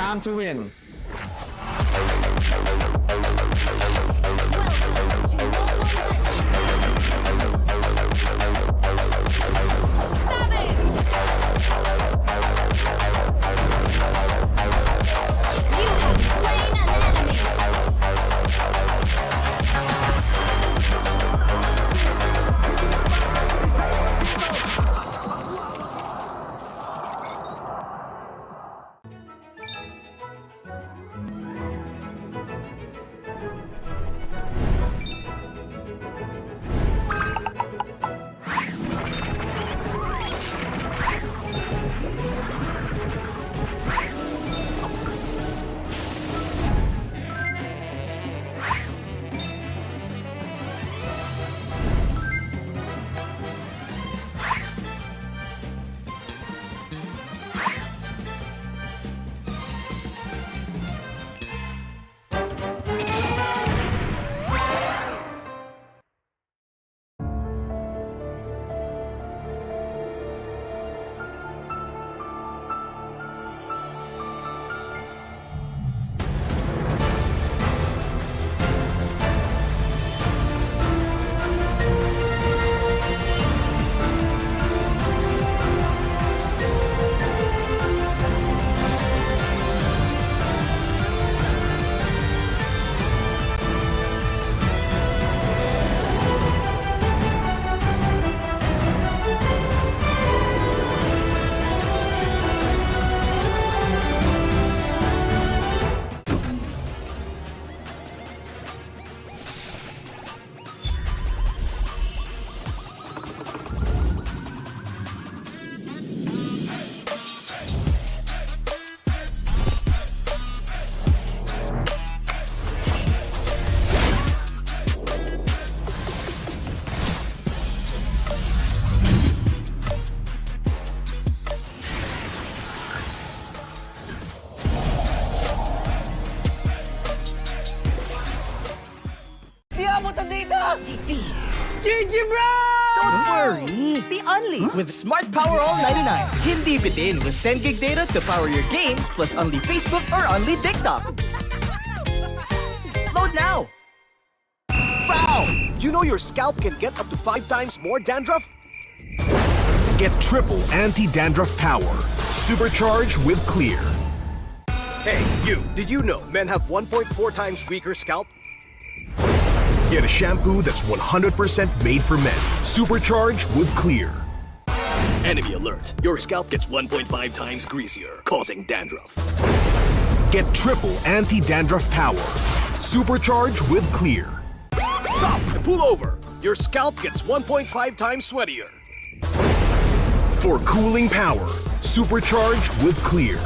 Time to win. GG, bro! Don't worry. Be only with Smart Power All 99. Hindi bitin with 10 gig data to power your games plus only Facebook or only TikTok. Load now. Foul! You know your scalp can get up to 5 times more dandruff? Get triple anti-dandruff power. Supercharged with Clear. Hey, you, did you know men have 1.4 times weaker scalp? Get a shampoo that's 100% made for men. Supercharged with Clear. Enemy alert. Your scalp gets 1.5 times greasier, causing dandruff. Get triple anti-dandruff power. Supercharged with Clear. Stop and pull over. Your scalp gets 1.5 times sweatier. For cooling power. Supercharged with Clear.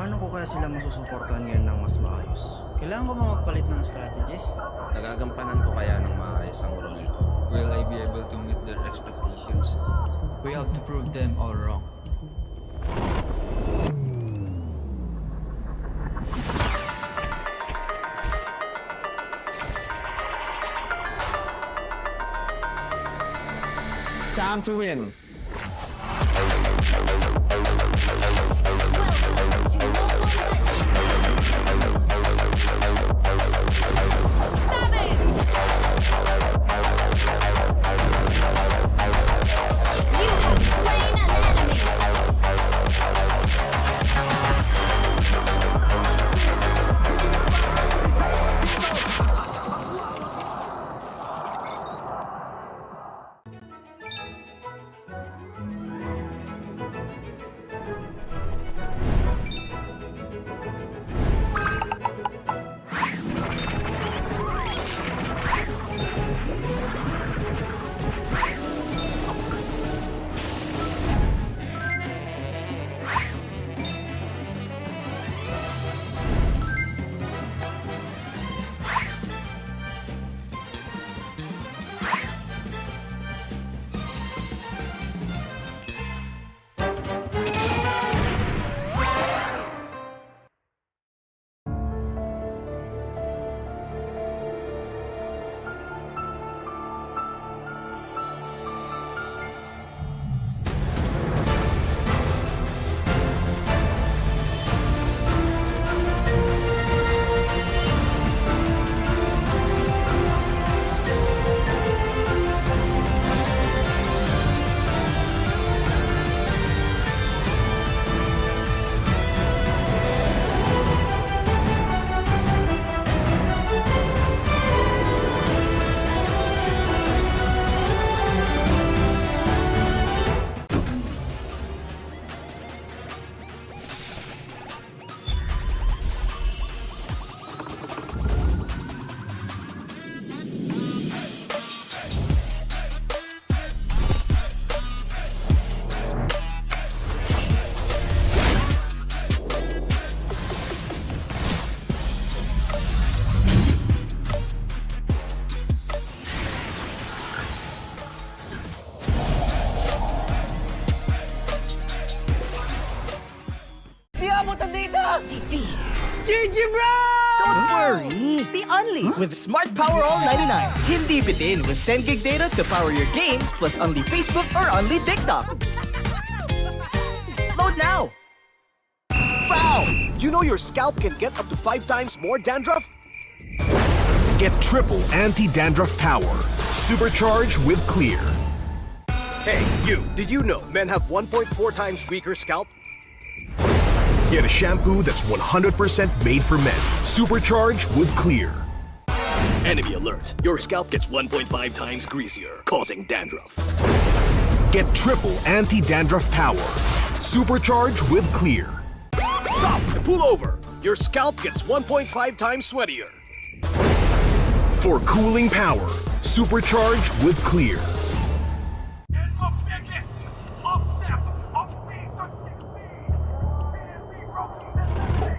Paano ko kaya sila masusuportahan ngayon ng mas maayos? Kailangan ko ba magpalit ng strategies? Nagagampanan ko kaya ng maayos ang role ko? Will I be able to meet their expectations? We have to prove them all wrong. Time to win. abutan dito! GG bro! Don't worry! The Only with Smart Power All 99. Hindi bitin with 10 gig data to power your games plus only Facebook or only TikTok. Load now! Foul! You know your scalp can get up to 5 times more dandruff? Get triple anti-dandruff power. Supercharged with Clear. Hey, you! Did you know men have 1.4 times weaker scalp? Get a shampoo that's 100% made for men. Supercharged with Clear. Enemy alert! Your scalp gets 1.5 times greasier, causing dandruff. Get triple anti-dandruff power. Supercharged with Clear. Stop and pull over! Your scalp gets 1.5 times sweatier. For cooling power. Supercharged with Clear.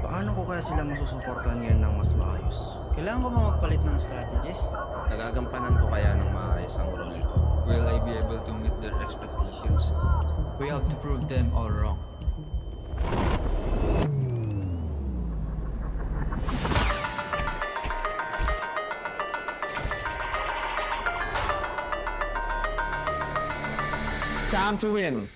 Paano ko kaya sila masusuportahan ngayon ng mas maayos? Kailangan ko ba magpalit ng strategist? Nagagampanan ko kaya ng maayos ang role ko? Will I be able to meet their expectations? We have to prove them all wrong. It's time to win.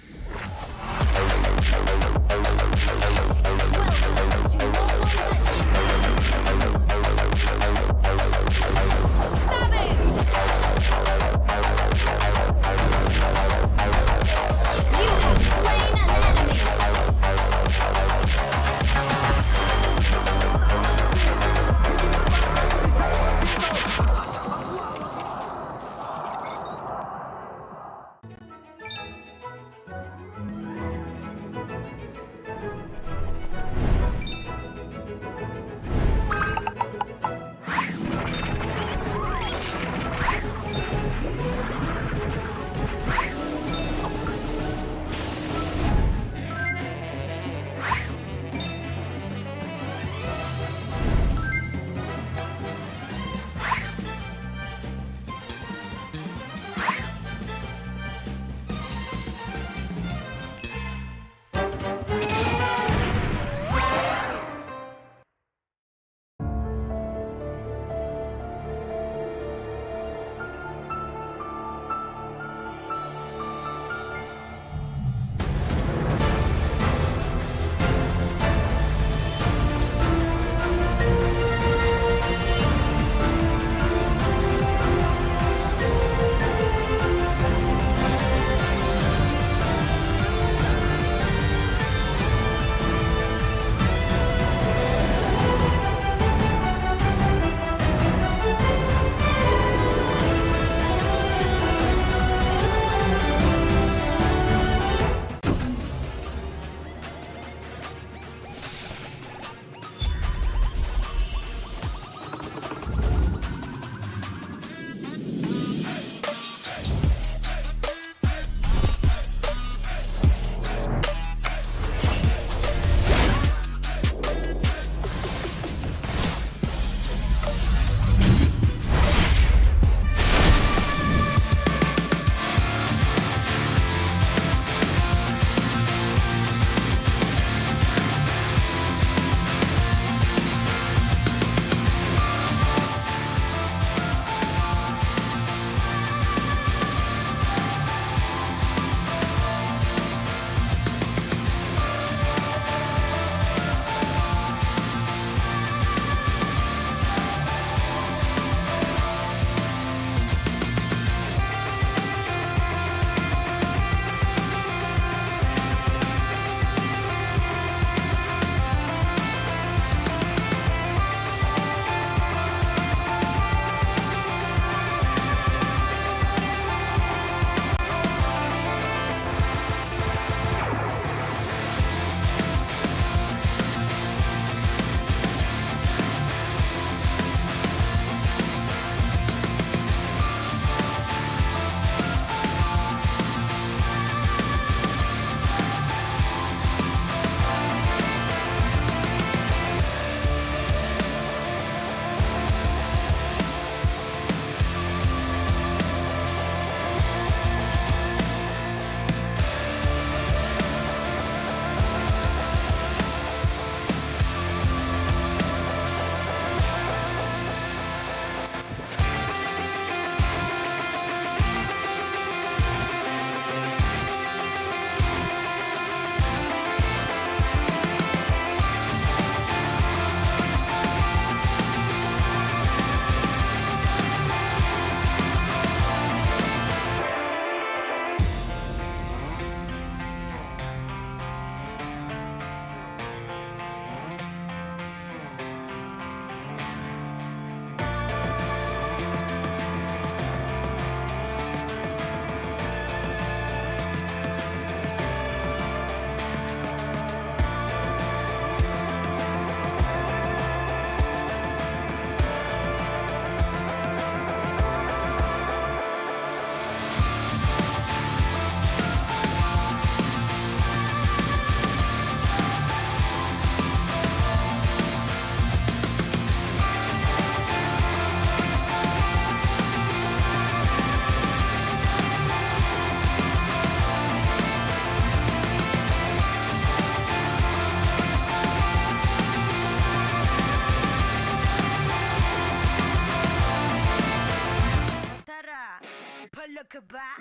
ka ba?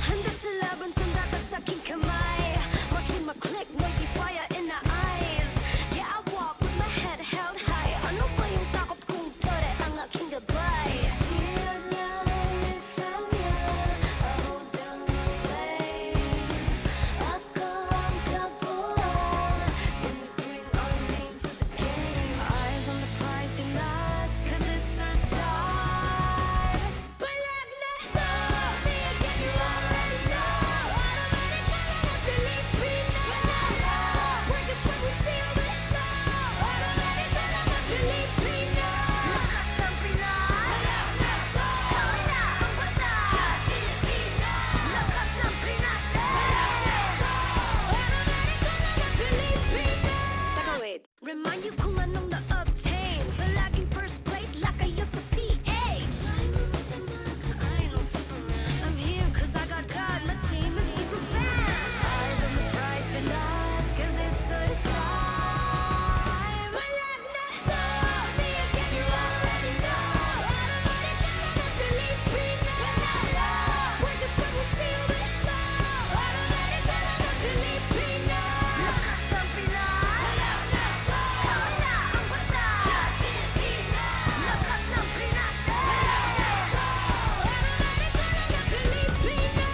Handa sa laban, sandata sa aking kamay. Watch with my click, maybe fire in the eyes. Yeah, I walk with my head held high. Ano ba yung takot kong tore ang aking gabay? Di na from ya, I hold down the way. Ako ang kabuuan, when we bring our name to the game. Eyes on the prize, be lost, cause it's our time. Palag na to, me again, you already know. Automatic ka lang na Pilipino. Work is when we steal the show. Automatic ka lang na Pilipino. Lakas ng Pinas. Kami na ang batas. Lakas ng Pinas. Automatic ka lang na Pilipino. Taka, wait. Remind you kung anong na-obtain. Palaging first place, lakayo sa PH. I ain't no Superman. I'm here cause I got God, my team is super fan. Eyes on the prize, been lost, cause it's our time. Palag na to, me again, you already know. Automatic ka lang na Pilipino. Work is when we steal the show. Automatic ka lang na Pilipino. Lakas ng Pinas. Kami na ang batas. Lakas ng Pinas. Automatic ka lang na Pilipino.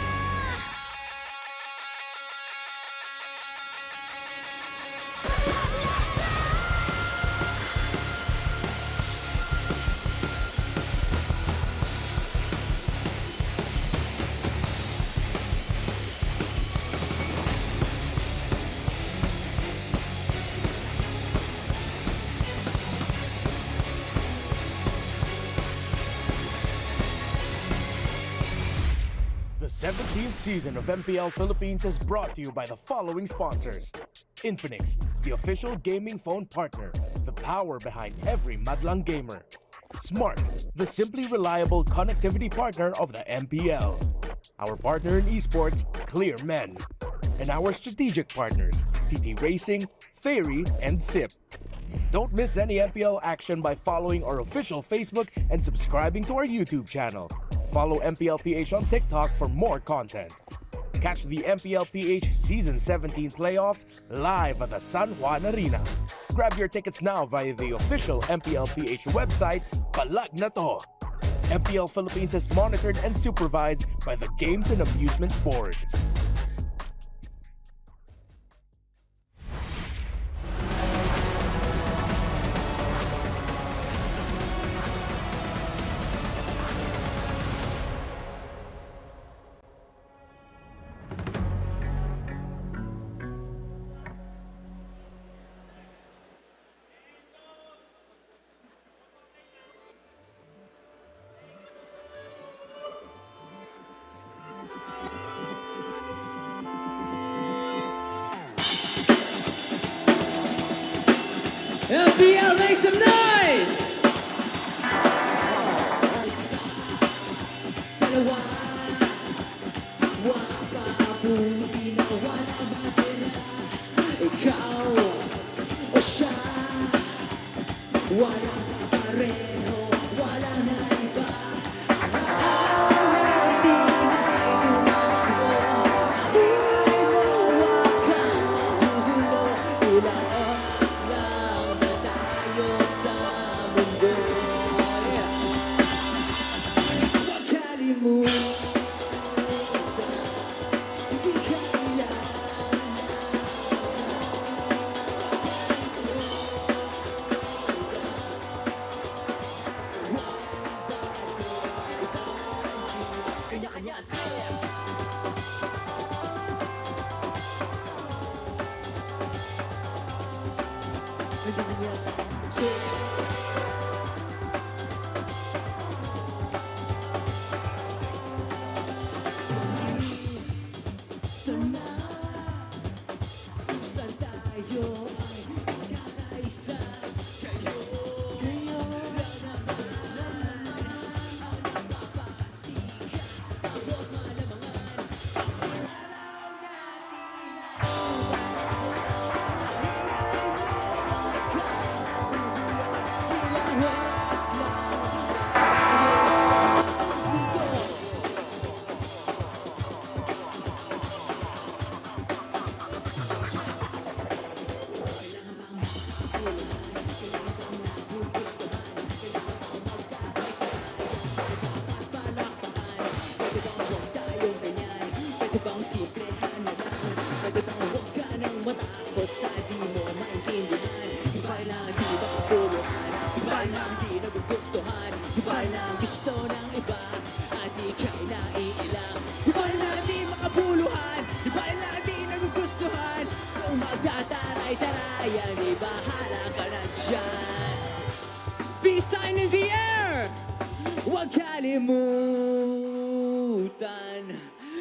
The 17th season of MPL Philippines is brought to you by the following sponsors. Infinix, the official gaming phone partner, the power behind every madlang gamer. Smart, the simply reliable connectivity partner of the MPL. Our partner in esports, Clear Men. And our strategic partners, TT Racing, Theory, and SIP. Don't miss any MPL action by following our official Facebook and subscribing to our YouTube channel. Follow MPLPH on TikTok for more content. Catch the MPLPH Season 17 playoffs live at the San Juan Arena. Grab your tickets now via the official MPLPH website, Palag Na To. MPL Philippines is monitored and supervised by the Games and Amusement Board. MPL, make some noise! oras lang. Pwede bang simplehan mo lang? Pwede bang huwag ka nang matakot sa di mo maintindihan? Di ba lang di makapuluhan? Di ba lang di nagugustuhan? Di ba lang gusto ng iba? At ika'y naiilang? Di ba lang di makapuluhan? Di ba lang di nagugustuhan? Kung magtataray-tarayan, di bahala ka na dyan. Peace sign in the air! Huwag kalimutan,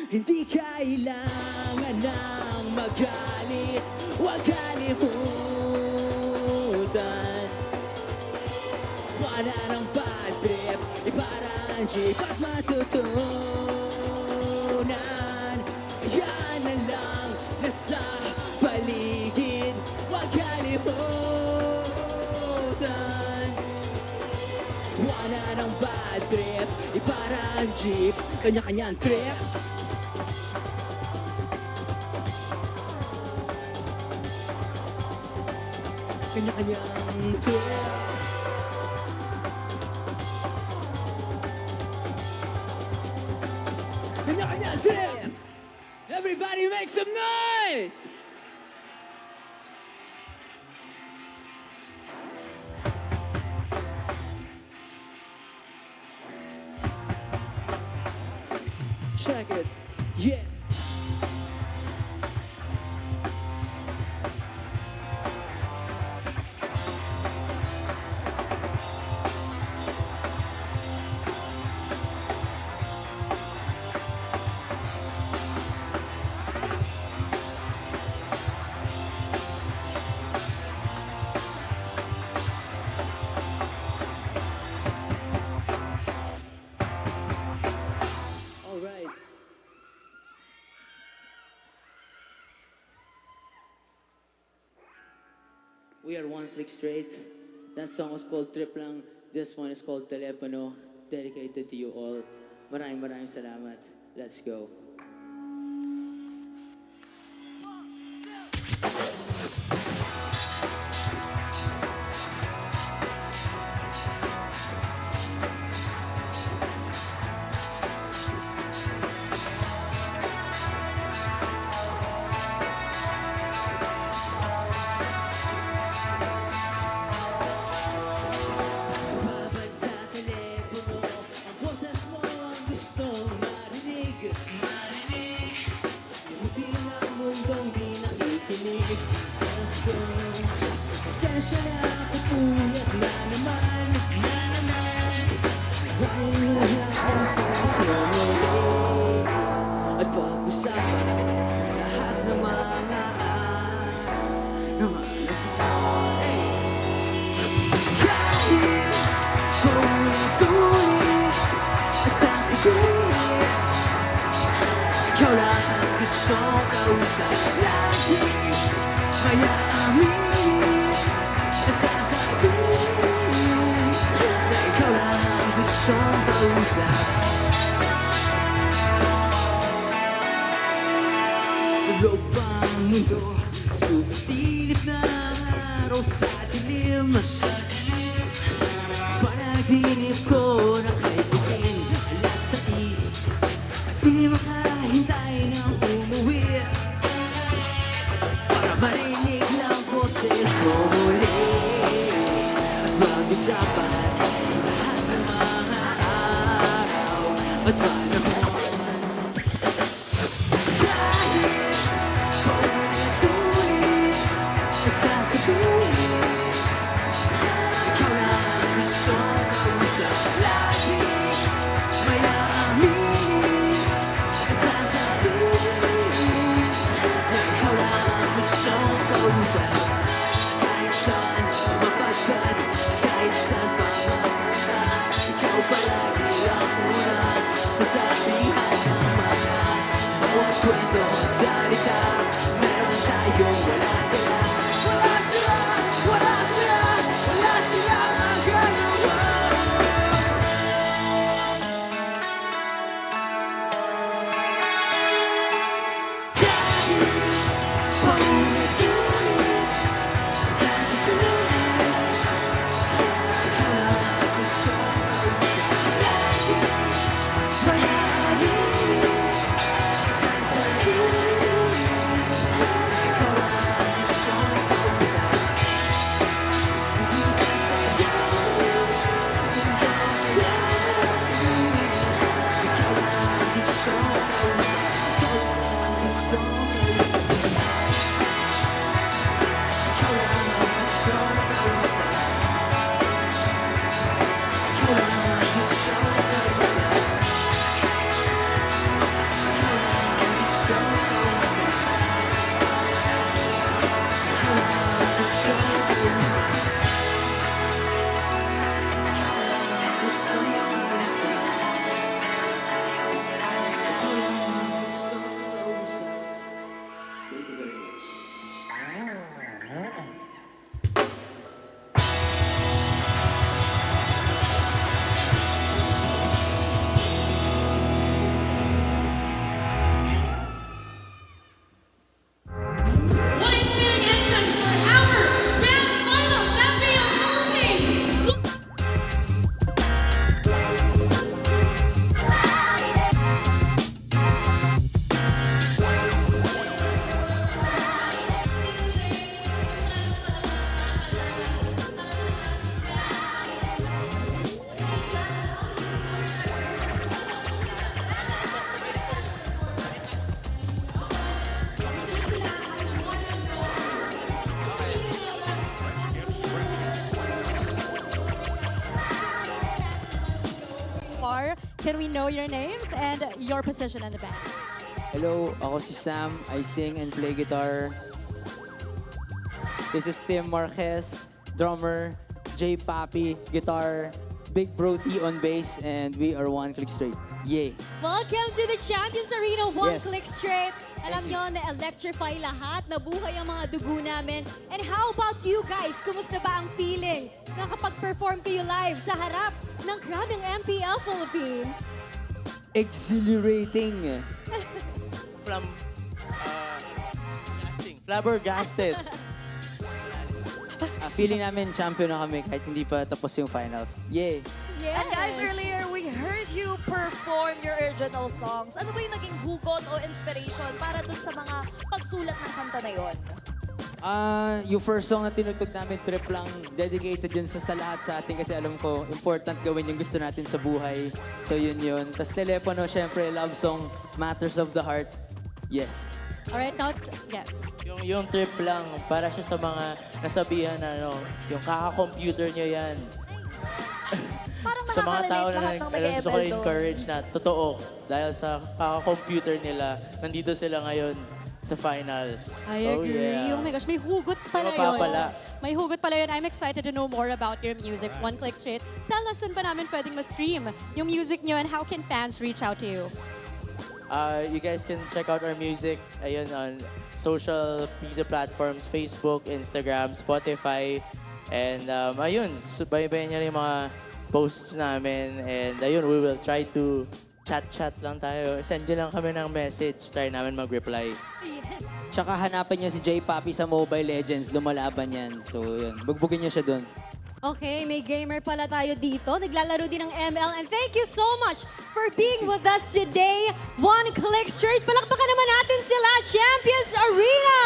hindi kailangan ng magalit. Huwag kalimutan, wala ng bad trip, iparang jeep at matutunan. Yan na lang nasa paligid. Huwag kalimutan, wala ng bad trip, iparang jeep, kanya-kanyang trip. Kanya-kanyang trip. Kanya-kanyang trip. Everybody make some noise! Check it, yeah. All right. We are one click straight. That song was called Trip Lang. This one is called Telepono. Dedicated to you all. Maraming salamat. Let's go. Babad sa telepono, ang boses mo ang gustong marinig. Buti lang mundong di nakikinig. Pasensya na katulad na naman. Dahil lahat ang fans mo muli. At pag-usapan lahat ng mga asa ng mga ikaw lang ang gustong kausap. Lagi kaya amin nasasabihin na ikaw lang ang gustong kausap. Tulog pa ang mundo, sumisilip na araw sa dilim. Panaginip ko na kay Putin, alas 6. Di makahintay nang umuwi para marinig lang boses mo muli. At mag-usapan lahat ng mga araw at panahon. Dahil paulit-ulit nasasabihin ikaw lang ang gustong kausap. Lagi may aaminin sasabihin na ikaw lang ang gustong kausap. Kahit saan mapadpad, kahit saan pa mapunta, ikaw palagi ang una sasabihin. can we know your names and your position in the band? Hello, ako si Sam. I sing and play guitar. This is Tim Marquez, drummer. J Papi, guitar. Big Bro T on bass, and we are One Click Straight. Yay! Welcome to the Champions Arena, One Yes. Click Straight. Alam nyo na electrify lahat, nabuhay ang mga dugo namin. And how about you guys? Kumusta ba ang feeling na kapag-perform kayo live sa harap ng crowd ng MPL Philippines? Exhilarating! Flabbergasted! Feeling namin champion na kami kahit hindi pa tapos yung finals. Yay! Yes. And guys, earlier we heard you perform your original songs. Ano ba yung naging hugot o inspiration para dun sa mga pagsulat ng kanta na yon? Yung first song na tinugtog namin, trip lang, dedicated yun sa lahat sa atin kasi alam ko, important gawin yung gusto natin sa buhay. So yun. Tapos telepono, syempre, love song, Matters of the Heart. Yes. Alright, yes. Yung trip lang, para siya sa mga nasabihan na yung kaka-computer nyo yan. Parang Sa mga tao nakaka-relate na lahat ng gusto ko nag-ML encourage na totoo dahil sa kaka-computer nila, nandito sila ngayon sa finals. I agree. Oh my gosh, may hugot pala yun. May hugot pala yun. I'm excited to know more about your music. One Click Straight. Tell us saan ba namin pwedeng ma-stream yung music nyo and how can fans reach out to you? You guys can check out our music on social media platforms, Facebook, Instagram, Spotify, and subaybayan nyo rin yung mga posts namin. And we will try to chat lang tayo. Send nyo lang kami ng message, try namin mag-reply. Yes. Tsaka hanapin niyo si J Papi sa Mobile Legends, lumalaban yan. So yun, bugbugin niyo siya doon. Okay, may gamer pala tayo dito. Naglalaro din ng ML. And thank you so much for being with us today. One Click Straight. Palakpakan naman natin sila, Champions Arena!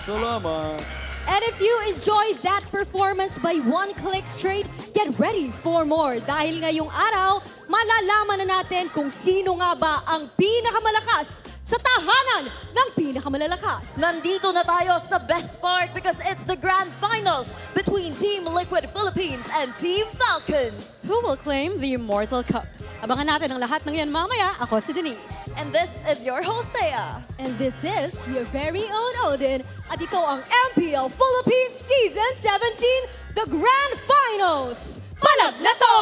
Salamat! And if you enjoyed that performance by One Click Straight, get ready for more. Dahil ngayong araw, malalaman na natin kung sino nga ba ang pinakamalakas sa tahanan ng pinakamalalakas. Nandito na tayo sa best part because it's the grand finals between Team Liquid Philippines and Team Falcons. Who will claim the Immortal Cup? Abangan natin ang lahat ng yan mamaya. Ako si Denise. And this is your host, Thea. And this is your very own Odin. At ito ang MPL Philippines Season 17, the Grand Finals. Palag na to!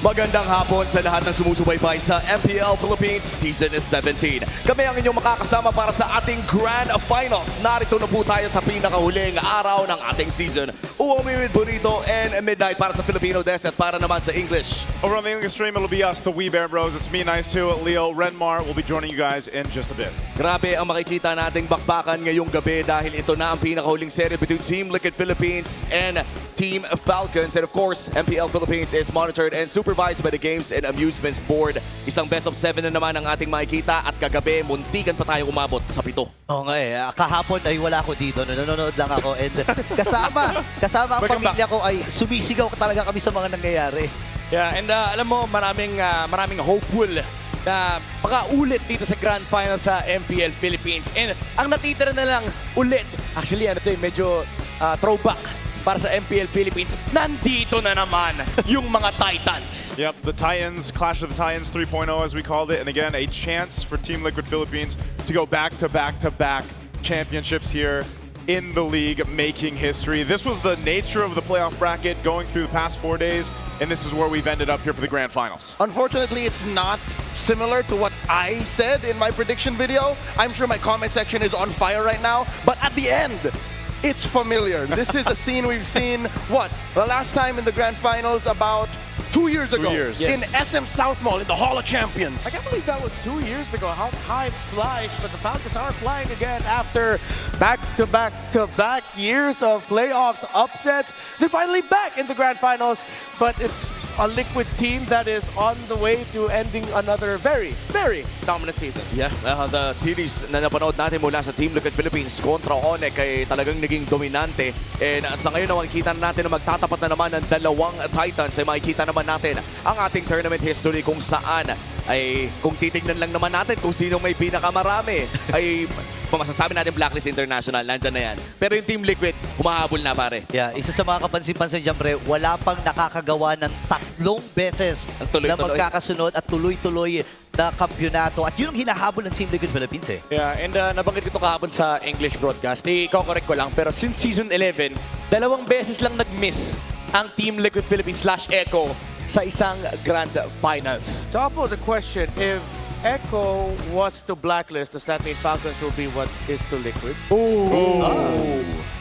Magandang hapon sa lahat ng sumusubaybay sa MPL Philippines Season 17. Kami ang inyong makakasama para sa ating Grand Finals. Narito na po tayo sa pinakahuling araw ng ating season. Uwamimid Bonito and Midnight para sa Filipino Desk at para naman sa English. Over on the English stream, it'll be us, the Wee Bear Bros. It's me, Nice Leo, Renmar. We'll be joining you guys in just a bit. Grabe ang makikita nating bakbakan ngayong gabi dahil ito na ang pinakahuling serye between Team Liquid Philippines and Team Falcons. And of course, MPL Philippines is monitored and supervised by the Games and Amusements Board. Isang best of 7 na naman ang ating makikita at kagabi, muntikan pa tayo umabot sa 7. Oo nga eh. Kahapon ay wala ako dito. Nanonood lang ako. And kasama ang pamilya ko ay sumisigaw talaga kami sa mga nangyayari. Yeah, and alam mo, maraming hopeful na makaulit dito sa Grand Final sa MPL Philippines. And ang natitira na lang ulit, actually medyo throwback para sa MPL Philippines, nandito na naman yung mga Titans. Yep, the Titans, Clash of the Titans 3.0 as we called it. And again, a chance for Team Liquid Philippines to go back-to-back-to-back championships here in the league, making history. This was the nature of the playoff bracket going through the past 4 days, and this is where we've ended up here for the grand finals. Unfortunately, it's not similar to what I said in my prediction video. I'm sure my comment section is on fire right now, but at the end, it's familiar. This is a scene we've seen, the last time in the grand finals about 2 years ago. 2 years. In SM South Mall in the Hall of Champions. I can't believe that was 2 years ago. How time flies, but the Falcons are flying again after back-to-back-to-back years of playoffs, upsets. They're finally back in the grand finals, but it's a Liquid team that is on the way to ending another very, very dominant season. Yeah, the series na napanood natin mula sa Team Liquid Philippines kontra ONEC ay talagang naging dominante. And sa ngayon na makikita natin na magtatapat na naman ng dalawang Titans ay makikita naman natin ang ating tournament history kung saan ay kung titignan lang naman natin kung sino may pinakamarami, ay masasabi natin Blacklist International, nandyan na yan. Pero yung Team Liquid, humahabol na pare. Yeah, isa sa mga kapansin-pansin dyan, pre, wala pang nakakagawa ng 3 beses na magkakasunod at tuloy-tuloy na kampyonato. At yun ang hinahabol ng Team Liquid Philippines eh. Yeah, and nabanggit ko ito kahapon sa English broadcast. I-correct ko lang, pero since Season 11, 2 beses lang nag-miss ang Team Liquid Philippines /Echo sa isang Grand Finals. So I'll pose a question. If Echo was to Blacklist, does that mean Falcons will be what is to Liquid?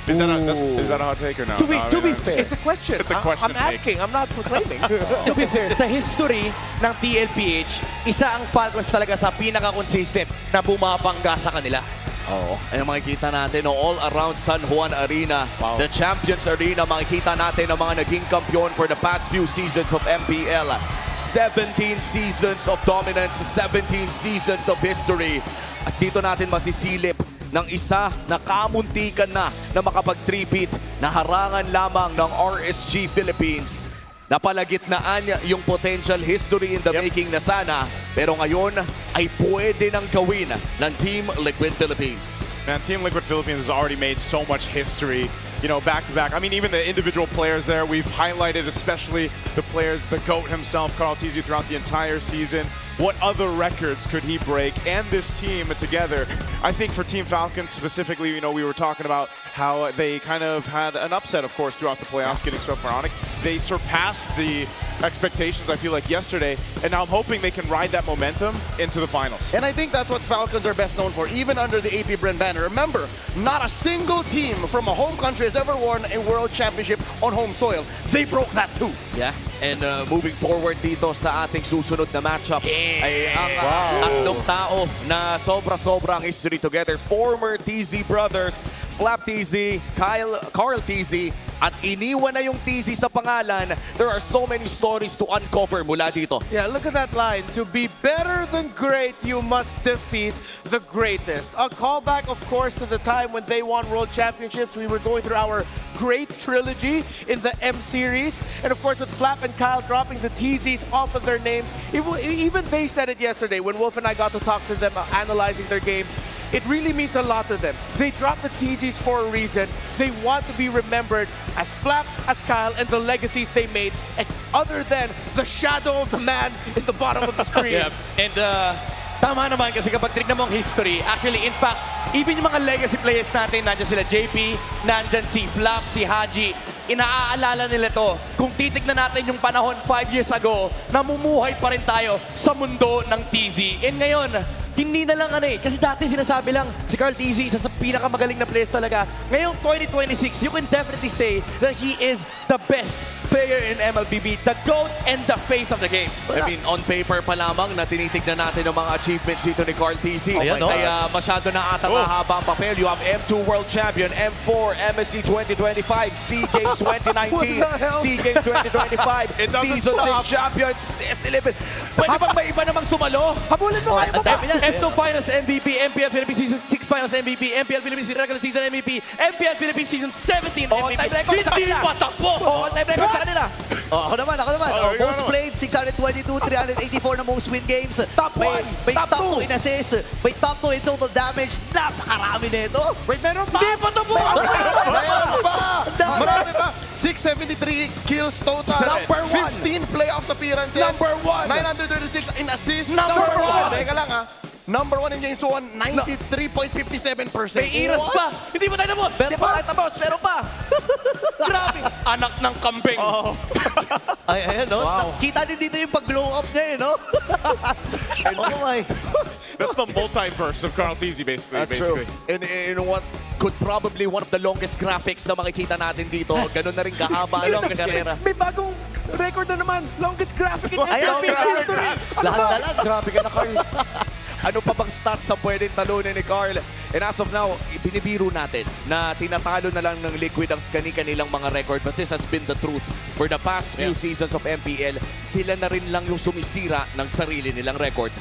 Is that a hot take or no? To be fair, it's a question. It's a question. I'm asking. I'm not proclaiming. To be fair, sa history ng TLPH, isa ang Falcons talaga sa pinaka-consistent na bumabangga sa kanila. Oo. Ay makikita natin, no, all around San Juan Arena, the Champions Arena, makikita natin ang mga naging kampiyon for the past few seasons of MPL. 17 seasons of dominance, 17 seasons of history. At dito natin masisilip ng isa na kamuntikan na makapag-3-peat na harangan lamang ng RSG Philippines. Napalagitnaan yung potential history in the making na sana, pero ngayon ay pwede nang gawin ng Team Liquid Philippines. Man, Team Liquid Philippines has already made so much history, you know, back to back. I mean, even the individual players there, we've highlighted especially the players, the GOAT himself, Carl Tizzy, throughout the entire season. What other records could he break? And this team together, I think for Team Falcons specifically, you know, we were talking about how they kind of had an upset, of course, throughout the playoffs, getting swept by Onyx. They surpassed the expectations, I feel like, yesterday, and now I'm hoping they can ride that momentum into the finals. And I think that's what Falcons are best known for, even under the AP Brand banner. Remember, not a single team from a home country has ever won a world championship on home soil. They broke that too. Yeah, and moving forward dito sa ating susunod na matchup ay ang tatlong tao na sobra-sobra ang history together. Former TZ brothers, Flap TZ, Carl TZ, at iniwan na yung TZ sa pangalan. There are so many stories to uncover mula dito. Yeah, look at that line. To be better than great, you must defeat the greatest. A callback, of course, to the time when they won world championships. We were going through our great trilogy in the M series. And of course, with Flap and Kyle dropping the TZs off of their names, even they said it yesterday when Wolf and I got to talk to them analyzing their game. It really means a lot to them. They dropped the TZs for a reason. They want to be remembered as Flap, as Kyle, and the legacies they made, and other than the shadow of the man in the bottom of the screen. Yeah. And tama naman kasi kapag tignan mo ang history, actually, in fact, even yung mga legacy players natin, nandyan sila JP, nandyan si Flap, si Haji, inaaalala nila to. Kung titignan natin yung panahon 5 years ago, namumuhay pa rin tayo sa mundo ng TZ. And ngayon, hindi na lang kasi dati sinasabi lang si Carl TZ, isa sa pinakamagaling na players talaga. Ngayong 2026, you can definitely say that he is the best player in MLBB, the GOAT and the face of the game. I mean, on paper pa lamang na tinitignan natin ang mga achievements dito ni Carl TZ. Ayan, Ay masyado na atang mahaba ang papel. You have M2 World Champion, M4, MSC 2025, SEA Games 2019, SEA Games 2025, Season 6 Champion, S17. Pwede bang may iba namang sumalo? Habulin mo kayo ba? M2 Finals MVP, MPL Philippines Season 6 Finals MVP, MPL Philippines Regular Season MVP, MPL Philippines Season 17 MVP. Hindi pa tapos! Time record sa kanila. Ako naman. Most played, 622, 384 na most win games. May top 2 in assists, may top 2 in total damage. Napakarami nito. Wait, meron pa! Hindi pa tapos! Marami pa! 673 kills total. Number 1. 15 playoff appearances. Number 1. 936 in assists. Number 1. Teka lang Number 1 in games 1, 93.57%. May iras pa! Hindi pa tayo tapos! Pero pa! Grabe! Anak ng kambing! Ay, ayan, no? Wow. Kita din dito yung pag-glow up niya, no? Oh my. That's the multiverse of Carl Tizzy, basically. That's true. And what could probably one of the longest graphics na makikita natin dito. Ganun na rin kahaba ang karera. May bagong record na naman. Longest graphic in MLBB history. Lahat na lang. Grabe ka na, Carl. Ano pa bang stats sa pwedeng talunin ni Carl? And as of now, binibiro natin na tinatalo na lang ng Liquid ang kanilang mga record. But this has been the truth. For the past few seasons of MPL, sila na rin lang yung sumisira ng sarili nilang record.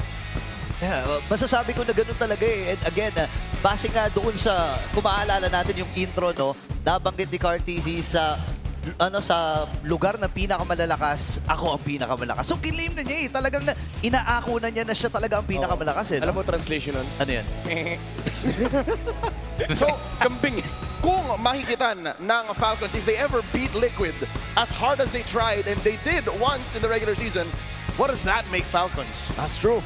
Yeah, masasabi ko na ganun talaga eh. And again, base nga doon sa, kung maaalala natin yung intro, no, nabanggit ni Carl TZ sa sa lugar na pinakamalalakas, ako ang pinakamalakas. So claim na niya talagang inaako na niya na siya talaga ang pinakamalakas Alam mo translation nun? Ano yan? So, kambing. Kung makikitan ng Falcons, if they ever beat Liquid as hard as they tried, and they did once in the regular season, what does that make Falcons? That's true.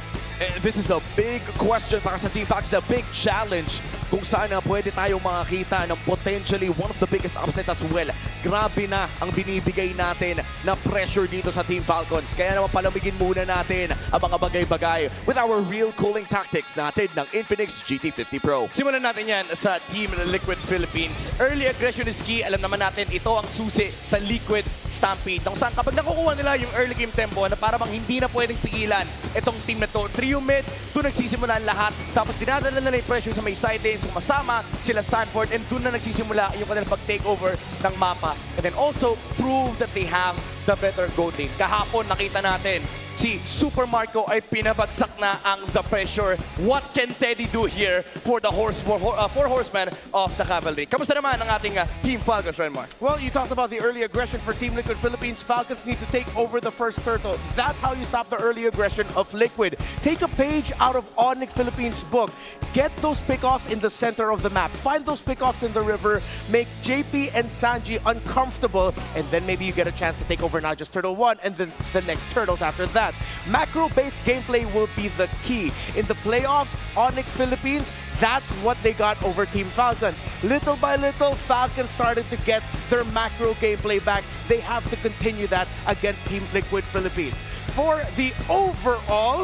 This is a big question para sa Team Falcons, a big challenge kung saan pwede tayong makakita ng potentially one of the biggest upsets as well. Grabe na ang binibigay natin na pressure dito sa Team Falcons. Kaya naman palamigin muna natin ang mga bagay-bagay with our real cooling tactics natin ng Infinix GT50 Pro. Simulan natin yan sa Team Liquid Philippines. Early aggression is key. Alam naman natin, ito ang susi sa Liquid Stampede. Kung saan kapag nakukuha nila yung early game tempo na para bang hindi na pwedeng pigilan itong team na to. Trio mid, doon nagsisimula ang lahat. Tapos dinadala nila yung pressure sa may side lanes, sumasama sila Sanford, and doon na nagsisimula yung kanilang pag-takeover ng mapa. And then also prove that they have the better goal lane. Kahapon nakita natin si Super Marco ay pinabagsak na ang the pressure. What can Teddy do here for the four horsemen of the cavalry? Kamusta naman ang ating Team Falcons, Renmar? Well, you talked about the early aggression for Team Liquid Philippines. Falcons need to take over the first turtle. That's how you stop the early aggression of Liquid. Take a page out of Onyx Philippines' book. Get those pickoffs in the center of the map. Find those pickoffs in the river. Make JP and Sanji uncomfortable. And then maybe you get a chance to take over not just Turtle 1 and then the next turtles after that. Macro-based gameplay will be the key. In the playoffs, Onyx Philippines, that's what they got over Team Falcons. Little by little, Falcons started to get their macro gameplay back. They have to continue that against Team Liquid Philippines. For the overall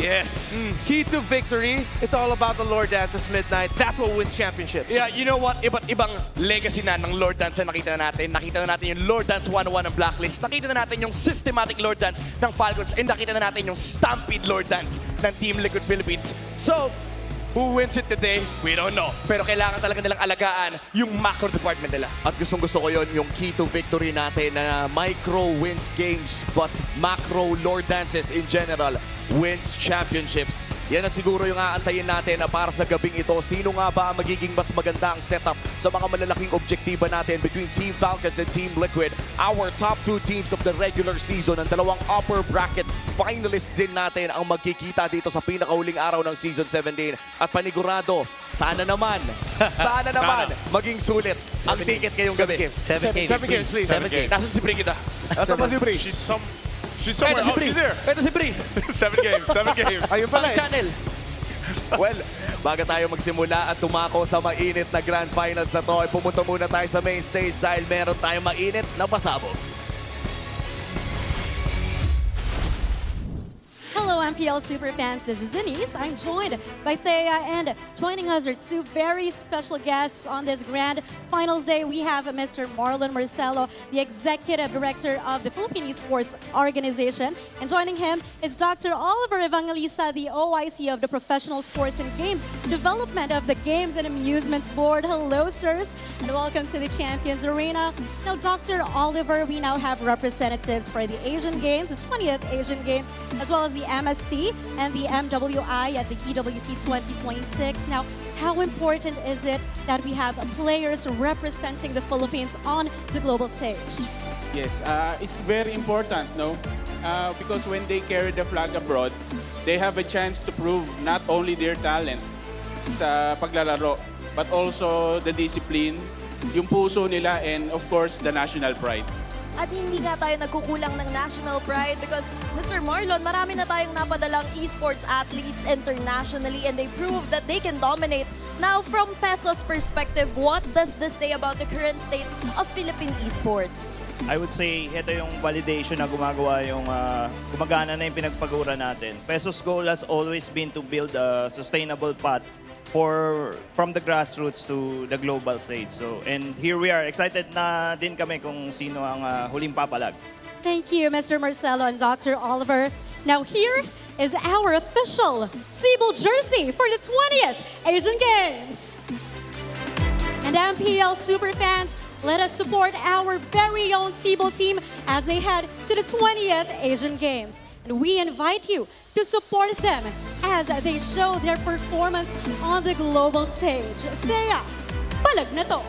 key to victory, it's all about the Lord Dance's Midnight. That's what wins championships. Yeah, you know what? Iba't ibang legacy na ng Lord Dance na nakita na natin. Nakita na natin yung Lord Dance 101 ng Blacklist. Nakita na natin yung systematic Lord Dance ng Falcons. And nakita na natin yung Stampede Lord Dance ng Team Liquid Philippines. So, who wins it today? We don't know. Pero kailangan talaga nilang alagaan yung macro department nila. At gustong-gusto ko yon yung key to victory natin na micro wins games but macro Lord Dances in general wins championships. Yan na siguro yung aantayin natin na para sa gabing ito. Sino nga ba ang magiging mas magandang setup sa mga malalaking objektiba natin between Team Falcons and Team Liquid? Our top two teams of the regular season, ang dalawang upper bracket finalists din natin ang magkikita dito sa pinakahuling araw ng Season 17. At panigurado, sana naman maging sulit ang ticket ngayong gabi. 7 games, please. 7 games. Nasaan si Bri kita? Nasaan ba si Bri? She's somewhere. Oh, she's there. Ito si Bri. 7 games. 7 games. Ayun pala channel. Well, bago tayo magsimula at tumako sa mainit na Grand Finals na to, ay pumunta muna tayo sa main stage dahil meron tayong mainit na pasabog. Hello, MPL Superfans. This is Denise. I'm joined by Thea, and joining us are two very special guests on this grand finals day. We have Mr. Marlon Marcelo, the Executive Director of the Philippine Esports Organization, and joining him is Dr. Oliver Evangelista, the OIC of the Professional Sports and Games Development of the Games and Amusements Board. Hello, sirs, and welcome to the Champions Arena. Now, Dr. Oliver, we now have representatives for the Asian Games, the 20th Asian Games, as well as the MSC and the MWI at the EWC 2026. Now, how important is it that we have players representing the Philippines on the global stage? Yes, it's very important, no? Because when they carry the flag abroad, they have a chance to prove not only their talent sa paglalaro, but also the discipline, yung puso nila, and of course, the national pride. At hindi nga tayo nagkukulang ng national pride because, Mr. Marlon, marami na tayong napadalang esports athletes internationally and they prove that they can dominate. Now, from Peso's perspective, what does this say about the current state of Philippine esports? I would say, ito yung validation na gumagana na yung pinagpagura natin. Peso's goal has always been to build a sustainable path from the grassroots to the global stage. So, and here we are. Excited na din kami kung sino ang huling papalag. Thank you, Mr. Marcelo and Dr. Oliver. Now here is our official Cebu jersey for the 20th Asian Games. And MPL Superfans, let us support our very own Cebu team as they head to the 20th Asian Games. And we invite you to support them as they show their performance on the global stage. Thea, Palag Na To.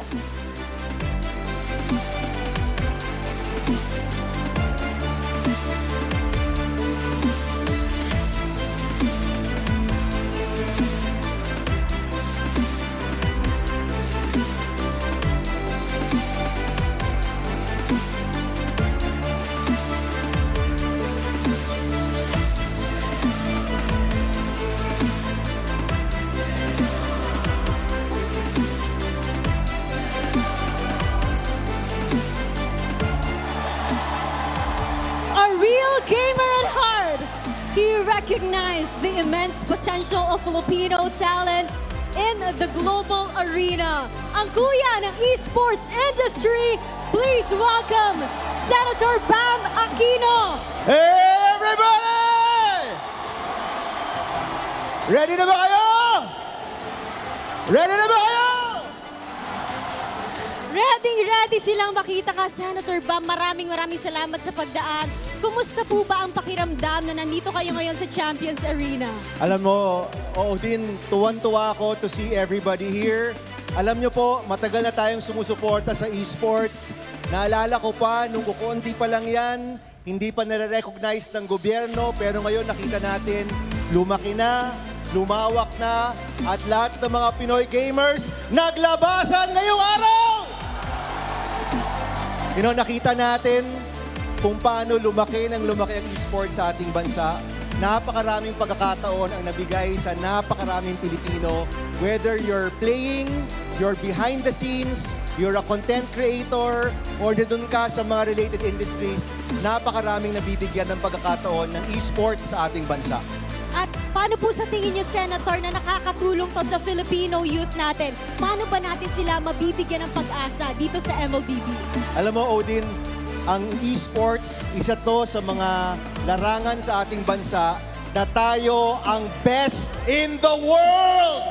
recognize the immense potential of Filipino talent in the global arena. Ang kuya ng esports industry, please welcome Senator Bam Aquino. Hey, everybody! Ready na ba kayo? Ready na ba kayo? Ready silang makita ka, Senator Bam. Maraming salamat sa pagdaan. Kumusta po ba ang pakiramdam na nandito kayo ngayon sa Champions Arena? Alam mo, din, tuwan-tuwa ako to see everybody here. Alam nyo po, matagal na tayong sumusuporta sa esports. Naalala ko pa, nung kukunti pa lang yan, hindi pa nare-recognize ng gobyerno, pero ngayon nakita natin, lumaki na, lumawak na, at lahat ng mga Pinoy gamers naglabasan ngayong araw! Nakita natin kung paano lumaki ang esports sa ating bansa. Napakaraming pagkakataon ang nabigay sa napakaraming Pilipino. Whether you're playing, you're behind the scenes, you're a content creator, or doon ka sa mga related industries, napakaraming nabibigyan ng pagkakataon ng esports sa ating bansa. At paano po sa tingin niyo, Senator, na nakakatulong to sa Filipino youth natin? Paano ba natin sila mabibigyan ng pag-asa dito sa MLBB? Alam mo, Odin, ang esports, isa to sa mga larangan sa ating bansa na tayo ang best in the world!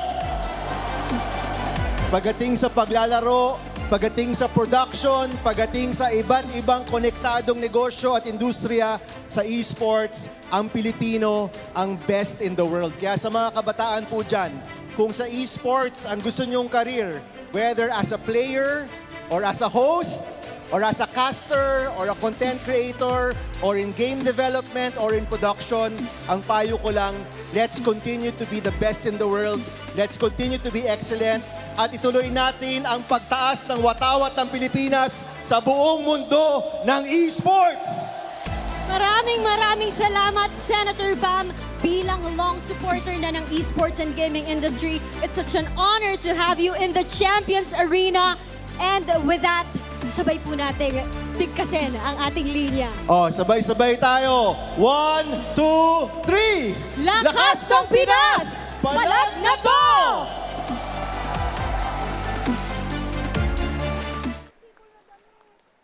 Pagdating sa paglalaro, pagdating sa production, pagdating sa iba't ibang konektadong negosyo at industriya sa esports, ang Pilipino ang best in the world. Kaya sa mga kabataan po dyan, kung sa esports ang gusto nyong career, whether as a player, or as a host, or as a caster, or a content creator, or in game development, or in production, ang payo ko lang, let's continue to be the best in the world. Let's continue to be excellent. At ituloy natin ang pagtaas ng watawat ng Pilipinas sa buong mundo ng esports! Maraming salamat, Senator Bam. Bilang long supporter na ng esports and gaming industry, it's such an honor to have you in the Champions Arena. And with that, sabay po natin bigkasin ang ating linya. Sabay-sabay tayo. 1, 2, 3! Lakas ng Pinas! Palag na to!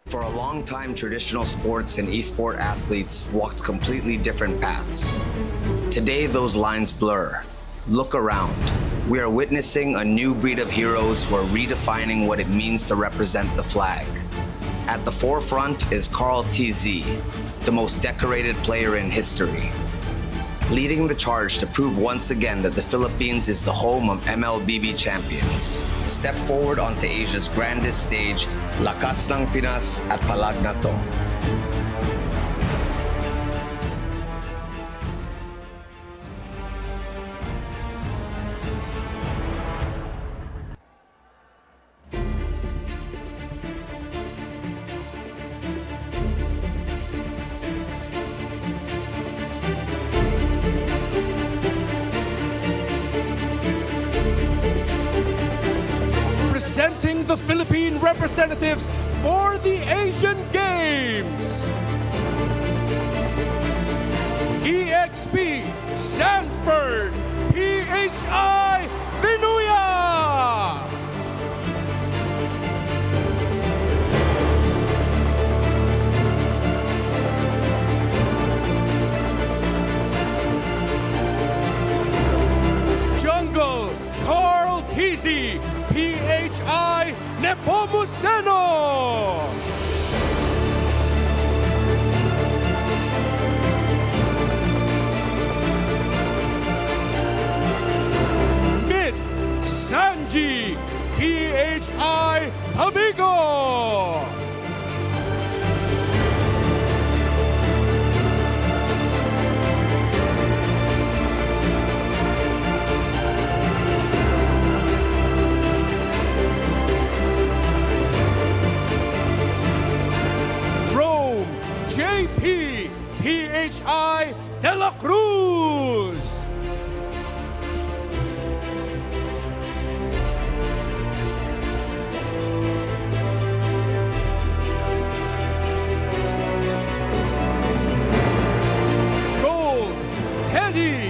For a long time, traditional sports and esport athletes walked completely different paths. Today, those lines blur. Look around. We are witnessing a new breed of heroes who are redefining what it means to represent the flag. At the forefront is Carl TZ, the most decorated player in history, leading the charge to prove once again that the Philippines is the home of MLBB champions. Step forward onto Asia's grandest stage, Lakas ng Pinas at Palag Na To. Presenting the Philippine representatives for the Asian Games. EXP Sanford, PHI Vinuya. Jungle, Carl TZ, PHI Nepomuceno. Mid, Sanji, PHI Amigo. JP, PHI De La Cruz. Gold, Teddy,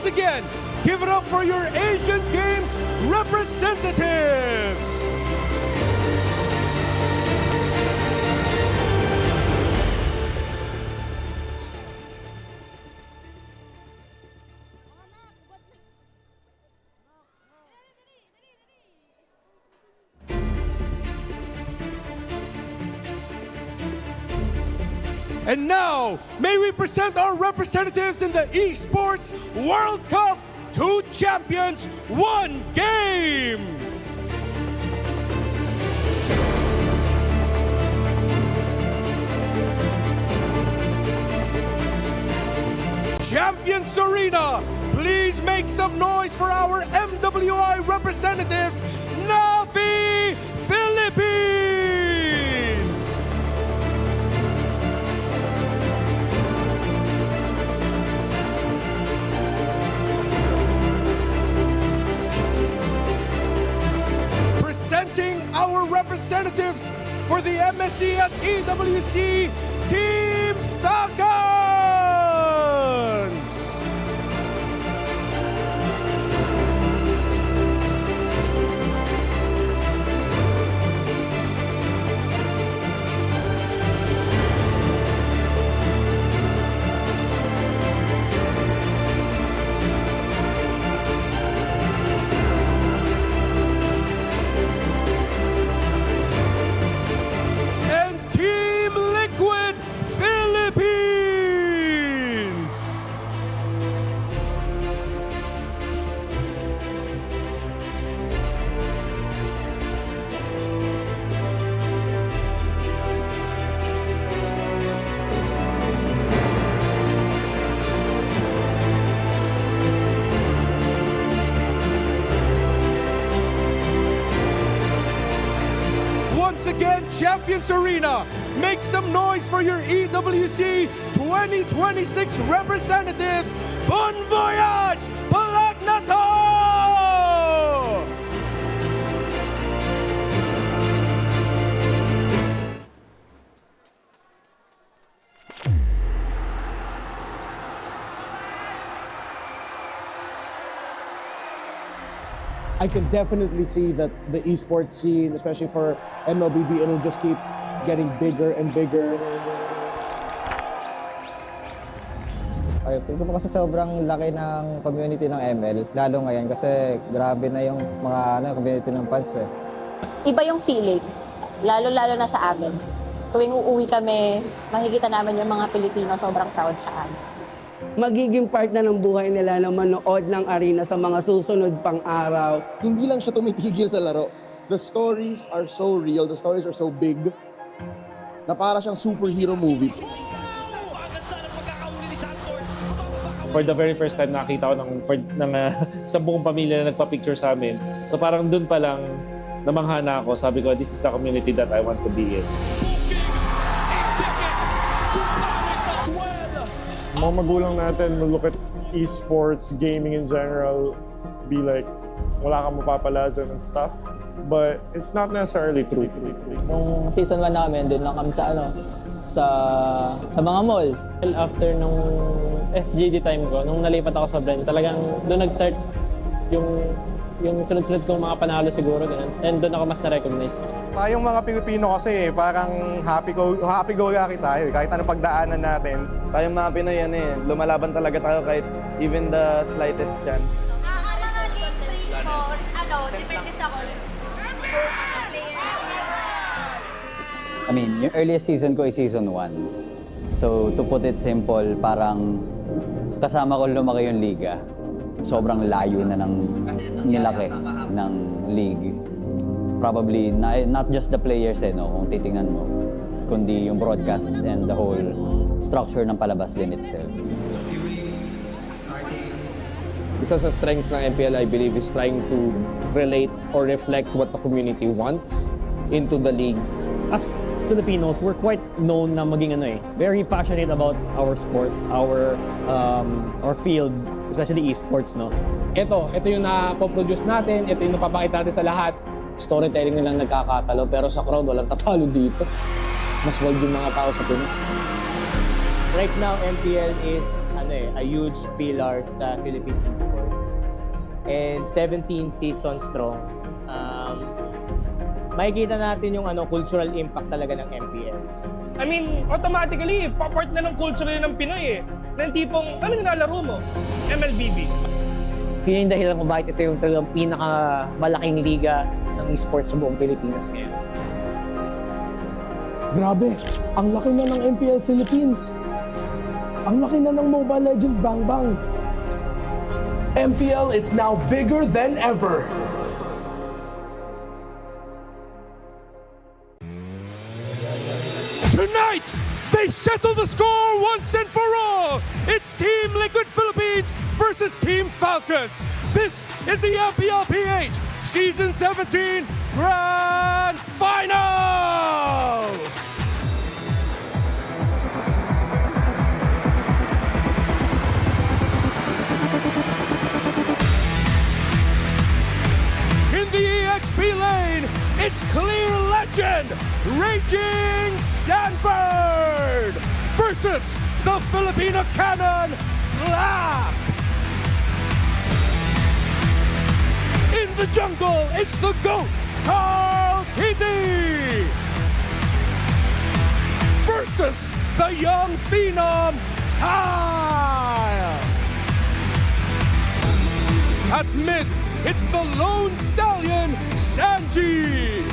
again, give it up for your Asian Games representatives! And now, may we present our representatives in the Esports World Cup. 2 champions, 1 game! Champions Arena, please make some noise for our MWI representatives, Navi Philippines! Presenting our representatives for the MSC at EWC, Team Falcons! Again, Champions Arena, make some noise for your EWC 2026 representatives. Bon voyage! Palag Na To! I can definitely see that the esports scene, especially for MLBB, it'll just keep getting bigger and bigger. Ay, tingin ko kasi sobrang laki ng community ng ML, lalo ngayon kasi grabe na yung mga community ng fans eh. Iba yung feeling, lalo-lalo na sa amin. Tuwing uuwi kami, makikita namin yung mga Pilipino sobrang proud sa amin. Magiging part na ng buhay nila na manood ng arena sa mga susunod pang araw. Hindi lang siya tumitigil sa laro. The stories are so real, the stories are so big, na para siyang superhero movie. For the very first time, nakita ko ng 10 pamilya na nagpa-picture sa amin. So parang dun pa lang, namangha na ako. Sabi ko, this is the community that I want to be in. Mga magulang natin will look at esports, gaming in general, be like, wala kang mapapala dyan and stuff. But it's not necessarily true. Nung season 1 namin, doon lang kami sa sa mga malls. After nung SGD time ko, nung nalipat ako sa brand, talagang doon nag-start yung sunod-sunod kong mga panalo siguro, ganun. And doon ako mas na-recognize. Tayong mga Pilipino kasi parang happy-go-lucky tayo. Kahit anong pagdaanan natin. Tayong mga Pinoy lumalaban talaga tayo kahit even the slightest chance. Depende sa I mean, yung earliest season ko is season 1. So, to put it simple, parang kasama ko lumaki yung liga. Sobrang layo na ng nilaki ng league. Probably not just the players kung titingnan mo, kundi yung broadcast and the whole structure ng palabas din itself. Isa sa strengths ng MPL, I believe, is trying to relate or reflect what the community wants into the league. As Filipinos, we're quite known na maging very passionate about our sport, our field, especially esports, no? Ito yung na-produce natin, ito yung napapakita natin sa lahat. Storytelling nilang nagkakatalo, pero sa crowd, walang tatalo dito. Mas wild yung mga tao sa Pinas. Right now, MPL is a huge pillar sa Philippine esports. And 17 seasons strong. Makikita natin yung cultural impact talaga ng MPL. I mean, automatically, part na ng culture ng Pinoy eh. Ng tipong, ano nilalaro mo? MLBB. Yun yung dahilan kung bakit ito yung talagang pinakamalaking liga ng esports sa buong Pilipinas ngayon. Grabe, ang laki na ng MPL Philippines. Ang laki na ng Mobile Legends Bang Bang. MPL is now bigger than ever. Tonight, they settle the score once and for all. It's Team Liquid Philippines versus Team Falcons. This is the MPLPH Season 17 Grand Finals! In the EXP lane, it's clear legend, Raging Sanford versus the Filipino cannon, Flap. In the jungle, it's the GOAT, Carl Tizzy versus the young phenom, Kyle. At mid, it's the lone stallion, Sanji,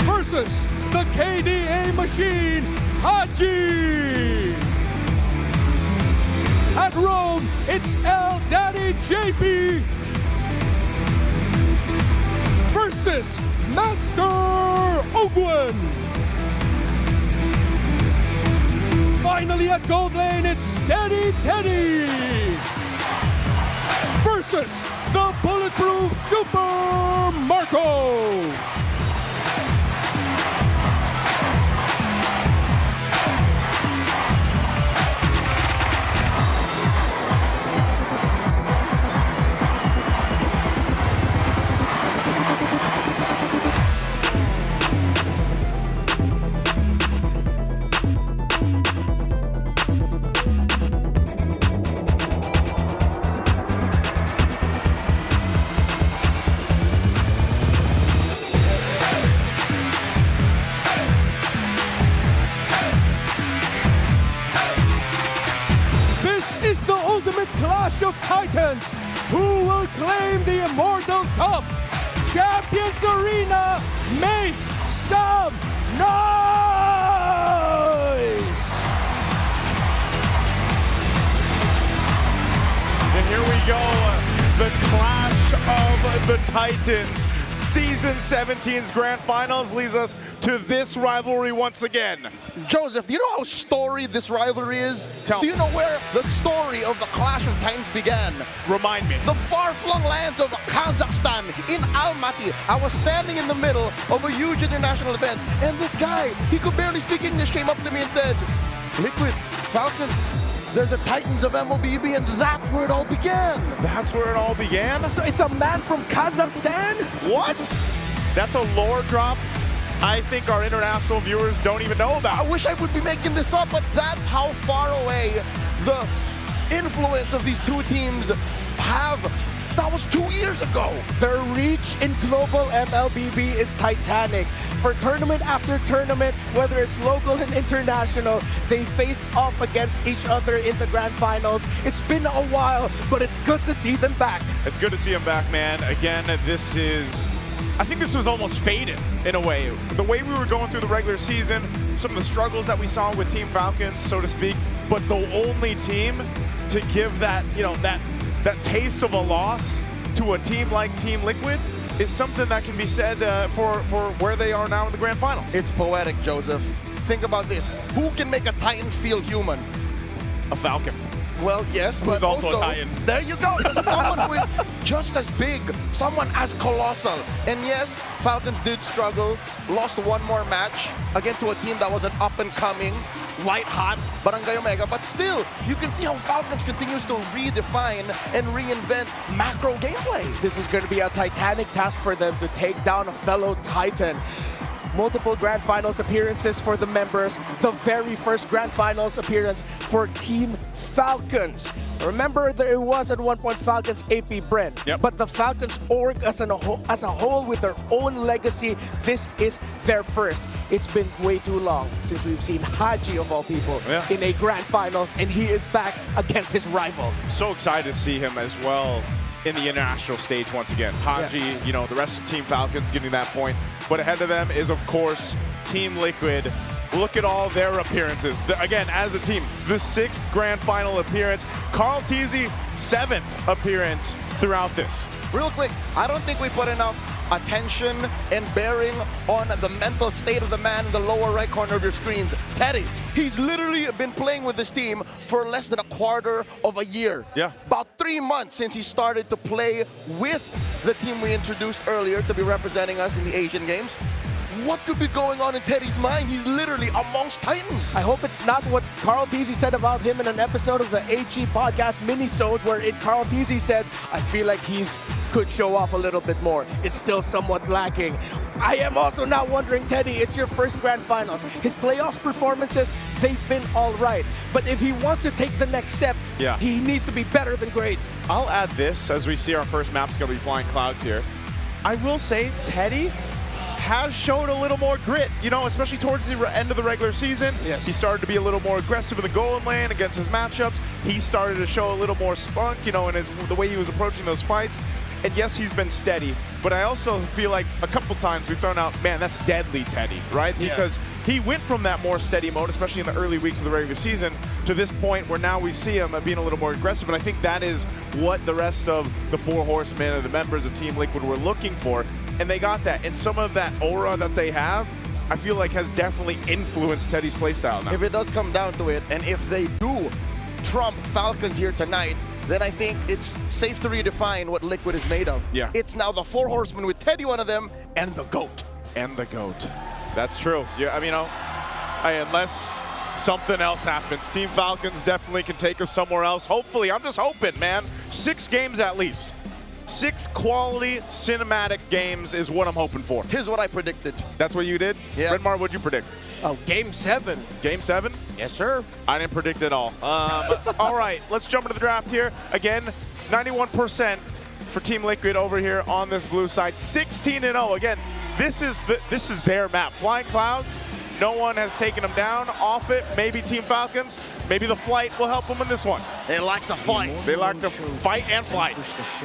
versus the KDA machine, Haji. At Rome, it's El Daddy JP versus Master Ogwen. Finally at gold lane, it's Teddy Teddy versus the bulletproof Super Marco. Clash of Titans. Who will claim the Immortal Cup? Champions Arena, make some noise! And here we go, the Clash of the Titans. Season 17's Grand Finals leads us to this rivalry once again. Joseph, do you know how storied this rivalry is? Do you know where the story of the Clash of Titans began? Remind me. The far-flung lands of Kazakhstan in Almaty. I was standing in the middle of a huge international event, and this guy, he could barely speak English, came up to me and said, Liquid, Falcons, they're the Titans of MLBB, and that's where it all began. That's where it all began? So it's a man from Kazakhstan? What? That's a lore drop I think our international viewers don't even know about. I wish I would be making this up, but that's how far away the influence of these two teams have. That was 2 years ago. Their reach in global MLBB is titanic. For tournament after tournament, whether it's local and international, they faced off against each other in the grand finals. It's been a while, but it's good to see them back. It's good to see them back, man. Again, I think this was almost fated in a way. The way we were going through the regular season, some of the struggles that we saw with Team Falcons, so to speak, but the only team to give that, that taste of a loss to a team like Team Liquid is something that can be said for where they are now in the grand finals. It's poetic, Joseph. Think about this. Who can make a Titan feel human? A Falcon. Well, yes, but also a Titan. There you go. There's someone who is just as big, someone as colossal. And yes, Falcons did struggle, lost one more match, again to a team that was an up-and-coming, white-hot Barangay Omega. But still, you can see how Falcons continues to redefine and reinvent macro gameplay. This is going to be a titanic task for them to take down a fellow Titan. multiple Grand Finals appearances for the members, the very first Grand Finals appearance for Team Falcons. Remember, there was at one point Falcons AP Bren, but the Falcons org as a whole with their own legacy, this is their first. It's been way too long since we've seen Haji, of all people, in a Grand Finals, and he is back against his rival. So excited to see him as well in the international stage once again. Haji, you know, the rest of Team Falcons getting that point. But ahead of them is, of course, Team Liquid. Look at all their appearances. Again, as a team, the 6th Grand Final appearance. Carl Teasy, 7th appearance throughout this. Real quick, I don't think we put enough attention and bearing on the mental state of the man in the lower right corner of your screens. Teddy, he's literally been playing with this team for less than a quarter of a year. Yeah. About 3 months since he started to play with the team we introduced earlier to be representing us in the Asian Games. What could be going on in Teddy's mind? He's literally amongst titans. I hope it's not what Carl Teasy said about him in an episode of the AG podcast minisode where Carl Teasy said, I feel like he's could show off a little bit more. It's still somewhat lacking. I am also now wondering, Teddy, it's your first Grand Finals. His playoff performances, they've been all right. But if he wants to take the next step, he needs to be better than great. I'll add this as we see our first map's going to be Flying Clouds here. I will say Teddy has showed a little more grit, you know, especially towards the end of the regular season. He started to be a little more aggressive in the goal lane against his matchups. He started to show a little more spunk, you know, in the way he was approaching those fights. And yes, he's been steady, but I also feel like a couple times we've thrown out, man, that's deadly Teddy, right? Because he went from that more steady mode, especially in the early weeks of the regular season, to this point where now we see him being a little more aggressive. And I think that is what the rest of the 4 horsemen or the members of Team Liquid were looking for. And they got that. And some of that aura that they have, I feel like has definitely influenced Teddy's playstyle now. If it does come down to it, and if they do trump Falcons here tonight, then I think it's safe to redefine what Liquid is made of. It's now the 4 horsemen with Teddy one of them, and the GOAT. And the GOAT. That's true. Yeah, I mean, unless something else happens, Team Falcons definitely can take us somewhere else. Hopefully, I'm just hoping, man. 6 games at least. 6 quality cinematic games is what I'm hoping for. Here's what I predicted. That's what you did? Yeah. Redmar, what'd you predict? Oh, Game 7. Game 7? Yes, sir. I didn't predict it all. All right, let's jump into the draft here. Again, 91% for Team Liquid over here on this blue side. 16-0. Again, this is their map. Flying Clouds. No one has taken them down off it. Maybe Team Falcons. Maybe the flight will help them in this one. They like to fight. They like to fight and flight.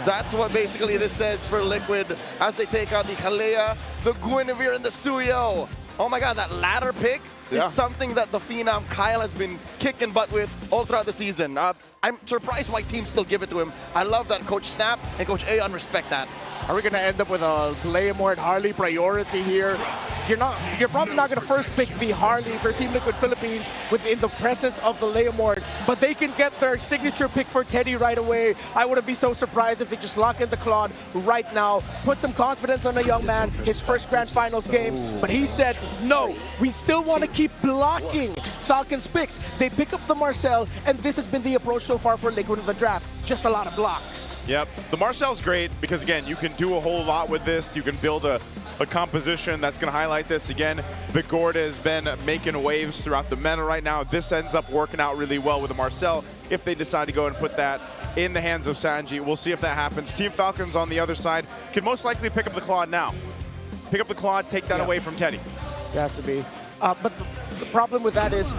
That's what basically this says for Liquid as they take out the Kalea, the Guinevere, and the Suyo. Oh my God, that ladder pick is something that the Phenom Kyle has been kicking butt with all throughout the season. I'm surprised why teams still give it to him. I love that Coach Snap and Coach Aeon respect that. Are we going to end up with a Leomord Harley priority here? You're probably not going to first pick the Harley for Team Liquid Philippines within the presence of the Leomord, but they can get their signature pick for Teddy right away. I wouldn't be so surprised if they just lock in the Claude right now, put some confidence on a young man, his first Grand Finals game, but he said, no, we still want to keep blocking Falcons picks. They pick up the Marcel, and this has been the approach so far for Liquid in the draft. Just a lot of blocks. Yep, the Marcel's great because, again, you can do a whole lot with this. You can build a composition that's going to highlight this. Again, Vigorda has been making waves throughout the meta right now. This ends up working out really well with the Marcel if they decide to go and put that in the hands of Sanji. We'll see if that happens. Team Falcons on the other side can most likely pick up the Claude now. Pick up the Claude, take that away from Teddy. It has to be. But the problem with that is,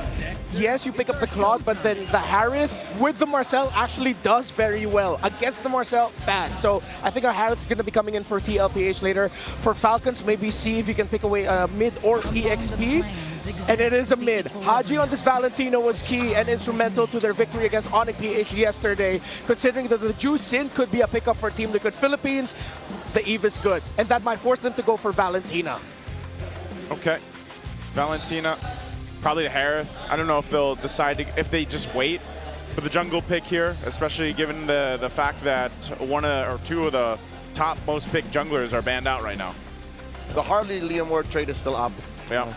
yes, you pick up the Claude, but then the Harith with the Marcel actually does very well. Against the Marcel, bad. So I think our Harith is going to be coming in for TLPH later. For Falcons, maybe see if you can pick away a mid or EXP. And it is a mid. Haji on this Valentino was key and instrumental to their victory against Onyx PH yesterday. Considering that the Ju Sin could be a pickup for Team Liquid Philippines, the Eve is good. And that might force them to go for Valentina. Okay. Valentina, probably the Harith. I don't know if they'll decide if they just wait for the jungle pick here, especially given the fact that one or two of the top most picked junglers are banned out right now. The Harley Leomord trade is still up. Yeah.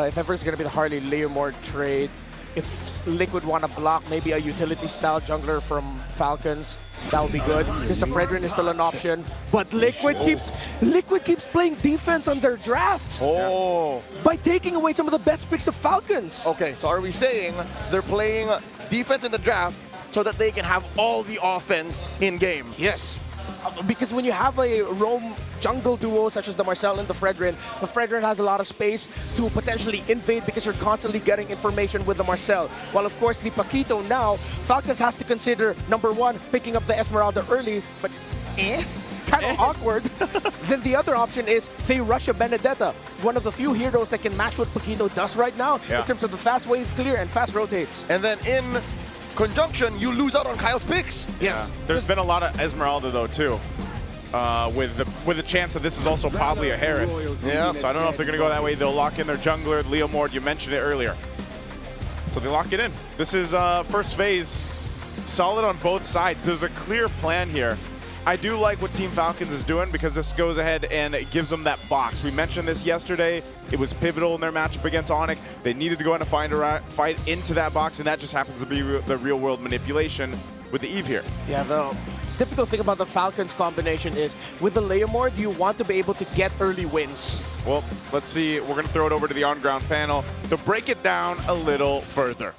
If ever it's going to be the Harley Leomord trade, if Liquid want to block maybe a utility-style jungler from Falcons, that would be good. Because the Fredrin is still an option. But Liquid keeps playing defense on their drafts. Oh. By taking away some of the best picks of Falcons. Okay, so are we saying they're playing defense in the draft so that they can have all the offense in game? Yes. Because when you have a roam jungle duo such as the Marcel and the Fredrin has a lot of space to potentially invade because you're constantly getting information with the Marcel. While of course the Paquito now, Falcons has to consider, number one, picking up the Esmeralda early, but kind of awkward. Then the other option is they rush a Benedetta, one of the few heroes that can match what Paquito does right now in terms of the fast wave clear and fast rotates. And then in conjunction, you lose out on Kyle's picks. Yes. Yeah. There's been a lot of Esmeralda though too, with the chance that this is also probably a Herod. Yeah. So I don't know if they're gonna go that way. They'll lock in their jungler, Leo Mord. You mentioned it earlier. So they lock it in. This is first phase, solid on both sides. There's a clear plan here. I do like what Team Falcons is doing because this goes ahead and it gives them that box. We mentioned this yesterday. It was pivotal in their matchup against Onyx. They needed to go in and fight into that box, and that just happens to be the real-world manipulation with the Eve here. Yeah, the difficult thing about the Falcons combination is with the Leomord, you want to be able to get early wins. Well, let's see. We're going to throw it over to the on-ground panel to break it down a little further.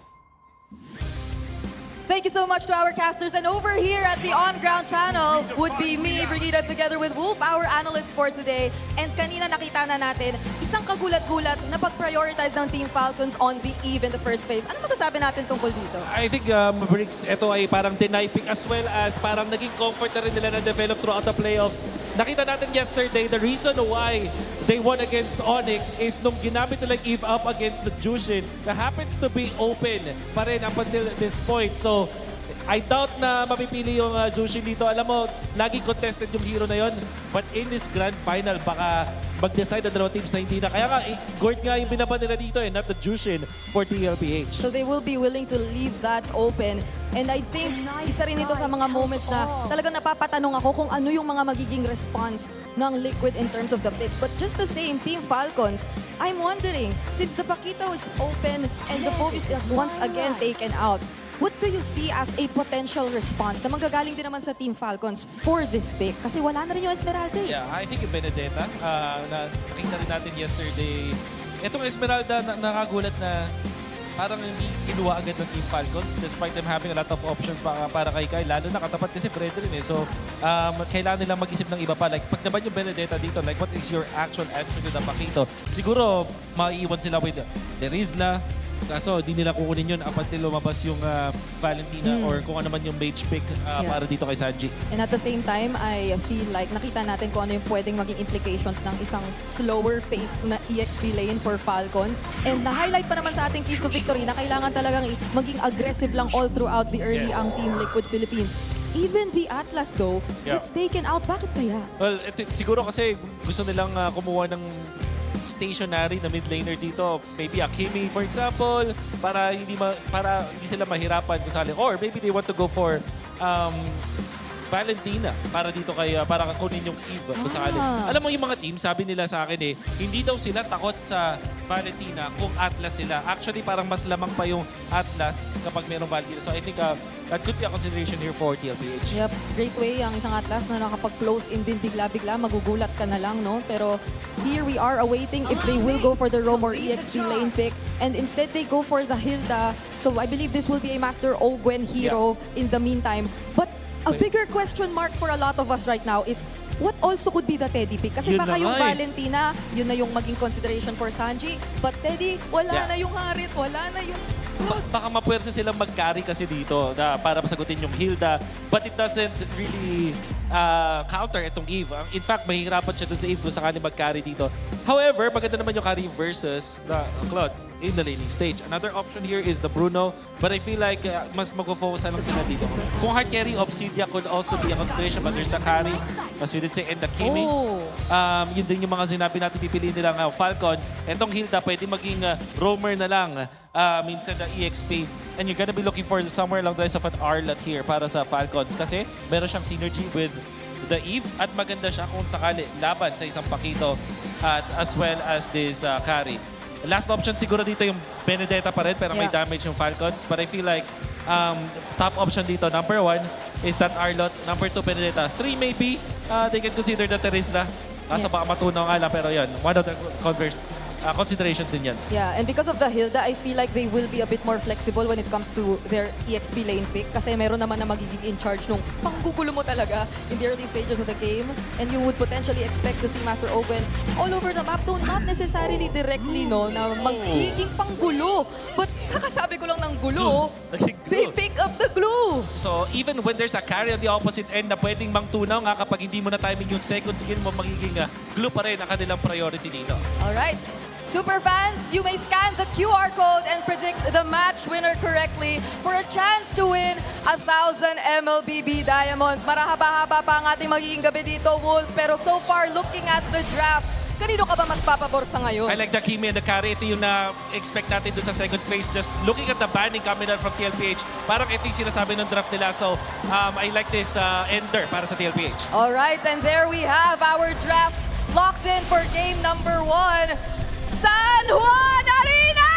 Thank you so much to our casters. And over here at the on-ground panel would be me, Brigida, together with Wolf, our analyst for today. And kanina nakita na natin, isang kagulat-gulat na pag-prioritize ng Team Falcons on the Eve in the first phase. Ano masasabi natin tungkol dito? I think, Briggs, ito ay parang deny pick as well as parang naging comfort na rin nila na-develop throughout the playoffs. Nakita natin yesterday, the reason why they won against Onyx is nung ginamit nila Eve up against the Jushin na happens to be open pa rin up until this point. So, I doubt na mapipili yung Jushin dito. Alam mo, laging contested yung hero na yon. But in this grand final, baka mag-decide ang dalawang teams na hindi na. Kaya nga, Gord nga yung binaban nila dito not the Jushin for TLPH. So they will be willing to leave that open. And I think isa rin ito sa mga moments na talagang napapatanong ako kung ano yung mga magiging response ng Liquid in terms of the picks. But just the same, Team Falcons, I'm wondering, since the Paquito is open and the focus is once again taken out, what do you see as a potential response na manggagaling din naman sa Team Falcons for this pick? Kasi wala na rin yung Esmeralda. Yeah, I think yung Benedetta, na nakita rin natin yesterday. Itong Esmeralda, nakagulat na parang hindi kinuha agad ng Team Falcons despite them having a lot of options para kay Kai. Lalo nakatapat kasi Fredrin So, kailangan nilang mag-isip ng iba pa. Like, pag naman yung Benedetta dito, like, what is your actual answer to the Paquito? Siguro, maiiwan sila with Derizla. Kaso, di nila kukunin yun up until lumabas yung Valentina or kung ano man yung mage pick para dito kay Sanji. And at the same time, I feel like nakita natin kung ano yung pwedeng maging implications ng isang slower-paced na EXP lane for Falcons. And na-highlight pa naman sa ating keys to victory na kailangan talagang maging aggressive lang all throughout the early ang Team Liquid Philippines. Even the Atlas though, gets taken out. Bakit kaya? Well, siguro kasi gusto nilang kumuha ng stationary na mid laner dito. Maybe Akimi, for example, para hindi sila mahirapan kung sali. Or maybe they want to go for Valentina para dito para kunin yung Eve kung sakali. Alam mo yung mga team, sabi nila sa akin hindi daw sila takot sa Valentina kung Atlas sila. Actually, parang mas lamang pa yung Atlas kapag mayroong Valentina. So I think that could be a consideration here for TLPH. Yep, great way ang isang Atlas na nakapag-close in din bigla-bigla, magugulat ka na lang, no? Pero here we are awaiting if they will go for the Roam or EXP lane pick. And instead, they go for the Hilda. So I believe this will be a Master Ogwen hero in the meantime. But a bigger question mark for a lot of us right now is what also could be the Teddy pick? Kasi baka yung Valentina, yun na yung maging consideration for Sanji. But Teddy, wala na yung Harit, wala na yung... Baka mapuwersa silang mag-carry kasi dito para masagutin yung Hilda. But it doesn't really counter itong Eve. In fact, mahihirapan siya dun sa Eve kung sakali mag-carry dito. However, maganda naman yung carry versus the Claude in the laning stage. Another option here is the Bruno. But I feel like mas mag-focus lang sila dito. Kung hard carry, Obsidia could also be a consideration. But there's the carry, as we did say, and the Kimi. Yun din yung mga sinabi natin pipiliin nilang Falcons. Etong Hilda, pwede maging roamer na lang. Minsan the EXP. And you're gonna be looking for somewhere along the lines of an Arlat here para sa Falcons. Kasi meron siyang synergy with the Eve at maganda siya kung sakali laban sa isang Paquito at as well as this carry. Last option siguro dito yung Benedetta pa rin, pero may damage yung Falcons. But I feel like top option dito, number 1, is that Arlot. Number 2, Benedetta. 3 maybe, they can consider the Terizla. Kaso baka matunaw nga lang, pero yun, one of the considerations din yan. Yeah, and because of the Hilda, I feel like they will be a bit more flexible when it comes to their EXP lane pick kasi meron naman na magiging in charge nung panggugulo mo talaga in the early stages of the game, and you would potentially expect to see Master Owen all over the map, though not necessarily directly, no, na magiging panggulo. But kakasabi ko lang ng gulo, they pick up the glue. So even when there's a carry on the opposite end na pwedeng mangtunaw nga kapag hindi mo na timing yung second skill mo, magiging glue pa rin ang kanilang priority dito. Alright. Super fans, you may scan the QR code and predict the match winner correctly for a chance to win 1,000 MLBB Diamonds. Marahaba-haba pa ang ating magiging gabi dito, Wolf. Pero so far, looking at the drafts, kanino ka ba mas papabor sa ngayon? I like the Kimi and the carry. Ito yung na-expect natin doon sa second phase. Just looking at the banning coming out from TLPH, parang ito yung sinasabi ng draft nila. So, I like this ender para sa TLPH. Alright, and there we have our drafts locked in for game number 1. San Juan Arena!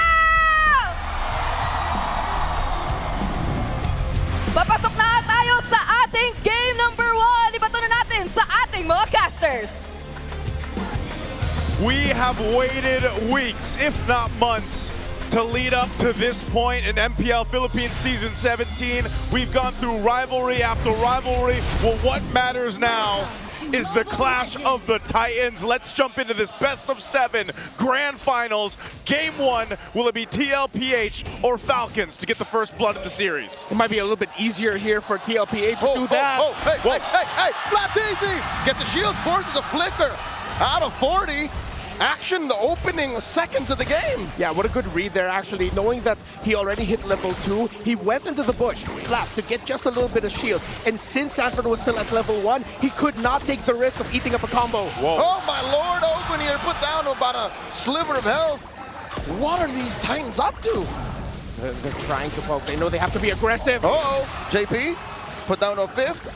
Papasok na tayo sa ating game number 1. Ibato na natin sa ating mga casters. We have waited weeks, if not months, to lead up to this point in MPL Philippines Season 17. We've gone through rivalry after rivalry. Well, what matters now is the clash of the Titans. Let's jump into this best of 7 grand finals. Game 1, will it be TLPH or Falcons to get the first blood in the series? It might be a little bit easier here for TLPH to do that. Hey, flat easy! Gets a shield, forces a flicker. Out of 40. Action the opening seconds of the game. Yeah, what a good read there, actually. Knowing that he already hit level 2, he went into the bush, flapped to get just a little bit of shield. And since Sanford was still at level 1, he could not take the risk of eating up a combo. Whoa. Oh my lord, Open here put down about a sliver of health. What are these Titans up to? They're trying to poke. They know they have to be aggressive. Uh-oh, JP put down a 5th.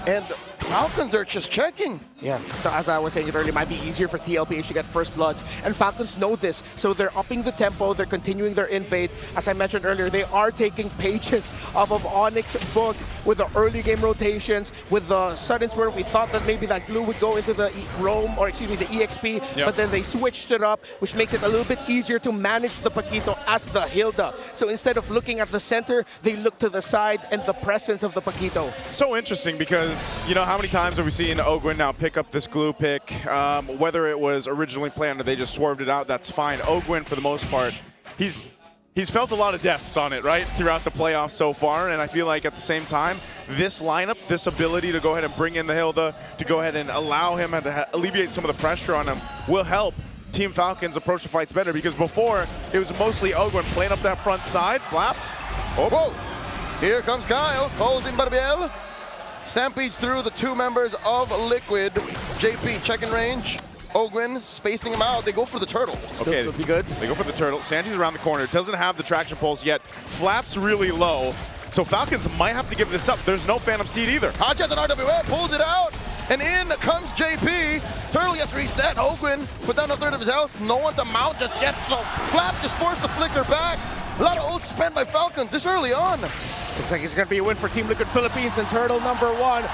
And Falcons are just checking. Yeah, so as I was saying, it really might be easier for TLPH to get first bloods. And Falcons know this, so they're upping the tempo, they're continuing their invade. As I mentioned earlier, they are taking pages off of Onyx's book with the early game rotations, with the suddens where we thought that maybe that glue would go into the Roam, or excuse me, the EXP, but then they switched it up, which makes it a little bit easier to manage the Paquito as the Hilda. So instead of looking at the center, they look to the side and the presence of the Paquito. So interesting because, you know, how many times have we seen Ogwin now pick up this glue pick? Whether it was originally planned or they just swerved it out, that's fine. Ogwin, for the most part, he's felt a lot of deaths on it, right, throughout the playoffs so far, and I feel like at the same time, this lineup, this ability to go ahead and bring in the Hilda, to go ahead and allow him and to alleviate some of the pressure on him, will help Team Falcons approach the fights better, because before, it was mostly Ogwin playing up that front side, flap. Oh, whoa. Here comes Kyle, holding Barbiel. Stampedes through the 2 members of Liquid. JP checking range. Ogwin spacing him out. They go for the turtle. Okay, be good. They go for the turtle. Sanji's around the corner. Doesn't have the traction pulse yet. Flap's really low. So Falcons might have to give this up. There's no Phantom Steed either. Hodges and RWA pulls it out. And in comes JP. Turtle gets reset. Ogwin put down a 1/3 of his health. No one to mount just yet. So Flap just forced the flicker back. A lot of ult spent by Falcons this early on. Looks like it's going to be a win for Team Liquid Philippines and Turtle number 1.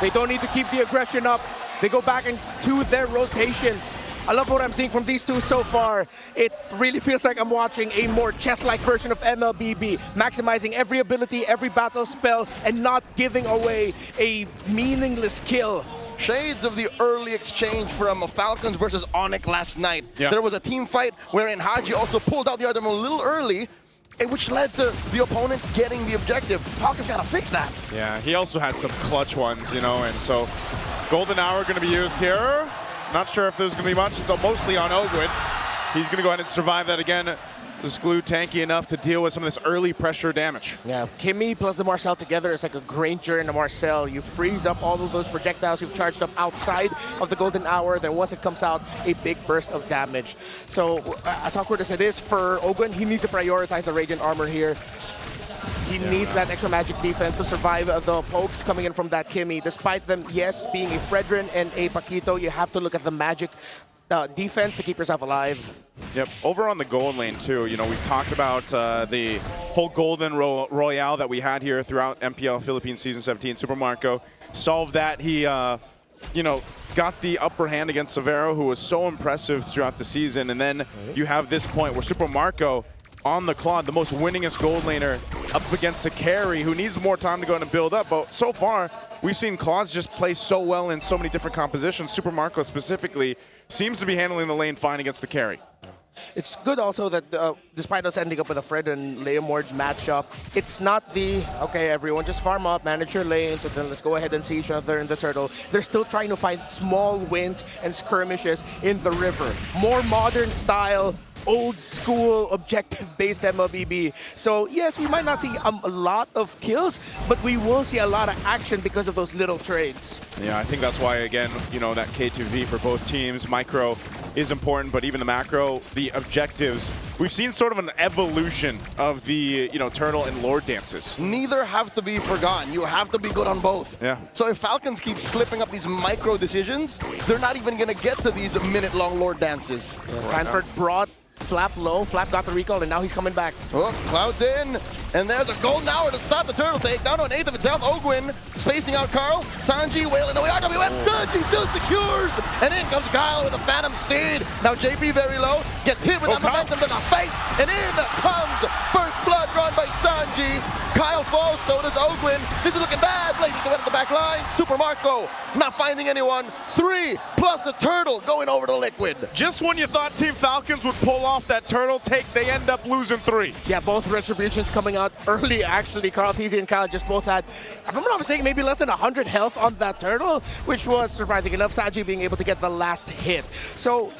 They don't need to keep the aggression up. They go back into their rotations. I love what I'm seeing from these two so far. It really feels like I'm watching a more chess-like version of MLBB, maximizing every ability, every battle spell, and not giving away a meaningless kill. Shades of the early exchange from Falcons versus Onyx last night. Yeah. There was a team fight wherein Haji also pulled out the item a little early, which led to the opponent getting the objective. Falcons gotta fix that. Yeah, he also had some clutch ones, you know, and so Golden Hour going to be used here. Not sure if there's going to be much. It's mostly on Ogwin. He's going to go ahead and survive that again. This glue tanky enough to deal with some of this early pressure damage. Yeah, Kimmy plus the Marcel together is like a Granger and a Marcel. You freeze up all of those projectiles you've charged up outside of the Golden Hour, then once it comes out, a big burst of damage. So, as awkward as it is for Ogwin, he needs to prioritize the Radiant Armor here. He needs that extra magic defense to survive the pokes coming in from that Kimmy. Despite them, yes, being a Fredrin and a Paquito, you have to look at the magic defense to keep yourself alive. Yep. Over on the gold lane too, you know, we've talked about the whole golden royale that we had here throughout MPL Philippines Season 17. Super Marco solved that. He, you know, got the upper hand against Severo, who was so impressive throughout the season. And then you have this point where Super Marco on the Claude, the most winningest gold laner, up against a carry who needs more time to go in and build up. But so far, we've seen Claude's just play so well in so many different compositions. Super Marco specifically seems to be handling the lane fine against the carry. It's good also that despite us ending up with a Fred and Leomord matchup, it's not the, okay, everyone just farm up, manage your lanes, and then let's go ahead and see each other in the turtle. They're still trying to find small wins and skirmishes in the river. More modern style, old school, objective-based MLBB. So yes, we might not see a lot of kills, but we will see a lot of action because of those little trades. Yeah, I think that's why, again, you know, that K2V for both teams, micro is important, but even the macro, the objectives, we've seen sort of an evolution of the, you know, turtle and lord dances. Neither have to be forgotten. You have to be good on both. Yeah. So if Falcons keep slipping up these micro decisions, they're not even going to get to these minute-long lord dances. Yeah, Sanford brought Flap low. Flap got the recall, and now he's coming back. Oh, Cloud's in. And there's a golden hour to stop the turtle take. Down to an eighth of itself. Ogwin spacing out Carl. Sanji wailing away. RWF good. He still secures. And in comes Kyle with a Phantom Steed. Now JP very low. Gets hit with that momentum to the face. And in comes first blood drawn by Sanji. Kyle falls. So does Ogwin. This is looking bad. Blazing to the back line. Super Marco not finding anyone. 3 plus the turtle going over to Liquid. Just when you thought Team Falcons would pull off that turtle take, they end up losing 3. Yeah, both retributions coming out early, actually. Carl TZ and Kyle just both had, if I'm not mistaken, maybe less than 100 health on that turtle, which was surprising enough. Sanji being able to get the last hit. So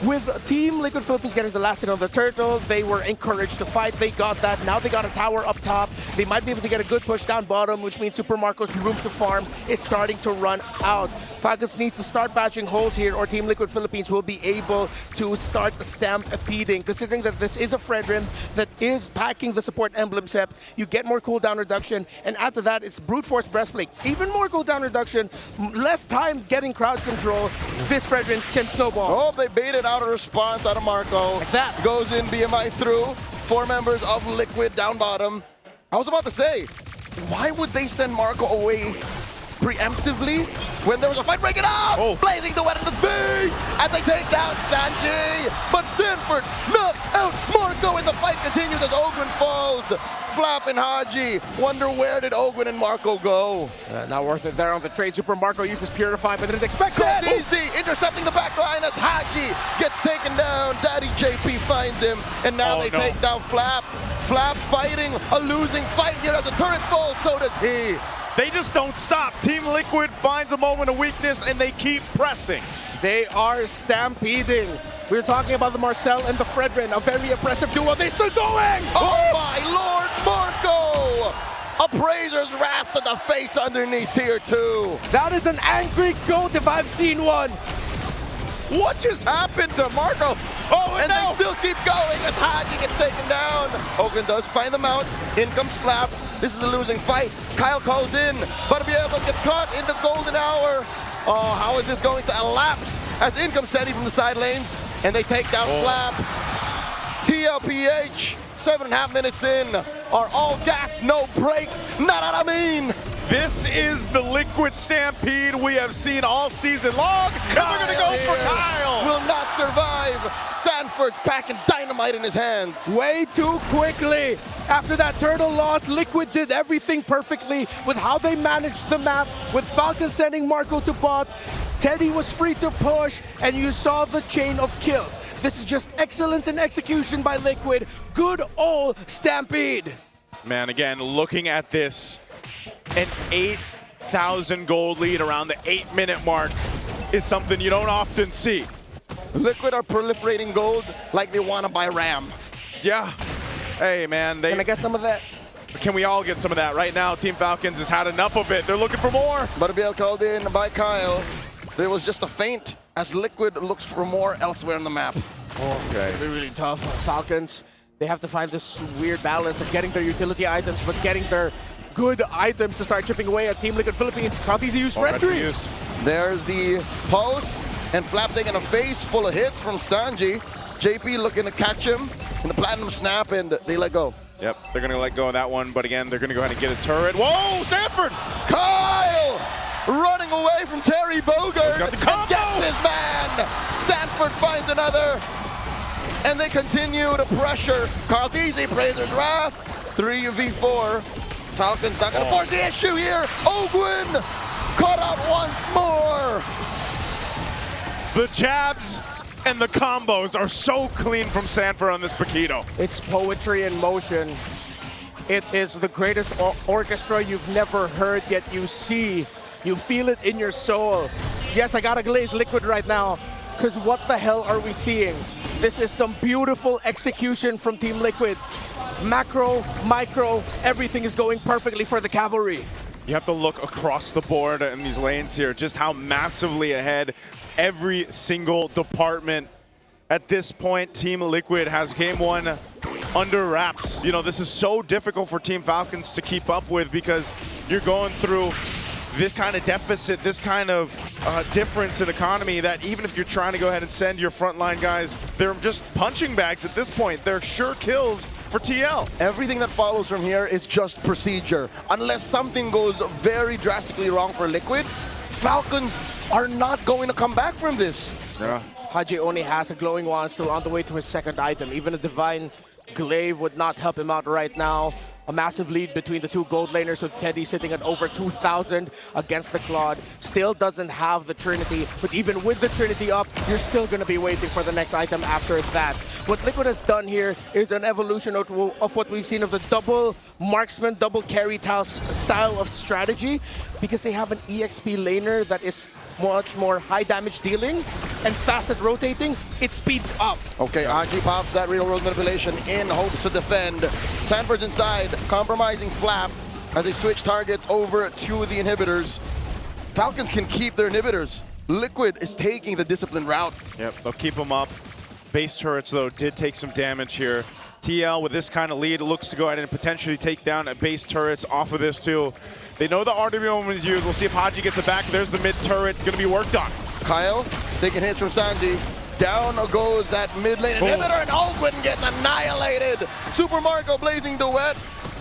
with Team Liquid Philippines getting the last hit on the turtle, they were encouraged to fight. They got that. Now they got a tower up top. They might be able to get a good push down bottom, which means Super Marco's room to farm is starting to run out. Falcons needs to start batching holes here, or Team Liquid Philippines will be able to start stampeding. Considering that this is a Fredrin that is packing the support emblem set, you get more cooldown reduction, and after that, it's brute force breastplate. Even more cooldown reduction, less time getting crowd control. This Fredrin can snowball. Oh, they baited out a response out of Marco. Like that. Goes in BMI through. 4 members of Liquid down bottom. I was about to say, why would they send Marco away preemptively when there was a fight breaking out? Oh. Blazing the wet in the face as they take down Sanji. But Stanford knocks out Marco and the fight continues as Ogwin falls. Flap and Haji wonder where did Ogwin and Marco go? Not worth it there on the trade. Super Marco uses Purify, but didn't expect that. Easy intercepting the back line as Haji gets taken down. Daddy JP finds him, and now they take down Flap. Flap fighting a losing fight here as the turret falls, so does he. They just don't stop. Team Liquid finds a moment of weakness and they keep pressing. They are stampeding. We were talking about the Marcel and the Fredrin, a very oppressive duo. They're still going! Oh my Lord, Marco! Appraiser's wrath to the face underneath tier 2. That is an angry goat if I've seen one. What just happened to Marco? Oh, and they still keep going as Haji gets taken down. Ogwin does find them out. In comes Flap. This is a losing fight. Kyle calls in, but be able to get caught in the golden hour. Oh, how is this going to elapse? As in comes Sandy from the side lanes, and they take down Flap. TLPH, 7.5 minutes in, are all gas, no brakes. Not what I mean. This is the Liquid Stampede we have seen all season long. And they're going to go for Kyle. Will not survive. Sanford's packing dynamite in his hands. Way too quickly. After that turtle loss, Liquid did everything perfectly with how they managed the map, with Falcon sending Marco to bot. Teddy was free to push, and you saw the chain of kills. This is just excellence in execution by Liquid. Good old Stampede. Man, again, looking at this, an 8,000 gold lead around the 8-minute mark is something you don't often see. Liquid are proliferating gold like they want to buy RAM. Yeah. Hey, man. Can I get some of that? Can we all get some of that? Right now, Team Falcons has had enough of it. They're looking for more. Butterbiel called in by Kyle. There was just a feint as Liquid looks for more elsewhere on the map. Okay. They're really tough. Falcons, they have to find this weird balance of getting their utility items, but getting their good items to start chipping away at Team Liquid Philippines. Can't easy use Red 3. There's the pulse. And Flap taking a face full of hits from Sanji. JP looking to catch him in the platinum snap, and they let go. Yep, they're going to let go of that one, but again, they're going to go ahead and get a turret. Whoa, Sanford! Kyle running away from Terry Bogard Got the and combo! gets his man. Sanford finds another, and they continue to pressure. Carl Deasy, Praser's Wrath, 3v4. Falcons not going to force the issue here. Ogwin caught out once more. The jabs and the combos are so clean from Sanford on this Paquito. It's poetry in motion. It is the greatest orchestra you've never heard, yet you see, you feel it in your soul. Yes, I gotta glaze Liquid right now, because what the hell are we seeing? This is some beautiful execution from Team Liquid. Macro, micro, everything is going perfectly for the Cavalry. You have to look across the board in these lanes here, just how massively ahead every single department. At this point, Team Liquid has game one under wraps. You know, this is so difficult for Team Falcons to keep up with because you're going through this kind of deficit, this kind of difference in economy that even if you're trying to go ahead and send your frontline guys, they're just punching bags at this point. They're sure kills for TL. Everything that follows from here is just procedure. Unless something goes very drastically wrong for Liquid, Falcons are not going to come back from this. Yeah. Haji only has a glowing wand, still on the way to his second item. Even a divine glaive would not help him out right now. A massive lead between the two gold laners, with Teddy sitting at over 2,000 against the Claude. Still doesn't have the Trinity, but even with the Trinity up, you're still going to be waiting for the next item after that. What Liquid has done here is an evolution of what we've seen of the double marksman, double carry style of strategy, because they have an EXP laner that is much more high damage dealing and fast at rotating. It speeds up. Okay, Aji pops that real world manipulation in hopes to defend. Sanford's inside, compromising Flap as they switch targets over to the inhibitors. Falcons can keep their inhibitors. Liquid is taking the disciplined route. Yep, they'll keep them up. Base turrets, though, did take some damage here. TL, with this kind of lead, looks to go ahead and potentially take down a base turrets off of this, too. They know the RWM is used. We'll see if Haji gets it back. There's the mid turret going to be worked on. Kyle taking hits from Sanji. Down goes that mid lane inhibitor, and Ogwin gets annihilated. Super Marco blazing duet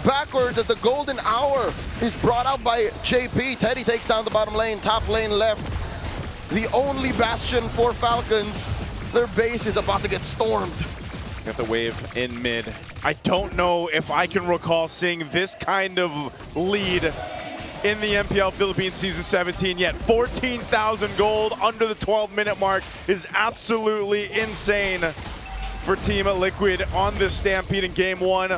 backwards as the golden hour is brought out by JP. Teddy takes down the bottom lane, top lane left. The only bastion for Falcons. Their base is about to get stormed. Got the wave in mid. I don't know if I can recall seeing this kind of lead in the MPL Philippines Season 17 yet. 14,000 gold under the 12-minute mark is absolutely insane for Team Liquid on this Stampede in Game 1.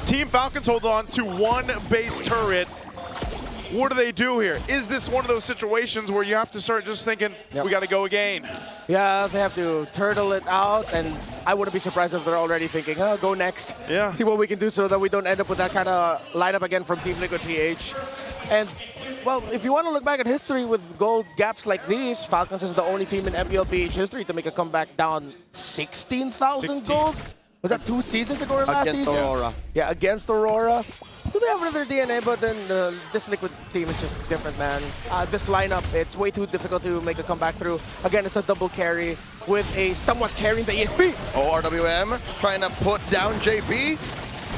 Team Falcons hold on to one base turret. What do they do here? Is this one of those situations where you have to start just thinking, we got to go again? Yeah, they have to turtle it out, and I wouldn't be surprised if they're already thinking, oh, go next. Yeah. See what we can do so that we don't end up with that kind of lineup again from Team Liquid PH. And, well, if you want to look back at history with gold gaps like these, Falcons is the only team in MPL PH history to make a comeback down 16,000 gold. Was that 2 seasons ago or last season? Against Aurora. Yeah, against Aurora. Do they have another DNA, but then this Liquid team is just different, man. This lineup, it's way too difficult to make a comeback through. Again, it's a double carry with a somewhat carrying the EXP. Oh, RWM trying to put down JP.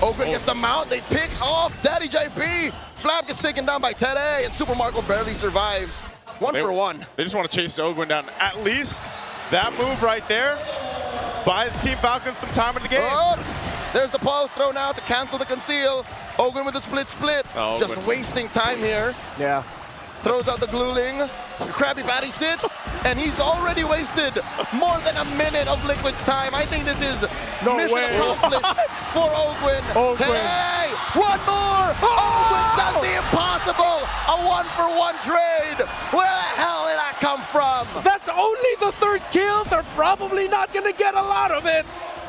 Ogwin gets the mount, they pick off Daddy JP. Flap gets taken down by Teddy, and Super Marco barely survives. One for one. They just want to chase Ogwin down. At least that move right there buys Team Falcons some time in the game. Oh, there's the pulse thrown out to cancel the conceal. Ogwin with the split. Oh, just Ogwin. wasting time here. Yeah. Throws out the gluling. Krabby Patty sits, and he's already wasted more than a minute of Liquid's time. I think this is mission accomplished for Ogwin. Hey, one more! Ogwin does the impossible! A 1-for-1 trade! Where the hell did that come from? That's only the 3rd kill. They're probably not going to get a lot of it.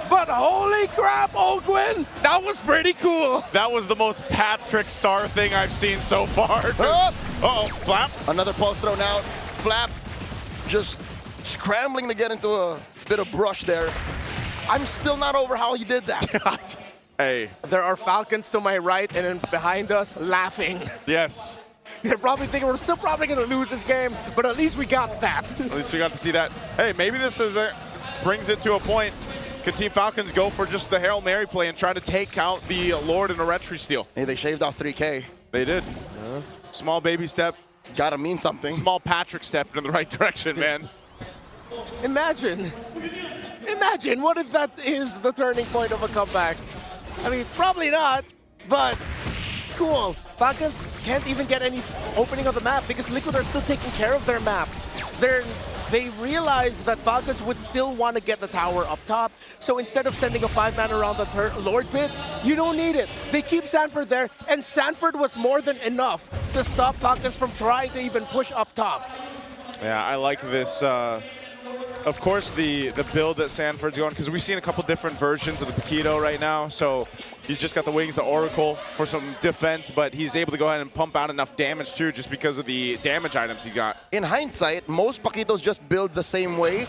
But holy crap, Ogwin, that was pretty cool. That was the most Patrick Star thing I've seen so far. Uh-oh, Flap. Another pulse thrown out. Flap just scrambling to get into a bit of brush there. I'm still not over how he did that. Hey. There are Falcons to my right and then behind us laughing. Yes. They're probably thinking we're still probably going to lose this game, but at least we got that. At least we got to see that. Hey, maybe this is brings it to a point. Could Team Falcons go for just the Hail Mary play and try to take out the Lord in a retry steal? Hey, they shaved off 3K. They did. Small baby step. Gotta mean something. Small Patrick step in the right direction, man. Imagine what if that is the turning point of a comeback? I mean, probably not, but cool. Falcons can't even get any opening of the map because Liquid are still taking care of their map. They realize that Falcons would still want to get the tower up top, so instead of sending a 5-man around the Lord pit, you don't need it. They keep Sanford there, and Sanford was more than enough to stop Falcons from trying to even push up top. Yeah, I like this. Of course, the build that Sanford's going, because we've seen a couple different versions of the Paquito right now. So he's just got the wings, the Oracle for some defense, but he's able to go ahead and pump out enough damage too, just because of the damage items he got. In hindsight, most Paquitos just build the same way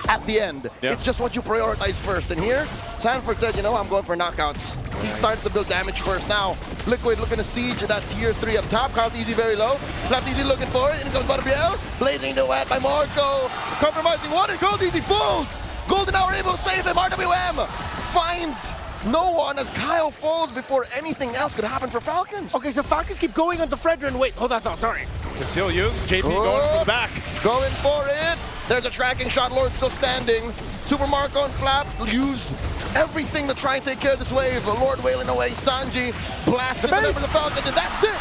at the end. Yeah. It's just what you prioritize first. And here, Sanford said, you know, I'm going for knockouts. He started to build damage first. Now, Liquid looking to siege that tier 3 up top. Count Easy very low. Flap Easy looking for it. And comes Barbiel. Blazing the wet by Marco. Compromising one, and Cold Easy falls. Golden Hour able to save him. RWM finds no one as Kyle falls before anything else could happen for Falcons. Okay, so Falcons keep going on the Fredrin. Wait, hold that thought, sorry. Conceal use. JP going for the back. Going for it. There's a tracking shot. Lord still standing. Super Marco and Flap used everything to try and take care of this wave. Lord wailing away. Sanji blasted the members of Falcons, and that's it.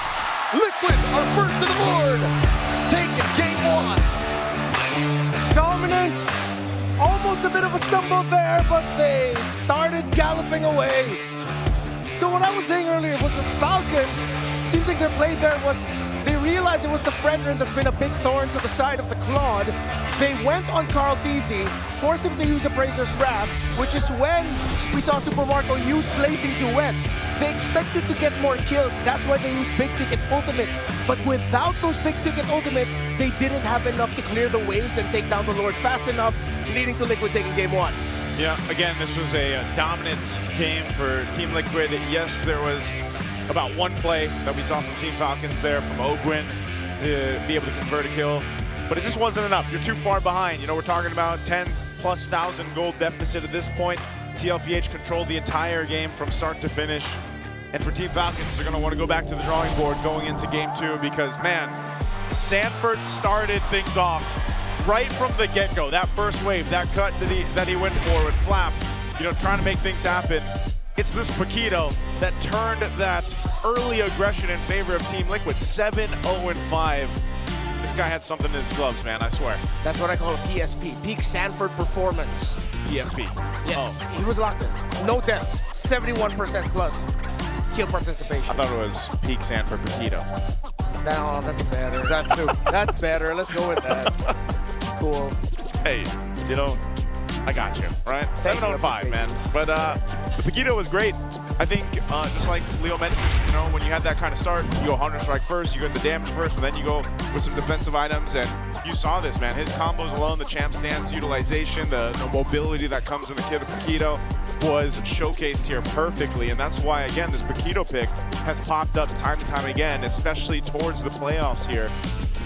Liquid are first to the board. Taking game 1. Dominant. Almost a bit of a stumble there, but they started galloping away. So what I was saying earlier was the Falcons, seems like their play there was, they realized it was the Fredrin that's been a big thorn to the side of the Claude. They went on Carl Teasy, forced him to use Appraiser's Wrath, which is when we saw Super Marco use Blazing Duet. They expected to get more kills, that's why they used big ticket ultimates. But without those big ticket ultimates, they didn't have enough to clear the waves and take down the Lord fast enough, leading to Liquid taking game 1. Yeah, again, this was a dominant game for Team Liquid. Yes, there was about one play that we saw from Team Falcons there from Ogwin to be able to convert a kill, but it just wasn't enough. You're too far behind. You know, we're talking about 10,000+ gold deficit at this point. TLPH controlled the entire game from start to finish. And for Team Falcons, they're going to want to go back to the drawing board going into game 2 because, man, Sanford started things off right from the get-go. That first wave, that cut that he went for with Flap, you know, trying to make things happen. It's this Paquito that turned that early aggression in favor of Team Liquid. 7-0-5. This guy had something in his gloves, man, I swear. That's what I call a PSP, Peak Sanford Performance. PSP. Yeah, Oh. he was locked in. No deaths, 71% plus kill participation. I thought it was peak Sanford Paquito. No, that's better. That too. That's better. Let's go with that. Cool. Hey, you know, I got you, right? 7-0-5, man. But the Paquito was great. I think, just like Leo mentioned, you know, when you have that kind of start, you go 100 strike first, you go the damage first, and then you go with some defensive items. And you saw this, man. His combos alone, the champ stance utilization, the mobility that comes in the kit of Paquito was showcased here perfectly. And that's why, again, this Paquito pick has popped up time and time again, especially towards the playoffs here.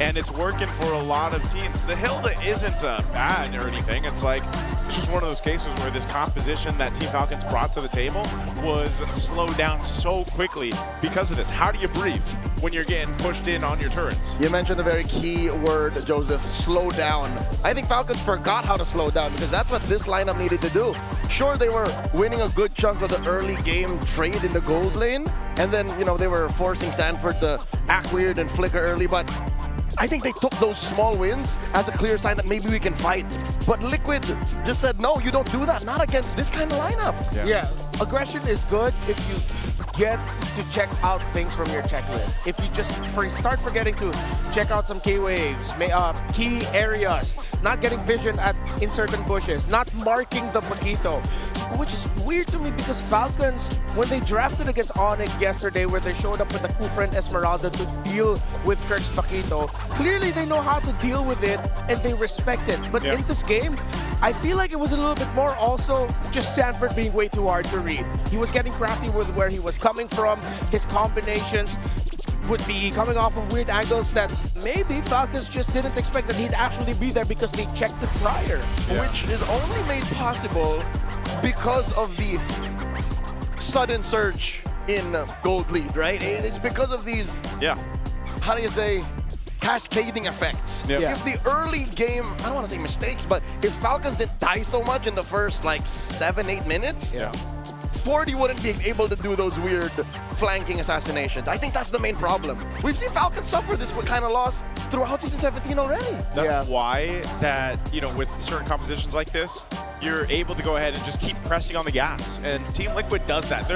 And it's working for a lot of teams. The Hilda isn't bad or anything. It's like, it's just one of those cases where this composition that Team Falcons brought to the table was slowed down so quickly because of this. How do you breathe when you're getting pushed in on your turrets? You mentioned the very key word, Joseph, slow down. I think Falcons forgot how to slow down because that's what this lineup needed to do. Sure, they were winning a good chunk of the early game trade in the gold lane, and then, you know, they were forcing Sanford to act weird and flicker early, but I think they took those small wins as a clear sign that maybe we can fight. But Liquid just said, no, you don't do that. Not against this kind of lineup. Yeah. Aggression is good if you get to check out things from your checklist. If you just start forgetting to check out some key waves, key areas, not getting vision in certain bushes, not marking the Paquito, which is weird to me because Falcons, when they drafted against Onyx yesterday, where they showed up with the Kufra and Esmeralda to deal with Kirk's Paquito, clearly they know how to deal with it and they respect it. But in this game, I feel like it was a little bit more also just Sanford being way too hard to read. He was getting crafty with where he was coming from, his combinations. would be coming off of weird angles that maybe Falcons just didn't expect that he'd actually be there because they checked it prior. Which is only made possible because of the sudden surge in gold lead, right? It's because of these, how do you say, cascading effects. If the early game, I don't want to say mistakes, but if Falcons didn't die so much in the first like 7-8 minutes, 40 wouldn't be able to do those weird flanking assassinations. I think that's the main problem. We've seen Falcons suffer this kind of loss throughout Season 17 already. That's why that, you know, with certain compositions like this, you're able to go ahead and just keep pressing on the gas. And Team Liquid does that.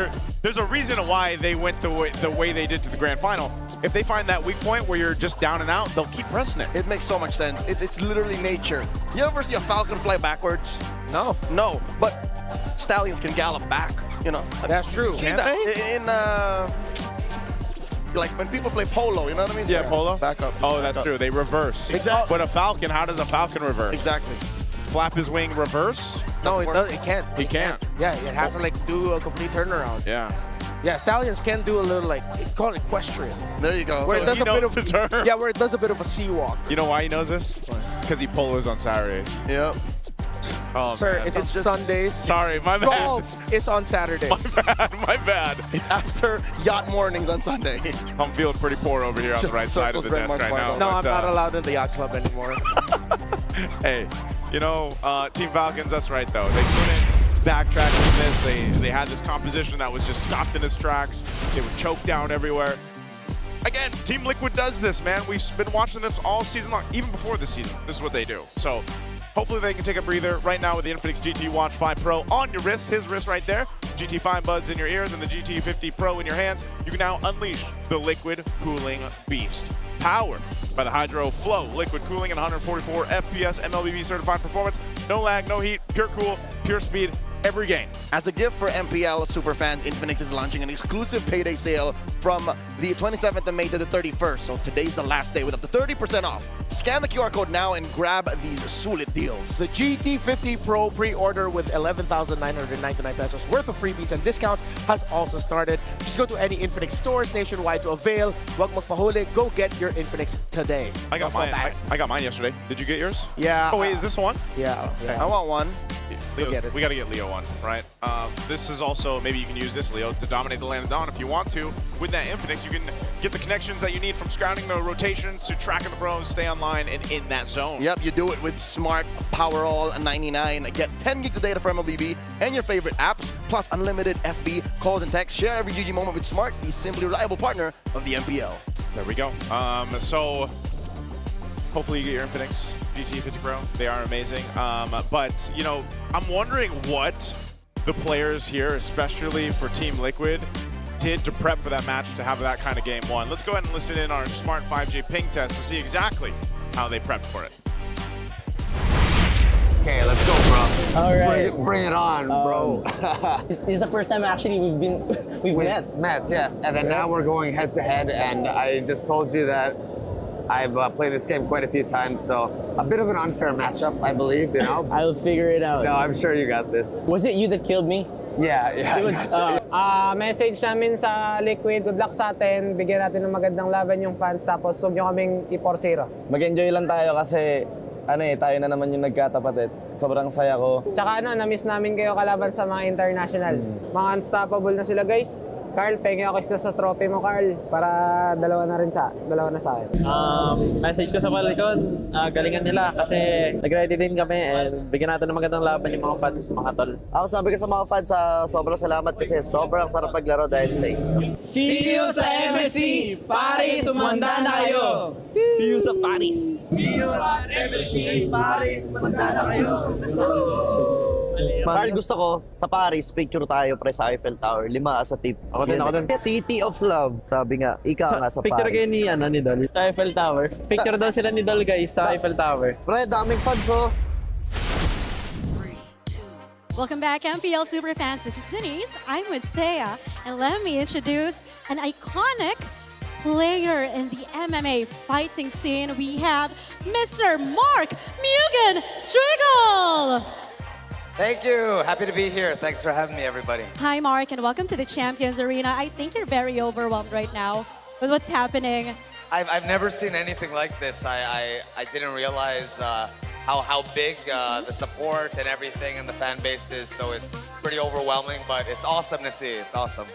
There's a reason why they went the way they did to the grand final. If they find that weak point where you're just down and out, they'll keep pressing it. It makes so much sense. It's literally nature. You ever see a falcon fly backwards? No. No, but stallions can gallop back, you know? That's true. Can they? In like when people play polo, you know what I mean? Yeah, polo. Back up. Oh, that's true. They reverse. Exactly. But a falcon, how does a falcon reverse? Exactly. Flap his wing, reverse? No, it can't. He can't. Yeah, it has to like do a complete turnaround. Yeah. Yeah, stallions can do a little like, it's called equestrian. There you go. Where So it does he a bit knows of the term. Yeah, where it does a bit of a sea walk. You know why he knows this? Because he polos on Saturdays. Yep. Oh, Sir, man. it's on Sundays. Sorry, my bad. Golf is on Saturdays. My bad. It's after yacht mornings on Sunday. I'm feeling pretty poor over here on the right side of the desk right now. No, I'm but, not allowed in the yacht club anymore. Hey, you know, Team Falcons, that's right, though. They couldn't backtrack from this. They had this composition that was just stopped in its tracks. They were choked down everywhere. Again, Team Liquid does this, man. We've been watching this all season long, even before this season. This is what they do. So hopefully they can take a breather right now with the Infinix GT Watch 5 Pro on your wrist, his wrist right there, GT 5 buds in your ears, and the GT 50 Pro in your hands. You can now unleash the liquid cooling beast. Powered by the Hydro Flow liquid cooling and 144 FPS MLBB certified performance. No lag, no heat, pure cool, pure speed, every game. As a gift for MPL superfans, Infinix is launching an exclusive payday sale from the 27th of May to the 31st. So today's the last day with up to 30% off. Scan the QR code now and grab these sulit deals. The GT50 Pro pre-order with 11,999 pesos worth of freebies and discounts has also started. Just go to any Infinix stores nationwide to avail. Wag magpahuli, go get your Infinix today. I got mine. I got mine yesterday. Did you get yours? Yeah. Oh wait, is this one? Yeah. I want one. Leo, get it. We got to get Leo one, right? This is also, maybe you can use this, Leo, to dominate the land of Dawn if you want to. With that Infinix, you can get the connections that you need from scouting the rotations to tracking the pros, stay online, and in that zone. Yep, you do it with Smart Power All 99. Get 10 gigs of data for MLBB and your favorite apps, plus unlimited FB calls and texts. Share every GG moment with Smart, the simply reliable partner of the MPL. There we go. So hopefully you get your Infinix GT 50 Pro. They are amazing. But, you know, I'm wondering what the players here, especially for Team Liquid, did to prep for that match to have that kind of game one. Let's go ahead and listen in our Smart 5G ping test to see exactly how they prepped for it. Okay, let's go, bro. All right. Bring it on, bro. This is the first time actually we've met. Met, yes. And then now we're going head to head, and I just told you that I've played this game quite a few times, so a bit of an unfair matchup, I believe, you know? I'll figure it out. No, I'm sure you got this. Was it you that killed me? Yeah. It was, Message namin sa Liquid, good luck sa atin, bigyan natin ng magandang laban yung fans, tapos huwag nyo kaming i-4-0. Mag-enjoy lang tayo kasi tayo na naman yung nagkatapat. Sobrang saya ko. Tsaka na-miss namin kayo kalaban sa mga international. Mga unstoppable na sila, guys. Carl, pengi ako isa sa trophy mo, Carl. Para dalawa na sa akin. Message ko sa palikod, galingan nila kasi nag-ready din kami and bigyan natin ng magandang laban yung mga fans, mga tol. Ako sabi ko sa mga fans, sobrang salamat kasi sobrang sarap paglaro dahil sa inyo. See you sa MSC! Paris, sumanda na kayo! See you sa Paris! See you at MSC! Paris, sumanda na kayo! Carl, gusto ko sa Paris, picture tayo pre sa Eiffel Tower. 5 sa tip. Ako din. City of Love. Sabi nga, ikaw nga sa Picture Paris. kayo ni Dol. Sa Eiffel Tower. Picture daw sila ni Dol, guys, sa Eiffel Tower. Pre, daming fans oh. Welcome back, MPL Superfans. This is Denise. I'm with Thea. And let me introduce an iconic player in the MMA fighting scene. We have Mr. Mark Mugen Striegel. Thank you. Happy to be here. Thanks for having me, everybody. Hi, Mark, and welcome to the Champions Arena. I think you're very overwhelmed right now. with what's happening. I've never seen anything like this. I didn't realize how big the support and everything and the fan base is. So it's pretty overwhelming, but it's awesome to see. It's awesome.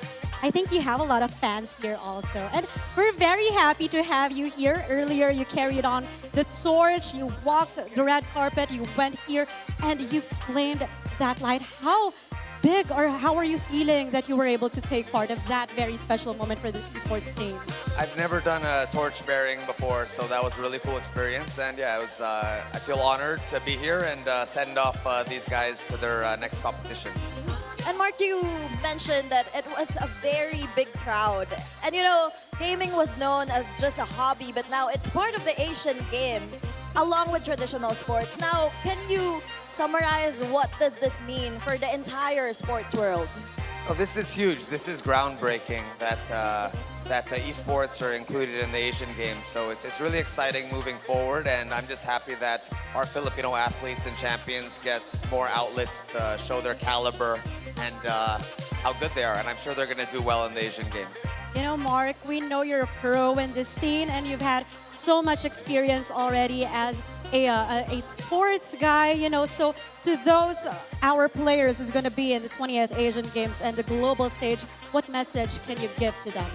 I think you have a lot of fans here also. And we're very happy to have you here. Earlier, you carried on the torch, you walked the red carpet, you went here, and you flamed that light. How big or how are you feeling that you were able to take part of that very special moment for the esports team? I've never done a torch bearing before, so that was a really cool experience. And yeah, it was. I feel honored to be here and send off these guys to their next competition. And Mark, you mentioned that it was a very big crowd. And you know, gaming was known as just a hobby, but now it's part of the Asian Games, along with traditional sports. Now, can you summarize what does this mean for the entire sports world? Oh, this is huge. This is groundbreaking that esports are included in the Asian Games. So it's really exciting moving forward, and I'm just happy that our Filipino athletes and champions get more outlets to show their caliber and how good they are. And I'm sure they're going to do well in the Asian Games. You know, Mark, we know you're a pro in this scene and you've had so much experience already as a sports guy, you know. So to those, our players who's going to be in the 20th Asian Games and the global stage, what message can you give to them?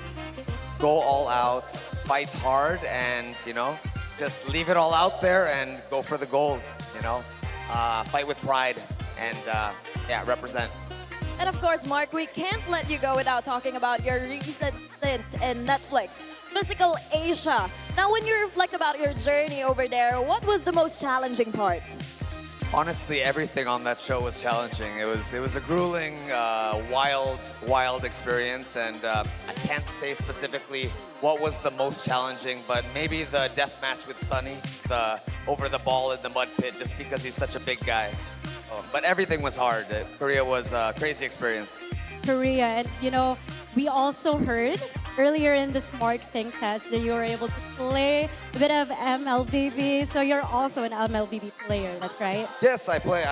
Go all out, fight hard, and, you know, just leave it all out there and go for the gold, you know. Fight with pride and, yeah, represent. And of course, Mark, we can't let you go without talking about your recent stint in Netflix, Physical Asia. Now, when you reflect about your journey over there, what was the most challenging part? Honestly, everything on that show was challenging. It was a grueling, wild experience, and I can't say specifically what was the most challenging, but maybe the death match with Sunny, the over the ball in the mud pit, just because he's such a big guy. But everything was hard. Korea was a crazy experience. Korea, and you know, we also heard earlier in the Smart Ping test that you were able to play a bit of MLBB, so you're also an MLBB player, that's right? Yes, I play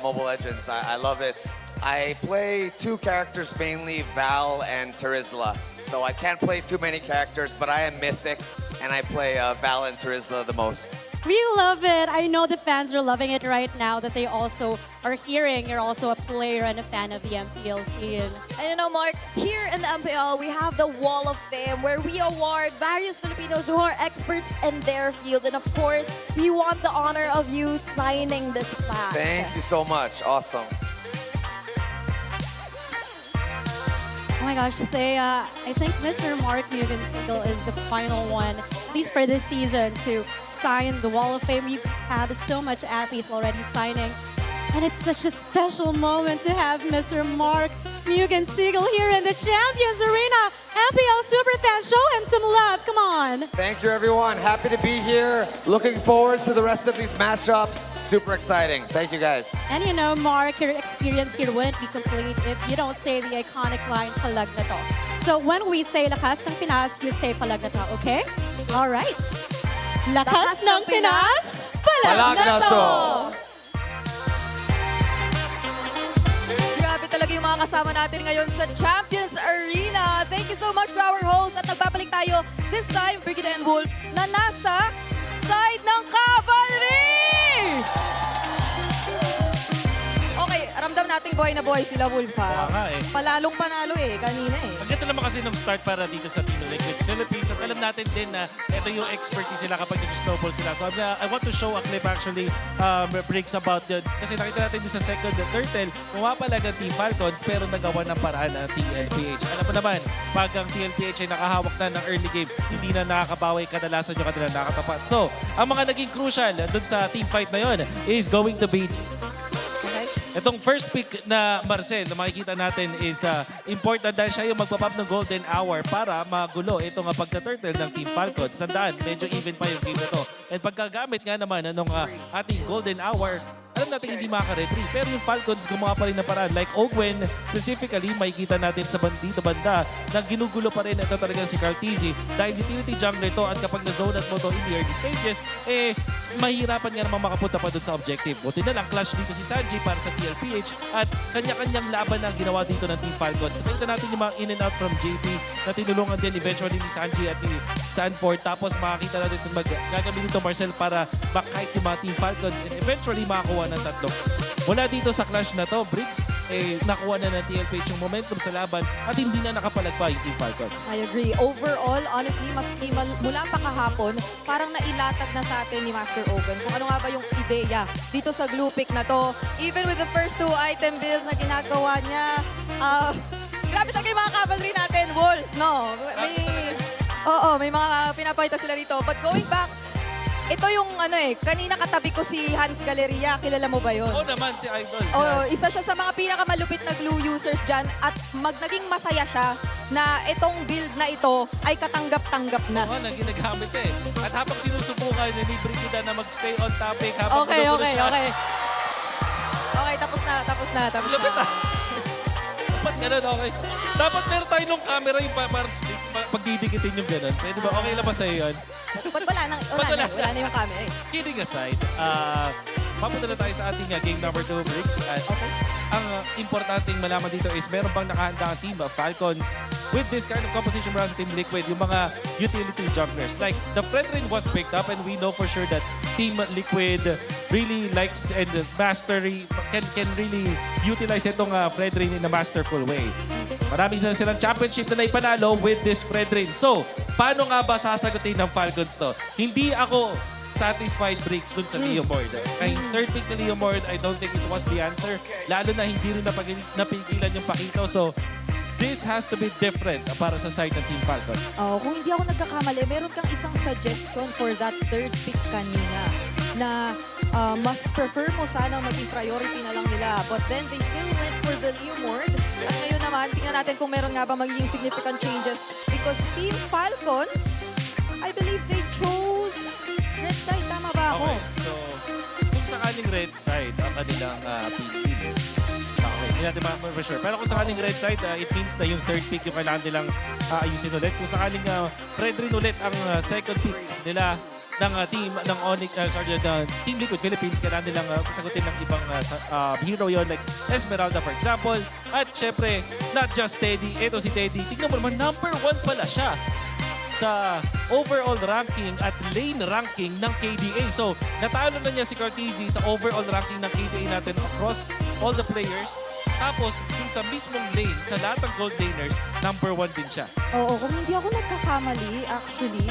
Mobile Legends. I love it. I play two characters mainly, Val and Terizla. So I can't play too many characters, but I am Mythic, and I play Val and Terizla the most. We love it. I know the fans are loving it right now that they also are hearing you're also a player and a fan of the MPL scene. And you know, Mark, here in the MPL, we have the Wall of Fame where we award various Filipinos who are experts in their field. And of course, we want the honor of you signing this plaque. Thank you so much. Awesome. Oh my gosh, I think Mr. Mark Mugensiegel is the final one, at least for this season, to sign the Wall of Fame. We've had so much athletes already signing, and it's such a special moment to have Mr. Mark Mugensiegel here in the Champions Arena. MPL Superfans, show him some love, come on. Thank you, everyone. Happy to be here. Looking forward to the rest of these matchups. Super exciting. Thank you, guys. And you know, Mark, your experience here wouldn't be complete if you don't say the iconic line, Palag Na To. So when we say Lakas ng Pinas, you say Palag Na To, okay? All right. Lakas ng Pinas, Palag Na To! Grabe talaga yung mga kasama natin ngayon sa Champions Arena. Thank you so much to our host. At nagbabalik tayo, this time, Brigida and Wolf, na nasa side ng Cavalry! Okay, ramdam nating buhay na buhay sila, Wolf, ha? Nga eh. Palalong panalo eh, kanina eh. Ang ganda naman kasi nung start para dito sa Team Liquid Philippines. At alam natin din na ito yung expertise nila kapag nag-snowball sila. So I want to show a clip actually breaks about yun. Kasi nakita natin din sa second and turtle, pumapalag ang Team Falcons pero nagawa ng paraan ang TLPH. Alam mo naman, pag ang TLPH ay nakahawak na ng early game, hindi na nakakabawi, kadalasan yung kanila nakatapat. So, ang mga naging crucial dun sa team fight na yun is going to be itong first pick na Marcel na makikita natin is important dahil siya yung magpapap ng golden hour para magulo itong pagka-turtle ng Team Falcons. Tandaan, medyo even pa yung game na to. And pagkagamit nga naman ng ating golden hour, alam natin hindi makaka-retry. Pero yung Falcons gumawa pa rin na paraan. Like Ogwen, specifically, makikita natin sa banda na ginugulo pa rin ito talaga si Cartesi. Dahil utility jungler to at kapag na-zone at mo to in the early stages, mahirapan nga naman makapunta pa doon sa objective. Buti na lang, clash dito si Sanji para sa TLPH at kanya-kanyang laban na ginawa dito ng Team Falcons. Pakita natin yung mga in and out from JP na tinulungan din eventually ni Sanji at ni Sanford. Tapos makakita natin ito gagamitin ito Marcel para back-kite yung mga Team Falcons and eventually makakuha ng 3 Mula dito sa clash na to, Briggs, nakuha na ng TLPH yung momentum sa laban at hindi na nakapalagpa yung Team Falcons. I agree. Overall, honestly, maski mula pa kahapon, parang nailatag na sa atin ni Master Ogun kung ano nga ba yung ideya dito sa glue pick na to. Even with the first 2 item builds na ginagawa niya, grabe talaga yung mga cavalry natin, Wolf. No, may mga pinapakita sila dito. But going back, ito yung kanina katabi ko si Hans Galleria. Kilala mo ba yun? Oo naman, si Idol. Isa siya sa mga pinakamalupit na glue users dyan at naging masaya siya na itong build na ito ay katanggap-tanggap na. Oo, na ginagamit At habang sinusubukan ni Brigida na mag-stay on topic habang Okay. siya. Tapos na. Lapit Dapat ganun, okay. Dapat meron tayo nung camera yung pagdidikitin yung ganun. Pwede ba? Okay lang ba sa'yo yun? Ba't wala na yung camera Kidding aside, mapunta na tayo sa ating game number 2, Briggs. At ang importanteng malaman dito is meron bang nakahanda ang team of Falcons with this kind of composition para sa Team Liquid, yung mga utility junglers. Like, the Fredrin was picked up and we know for sure that Team Liquid really likes and can really utilize itong Fredrin in a masterful way. Marami na silang championship na naipanalo with this Fredrin. So, paano nga ba sasagutin ng Falcons to? Hindi ako satisfied, Briggs, dun sa Leomord. Kay third pick na Leomord, I don't think it was the answer. Lalo na hindi rin napigilan yung Pakito. So, this has to be different para sa side ng Team Falcons. Kung hindi ako nagkakamali, meron kang isang suggestion for that third pick kanina na mas prefer mo sana maging priority na lang nila. But then they still went for the Leomord. At ngayon naman, tingnan natin kung meron nga ba magiging significant changes because Team Falcons, I believe they chose red side. Tama ba ako? Okay, so kung sakaling red side ang kanilang pinili, hindi natin ma sure. Pero kung sakaling red side, it means na yung third pick yung kailangan nilang ayusin ulit. Kung sakaling Fredrin ulit ang second pick nila ng team ng Team Liquid Philippines, kailangan nilang sagutin ng ibang hero yon like Esmeralda for example. At syempre, not just Teddy. Ito si Teddy. Tingnan mo naman, number 1 pala siya sa overall ranking at lane ranking ng KDA. So, natalo na niya si Cartesi sa overall ranking ng KDA natin across all the players. Tapos, dun sa mismong lane, sa lahat ng gold laners, number 1 din siya. Oo, kung hindi ako nagkakamali, actually,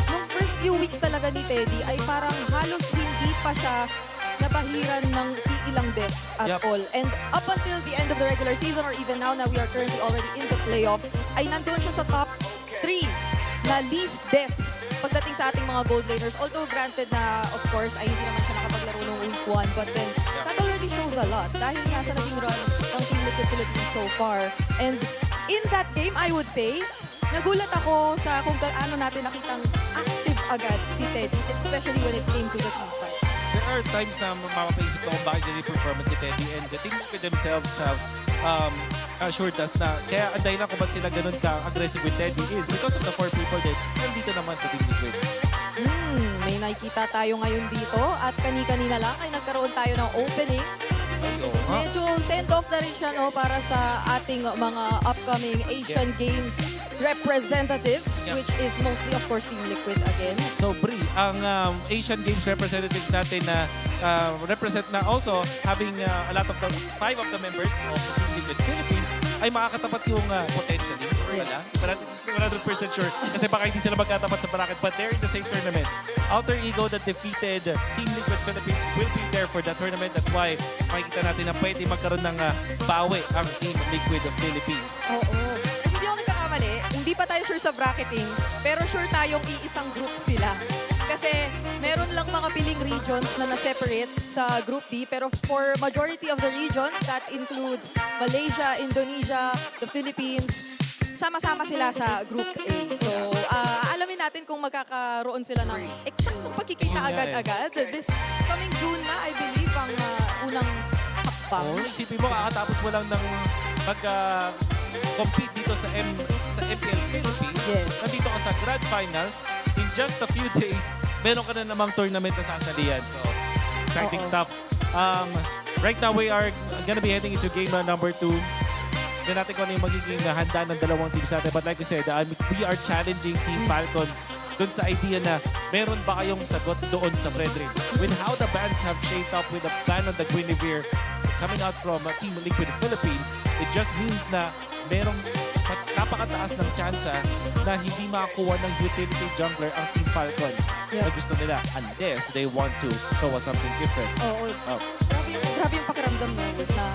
nung first few weeks talaga ni Teddy ay parang halos hindi pa siya nabahiran ng ilang deaths at all. And up until the end of the regular season or even now na we are currently already in the playoffs, ay nandun siya sa top 3 na least deaths pagdating sa ating mga gold laners. Although granted na, of course, ay hindi naman siya nakapaglaro ng week 1. But then, that already shows a lot dahil nga sa naging run ng Team Liquid Philippines so far. And in that game, I would say, nagulat ako sa kung gaano natin nakitang active agad si Teddy, especially when it came to the team fights. There are times na mapapaisip ko kung bakit yung performance si Teddy and the Team Liquid themselves have assured us na kaya ang dahilan kung ba't sila ganun ka-aggressive with Teddy is because of the 4 people that nandito naman sa Team Liquid. May nakikita tayo ngayon dito at kani-kanina lang ay nagkaroon tayo ng opening. Medyo send-off na rin siya para sa ating mga upcoming Asian Games representatives, which is mostly, of course, Team Liquid again. So, Bri, ang Asian Games representatives natin na represent na also having a lot of 5 of the members of Team Liquid Philippines ay makakatapat yung potentially. Wala, 100% sure kasi baka hindi sila magkatapat sa bracket but they're in the same tournament. Alter Ego that defeated Team Liquid Philippines will be there for that tournament. That's why makikita natin na pwede magkaroon ng bawi ang Team Liquid of Philippines. Oo. Hindi ako nagkakamali, hindi pa tayo sure sa bracketing, pero sure tayong iisang group sila. Kasi meron lang mga piling regions na na-separate sa Group D, pero for majority of the regions, that includes Malaysia, Indonesia, the Philippines, sama-sama sila sa Group A. So, alamin alamin natin kung magkakaroon sila ng eksaktong pagkikita agad-agad. This coming June na, I believe, ang unang hakbang. Oh, isipin mo, kakatapos mo lang ng compete dito sa MPL Philippines. Yes. Nandito ka sa Grand Finals. In just a few days, meron ka na namang tournament na sasalihan. So, exciting stuff. Right now, we are gonna be heading into game number 2. Tignan natin kung ano yung magiging handa ng dalawang teams natin. But like I said, we are challenging Team Falcons dun sa idea na meron ba kayong sagot doon sa Frederick. With how the bands have shaped up with the ban on the Guinevere coming out from Team Liquid Philippines, it just means na merong napakataas ng tsansa na hindi makakuha ng utility jungler ang Team Falcons na gusto nila unless they want to show us something different. Oo. Grabe yung pakiramdam na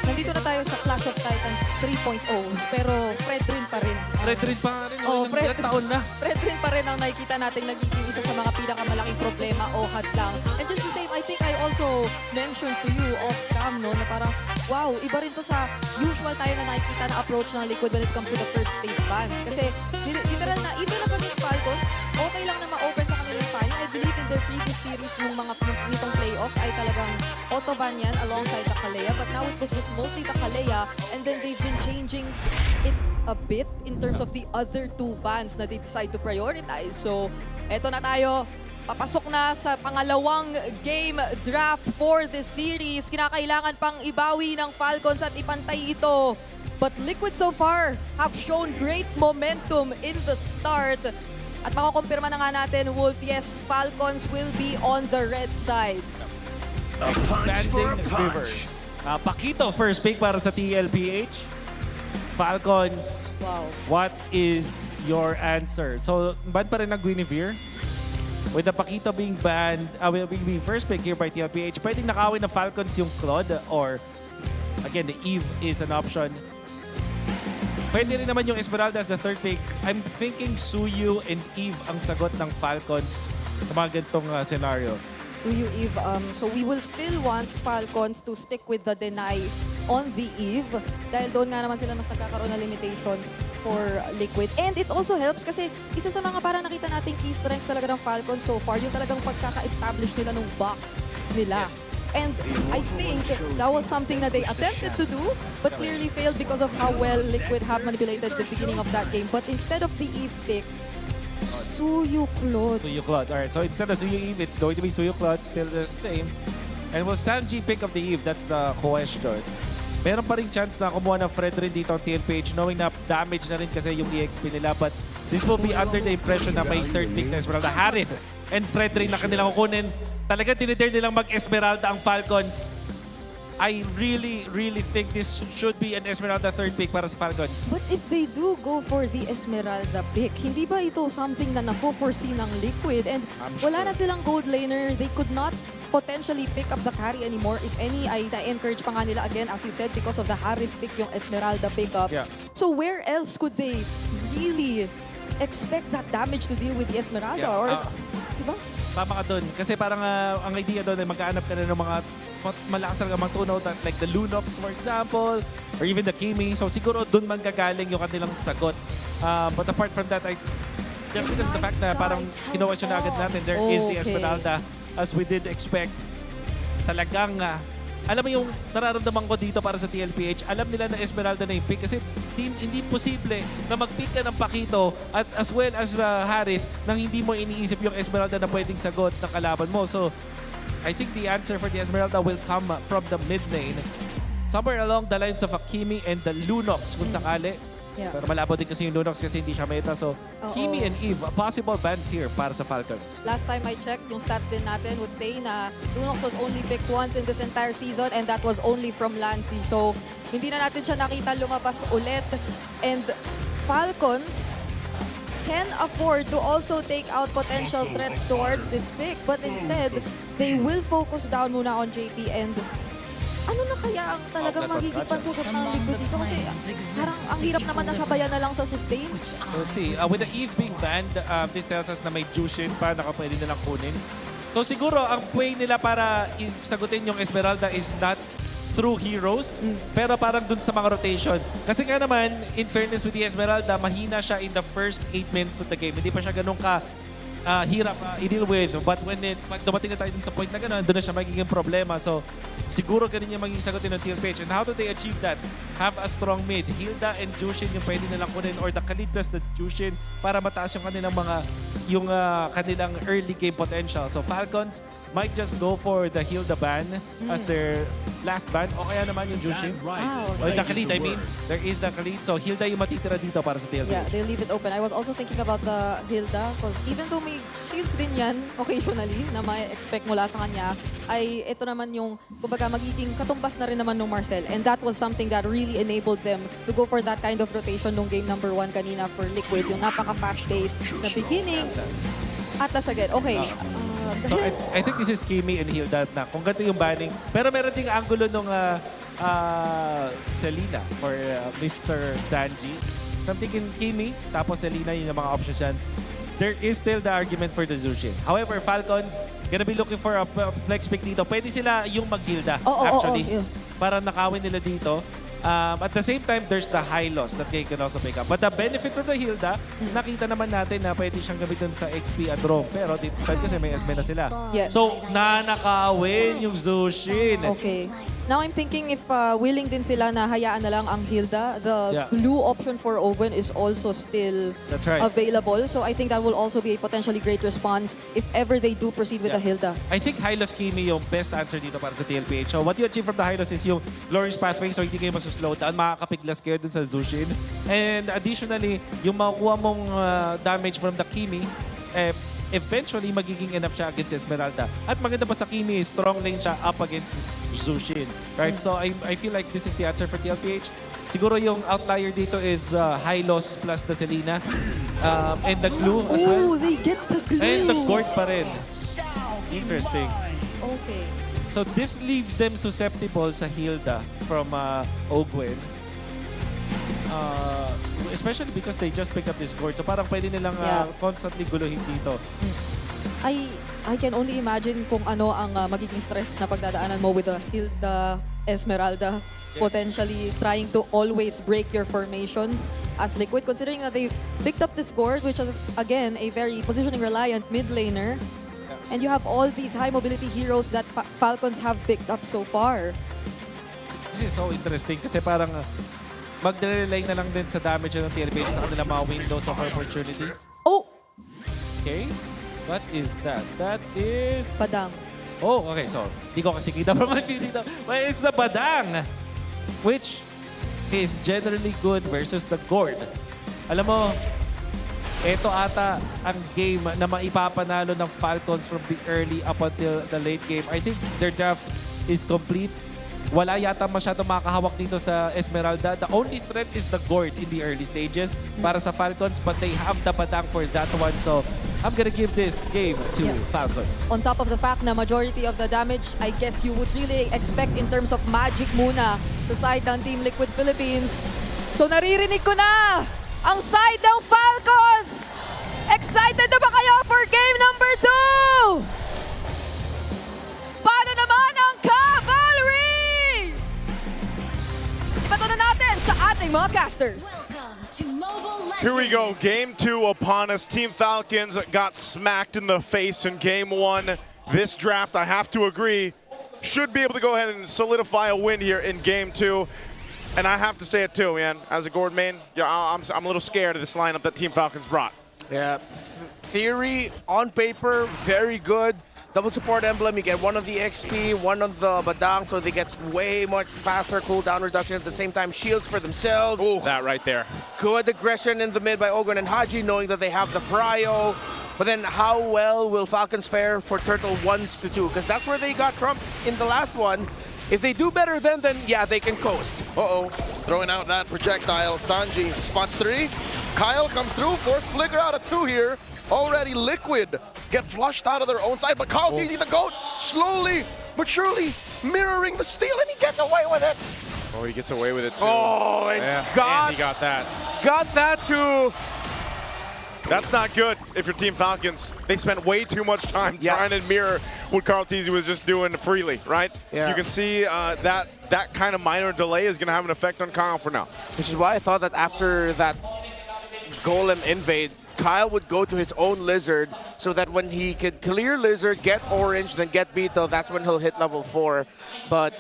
nandito na tayo sa Clash of Titans 3.0 pero Fredrin pa rin. Fredrin pa rin. Ilang taon na. Fredrin pa rin ang nakikita natin nagiging isa sa mga pinakamalaking problema o hadlang. And just the same, I think I also mentioned to you off-cam, no, na parang, wow, iba rin to sa usual tayo na nakikita na approach ng Liquid when it comes to the first phase bans. Kasi literal na, even up against Falcons, okay lang na ma-open sa kanilang final. I believe in their previous series nitong playoffs ay talagang auto-ban yan alongside the Kalea. But now it was mostly the Kalea and then they've been changing it a bit in terms of the other 2 bans na they decide to prioritize. So, eto na tayo. Papasok na sa pangalawang game draft for this series. Kinakailangan pang ibawi ng Falcons at ipantay ito. But Liquid so far have shown great momentum in the start. At makukumpirma na nga natin, Wolf, yes, Falcons will be on the red side. Expanding Rivers. Pakito, first pick para sa TLPH. Falcons, wow. What is your answer? So, ban pa rin ng Guinevere. With the Pakito being banned, being first pick here by TLPH, pwedeng nakawin ng Falcons yung Claude or, again, the Eve is an option. Pwede rin naman yung Esmeralda as the third pick. I'm thinking Suyu and Eve ang sagot ng Falcons sa mga ganitong scenario. Suyu, Eve. So we will still want Falcons to stick with the deny on the Eve dahil doon nga naman sila mas nagkakaroon ng limitations for Liquid. And it also helps kasi isa sa mga parang nakita nating key strengths talaga ng Falcons so far, yung talagang pagkaka-establish nila ng box nila. Yes. And I think that was something that they attempted to do, but clearly failed because of how well Liquid have manipulated the beginning of that game. But instead of the Eve pick, Suyu Claude. Suyu Claude. Alright, so instead of Suyu Eve, it's going to be Suyu Claude, still the same. And will Sanji pick up the Eve? That's the question. Meron pa rin chance na kumuha ng Fredrin dito ang TLPH, knowing na damage na rin kasi yung EXP nila. But this will be under the impression na may third pick na Esmeralda. Harith and Fredrin na kanilang kukunin. Talaga dinidare nilang mag-Esmeralda ang Falcons. I really think this should be an Esmeralda third pick para sa Falcons. But if they do go for the Esmeralda pick, hindi ba ito something na na-foresee ng Liquid? And wala na silang gold laner. They could not potentially pick up the carry anymore. If any, ay na-encourage pa nga nila again, as you said, because of the Harith pick, yung Esmeralda pickup. Yeah. So where else could they really expect that damage to deal with the Esmeralda? Yeah. Or, diba? Tama ka doon. Kasi parang ang idea doon ay magkaanap ka na ng mga malakas talaga mga tunaw like the Lunox for example or even the Kimi. So siguro doon manggagaling yung kanilang sagot. But apart from that, just because of the fact na parang kinwestiyon na agad natin, there is the Esmeralda as we did expect. Talagang alam mo yung nararamdaman ko dito para sa TLPH, alam nila na Esmeralda na yung pick kasi hindi posible na mag-pick ka ng Pakito at as well as the Harith nang hindi mo iniisip yung Esmeralda na pwedeng sagot ng kalaban mo. So, I think the answer for the Esmeralda will come from the mid lane. Somewhere along the lines of Akimi and the Lunox kung sakali. Yeah. Pero malabo din kasi yung Lunox kasi hindi siya meta. So, Kimi and Eve, possible bans here para sa Falcons. Last time I checked, yung stats din natin would say na Lunox was only picked once in this entire season and that was only from Lancy. So, hindi na natin siya nakita lumabas ulit. And Falcons can afford to also take out potential threats towards this pick. But instead, they will focus down muna on JP and ano na kaya ang talagang magiging pansagot ng Liquid dito? Kasi parang ang hirap naman nasabayan na lang sa sustain. We'll see. With the Eve being banned, this tells us na may Jushin pa na pwede nilang kunin. So siguro ang way nila para sagutin yung Esmeralda is not through heroes, pero parang dun sa mga rotation. Kasi nga naman, in fairness with the Esmeralda, mahina siya in the first 8 minutes of the game. Hindi pa siya ganun ka hirap i-deal with. But pag dumating na tayo sa point na gano'n, doon na siya magiging problema. So, siguro ganun yung magiging sagutin ng TLPH. And how do they achieve that? Have a strong mid. Hilda and Jushin yung pwede nilang kunin or the Khalid plus the Jushin para mataas yung kanilang kanilang early game potential. So, Falcons might just go for the Hilda ban as their last ban o kaya naman yung Jushin. Or the Khalid, I mean. There is the Khalid. So, Hilda yung matitira dito para sa TLPH. Yeah, they leave it open. I was also thinking about the Hilda because even though may shields din yan occasionally na may expect mula sa kanya, ay ito naman yung kumbaga magiging katumbas na rin naman ng Marcel. And that was something that really enabled them to go for that kind of rotation nung game number 1 kanina for Liquid. Yung napaka-fast-paced na beginning. Atlas again. Okay. So I think this is Kimi and Hilda na kung ganito yung banning. Pero meron ding angulo nung Selena or Mr. Sanji. So I'm thinking Kimi, tapos Selena yung mga options yan. There is still the argument for the Zushin. However, Falcons gonna be looking for a flex pick dito. Pwede sila yung mag-Hilda, actually. Para nakawin nila dito. At the same time, there's the high loss that they can also pick up. But the benefit from the Hilda, nakita naman natin na pwede siyang gamitin sa XP at roam. Pero this time kasi may SB na sila. Yeah. So, nanakawin yung Zushin. Okay. Now I'm thinking if willing din sila na hayaan na lang ang Hilda, the glue option for Ogun is also still available. So I think that will also be a potentially great response if ever they do proceed with the Hilda. I think Hylos Kimi yung best answer dito para sa TLPH. So what you achieve from the Hylos is yung Glorious Pathway, so hindi kayo masuslow down, makakapiglas kayo dun sa Zushin. And additionally, yung makukuha mong damage from the Kimi, eventually magiging enough siya against Esmeralda. At maganda pa sa Kimi, strong lane siya up against this Zushin. Right? So I feel like this is the answer for TLPH. Siguro yung outlier dito is Hylos plus the Selena. And the glue as well. Oh, they get the glue. And the Gord pa rin. Interesting. Okay. So this leaves them susceptible sa Hilda from Ogwen. Especially because they just picked up this Gord. So parang pwede nilang constantly guluhin dito. I can only imagine kung ano ang magiging stress na pagdadaanan mo with the Hilda Esmeralda. Potentially trying to always break your formations as Liquid, considering that they've picked up this Gord, which is, again, a very positioning-reliant mid laner. And you have all these high-mobility heroes that Falcons have picked up so far. This is so interesting kasi parang mag-rely na lang din sa damage ng TLPH sa kanilang mga windows of opportunity. Oh! Okay. What is that? That is... Badang. Oh, okay. So, di ko kasi kita from dito. But it's the Badang, which is generally good versus the Gord. Alam mo, ito ata ang game na maipapanalo ng Falcons from the early up until the late game. I think their draft is complete. Wala yata masyadong makahawak dito sa Esmeralda. The only threat is the Gord in the early stages para sa Falcons, but they have the Badang for that one. So, I'm gonna give this game to Falcons. On top of the fact na majority of the damage, I guess you would really expect in terms of magic muna sa side ng Team Liquid Philippines. So, naririnig ko na ang side ng Falcons! Excited na ba kayo for game number 2? Paano naman ang Cavalry? Ibato na natin sa ating mga casters. Here we go, game 2 upon us. Team Falcons got smacked in the face in game 1. This draft, I have to agree, should be able to go ahead and solidify a win here in game 2. And I have to say it too, man. As a Gord main, I'm a little scared of this lineup that Team Falcons brought. Yeah, theory, on paper, very good. Double support emblem, you get one of the XP, one of the Badang, so they get way much faster cooldown reduction at the same time. Shields for themselves. Ooh, that right there. Good aggression in the mid by Ogun and Haji, knowing that they have the prio. But then how well will Falcons fare for Turtle 1s to 2? Because that's where they got trumped in the last one. If they do better then yeah, they can coast. Uh-oh, throwing out that projectile. Sanji spots 3. Kyle comes through, force flicker out of 2 here. Already Liquid get flushed out of their own side, but Kyle Gigi the GOAT slowly but surely mirroring the steal, and he gets away with it. Oh, he gets away with it too. Oh, and he got that. Got that too. That's not good if you're Team Falcons. They spent way too much time trying to mirror what Carl Teasy was just doing freely, right? Yeah. You can see that kind of minor delay is going to have an effect on Kyle for now. Which is why I thought that after that Golem invade, Kyle would go to his own Lizard so that when he could clear Lizard, get Orange, then get Beetle, that's when he'll hit level 4. But,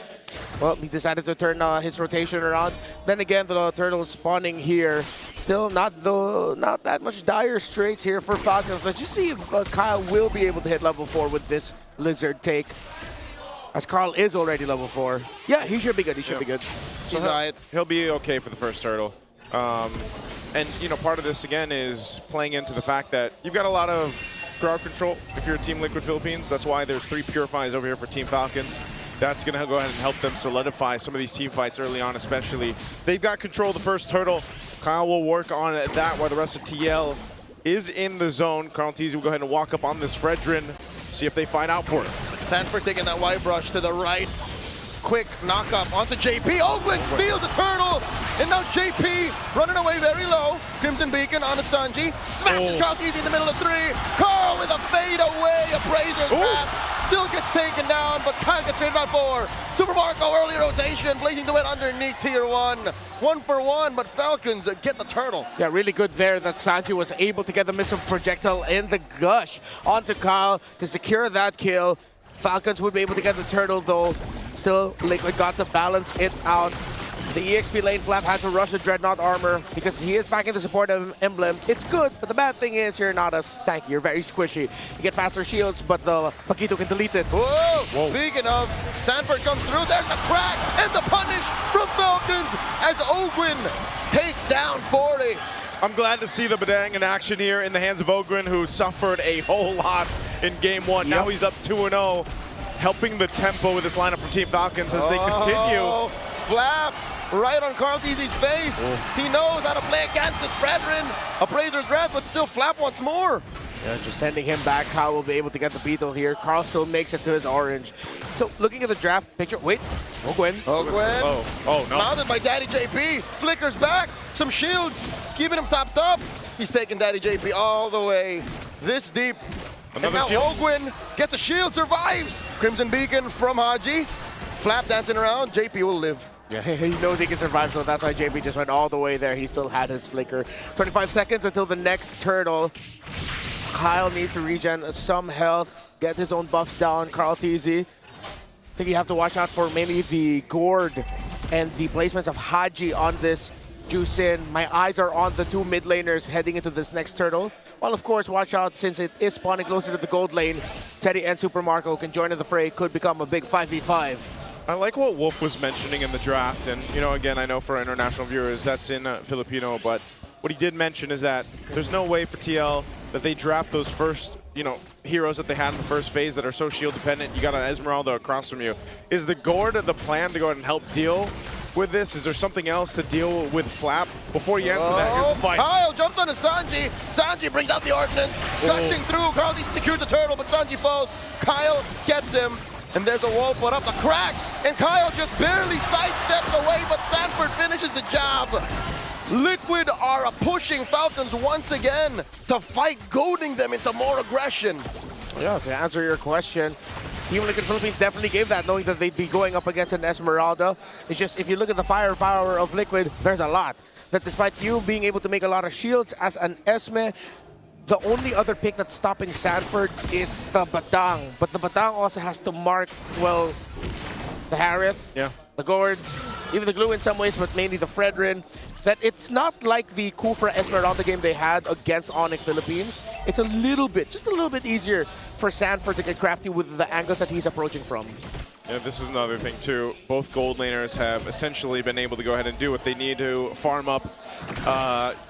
well, he decided to turn his rotation around. Then again, the Turtles spawning here. Still not that much dire straits here for Falcons. Let's just see if Kyle will be able to hit level 4 with this Lizard take. As Carl is already level 4. Yeah, he should be good. He should be good. So he'll be okay for the first turtle. And, you know, part of this, again, is playing into the fact that you've got a lot of crowd control if you're Team Liquid Philippines. That's why there's 3 Purifies over here for Team Falcons. That's going to go ahead and help them solidify some of these team fights early on, especially. They've got control of the first turtle. Kyle will work on that while the rest of TL is in the zone. Carl Teasy will go ahead and walk up on this Fredrin, see if they find out for it. Sanford taking that white brush to the right. Quick knock up onto JP. Ogwin steals the turtle. And now JP running away very low. Crimson Beacon on the Sanji. Smashes Carl Teasy in the middle of 3. Carl with a fade away. A Brazer's trap. Still gets taken down, but Kyle gets traded out 4. Super Marco early rotation. Blazing to it underneath tier 1. 1 for 1, but Falcons get the turtle. Yeah, really good there that Sanji was able to get the missile projectile in the gush onto Kyle to secure that kill. Falcons would be able to get the turtle though. Still, Liquid got to balance it out. The EXP lane Flap had to rush the Dreadnought armor because he is backing the support emblem. It's good, but the bad thing is you're not as tanky. You're very squishy. You get faster shields, but the Paquito can delete it. Whoa! Speaking of, Sanford comes through. There's the crack and the punish from Falcons as Ogwin takes down 40. I'm glad to see the Badang in action here in the hands of Ogren, who suffered a whole lot in game 1. Now he's up 2-0, helping the tempo with this lineup from Team Falcons as they continue. Flap right on Carl Teasy's face. He knows how to play against this Fredrin. Appraiser's Wrath, but still Flap wants more. Yeah, just sending him back. Kyle will be able to get the Beetle here. Carl still makes it to his orange. So looking at the draft picture, wait, Ogwin. Oh no. Mounted by Daddy JP. Flickers back. Some shields. Keeping him topped up. He's taking Daddy JP all the way this deep. And now Ogwin gets a shield, survives. Crimson Beacon from Haji. Flap dancing around. JP will live. Yeah, he knows he can survive, so that's why JP just went all the way there. He still had his flicker. 25 seconds until the next turtle. Kyle needs to regen some health, get his own buffs down. Carl Teasy. I think you have to watch out for maybe the Gourd and the placements of Haji on this Juicin. My eyes are on the 2 mid laners heading into this next turtle. Well, of course, watch out since it is spawning closer to the gold lane. Teddy and Super Marco can join in the fray. Could become a big 5v5. I like what Wolf was mentioning in the draft, and you know, again, I know for international viewers that's in Filipino, but what he did mention is that there's no way for TL that they draft those first, you know, heroes that they had in the first phase that are so shield dependent. You got an Esmeralda across from you. Is the Gourd the plan to go ahead and help deal with this? Is there something else to deal with Flap? Before you answer that, here's the fight. Kyle jumps on to Sanji. Sanji brings out the ordnance, gushing through. Carl secures the turtle, but Sanji falls. Kyle gets him. And there's a wall put up, the crack, and Kyle just barely sidesteps away, but Sanford finishes the job. Liquid are pushing Falcons once again to fight, goading them into more aggression. Yeah, to answer your question, Team Liquid Philippines definitely gave that, knowing that they'd be going up against an Esmeralda. It's just, if you look at the firepower of Liquid, there's a lot. That despite you being able to make a lot of shields as an Esme, the only other pick that's stopping Sanford is the Batang. But the Batang also has to mark, well, the Harith, the Gourd, even the Glue in some ways, but mainly the Fredrin. That it's not like the Kufra Esmeralda game they had against Onyx Philippines. It's a little bit, just a little bit easier for Sanford to get crafty with the angles that he's approaching from. Yeah, this is another thing too. Both gold laners have essentially been able to go ahead and do what they need to farm up.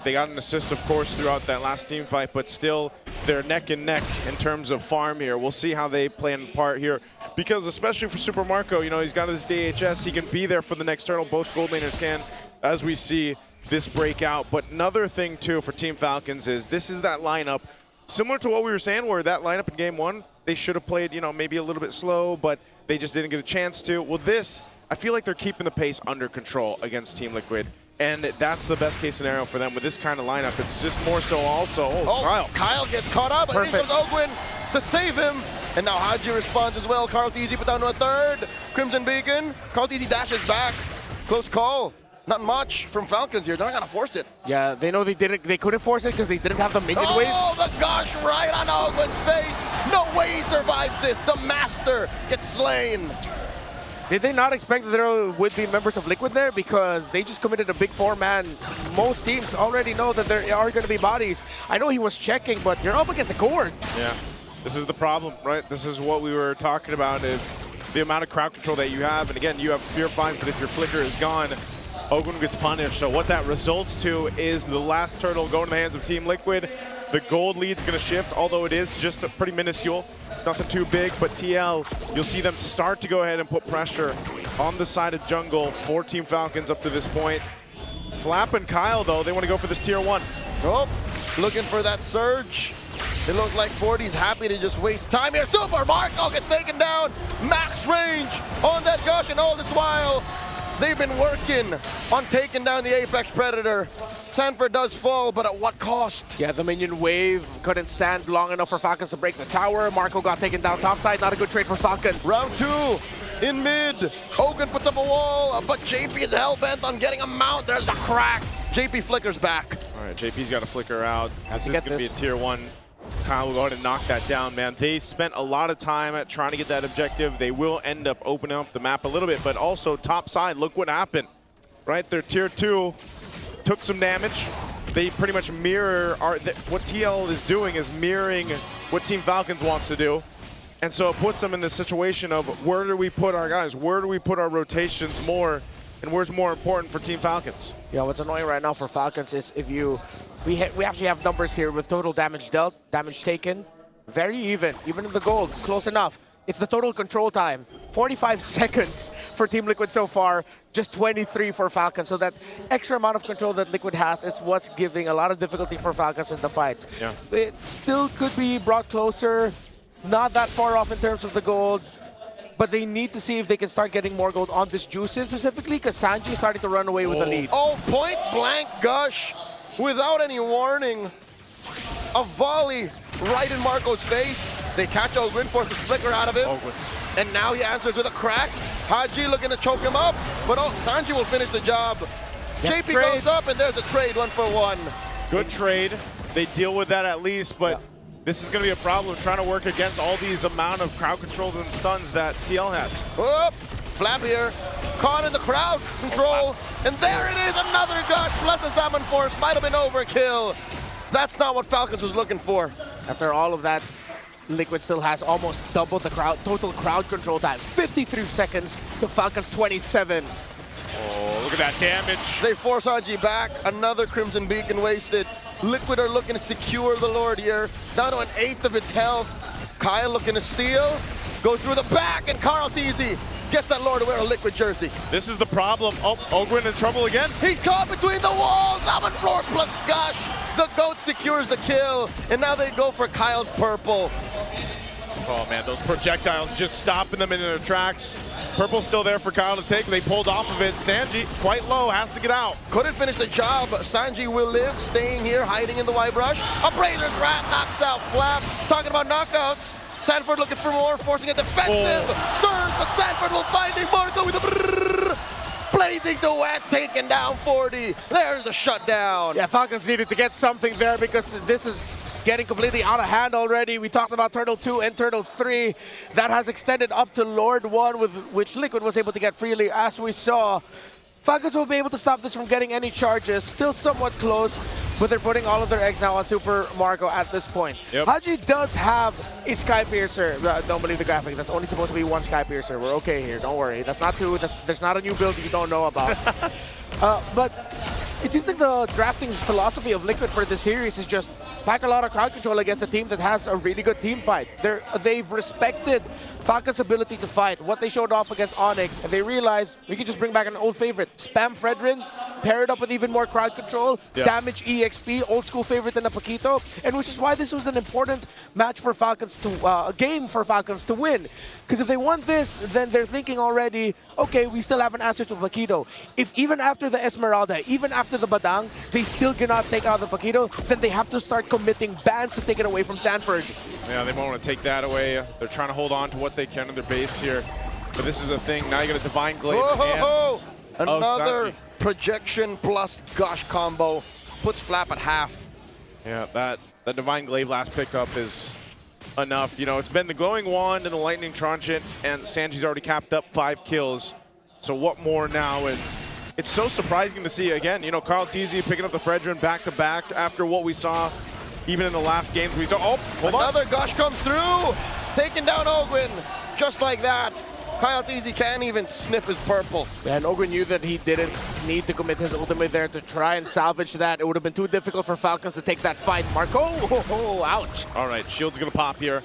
They got an assist, of course, throughout that last team fight, but still they're neck and neck in terms of farm here. We'll see how they play in part here, because especially for Super Marco, you know, he's got his DHS. He can be there for the next turtle. Both gold laners can, as we see this breakout. But another thing too for Team Falcons is this is that lineup, similar to what we were saying, where that lineup in game 1, they should have played, you know, maybe a little bit slow, but they just didn't get a chance to. Well, this, I feel like they're keeping the pace under control against Team Liquid. And that's the best case scenario for them with this kind of lineup. It's just more so also, Kyle gets caught up, and in Perfect. goes Ogwin to save him. And now Haji responds as well. Carl Teasy put down to a third. Crimson Beacon. Carl Teasy dashes back. Close call. Not much from Falcons here. They're not gonna force it. Yeah, they know they couldn't force it because they didn't have the minion waves. Oh, the gosh right on Ogwin's face. No way he survives this. The master gets slain. Did they not expect that there would be members of Liquid there? Because they just committed a big four-man. Most teams already know that there are going to be bodies. I know he was checking, but you're up against a cord. Yeah, this is the problem, right? This is what we were talking about, is the amount of crowd control that you have. And again, you have Fear Fines, but if your flicker is gone, Ogwin gets punished. So what that results to is the last turtle going to the hands of Team Liquid. The gold lead's going to shift, although it is just pretty minuscule. It's nothing too big, but TL, you'll see them start to go ahead and put pressure on the side of jungle for Team Falcons up to this point. Flap and Kyle, though, they want to go for this tier 1. Oh, looking for that surge. It looks like 40's happy to just waste time here. Super Marco gets taken down. Max range on that gush, and all this while, they've been working on taking down the Apex Predator. Sanford does fall, but at what cost? Yeah, the minion wave couldn't stand long enough for Falcons to break the tower. Marco got taken down topside. Not a good trade for Falcons. Round 2 in mid. Hogan puts up a wall, but JP is hell-bent on getting a mount. There's a crack. JP flickers back. All right, JP's got to flicker out. This is get going to be a tier 1. Kyle will go ahead and knock that down, man. They spent a lot of time at trying to get that objective. They will end up opening up the map a little bit, but also top side, look what happened. Right, their tier 2 took some damage. They pretty much mirror what TL is doing is mirroring what Team Falcons wants to do. And so it puts them in the situation of where do we put our guys? Where do we put our rotations more? And where's more important for Team Falcons? Yeah, what's annoying right now for Falcons is we actually have numbers here with total damage dealt, damage taken, very even in the gold, close enough. It's the total control time, 45 seconds for Team Liquid so far, just 23 for Falcons. So that extra amount of control that Liquid has is what's giving a lot of difficulty for Falcons in the fights. Yeah. It still could be brought closer, not that far off in terms of the gold, but they need to see if they can start getting more gold on this Juicin specifically, because Sanji is starting to run away with the lead. Oh, point blank gush without any warning. A volley right in Marco's face. They catch Ogwin, force a flicker out of him. And now he answers with a crack. Haji looking to choke him up, but Sanji will finish the job. JP goes up, and there's a trade 1-for-1. Good trade. They deal with that at least, but this is going to be a problem trying to work against all these amount of crowd controls and stuns that TL has. Whoop! Flap here, caught in the crowd control, and there it is, another gush, plus a Salmon Force, might have been overkill. That's not what Falcons was looking for. After all of that, Liquid still has almost double the total crowd control time. 53 seconds to Falcons 27. Oh, look at that damage. They force Haji back, another Crimson Beacon wasted. Liquid are looking to secure the Lord here, down to 1/8 of its health. Kyle looking to steal, goes through the back, and Carl Teasy gets that Lord to wear a Liquid jersey. This is the problem. Oh, Ogwin in trouble again. He's caught between the walls. Salmon Force plus Gush. The GOAT secures the kill, and now they go for Kyle's purple. Oh man, those projectiles just stopping them in their tracks. Purple's still there for Kyle to take. They pulled off of it. Sanji, quite low, has to get out. Couldn't finish the job, but Sanji will live, staying here, hiding in the Y brush. A Brazer's Rat knocks out Flap. Talking about knockouts. Sanford looking for more, forcing a defensive. Surge, but Sanford will find a Marco with a brrrr. Blazing duet, taking down 40. There's a shutdown. Yeah, Falcons needed to get something there because this is getting completely out of hand already. We talked about Turtle 2 and Turtle 3. That has extended up to Lord 1, with which Liquid was able to get freely, as we saw. Falcons will be able to stop this from getting any charges. Still somewhat close, but they're putting all of their eggs now on Super Marco at this point. Haji does have a Sky Piercer. Don't believe the graphic. That's only supposed to be one Sky Piercer. We're okay here. Don't worry. That's not two. There's not a new build you don't know about. But it seems like the drafting philosophy of Liquid for this series is just pack a lot of crowd control against a team that has a really good team fight. They've respected Falcons' ability to fight, what they showed off against Onyx, and they realized we can just bring back an old favorite. Spam Fredrin, pair it up with even more crowd control, damage EXP, old school favorite in the Paquito, and which is why this was an important match for Falcons to, a game for Falcons to win. Because if they want this, then they're thinking already, okay, we still have an answer to Paquito. If even after the Esmeralda, even after the Badang, they still cannot take out the Paquito, then they have to start committing bans to take it away from Sanford. Yeah, they won't want to take that away. They're trying to hold on to what they can in their base here. But this is the thing. Now you got a Divine Glaive. Another projection plus gush combo puts Flap at half. Yeah, that Divine Glaive last pickup is enough. You know, it's been the Glowing Wand and the Lightning Tranchant, and Sanji's already capped up 5 kills. So what more now? And it's so surprising to see, again, you know, Carl Teasy picking up the Fredrin back-to-back after what we saw even in the last games. We saw, oh, hold on. Another gush comes through, taking down Ogwin, just like that. Kyle Teasy can't even sniff his purple. And Ogwin knew that he didn't need to commit his ultimate there to try and salvage that. It would have been too difficult for Falcons to take that fight. Marco, ouch. All right, shield's gonna pop here.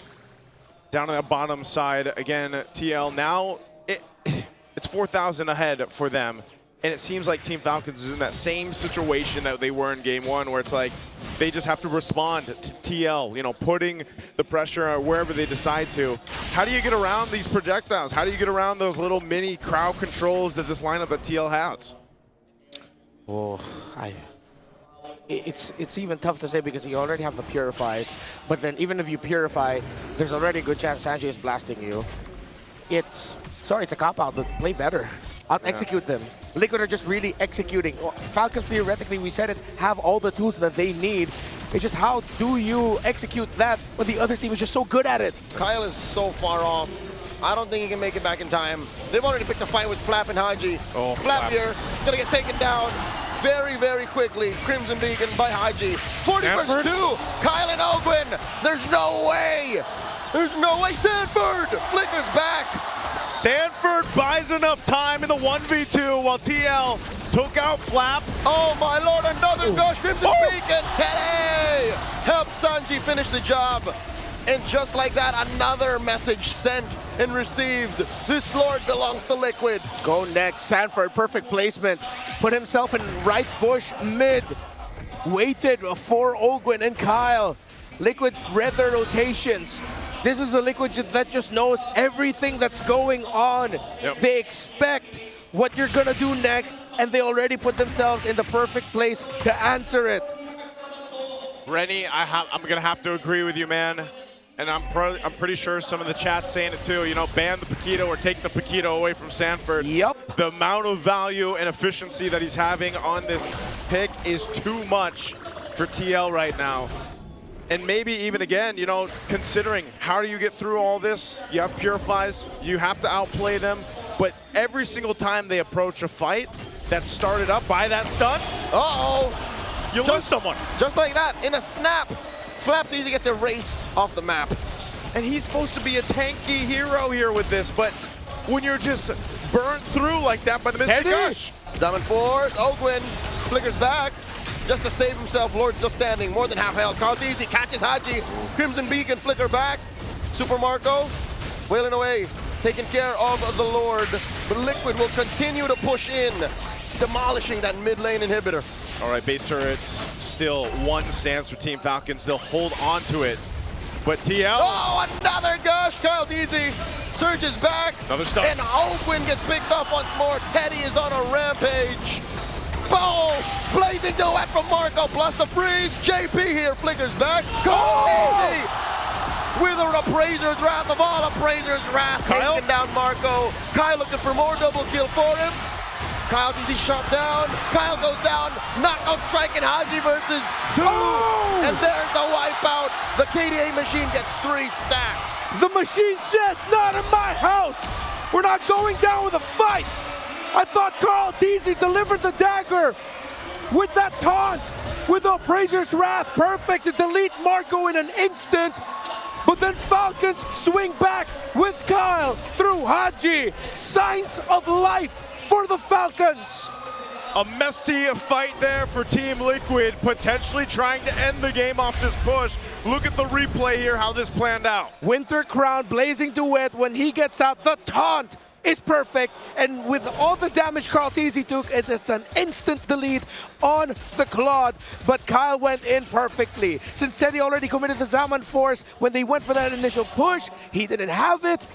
Down on that bottom side, again, TL now, it's 4,000 ahead for them. And it seems like Team Falcons is in that same situation that they were in Game 1, where it's like they just have to respond to TL, you know, putting the pressure wherever they decide to. How do you get around these projectiles? How do you get around those little mini crowd controls that this lineup that TL has? Oh, it's even tough to say because you already have the Purifies. But then even if you Purify, there's already a good chance Sanji is blasting you. It's a cop-out, but play better. Out-execute them. Liquid are just really executing. Falcons, theoretically, we said it, have all the tools that they need. It's just how do you execute that when the other team is just so good at it? Kyle is so far off. I don't think he can make it back in time. They've already picked a fight with Flap and Haji. Oh, Flap here, gonna get taken down very, very quickly. Crimson Beacon by Haji. 40 versus 2, Kyle and Ogwin. There's no way. There's no way. Sanford flickers back. Sanford buys enough time in the 1v2 while TL took out Flap. Oh my lord, another gush, Crimson Beacon. Teddy helps Sanji finish the job. And just like that, another message sent and received. This lord belongs to Liquid. Go next, Sanford, perfect placement. Put himself in right bush mid. Waited for Ogwin and Kyle. Liquid read their rotations. This is a Liquid that just knows everything that's going on. They expect what you're gonna do next, and they already put themselves in the perfect place to answer it. Rennie, I'm gonna have to agree with you, man. And I'm pretty sure some of the chat's saying it too. You know, ban the Paquito or take the Paquito away from Sanford. Yep. The amount of value and efficiency that he's having on this pick is too much for TL right now. And maybe even again, you know, considering how do you get through all this? You have Purifies, you have to outplay them, but every single time they approach a fight that's started up by that stun, you lose someone. Just like that, in a snap, Flap Teasy gets erased off the map. And he's supposed to be a tanky hero here with this, but when you're just burned through like that by the Mystic Gush. Diamond Force, Ogwin flickers back. Just to save himself, Lord still standing, more than half health. Carl Teasy catches Haji. Crimson Beacon flicker back. Super Marco wailing away, taking care of the Lord. But Liquid will continue to push in, demolishing that mid lane inhibitor. All right, base turrets still 1 stands for Team Falcons. They'll hold on to it. But TL. Oh, another gush. Kyle Teasy surges back. Another stun. And Ogwin gets picked up once more. Teddy is on a rampage. Boom! Blazing duet from Marco plus the freeze. JP here flickers back. Kyle Teasy with an Appraiser's Wrath of all Appraiser's Wrath. Kyle taking down Marco. Kyle looking for more double kill for him. Kyle Teasy shot down. Kyle goes down. Knockout striking Haji versus 2. And there's the wipeout. The KDA machine gets 3 stacks. The machine says, not in my house. We're not going down with a fight. I thought Carl Teasy delivered the dagger with that taunt, with the Appraiser's Wrath, perfect to delete Marco in an instant. But then Falcons swing back with Kyle through Haji. Signs of life for the Falcons. A messy fight there for Team Liquid, potentially trying to end the game off this push. Look at the replay here, how this planned out. Winter Crown blazing duet when he gets out the taunt is perfect, and with all the damage Carl Teasy took, it is an instant delete on the Claude, but Kyle went in perfectly. Since Teddy already committed the Zaman Force, when they went for that initial push, he didn't have it,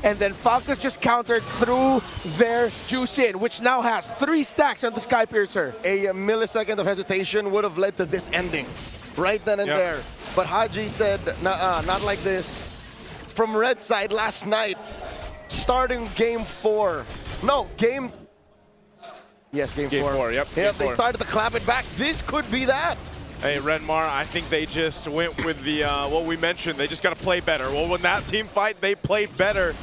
and then Falcons just countered through their juice in, which now has 3 stacks on the Skypiercer. A millisecond of hesitation would have led to this ending, right then and there. But Haji said, nah, not like this. From red side last night, starting game 4. No, game... Yes, game 4. Yep, yeah, game they 4. started to clap it back. This could be that. Hey, Renmar, I think they just went with the, what we mentioned, they just got to play better. Well, when that team fight, they played better.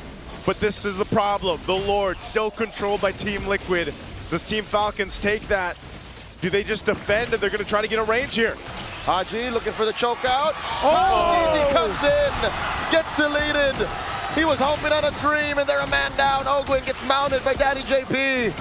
But this is the problem. The Lord still controlled by Team Liquid. Does Team Falcons take that? Do they just defend and they're going to try to get a range here? Haji looking for the choke out. Oh! He comes in, gets deleted. He was hoping on a dream, and they're a man down. Ogwin gets mounted by Daddy JP.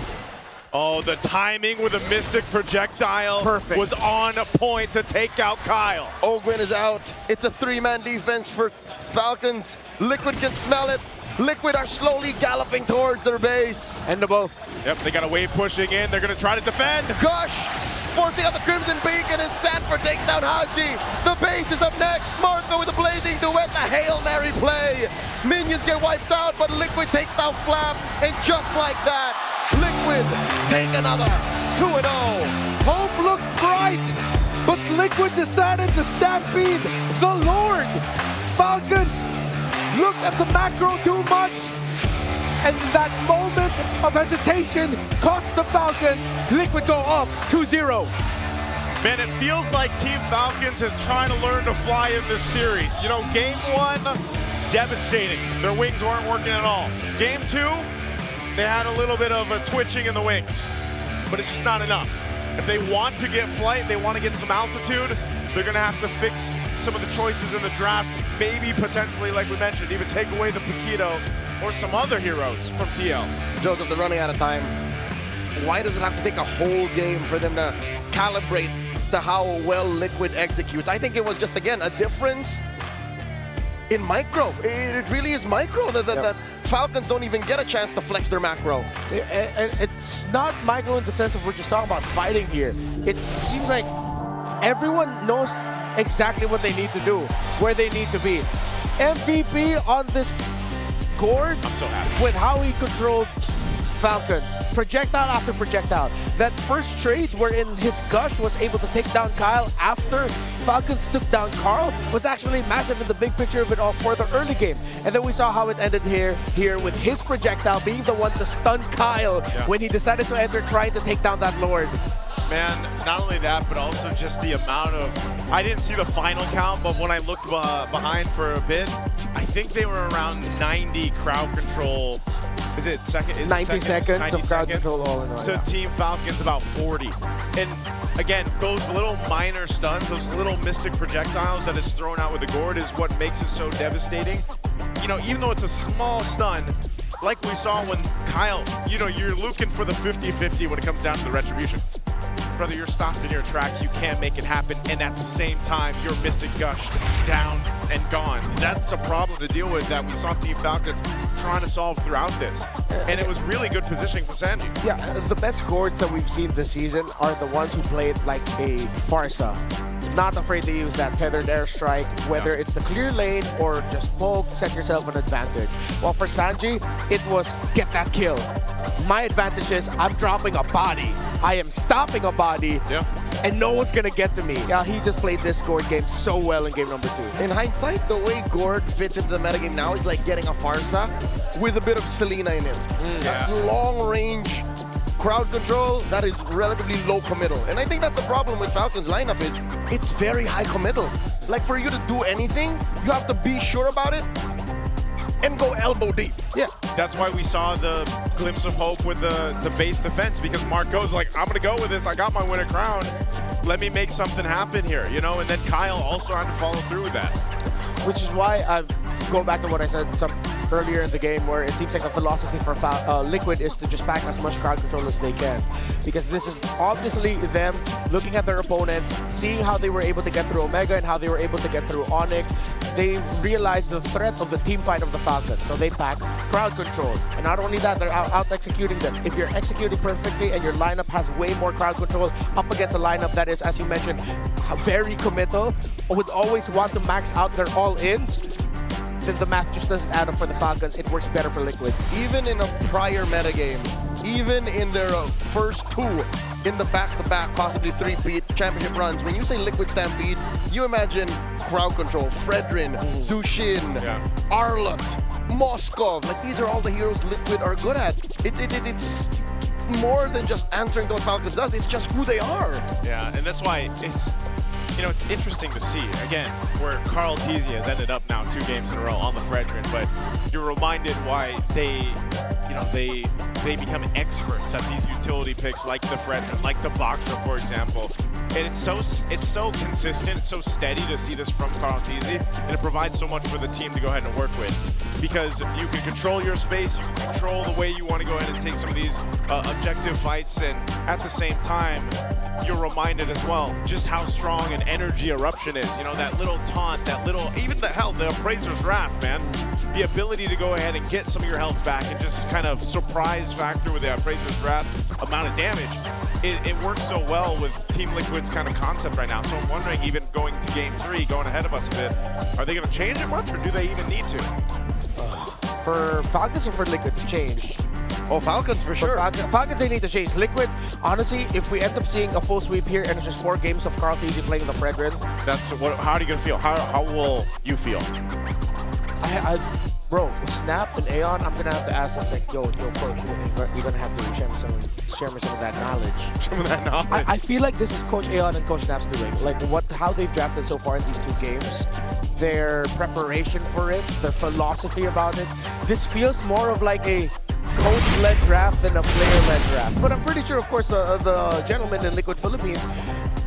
Oh, the timing with a Mystic projectile was on point to take out Kyle. Ogwin is out. It's a 3-man defense for Falcons. Liquid can smell it. Liquid are slowly galloping towards their base. Endable. Yep, they got a wave pushing in. They're going to try to defend. Gush forcing out the Crimson Beacon, and Sanford takes down Haji. The base is up next. Marco with the blazing duet, the Hail Mary play. Minions get wiped out, but Liquid takes down Flap, and just like that, Liquid take another 2-0. Hope looked bright, but Liquid decided to stampede the Lord. Falcons looked at the macro too much, and that moment of hesitation cost the Falcons. Liquid go up 2-0. Man, it feels like Team Falcons is trying to learn to fly in this series. You know, game 1, devastating. Their wings weren't working at all. Game 2, they had a little bit of a twitching in the wings, but it's just not enough. If they want to get flight, they want to get some altitude, they're going to have to fix some of the choices in the draft. Maybe potentially, like we mentioned, even take away the Paquito or some other heroes from TL. Joseph, they're running out of time. Why does it have to take a whole game for them to calibrate to how well Liquid executes? I think it was just, again, a difference in micro. It really is micro that Falcons don't even get a chance to flex their macro. It's not micro in the sense of we're just talking about fighting here. It seems like everyone knows exactly what they need to do, where they need to be. MVP on this Gord, I'm so happy with how he controlled Falcons, projectile after projectile. That first trade wherein his Gush was able to take down Kyle after Falcons took down Carl was actually massive in the big picture of it all for the early game. And then we saw how it ended here with his projectile being the one to stun Kyle when he decided to enter trying to take down that Lord. Man, not only that, but also just the amount of... I didn't see the final count, but when I looked behind for a bit, I think they were around 90 crowd control. Is it second? Is 90 seconds 90 of crowd control all in all. To Team Falcons, about 40. And again, those little minor stuns, those little Mystic projectiles that is thrown out with the Gord is what makes it so devastating. You know, even though it's a small stun, like we saw when Kyle, you know, you're looking for the 50-50 when it comes down to the retribution. Brother, you're stopped in your tracks, you can't make it happen, and at the same time, your Mystic Gush down and gone. That's a problem to deal with that we saw Team Falcons trying to solve throughout this. And it was really good positioning from Sandy. Yeah, the best Gords that we've seen this season are the ones who played like a Farsa. Not afraid to use that feathered airstrike, whether it's the clear lane or just poke, set yourself an advantage. Well, for Sanji, it was get that kill. My advantage is I'm dropping a body. I am stopping a body, and no one's gonna get to me. Yeah, he just played this Gord game so well in game number 2. In hindsight, the way Gord fits into the metagame now is like getting a Farsa with a bit of Selena in it. That's long range crowd control that is relatively low committal. And I think that's the problem with Falcons lineup is it's very high committal. Like for you to do anything, you have to be sure about it and go elbow deep. Yeah, that's why we saw the glimpse of hope with the base defense, because Mark goes like, I'm gonna go with this, I got my winner crown, let me make something happen here, you know, and then Kyle also had to follow through with that. Which is why I've go back to what I said earlier in the game, where it seems like a philosophy for Liquid is to just pack as much crowd control as they can. Because this is obviously them looking at their opponents, seeing how they were able to get through Omega and how they were able to get through Onyx. They realized the threat of the team fight of the Falcons, so they pack crowd control. And not only that, they're out executing them. If you're executing perfectly and your lineup has way more crowd control up against a lineup that is, as you mentioned, very committal, would always want to max out their all-ins, then the math just doesn't add up for the Falcons. It works better for Liquid. Even in a prior metagame, even in their first two in the back-to-back, possibly three-peat championship runs, when you say Liquid Stampede, you imagine crowd control, Fredrin, Zushin, Arlott, Moskov. Like, these are all the heroes Liquid are good at. It's more than just answering to what Falcons does, it's just who they are. Yeah, and that's why it's, you know, it's interesting to see, again, where Carl Teasy has ended up now 2 games in a row on the Fredrin, but you're reminded why they, you know, they become experts at these utility picks like the Fredrin, like the Boxer, for example. And it's so consistent, so steady to see this from Carl Teasy, and it provides so much for the team to go ahead and work with. Because you can control your space, you can control the way you want to go ahead and take some of these objective fights, and at the same time, you're reminded as well just how strong an energy eruption is. You know, that little taunt, that little, even the Appraiser's Wrath, man. The ability to go ahead and get some of your health back and just kind of surprise factor with the Appraiser's Wrath amount of damage. It works so well with Team Liquid's kind of concept right now. So I'm wondering, even going to Game 3, going ahead of us a bit, are they going to change it much, or do they even need to? For Falcons or for Liquid to change? Oh, Falcons for sure. Falcons, they need to change. Liquid, honestly, if we end up seeing a full sweep here and it's just 4 games of Carl Teasy playing the Fredrin, that's what. How are you gonna feel? How will you feel? Bro, with Snap and Aeon, I'm gonna have to ask them, like, yo, coach, you're gonna have to share me some of that knowledge. Some of that knowledge. I feel like this is Coach Aeon and Coach Snap's doing. Like how they've drafted so far in these 2 games, their preparation for it, their philosophy about it. This feels more of like a coach-led draft than a player-led draft. But I'm pretty sure, of course, the gentlemen in Liquid Philippines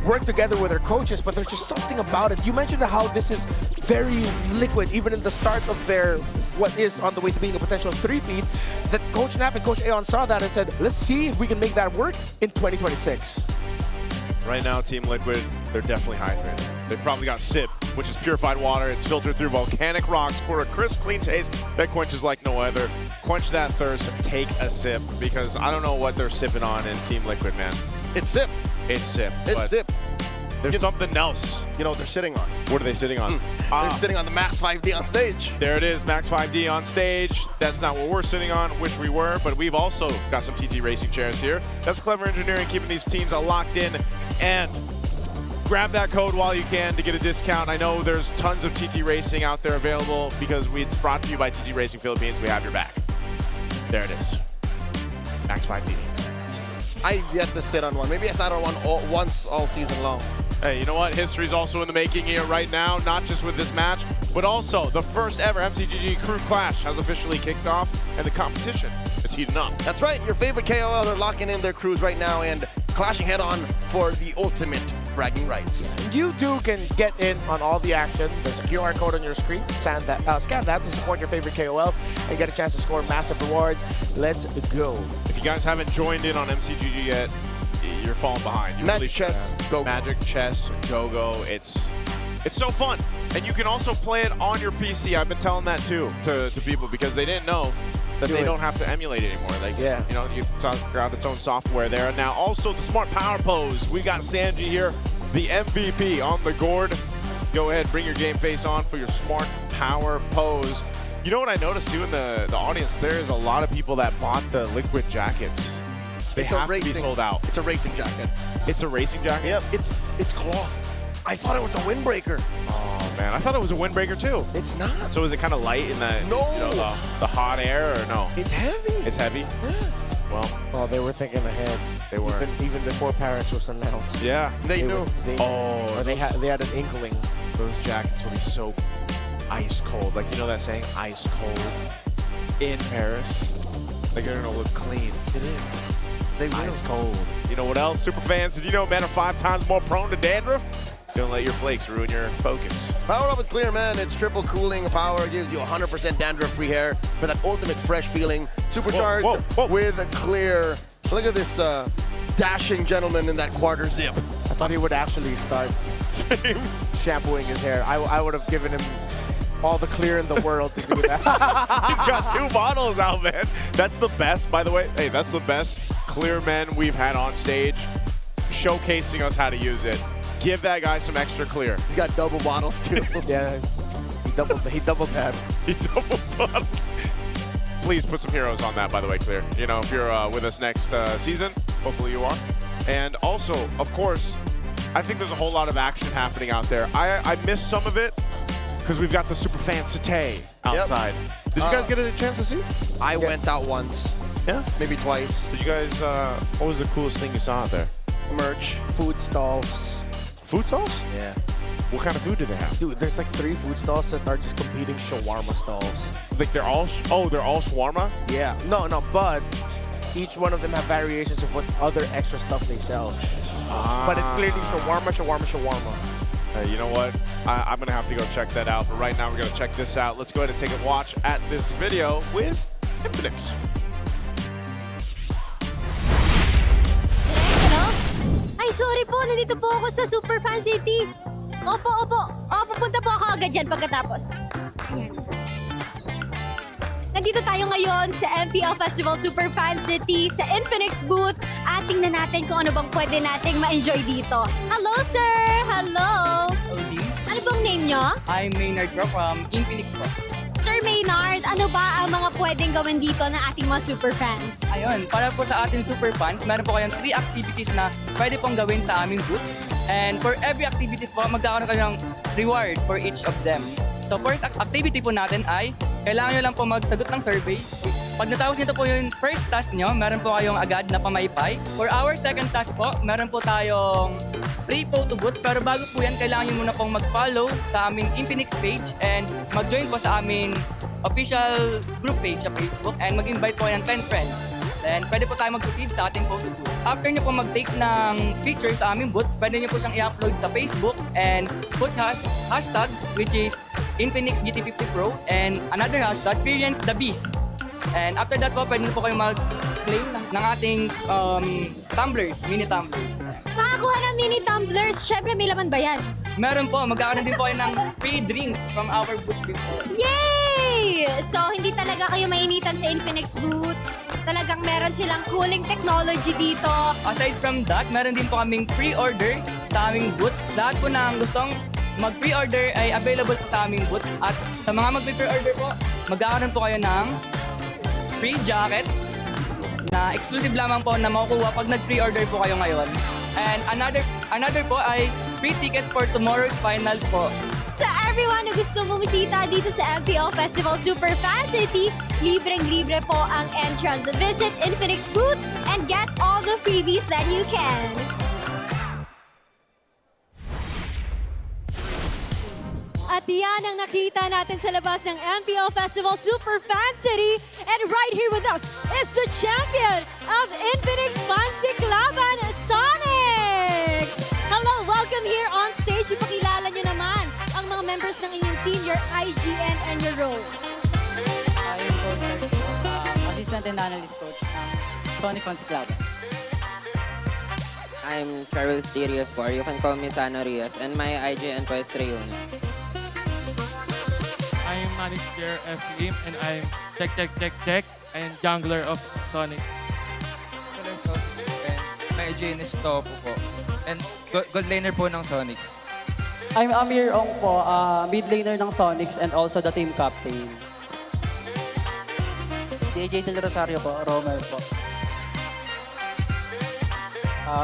work together with their coaches, but there's just something about it. You mentioned how this is very Liquid, even in the start of their, what is on the way to being a potential 3-peat, that Coach Nap and Coach Aeon saw that and said, let's see if we can make that work in 2026. Right now, Team Liquid, they're definitely hydrated. They've probably got SIP, which is purified water. It's filtered through volcanic rocks for a crisp, clean taste that quenches like no other. Quench that thirst, take a sip, because I don't know what they're sipping on in Team Liquid, man. It's SIP. It's SIP. It's SIP. There's something else. You know, they're sitting on. What are they sitting on? They're sitting on the Max 5D on stage. There it is, Max 5D on stage. That's not what we're sitting on, wish we were, but we've also got some TT racing chairs here. That's clever engineering, keeping these teams locked in. And grab that code while you can to get a discount. I know there's tons of TT racing out there available because it's brought to you by TT Racing Philippines. We have your back. There it is. Max 5D. I've yet to sit on one. Maybe I sat on one once all season long. Hey, you know what? History's also in the making here right now, not just with this match, but also the first ever MCGG Crew Clash has officially kicked off, and the competition is heating up. That's right. Your favorite KOLs are locking in their crews right now and clashing head-on for the ultimate bragging rights. You too can get in on all the action. There's a QR code on your screen. Scan that to support your favorite KOLs and get a chance to score massive rewards. Let's go. If you guys haven't joined in on MCGG yet, you're falling behind. Magic Chess, Go-Go. Magic Chess, Go-Go. It's so fun. And you can also play it on your PC. I've been telling that too to people because they didn't know that they don't have to emulate it anymore. Like, you know, you got its own software there. Now, also the Smart Power Pose. We got Sanji here, the MVP on the gourd. Go ahead, bring your game face on for your Smart Power Pose. You know what I noticed too in the audience? There is a lot of people that bought the Liquid jackets. They have to be sold out. It's a racing jacket. It's a racing jacket? Yep, it's cloth. I thought it was a windbreaker. Oh man, I thought it was a windbreaker too. It's not. So is it kind of light in the, you know, the hot air, or no? It's heavy. It's heavy? Yeah. Well, they were thinking ahead. They were. Even before Paris was announced. Yeah. They knew. They had an inkling. Those jackets will be so ice cold. Like, you know that saying, ice cold in Paris? Like, they're gonna look clean. It is. They will. Ice cold. You know what else, super fans? Did you know men are 5 times more prone to dandruff? Don't let your flakes ruin your focus. Power up with Clear, man. It's triple cooling power. Gives you 100% dandruff-free hair for that ultimate fresh feeling. Supercharged with Clear. Look at this dashing gentleman in that quarter zip. I thought he would actually start shampooing his hair. I would have given him all the Clear in the world to do that. He's got 2 bottles out, man. That's the best, by the way. Hey, that's the best Clear men we've had on stage, showcasing us how to use it. Give that guy some extra Clear. He's got double bottles too. Yeah, he doubled that. He double bottled. Please put some heroes on that, by the way, Clear. You know, if you're with us next season, hopefully you are. And also, of course, I think there's a whole lot of action happening out there. I missed some of it because we've got the super fan Satay outside. Did you guys get a chance to see? I went out once. Yeah? Maybe twice. Did you guys, what was the coolest thing you saw out there? Merch. Food stalls. Food stalls? Yeah. What kind of food do they have? Dude, there's like 3 food stalls that are just competing shawarma stalls. Like they're all, they're all shawarma? Yeah. No, but each one of them have variations of what other extra stuff they sell. But it's clearly shawarma. You know what? I'm going to have to go check that out. But right now, we're going to check this out. Let's go ahead and take a watch at this video with Infinix. Ay, sorry po. Nandito po ako sa Superfan City. Opo. Pupunta po ako agad dyan pagkatapos. Ayan. Nandito tayo ngayon sa MPL Festival Superfan City sa Infinix booth at tingnan natin kung ano bang pwede nating ma-enjoy dito. Hello, sir! Hello! Ano bang name nyo? I'm Maynard from Infinix Pro. Sir Maynard, ano ba ang mga pwedeng gawin dito ng ating mga superfans? Ayun, para po sa ating superfans, meron po kayong 3 activities na pwede pong gawin sa aming booth. And for every activity po, magkakaroon kayo ng reward for each of them. So first activity po natin ay, kailangan nyo lang po magsagot ng survey. Pag natapos nyo po yung first task nyo, meron po kayong agad na pamaypay. For our second task po, meron po tayong free photo booth. Pero bago po yan, kailangan nyo muna pong mag-follow sa aming Infinix page and mag-join po sa aming official group page sa Facebook and mag-invite po kayo ng 10 friends. Then pwede po tayo mag-proceed sa ating photo booth. After nyo po mag-take ng picture sa aming booth, pwede nyo po siyang i-upload sa Facebook and put hashtag which is Infinix GT50 Pro and another hashtag Experience the Beast. And after that po, pwede po kayo mag-claim ng ating tumblers, mini tumblers. Makakuha ng mini tumblers, syempre may laman ba yan? Meron po, magkakaroon din po kayo ng free drinks from our booth before. Yay! So, hindi talaga kayo mainitan sa Infinix booth. Talagang meron silang cooling technology dito. Aside from that, meron din po kaming pre-order sa aming booth. Lahat po na gustong mag-pre-order ay available po sa aming booth. At sa mga mag-pre-order po, magkakaroon po kayo ng free jacket na exclusive lamang po na makukuha pag nag-pre-order po kayo ngayon. And another po ay free ticket for tomorrow's finals po. Sa everyone na gusto bumisita dito sa MPL Festival Superfan City, libreng-libre po ang entrance. Visit Infinix booth and get all the freebies that you can. At yan ang nakita natin sa labas ng MPL Festival Superfan City. And right here with us is the champion of Infinix Fancy Klaban, Sonics! Hello, welcome here on stage. Ipakilala nyo naman ang mga members ng inyong team, your IGN and your roles. I'm coach, assistant and analyst coach ng Sonic Fancy Klaban. I'm Charles D. Rios po. You can call me Sano Rios. And my IGN po is Rayuna. I'm manager of game and I'm check and jungler of Sonic. My IGN is Topo po. And gold laner po ng Sonics. I'm Amir Ong po, mid laner ng Sonics and also the team captain. DJ Del Rosario po, Romel po.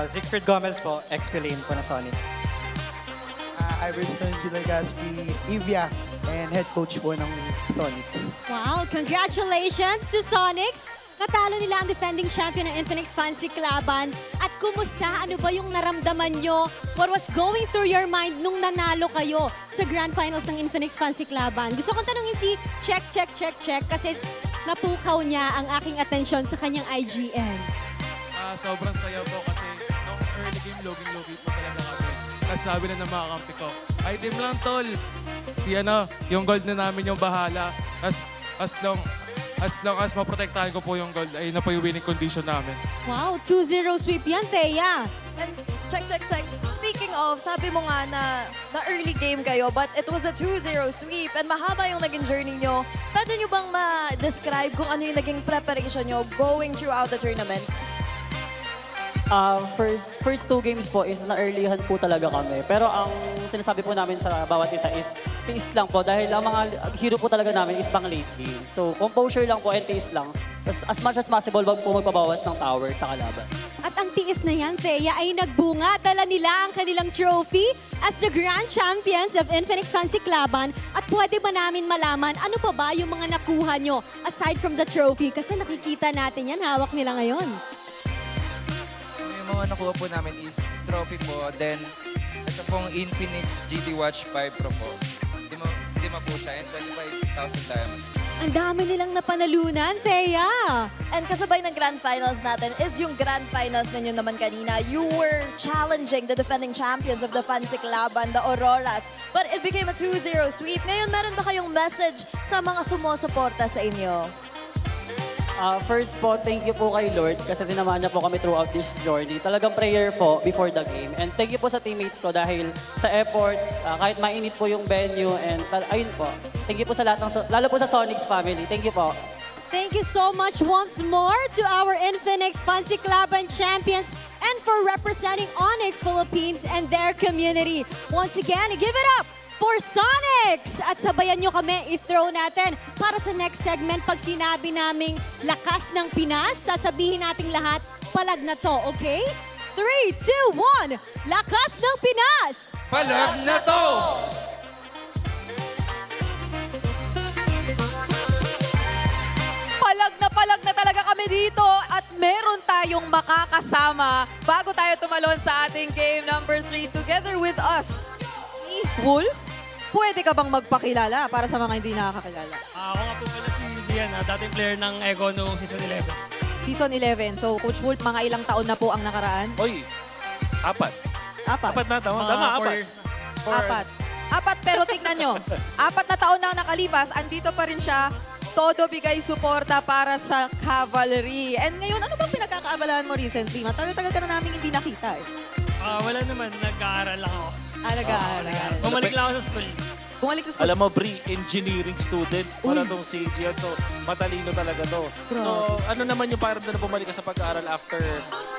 Siegfried Gomez po, XP lane po na Sonic. Iverson Ginagaspi, Ivia, and head coach po ng Sonics. Wow, congratulations to Sonics! Katalo nila ang defending champion ng Infinix Fancy Klaban. At kumusta? Ano ba yung naramdaman nyo? What was going through your mind nung nanalo kayo sa Grand Finals ng Infinix Fancy Klaban? Gusto kong tanungin si Check kasi napukaw niya ang aking atensyon sa kanyang IGN. Sobrang saya po kasi nung early game, loging-logi po talaga kami. Sabi na ng mga kampi ko, item lang tol. Yung gold na namin yung bahala. As long as maprotektahan ko po yung gold, ay na po yung winning condition namin. Wow, 2-0 sweep yan, Thea. And check. Speaking of, sabi mo nga na early game kayo, but it was a 2-0 sweep and mahaba yung naging journey nyo. Pwede nyo bang ma-describe kung ano yung naging preparation nyo going throughout the tournament? First 2 games po is na-earlyhan po talaga kami. Pero ang sinasabi po namin sa bawat isa is tiis lang po dahil ang mga hero po talaga namin is pang late game. So composure lang po and tiis lang. As much as possible, wag po magpabawas ng tower sa kalaban. At ang tiis na yan, Thea, ay nagbunga. Dala nila ang kanilang trophy as the Grand Champions of Infinix Fancy Cluban. At pwede ba namin malaman ano pa ba yung mga nakuha nyo aside from the trophy? Kasi nakikita natin yan, hawak nila ngayon. Yung mga nakuha po namin is trophy po. Then, ito pong Infinix GT Watch 5 Pro po. Lima po siya and 25,000 diamonds. Ang dami nilang napanalunan, Thea. And kasabay ng Grand Finals natin is yung Grand Finals ninyo naman kanina. You were challenging the defending champions of the Fancy Cluban, the Auroras. But it became a 2-0 sweep. Ngayon, meron ba kayong message sa mga sumusuporta sa inyo? First po, thank you po kay Lord kasi sinamahan niya po kami throughout this journey. Talagang prayer po before the game. And thank you po sa teammates ko dahil sa efforts, kahit mainit po yung venue and ayun po. Thank you po sa lahat lalo po sa Sonics family. Thank you po. Thank you so much once more to our Infinix Fancy Cluban champions and for representing Onyx Philippines and their community. Once again, give it up for Sonics! At sabayan nyo kami i-throw natin para sa next segment. Pag sinabi naming lakas ng Pinas, sasabihin nating lahat, palag na to, okay? 3, 2, 1, lakas ng Pinas! Palag na to! Palag na talaga kami dito at meron tayong makakasama bago tayo tumalon sa ating game number 3 together with us. Wolf, pwede ka bang magpakilala para sa mga hindi nakakakilala? Ako nga po pala si Dian, dating player ng Echo noong season 11. Season 11. So, Coach Wolf, mga ilang taon na po ang nakaraan? Oy, 4. Apat. 4 na tama. Mga Tama, 4 4. years na. 4. 4, pero tingnan nyo. 4 na taon na nakalipas, andito pa rin siya. Todo bigay suporta para sa Cavalry. And ngayon, ano bang pinagkakaabalahan mo recently? Matagal-tagal ka na namin hindi nakita eh. Wala naman, nag-aaral lang ako. Nag-aaral. Bumalik lang ako sa school. Bumalik sa school. Alam mo, Bri, engineering student. Para tong si Gian. So, matalino talaga to. So, ano naman yung pakiramdam na bumalik ka sa pag-aaral after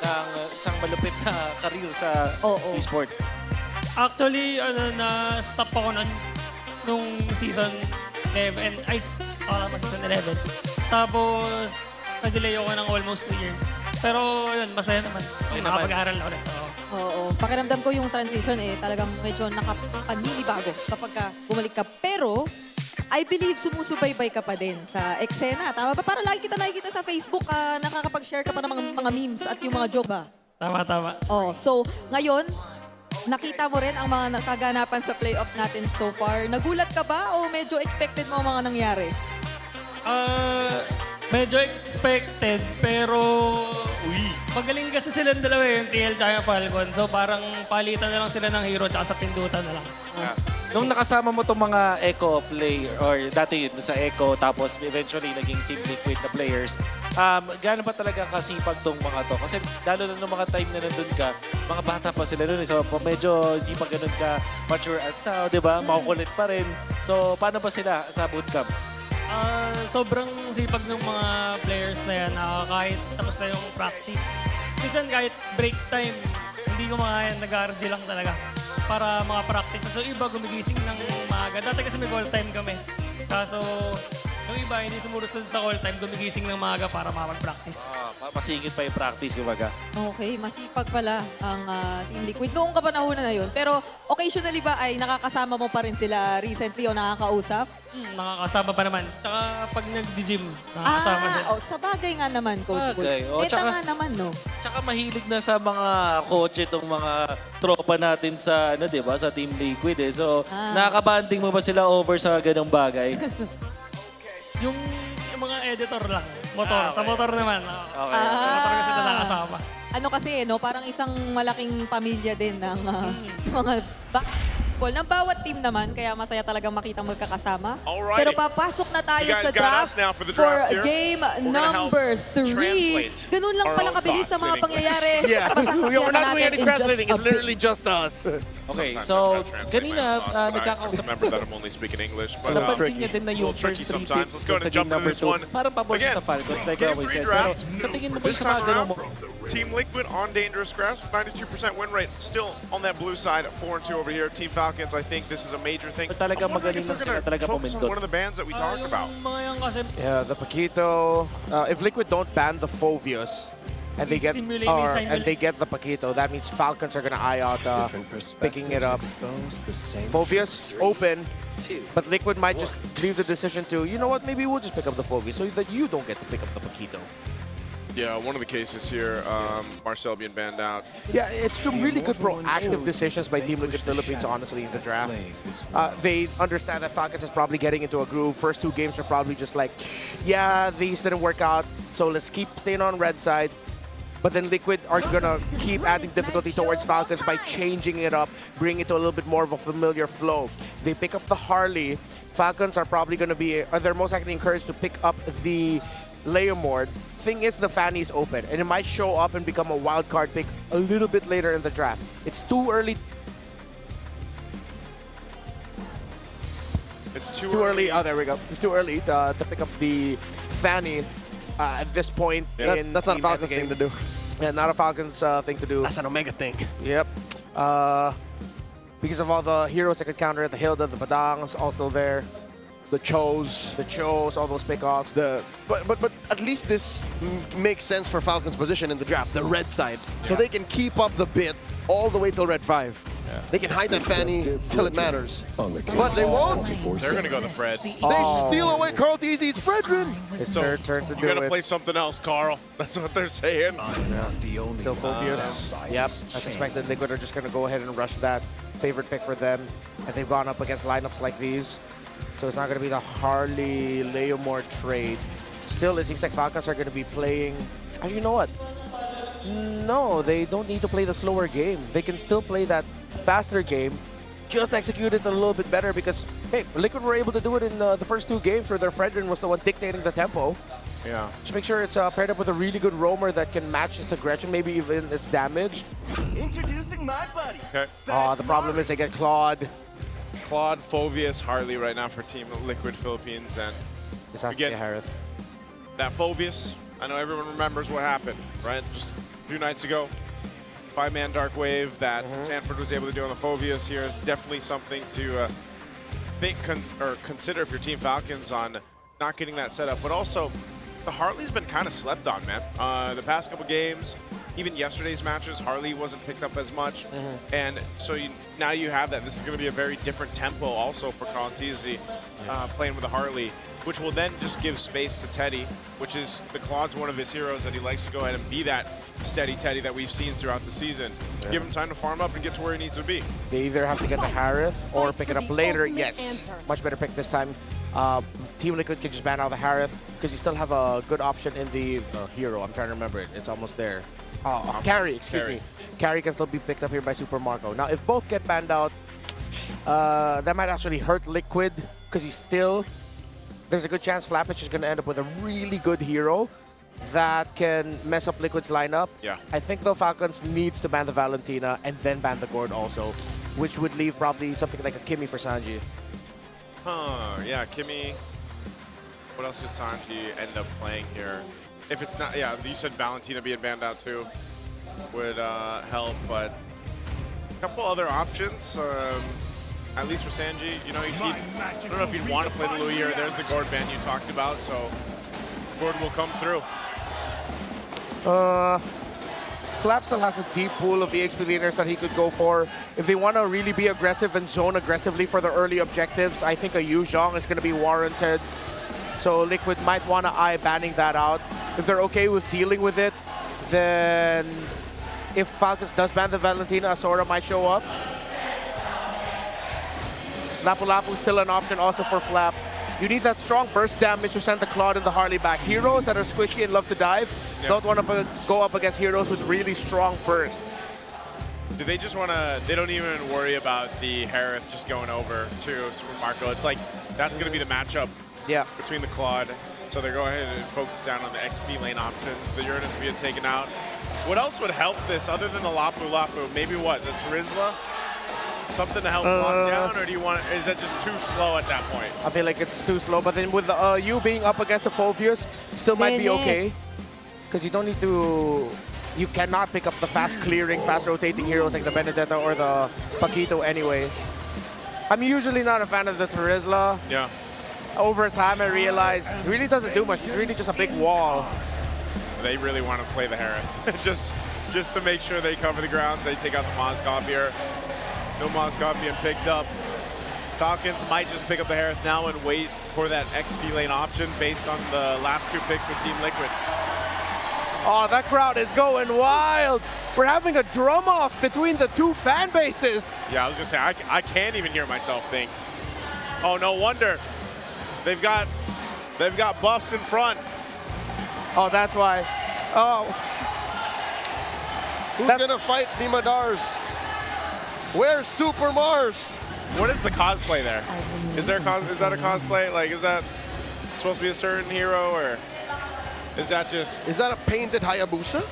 ng isang malupit na career sa esports? Actually, na-stop ako nung season 11. Season 11. Tapos, na-delay ako ng almost 2 years. Pero yun, masaya naman. Nakapag-aaral na ulit. Oo. Pakiramdam ko yung transition talagang medyo nakapaninibago kapag bumalik ka. Pero, I believe sumusubaybay ka pa din sa eksena. Tama ba? Para lagi kita nakikita sa Facebook, nakakapag-share ka pa ng mga memes at yung mga joke ba? Tama. So, ngayon, nakita mo rin ang mga nakaganapan sa playoffs natin so far. Nagulat ka ba o medyo expected mo ang mga nangyari? Medyo expected, pero magaling kasi silang dalawa yung TL tsaka Falcon. So parang palitan na lang sila ng hero tsaka sa pindutan na lang. Nung nakasama mo itong mga Echo player, or dati sa Echo, tapos eventually naging Team Liquid na players, gaano ba talaga kasipag tong mga to? Kasi lalo na nung mga time na nandun ka, mga bata pa sila nun. So medyo hindi pa ganun ka mature as now, di ba? Makukulit pa rin. So paano ba sila sa bootcamp? Sobrang sipag ng mga players na yan na kahit tapos na yung practice. Minsan kahit break time, hindi ko makaya, nag-RG lang talaga para mga practice. So iba gumigising ng maaga. Dati kasi may call time kami. Kaso yung iba hindi sumusunod sa call time, gumigising ng maaga para makapag-practice. Masingit pa yung practice, kumbaga. Okay, masipag pala ang Team Liquid. Noong kapanahunan na yun. Pero occasionally ba ay nakakasama mo pa rin sila recently o nakakausap? Nakakasama pa naman. Tsaka pag nag-gym, nakakasama sila. Sa bagay nga naman, Coach Wolf. Neta nga naman, no? Tsaka mahilig na sa mga kotse itong mga tropa natin sa, diba, sa Team Liquid eh. So, nakakabanding mo ba sila over sa ganong bagay? Yung mga editor lang. Motor. Sa motor naman. Okay. Sa motor kasi nakakasama. ano kasi, no, parang isang malaking pamilya din ng mga ng bawat team naman, kaya masaya talagang makita magkakasama. Alrighty. Pero papasok na tayo You guys sa got draft us now for the for draft here. game We're gonna number help 3. translate Ganun lang our pala own kabilis sa thoughts mga in English. pangyayari. Yeah, Masasaksihan we're na not doing natin any in just translating. a It's literally bit. just us. Okay, Sometimes I so try to translate kanina my own thoughts, but I nagkakausap remember that I'm only speaking English. So, But napansin niya din na it's a yung little tricky first 3 sometimes. picks Let's go sa and jump game number into this 2, one. parang pabor siya Again, sa Falcons, like game I always 3 said. Pero draft. sa tingin mo ba This sa mga time ganun around, mo? Team Liquid on dangerous grass, 92% win rate. Still on that blue side, 4-2 over here. Team Falcons, I think this is a major thing. Talaga magaling lang sila talaga focus on pumindot. one of the bans that we talked about. Mga yan kasi, Yeah, the Paquito. If Liquid don't ban the Phobius, and they get the Paquito, that means Falcons are gonna eye out picking it up. Phobius open, but Liquid might just leave the decision to, you know what, maybe we'll just pick up the Phobius so that you don't get to pick up the Paquito. Yeah, one of the cases here, Marcel being banned out. Yeah, it's some really good proactive decisions by Team Liquid Philippines, honestly, in the draft. They understand that Falcons is probably getting into a groove. First 2 games are probably just like, yeah, these didn't work out, so let's keep staying on red side. But then Liquid are gonna keep adding difficulty towards Falcons by changing it up, bring it to a little bit more of a familiar flow. They pick up the Harley. Falcons are probably gonna be, they're most likely encouraged to pick up the Leomord. Thing is, the Fanny is open, and it might show up and become a wild card pick a little bit later in the draft. It's too early. It's too early. Oh, there we go. It's too early to pick up the Fanny at this point. Yeah, that's not a Falcons thing to do. Yeah, not a Falcons thing to do. That's an Omega thing. Yep. Because of all the heroes that could counter it, the Hilda, the Padangs also there. The Chos, all those pickoffs. But at least this makes sense for Falcons' position in the draft, the red side. So they can keep up the bit all the way till red 5. Yeah. They can hide that Fanny till it matters. But they won't. They're going to go the Fred. They steal away Carl DZ's Fredrin. It's their turn to do it. You got to play something else, Carl. That's what they're saying. Still Phobius. Yep, as expected, Liquid are just going to go ahead and rush that favorite pick for them. And they've gone up against lineups like these. So it's not going to be the Harley Leomord trade. Still, it seems like Falcons are going to be playing... Actually, you know what? No, they don't need to play the slower game. They can still play that faster game. Just execute it a little bit better because, hey, Liquid were able to do it in the first 2 games where their Fredrin was the one dictating the tempo. Yeah. Just make sure it's paired up with a really good roamer that can match its aggression, maybe even its damage. Introducing my buddy. Okay. The problem is they get clawed. Claude, Phobius, Harley right now for Team Liquid Philippines. And this has to be Harith. That Phobius, I know everyone remembers what happened, right? Just a few nights ago. 5-man Dark Wave that Sanford was able to do on the Phobius here. Definitely something to think or consider if you're Team Falcons on not getting that set up. But also, the Harley's been kind of slept on, man. The past couple games, even yesterday's matches, Harley wasn't picked up as much. And so now you have that. This is going to be a very different tempo also for Carl TZ playing with the Harley, which will then just give space to Teddy, which is the Claude's one of his heroes that he likes to go ahead and be that steady Teddy that we've seen throughout the season. Yeah. Give him time to farm up and get to where he needs to be. They either have to get the Harith or pick it up later. Yes, much better pick this time. Team Liquid can just ban out the Harith because you still have a good option in the hero. I'm trying to remember it. It's almost there. Carry, excuse me. Carry can still be picked up here by Super Marco. Now, if both get banned out, that might actually hurt Liquid because there's a good chance Flappage is going to end up with a really good hero that can mess up Liquid's lineup. Yeah. I think the Falcons needs to ban the Valentina and then ban the Gord also, which would leave probably something like a Kimmy for Sanji. Yeah, Kimmy. What else did Sanji end up playing here? If it's not, yeah, you said Valentina being banned out too would help, but a couple other options. At least for Sanji, you know, I don't know if he'd want to play the Louis or there's the Gord ban you talked about, so Gord will come through. Flap still has a deep pool of EXP leaders that he could go for. If they want to really be aggressive and zone aggressively for the early objectives, I think a Yu Zhong is going to be warranted. So Liquid might want to eye banning that out. If they're okay with dealing with it, then if Falcons does ban the Valentina, Asura might show up. Lapu Lapu is still an option also for Flap. You need that strong burst damage to send the Claude and the Harley back. Heroes that are squishy and love to dive don't want to go up against heroes with really strong burst. Do they just want to, they don't even worry about the Harith just going over to Super Marco. It's like, that's going to be the matchup between the Claude. So they're going ahead and focus down on the XP lane options. The Uranus being taken out. What else would help this other than the Lapu Lapu? Maybe what, the Terizla? Something to help lock down, or do you want? Is that just too slow at that point? I feel like it's too slow, but then with you being up against the Phobius, still might be okay. Because you don't need to, you cannot pick up the fast clearing, fast rotating heroes like the Benedetta or the Paquito anyway. I'm usually not a fan of the Terizla. Yeah. Over time, I realized it really doesn't do much. It's really just a big wall. They really want to play the Harith. just to make sure they cover the grounds. They take out the Moskov here. No Moskov being picked up. Falcons might just pick up the Harith now and wait for that XP lane option based on the last 2 picks for Team Liquid. Oh, that crowd is going wild. We're having a drum off between the 2 fan bases. Yeah, I was gonna say, I can't even hear myself think. Oh, no wonder. They've got buffs in front. Oh, that's why. Oh. Who's gonna fight the Madars? Where's Super Mars? What is the cosplay there? Is that a cosplay? Like, is that supposed to be a certain hero, or is that just? Is that a painted Hayabusa?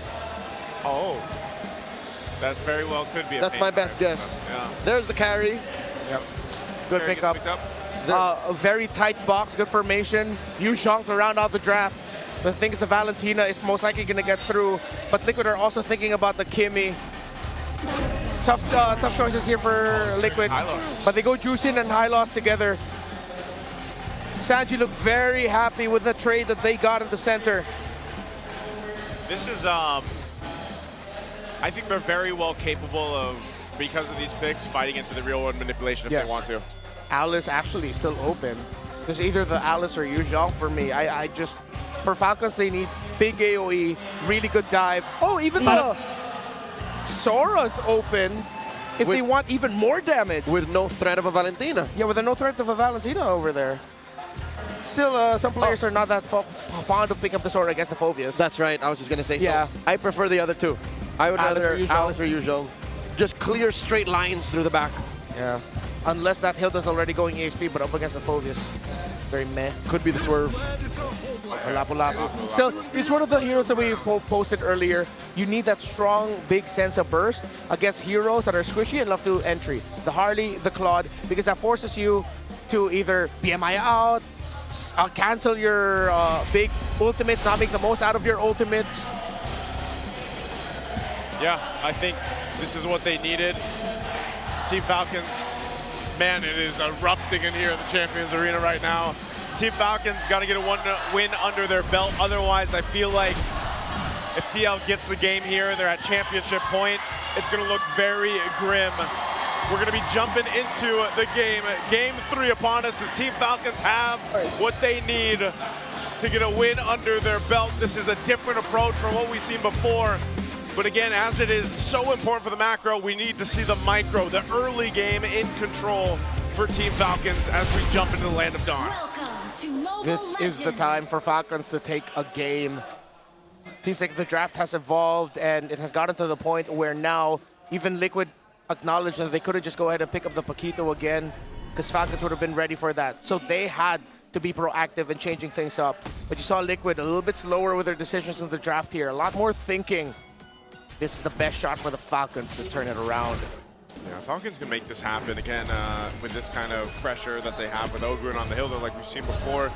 Oh, that very well could be. That's my best guess. Yeah. There's the carry. Yep. Good Carry pickup. gets picked up. A very tight box, good formation. Yu Zhang to round out the draft. The thing is, the Valentina is most likely going to get through, but Liquid are also thinking about the Kimmy. Tough choices here for Liquid, but they go Juicin and Hylos together. Sanji looked very happy with the trade that they got in the center. This is, I think they're very well capable of, because of these picks, fighting into the real world manipulation if they want to. Alice actually still open. There's either the Alice or Yu Zhang for me. I just, for Falcons, they need big AoE, really good dive. Oh, even the Sora's open if they want even more damage. With no threat of a Valentina. Yeah, with no threat of a Valentina over there. Still, some players are not that fond of picking up the Sora against the Phobius. That's right, I was just gonna say so. I prefer the other 2. I would rather Alice or Yu Zhang. Just clear straight lines through the back. Yeah. Unless that Hilda's already going EXP, but up against the Phobius. Very meh. Could be the swerve. Lapu Lapu. Still, it's one of the heroes that we posted earlier. You need that strong, big sense of burst against heroes that are squishy and love to entry. The Harley, the Claude, because that forces you to either BMI out, cancel your big ultimates, not make the most out of your ultimates. Yeah, I think this is what they needed. Team Falcons, man, it is erupting in here in the Champions Arena right now. Team Falcons got to get a win under their belt. Otherwise, I feel like if TL gets the game here and they're at championship point, it's going to look very grim. We're going to be jumping into the game. Game 3 upon us as Team Falcons have what they need to get a win under their belt. This is a different approach from what we've seen before. But again, as it is so important for the macro, we need to see the micro, the early game in control for Team Falcons as we jump into the Land of Dawn. This is the time for Falcons to take a game. Seems like the draft has evolved and it has gotten to the point where now even Liquid acknowledged that they couldn't just go ahead and pick up the Paquito again because Falcons would have been ready for that. So they had to be proactive in changing things up. But you saw Liquid a little bit slower with their decisions in the draft here. A lot more thinking. This is the best shot for the Falcons to turn it around. Yeah, Falcons can make this happen again with this kind of pressure that they have with Ogrun on the hill, like we've seen before.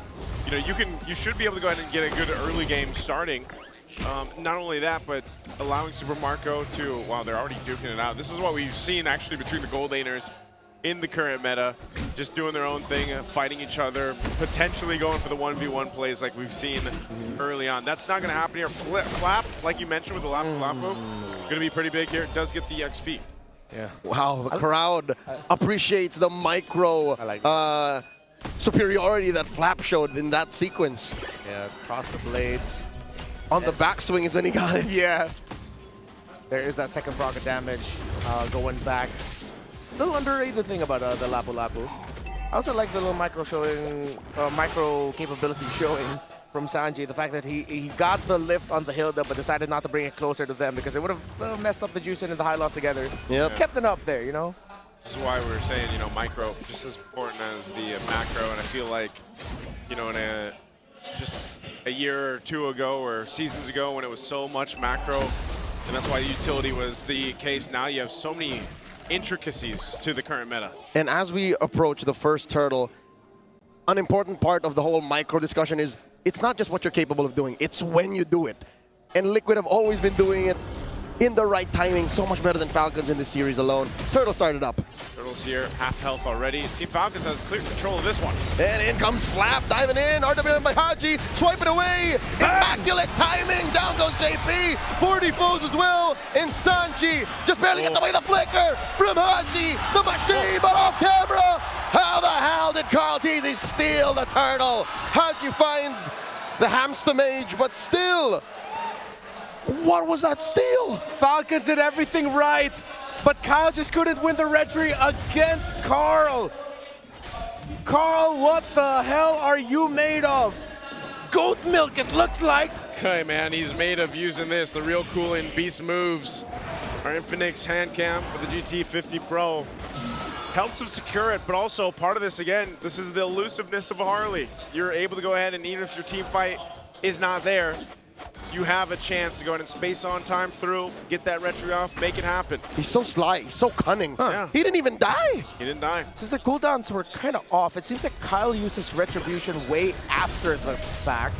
You know, you should be able to go ahead and get a good early game starting. Not only that, but allowing Super Marco to, wow, they're already duking it out. This is what we've seen actually between the gold laners in the current meta, just doing their own thing, fighting each other, potentially going for the 1v1 plays like we've seen early on. That's not going to happen here. Flap, like you mentioned with the Lapu Lapu, going to be pretty big here. It does get the XP. Yeah. Wow, the crowd appreciates the micro superiority that Flap showed in that sequence. Yeah, cross the blades. On the backswing is when he got it. Yeah. There is that second proc of damage going back. Little underrated thing about the Lapu Lapu. I also like the little micro capability showing from Sanji. The fact that he got the lift on the Hilda but decided not to bring it closer to them because it would have messed up the Juicing and the high loss together. Yep. Just kept it up there, you know? This is why we were saying, you know, micro just as important as the macro, and I feel like, you know, in just a year or two ago or seasons ago when it was so much macro, and that's why utility was the case. Now you have so many intricacies to the current meta. And as we approach the first turtle, an important part of the whole micro discussion is it's not just what you're capable of doing, it's when you do it. And Liquid have always been doing it in the right timing, so much better than Falcons in this series alone. Turtle started up. Turtles here, half health already. Team Falcons has clear control of this one. And in comes Slap, diving in. RWM by Haji, swipe it away. Immaculate timing. Down goes JP. 40 foes as well. And Sanji just barely gets away the flicker from Haji. The machine, but off camera. How the hell did Carl Teasy steal the turtle? Haji finds the hamster mage, but still, what was that steal? Falcons did everything right, but Kyle just couldn't win the retry against Carl. Carl, what the hell are you made of? Goat milk, it looks like. Okay, man, he's made of using this, the real cooling beast moves. Our Infinix hand cam for the GT50 Pro. Helps him secure it, but also part of this, again, this is the elusiveness of a Harley. You're able to go ahead and even if your team fight is not there, you have a chance to go ahead and space on time through, get that retry off, make it happen. He's so sly, he's so cunning. Yeah. He didn't even die. He didn't die. Since the cooldowns were kind of off, it seems like Kyle uses Retribution way after the fact.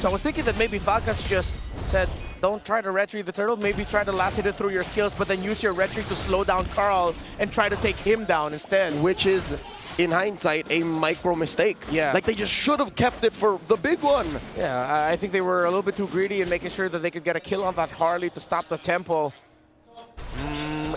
So I was thinking that maybe Falcons just said, don't try to retry the turtle, maybe try to last hit it through your skills, but then use your retry to slow down Carl and try to take him down instead. Which is, in hindsight, a micro mistake. Yeah. Like they just should have kept it for the big one. Yeah, I think they were a little bit too greedy in making sure that they could get a kill on that Harley to stop the tempo.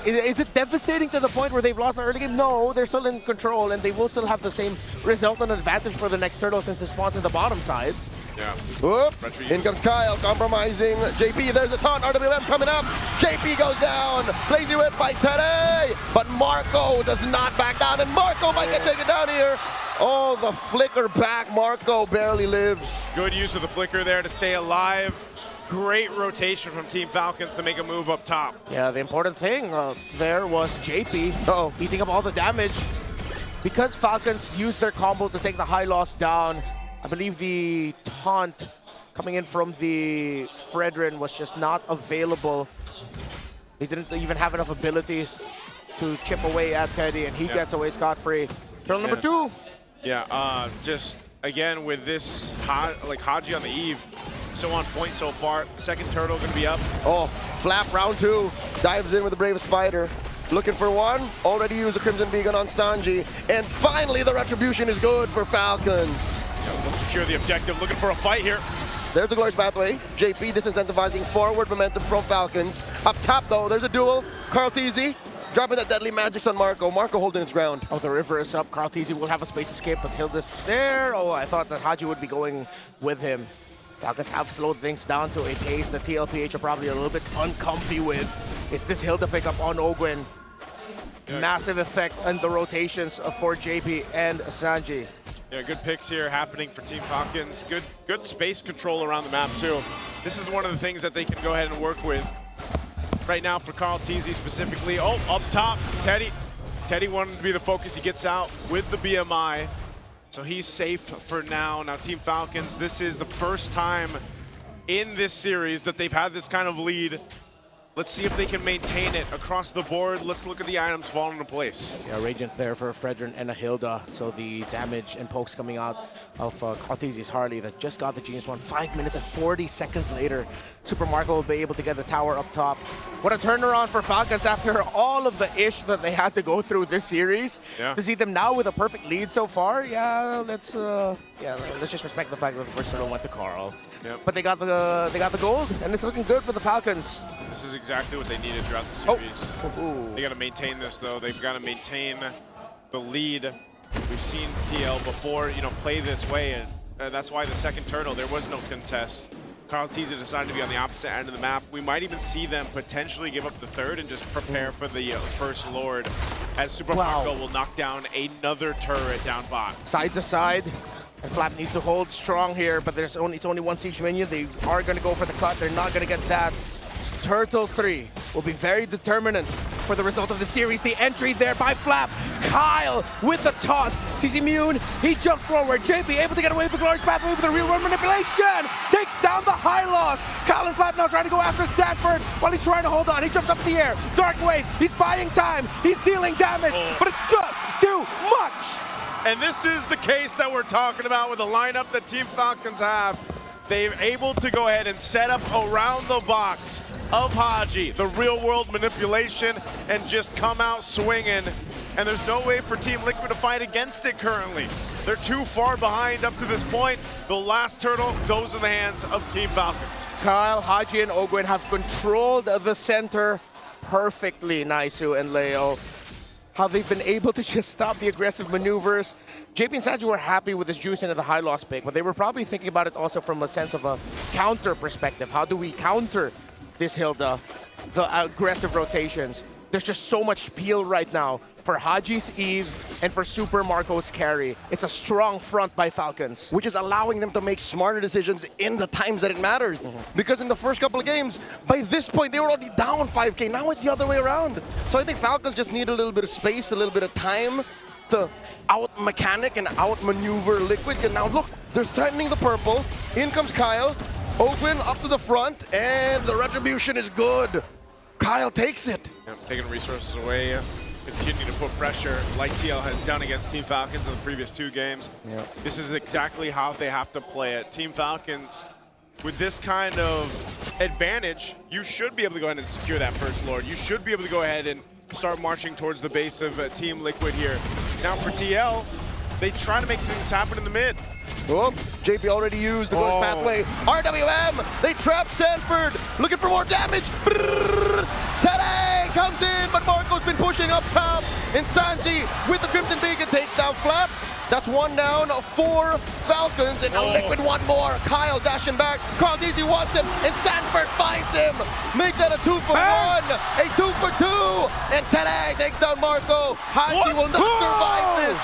Is it devastating to the point where they've lost the early game? No, they're still in control and they will still have the same result and advantage for the next turtle since they spawns in the bottom side. Yeah. Whoop. In comes Kyle, compromising JP. There's a taunt. RWM coming up. JP goes down. Lazy whip by Teddy. But Marco does not back down, and Marco might get taken down here. Oh, the flicker back. Marco barely lives. Good use of the flicker there to stay alive. Great rotation from Team Falcons to make a move up top. Yeah, the important thing there was JP eating up all the damage. Because Falcons used their combo to take the high loss down, I believe the taunt coming in from the Fredrin was just not available. They didn't even have enough abilities to chip away at Teddy, and he gets away scot-free. Turtle number 2. Yeah, just again with this like Haji on the eve, so on point so far. Second turtle gonna be up. Oh, Flap round 2. Dives in with the Brave Spider. Looking for one. Already used a Crimson Beacon on Sanji. And finally the retribution is good for Falcons. We'll secure the objective, looking for a fight here. There's the Glorious Pathway. JP disincentivizing forward momentum from Falcons. Up top though, there's a duel. Carl Teasy dropping that deadly magics on Marco. Marco holding his ground. Oh, the river is up. Carl Teasy will have a space escape, but Hilda's there. Oh, I thought that Haji would be going with him. Falcons have slowed things down to a pace that TLPH are probably a little bit uncomfy with. It's this Hilda pickup on Ogwen. Massive effect on the rotations for JP and Sanji. Yeah, good picks here happening for Team Falcons. Good space control around the map too. This is one of the things that they can go ahead and work with right now for Carl Teasy specifically. Oh, up top, Teddy. Teddy wanted to be the focus. He gets out with the BMI. So he's safe for now. Now Team Falcons, this is the first time in this series that they've had this kind of lead. Let's see if they can maintain it across the board. Let's look at the items falling into place. Yeah, Radiant there for Fredrin and a Hilda. So the damage and pokes coming out of Cartesi's Harley that just got the Genius one 5 minutes and 40 seconds later. Super Marco will be able to get the tower up top. What a turnaround for Falcons after all of the ish that they had to go through this series. Yeah. To see them now with a perfect lead so far, let's just respect the fact that the first turtle went to Carl. Yep. But they got the gold, and it's looking good for the Falcons. This is exactly what they needed throughout the series. They got to maintain this though. They've got to maintain the lead. We've seen TL before, play this way, and that's why the second turtle there was no contest. Carl Teasy decided to be on the opposite end of the map. We might even see them potentially give up the third and just prepare for the first Lord as Super Marco will knock down another turret down bot. Side to side. And Flap needs to hold strong here, but it's only one siege minion. They are going to go for the cut. They're not going to get that. Turtle 3 will be very determinant for the result of the series. The entry there by Flap. Kyle with the toss. He's immune. He jumped forward. JP able to get away with the glorious pathway with the real world manipulation. Takes down the high loss. Kyle and Flap now trying to go after Sanford while he's trying to hold on. He jumps up in the air. Dark Wave. He's buying time. He's dealing damage, but it's just too much. And this is the case that we're talking about with the lineup that Team Falcons have. They're able to go ahead and set up around the box of Haji, the real world manipulation, and just come out swinging. And there's no way for Team Liquid to fight against it currently. They're too far behind up to this point. The last turtle goes in the hands of Team Falcons. Kyle, Haji, and Ogwin have controlled the center perfectly, Naisu and Leo. How they've been able to just stop the aggressive maneuvers. JP and Sanji were happy with this juice into the high loss pick, but they were probably thinking about it also from a sense of a counter perspective. How do we counter this Hilda, the aggressive rotations? There's just so much peel right now for Haji's Eve and for Super Marco's carry. It's a strong front by Falcons. Which is allowing them to make smarter decisions in the times that it matters. Because in the first couple of games, by this point, they were already down 5K. Now it's the other way around. So I think Falcons just need a little bit of space, a little bit of time to out-mechanic and out-maneuver Liquid. And now look, they're threatening the purple. In comes Kyle. Ogwin up to the front, and the retribution is good. Kyle takes it. Taking resources away. Continue to put pressure like TL has done against Team Falcons in the previous 2 games. This is exactly how they have to play it. Team Falcons, with this kind of advantage, you should be able to go ahead and secure that first Lord. You should be able to go ahead and start marching towards the base of Team Liquid here. Now for TL, they try to make things happen in the mid. Oh, JP already used the ghost pathway. RWM, they trap Sanford, looking for more damage. Today comes in, but Marco's been pushing up top. And Sanji with the Crimson Beacon takes down Flap. That's 1 down, 4 Falcons, and now Liquid 1 more. Kyle dashing back, Carl Deasy wants him, and Sanford finds him. Make that a 2 for 1, a 2 for 2, and today takes down Marco. Haji will not survive this.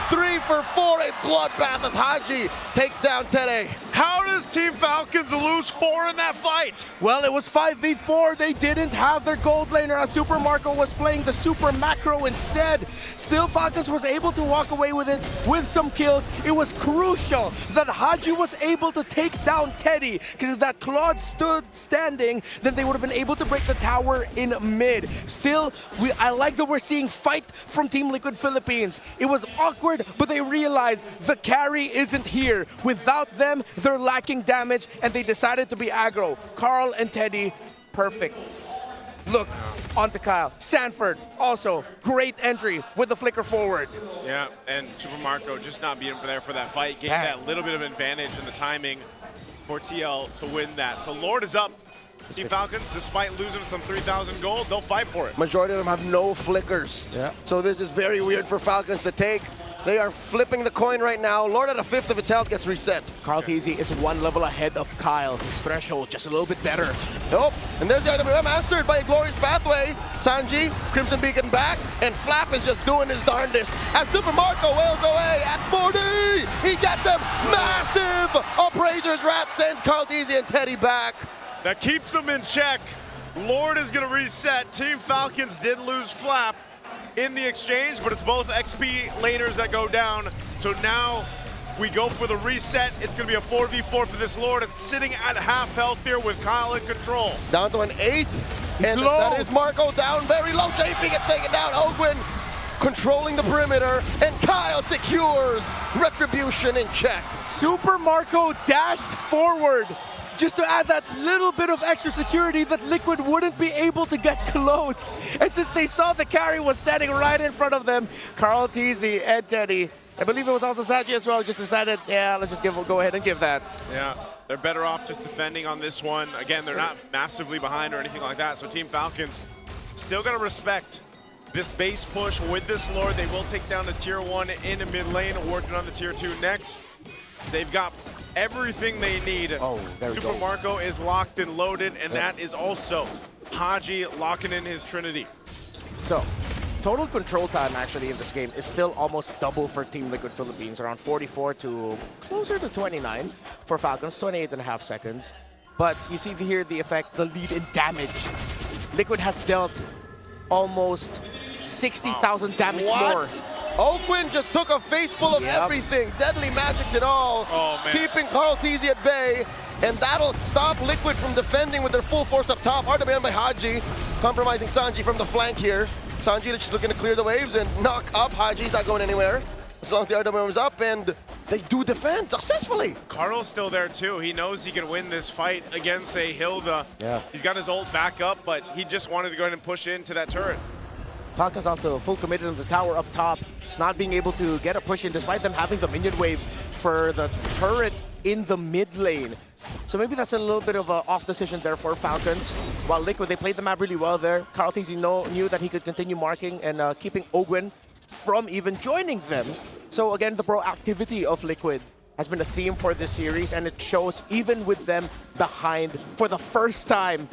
3 for 4, a bloodbath as Haji takes down Tere. How does Team Falcons lose 4 in that fight? Well, it was 5v4. They didn't have their gold laner as Super Marco was playing the Super Macro instead. Still, Falcons was able to walk away with it with some kills. It was crucial that Haji was able to take down Teddy, because if that Claude stood standing, then they would have been able to break the tower in mid. Still, I like that we're seeing fight from Team Liquid Philippines. It was awkward, but they realized the carry isn't here. Without them, they're lacking damage, and they decided to be aggro. Carl and Teddy, perfect. Look, onto Kyle. Sanford, also, great entry with the flicker forward. Yeah, and Super Marco just not being there for that fight, gave that little bit of advantage in the timing for TL to win that. So Lord is up. Team Falcons, despite losing some 3,000 gold, they'll fight for it. Majority of them have no flickers. So this is very weird for Falcons to take. They are flipping the coin right now. Lord at a 5th of its health gets reset. Carl Teasy is 1 level ahead of Kyle. His threshold just a little bit better. Nope. And there's the IWM answered by a glorious pathway. Sanji, Crimson Beacon back, and Flap is just doing his darndest. As Super Marco wails away at 40. He gets them. Massive Appraiser's Rat sends Carl Teasy and Teddy back. That keeps them in check. Lord is going to reset. Team Falcons did lose Flap in the exchange, but it's both XP laners that go down. So now we go for the reset. It's going to be a 4v4 for this Lord. It's sitting at half health here with Kyle in control. Down to an 8. And that is Marco down very low. JP gets taken down. Ogwin controlling the perimeter, and Kyle secures Retribution in check. Super Marco dashed forward just to add that little bit of extra security that Liquid wouldn't be able to get close. And since they saw the carry was standing right in front of them, Carl Teasy and Teddy, I believe it was also Saji as well, just decided, yeah, let's just go ahead and give that. Yeah, they're better off just defending on this one. Again, they're not massively behind or anything like that, so Team Falcons still gonna respect this base push with this Lord. They will take down the tier 1 in the mid lane, working on the tier 2 next. They've got everything they need. Super Marco is locked and loaded, and that is also Haji locking in his Trinity. So, total control time actually in this game is still almost double for Team Liquid Philippines, around 44 to closer to 29 for Falcons, 28.5 seconds. But you see here the effect, the lead in damage. Liquid has dealt almost 60,000 damage more. Oakwind just took a face full of everything. Deadly magics and all. Oh, man. Keeping Carl Teasy at bay. And that'll stop Liquid from defending with their full force up top. RWM by Haji, compromising Sanji from the flank here. Sanji just looking to clear the waves and knock up. Haji's not going anywhere. As long as the RWM is up, and they do defend successfully. Carl's still there too. He knows he can win this fight against a Hilda. Yeah. He's got his ult back up, but he just wanted to go ahead and push into that turret. Falcons also full committed on the tower up top, not being able to get a push in despite them having the minion wave for the turret in the mid lane. So maybe that's a little bit of an off decision there for Falcons. While Liquid, they played the map really well there. Carl Teasy knew that he could continue marking and keeping Ogwen from even joining them. So again, the proactivity of Liquid has been a theme for this series, and it shows even with them behind for the first time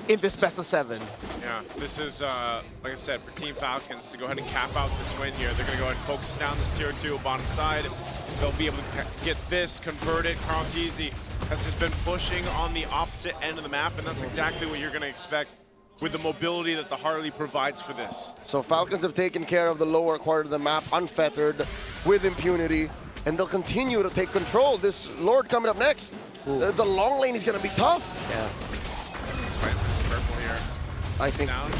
in this best of 7. Yeah, this is, like I said, for Team Falcons to go ahead and cap out this win here. They're going to go ahead and focus down this tier 2 bottom side. They'll be able to get this converted. Carl Teasy has just been pushing on the opposite end of the map, and that's exactly what you're going to expect with the mobility that the Harley provides for this. So Falcons have taken care of the lower quarter of the map, unfettered, with impunity, and they'll continue to take control. This Lord coming up next. The long lane is going to be tough. Yeah. Purple here. I think Down.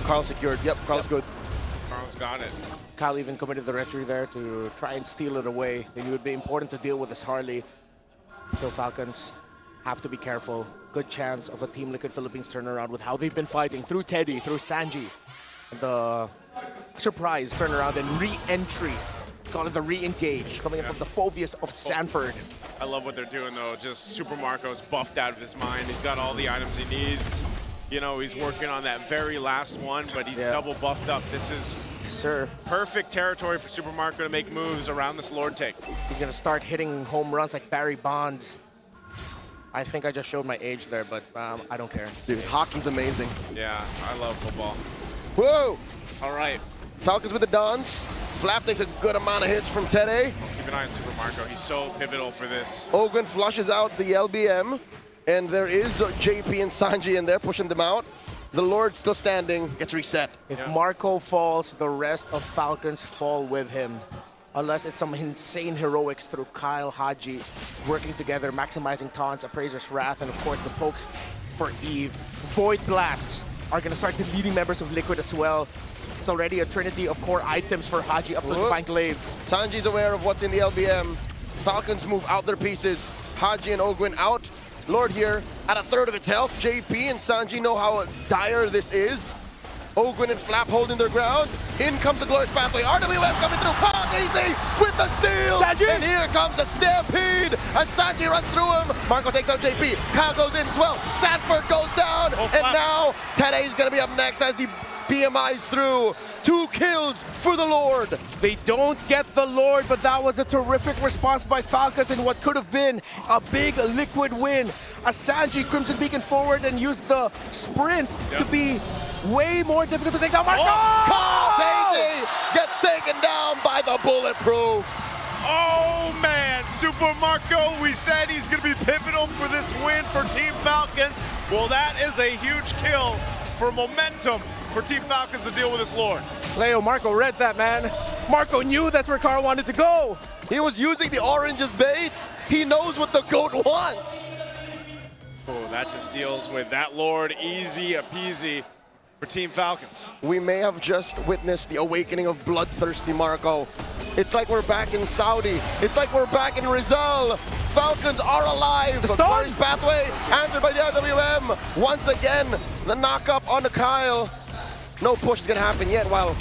Carl secured. Yep, Carl's good. Carl's got it. Kyle even committed the retry there to try and steal it away. It would be important to deal with this Harley. So Falcons have to be careful. Good chance of a Team Liquid Philippines turnaround with how they've been fighting through Teddy, through Sanji. The surprise turnaround and re-entry. Call it the re-engage coming in from the Phobius of Sanford. I love what they're doing though. Just Super Marco's buffed out of his mind. He's got all the items he needs. You know, he's working on that very last one, but he's double buffed up. This is perfect territory for Super Marco to make moves around this Lord take. He's gonna start hitting home runs like Barry Bonds. I think I just showed my age there, but I don't care. Dude, hockey's amazing. Yeah, I love football. Whoa! All right. Falcons with the Dons. Flap takes a good amount of hits from Tede. Keep an eye on Super Marco. He's so pivotal for this. Ogun flushes out the LBM, and there is JP and Sanji in there pushing them out. The Lord still standing, gets reset. If Marco falls, the rest of Falcons fall with him. Unless it's some insane heroics through Kyle, Haji, working together, maximizing taunts, Appraiser's Wrath, and of course the pokes for Eve. Void Blasts are going to start deleting members of Liquid as well. It's already a trinity of core items for Haji up to the Spine Glaive. Sanji's aware of what's in the LBM. Falcons move out their pieces. Haji and Ogwin out. Lord here at a third of its health. JP and Sanji know how dire this is. Ogwin and Flap holding their ground. In comes the Glorious Pathway. RWS coming through. Easy with the steal. Sanji. And here comes the Stampede as Sanji runs through him. Marco takes out JP. Kyle goes in as well. Sanford goes down. And now Tede's going to be up next as he BMIs through. 2 kills for the Lord. They don't get the Lord, but that was a terrific response by Falcons in what could have been a big Liquid win. As Sanji Crimson Beacon forward and used the sprint to be way more difficult to take down. Marco! Daisy gets taken down by the Bulletproof. Oh man, Super Marco, we said he's going to be pivotal for this win for Team Falcons. Well, that is a huge kill for momentum for Team Falcons to deal with this Lord. Leo, Marco read that, man. Marco knew that's where Carl wanted to go. He was using the orange as bait. He knows what the GOAT wants. Oh, that just deals with that Lord easy peasy for Team Falcons. We may have just witnessed the awakening of bloodthirsty Marco. It's like we're back in Saudi. It's like we're back in Rizal. Falcons are alive. The Glorious Pathway answered by the RWM. Once again, the knock-up on the Kyle. No push is going to happen yet while,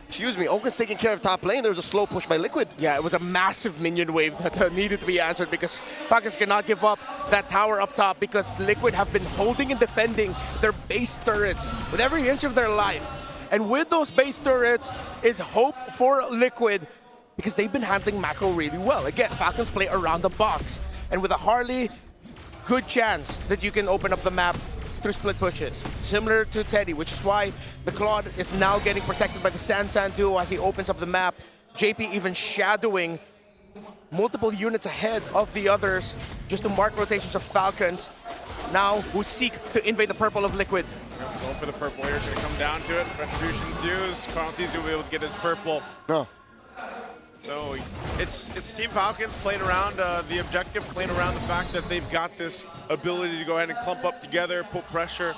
excuse me, Ogun's taking care of top lane. There was a slow push by Liquid. Yeah, it was a massive minion wave that needed to be answered because Falcons cannot give up that tower up top because Liquid have been holding and defending their base turrets with every inch of their life. And with those base turrets is hope for Liquid because they've been handling macro really well. Again, Falcons play around the box. And with a Harley, good chance that you can open up the map through split pushes. similar to Teddy, which is why the Claude is now getting protected by the San duo as he opens up the map. JP even shadowing multiple units ahead of the others just to mark rotations of Falcons. Now who seek to invade the purple of Liquid. Going for the purple here, it's going to come down to it. Retribution's used. Carl T's will be able to get his purple. No. So it's Team Falcons playing around the objective, playing around the fact that they've got this ability to go ahead and clump up together, put pressure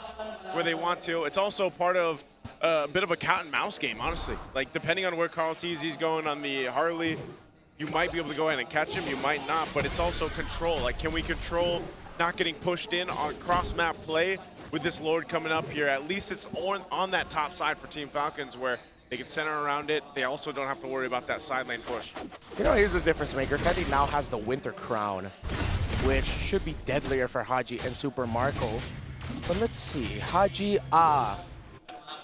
where they want to. It's also part of a bit of a cat and mouse game, honestly. Like, depending on where Carl T's going on the Harley, you might be able to go ahead and catch him, you might not, but it's also control. Like, can we control not getting pushed in on cross-map play with this Lord coming up here? At least it's on that top side for Team Falcons where they can center around it. They also don't have to worry about that side lane push. You know, here's the difference maker. Teddy now has the Winter Crown, which should be deadlier for Haji and Super Marco. But let's see, Haji,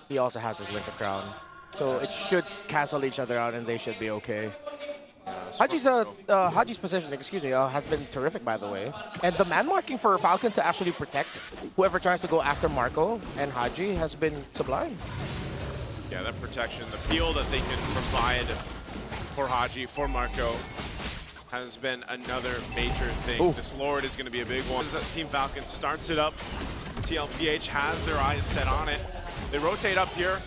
he also has his Winter Crown. So it should cancel each other out and they should be okay. Haji's position, has been terrific, by the way. And the man marking for Falcons to actually protect whoever tries to go after Marco and Haji has been sublime. Yeah, that protection, the peel that they can provide for Haji, for Marco, has been another major thing. Ooh. This Lord is going to be a big one. Team Falcon starts it up. TLPH has their eyes set on it. They rotate up here.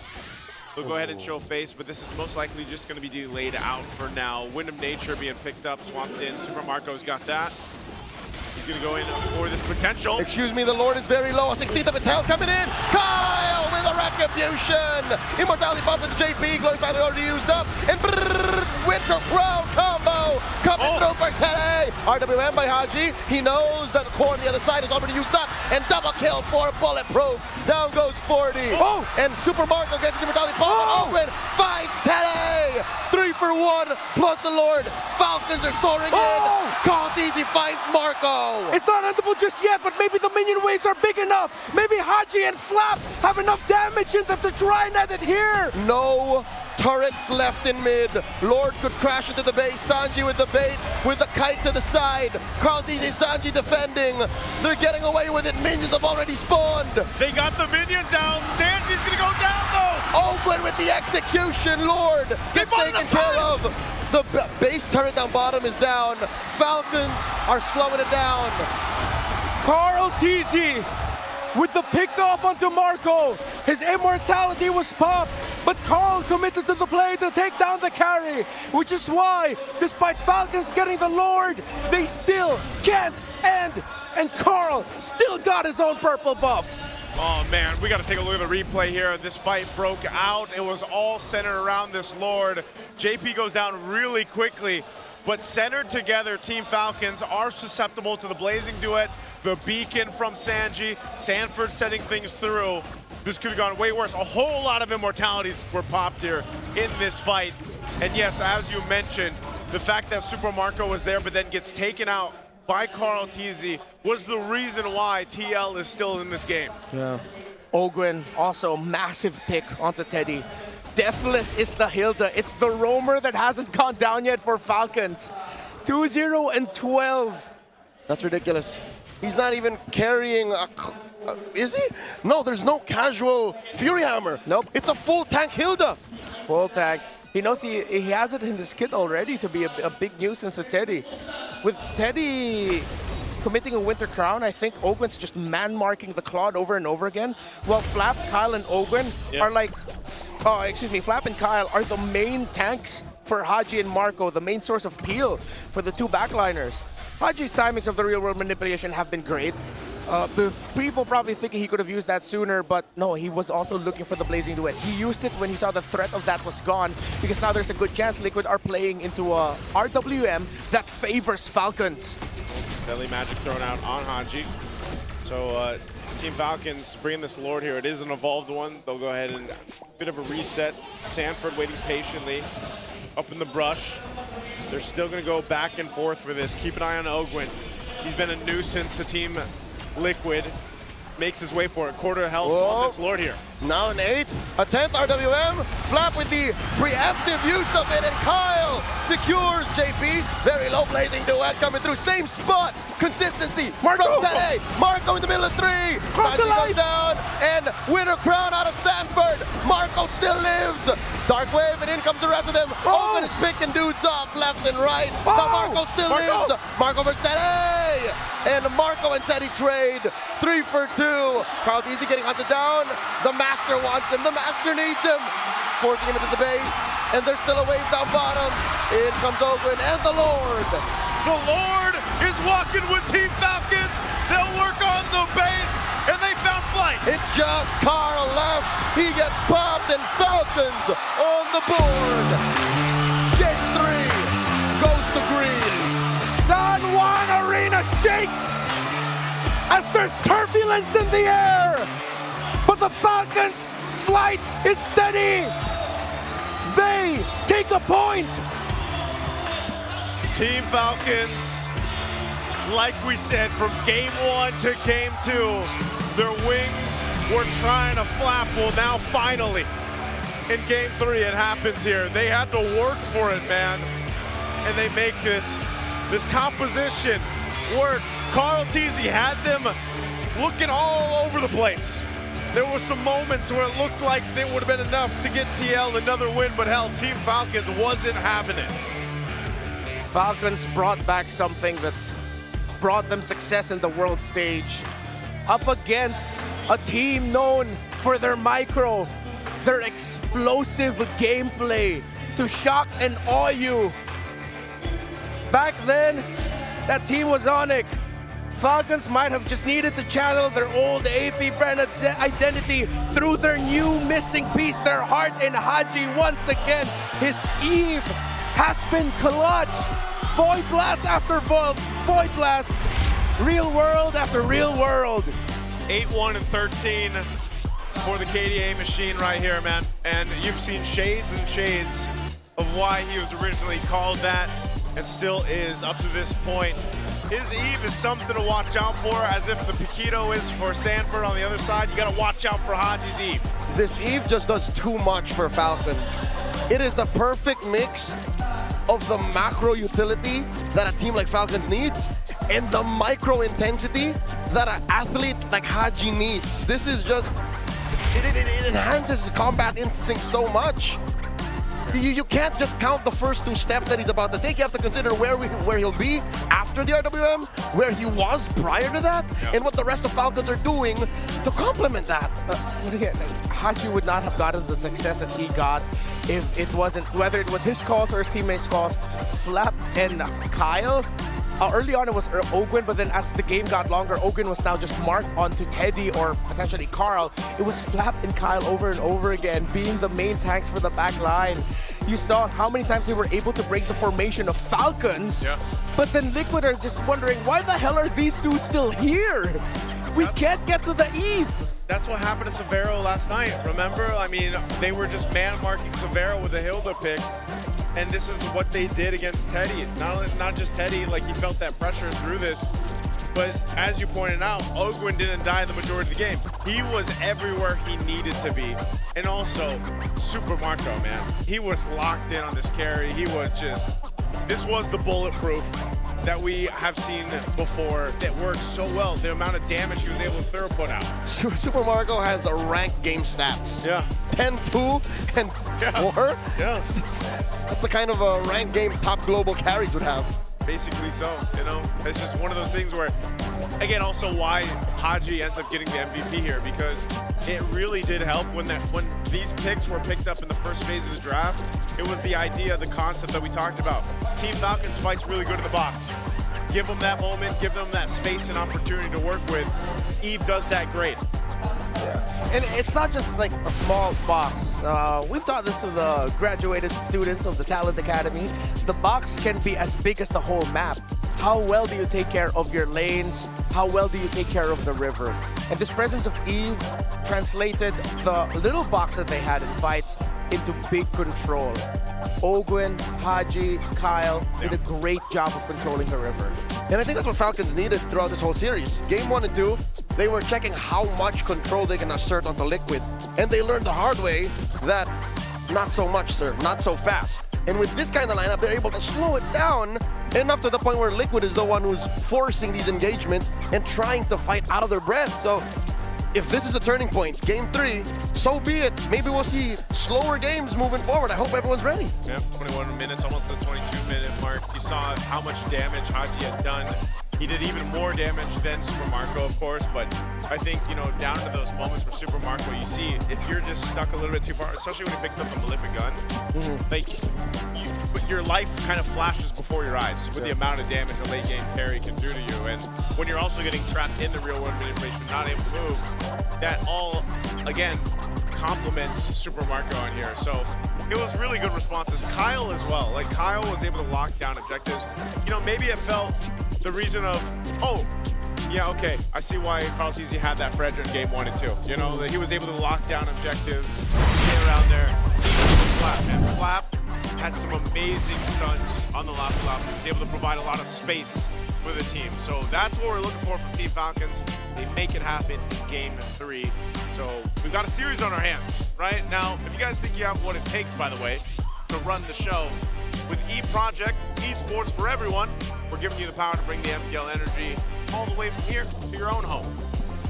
They'll go ahead and show face, but this is most likely just going to be delayed out for now. Wind of Nature being picked up, swapped in. Super Marco's got that. He's going to go in for this potential. Excuse me, the Lord is very low. 16th of Patel coming in. Kyle with a retribution. Immortality bump into JP. Glowing finally already used up. And Winter Crown combo coming through for Teddy. RWM by Haji. He knows that the core on the other side is already used up. And double kill for Bulletproof. Down goes 40. And Super Marco gets the Immortality bomb. Open. Find Teddy. 3 for 1 plus the Lord. Falcons are soaring in. Called easy finds Marco. It's not endable just yet, but maybe the minion waves are big enough. Maybe Haji and Flap have enough damage in them to try and end it here. No turrets left in mid. Lord could crash into the base. Sanji with the bait, with the kite to the side. Carl DJ Sanji defending. They're getting away with it. Minions have already spawned. They got the minions out. Sanji's gonna go down though. Oakland with the execution. Lord gets taken care of. The base turret down bottom is down. Falcons are slowing it down. Carl TZ with the pickoff onto Marco. His immortality was popped, but Carl committed to the play to take down the carry, which is why, despite Falcons getting the Lord, they still can't end, and Carl still got his own purple buff. Oh man, we got to take a look at the replay here. This fight broke out. It was all centered around this Lord. JP goes down really quickly, but centered together, Team Falcons are susceptible to the Blazing Duet, the beacon from Sanji, Sanford setting things through. This could have gone way worse. A whole lot of immortalities were popped here in this fight. And yes, as you mentioned, the fact that Super Marco was there but then gets taken out by Carl TZ was the reason why TL is still in this game. Yeah. Ogwen, also massive pick onto Teddy. Deathless is the Hilda. It's the roamer that hasn't gone down yet for Falcons. 2-0 and 12. That's ridiculous. He's not even carrying a... is he? No, there's no casual Fury Hammer. Nope. It's a full tank Hilda. Full tank. He knows he has it in his kit already to be a big nuisance to Teddy. With Teddy committing a Winter Crown, I think Ogwen's just man-marking the Claude over and over again, while Flap, Kyle, and Ogwen are like... Flap and Kyle are the main tanks for Haji and Marco, the main source of peel for the two backliners. Haji's timings of the real-world manipulation have been great. The people probably thinking he could have used that sooner, but no, he was also looking for the Blazing Duet. He used it when he saw the threat of that was gone, because now there's a good chance Liquid are playing into a RWM that favors Falcons. Belly magic thrown out on Haji. So Team Falcons bringing this Lord here. It is an evolved one. They'll go ahead and bit of a reset. Sanford waiting patiently up in the brush. They're still going to go back and forth for this. Keep an eye on Ogwen. He's been a nuisance to Team Liquid. Makes his way for it. Quarter health on this Lord here. Now an 8th, a 10th RWM. Flap with the preemptive use of it, and Kyle secures JP. Very low Blazing Duet coming through. Same spot. Consistency. Marco from Teddy. Marco in the middle of 3. Magic goes down, and winner crown out of Stanford. Marco still lives. Dark Wave, and in comes the rest of them. Open is picking dudes off left and right. But Marco still lives. Marco versus Teddy. And Marco and Teddy trade 3 for 2. Crowd easy getting hunted down. The Master wants him. The Master needs him. Forcing him into the base. And there's still a wave down bottom. In comes Ogren and the Lord. The Lord is walking with Team Falcons. They'll work on the base, and they found flight. It's just Carl left. He gets popped, and Falcons on the board. Game 3 goes to green. San Juan Arena shakes as there's turbulence in the air. But the Falcons' flight is steady. They take a point. Team Falcons, like we said, from game 1 to game 2, their wings were trying to flap. Well, now finally, in game 3, it happens here. They had to work for it, man. And they make this composition work. Carl Teasy had them looking all over the place. There were some moments where it looked like they would have been enough to get TL another win, but hell, Team Falcons wasn't having it. Falcons brought back something that brought them success in the world stage. Up against a team known for their micro, their explosive gameplay to shock and awe you. Back then, that team was on it. Falcons might have just needed to channel their old AP brand identity through their new missing piece, their heart in Haji once again. His Eve has been clutch. Void Blast after Void Blast. Real world after real world. 8-1 and 13 for the KDA machine right here, man. And you've seen shades and shades of why he was originally called that and still is up to this point. His Eve is something to watch out for, as if the Paquito is for Sanford on the other side. You gotta watch out for Haji's Eve. This Eve just does too much for Falcons. It is the perfect mix of the macro utility that a team like Falcons needs and the micro intensity that an athlete like Haji needs. This is just, it enhances combat instinct so much. You can't just count the first 2 steps that he's about to take. You have to consider where he'll be after the RWM, where he was prior to that, and what the rest of Falcons are doing to complement that. Haji would not have gotten the success that he got if it wasn't, whether it was his calls or his teammates' calls. Flap and Kyle, early on it was Ogwen, but then as the game got longer, Ogwen was now just marked onto Teddy or potentially Carl. It was Flap and Kyle over and over again, being the main tanks for the back line. You saw how many times they were able to break the formation of Falcons, but then Liquid are just wondering, why the hell are these two still here? We can't get to the Eve. That's what happened to Severo last night, remember? I mean, they were just man-marking Severo with a Hilda pick, and this is what they did against Teddy. Not just Teddy, like he felt that pressure through this, but as you pointed out, Ogwen didn't die the majority of the game. He was everywhere he needed to be. And also, Super Marco, man. He was locked in on this carry. He was just, this was the bulletproof that we have seen before that worked so well. The amount of damage he was able to throw put out. Super Marco has a ranked game stats. Yeah. 10-2 and 4. Yeah. That's the kind of a ranked game top global carries would have. Basically so, you know? It's just one of those things where, again, also why Haji ends up getting the MVP here, because it really did help when these picks were picked up in the first phase of the draft. It was the idea, the concept that we talked about. Team Falcons fights really good in the box. Give them that moment, give them that space and opportunity to work with. Eve does that great. And it's not just like a small box. We've taught this to the graduated students of the Talent Academy. The box can be as big as the whole map. How well do you take care of your lanes? How well do you take care of the river? And this presence of Eve translated the little box that they had in fights into big control. Ogwen, Haji, Kyle did a great job of controlling the river. And I think that's what Falcons needed throughout this whole series. Game 1 and 2, they were checking how much control they can assert onto Liquid. And they learned the hard way that not so much, sir, not so fast. And with this kind of lineup, they're able to slow it down enough to the point where Liquid is the one who's forcing these engagements and trying to fight out of their breath. So if this is a turning point, game 3, so be it. Maybe we'll see slower games moving forward. I hope everyone's ready. Yeah, 21 minutes, almost the 22-minute mark. You saw how much damage Haji had done. He did even more damage than Super Marco, of course, but I think, you know, down to those moments for Super Marco, you see if you're just stuck a little bit too far, especially when he picked up the malefic gun, like, your life kind of flashes before your eyes with the amount of damage a late game carry can do to you. And when you're also getting trapped in the real world manipulation, not able to move, that all, again, complements Super Marco on here. So it was really good responses. Kyle as well. Like, Kyle was able to lock down objectives. You know, maybe it felt the reason of, oh, yeah, okay, I see why Carl Teasy had that for Edge in game 1 and 2. You know, that he was able to lock down objectives, stay around there. Flap, man. Flap had some amazing stuns on the last lap. He was able to provide a lot of space for the team. So that's what we're looking for from Team Falcons. They make it happen in game 3. So we've got a series on our hands, right? Now, if you guys think you have what it takes, by the way, to run the show, with E-Project, Esports for everyone, we're giving you the power to bring the MPL energy all the way from here to your own home.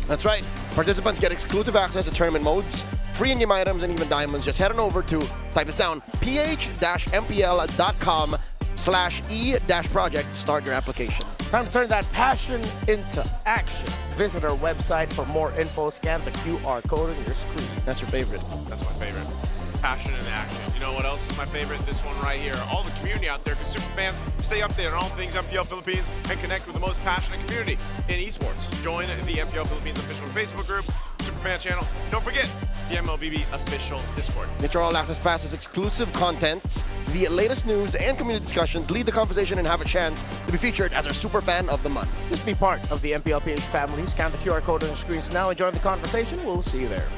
That's right. Participants get exclusive access to tournament modes, free in-game items, and even diamonds. Just head on over to, type this down, ph-mpl.com/e-project to start your application. Time to turn that passion into action. Visit our website for more info. Scan the QR code on your screen. That's your favorite. That's my favorite. Passion and action. You know what else is my favorite? This one right here. All the community out there, because super fans stay updated on all things MPL Philippines and connect with the most passionate community in esports. Join the MPL Philippines official Facebook group, Superfan channel. Don't forget the MLBB official Discord. Get your all-access passes, exclusive content, the latest news and community discussions, lead the conversation, and have a chance to be featured as our Superfan of the Month. Just be part of the MPLPH family. Scan the QR code on your screens now and join the conversation. We'll see you there.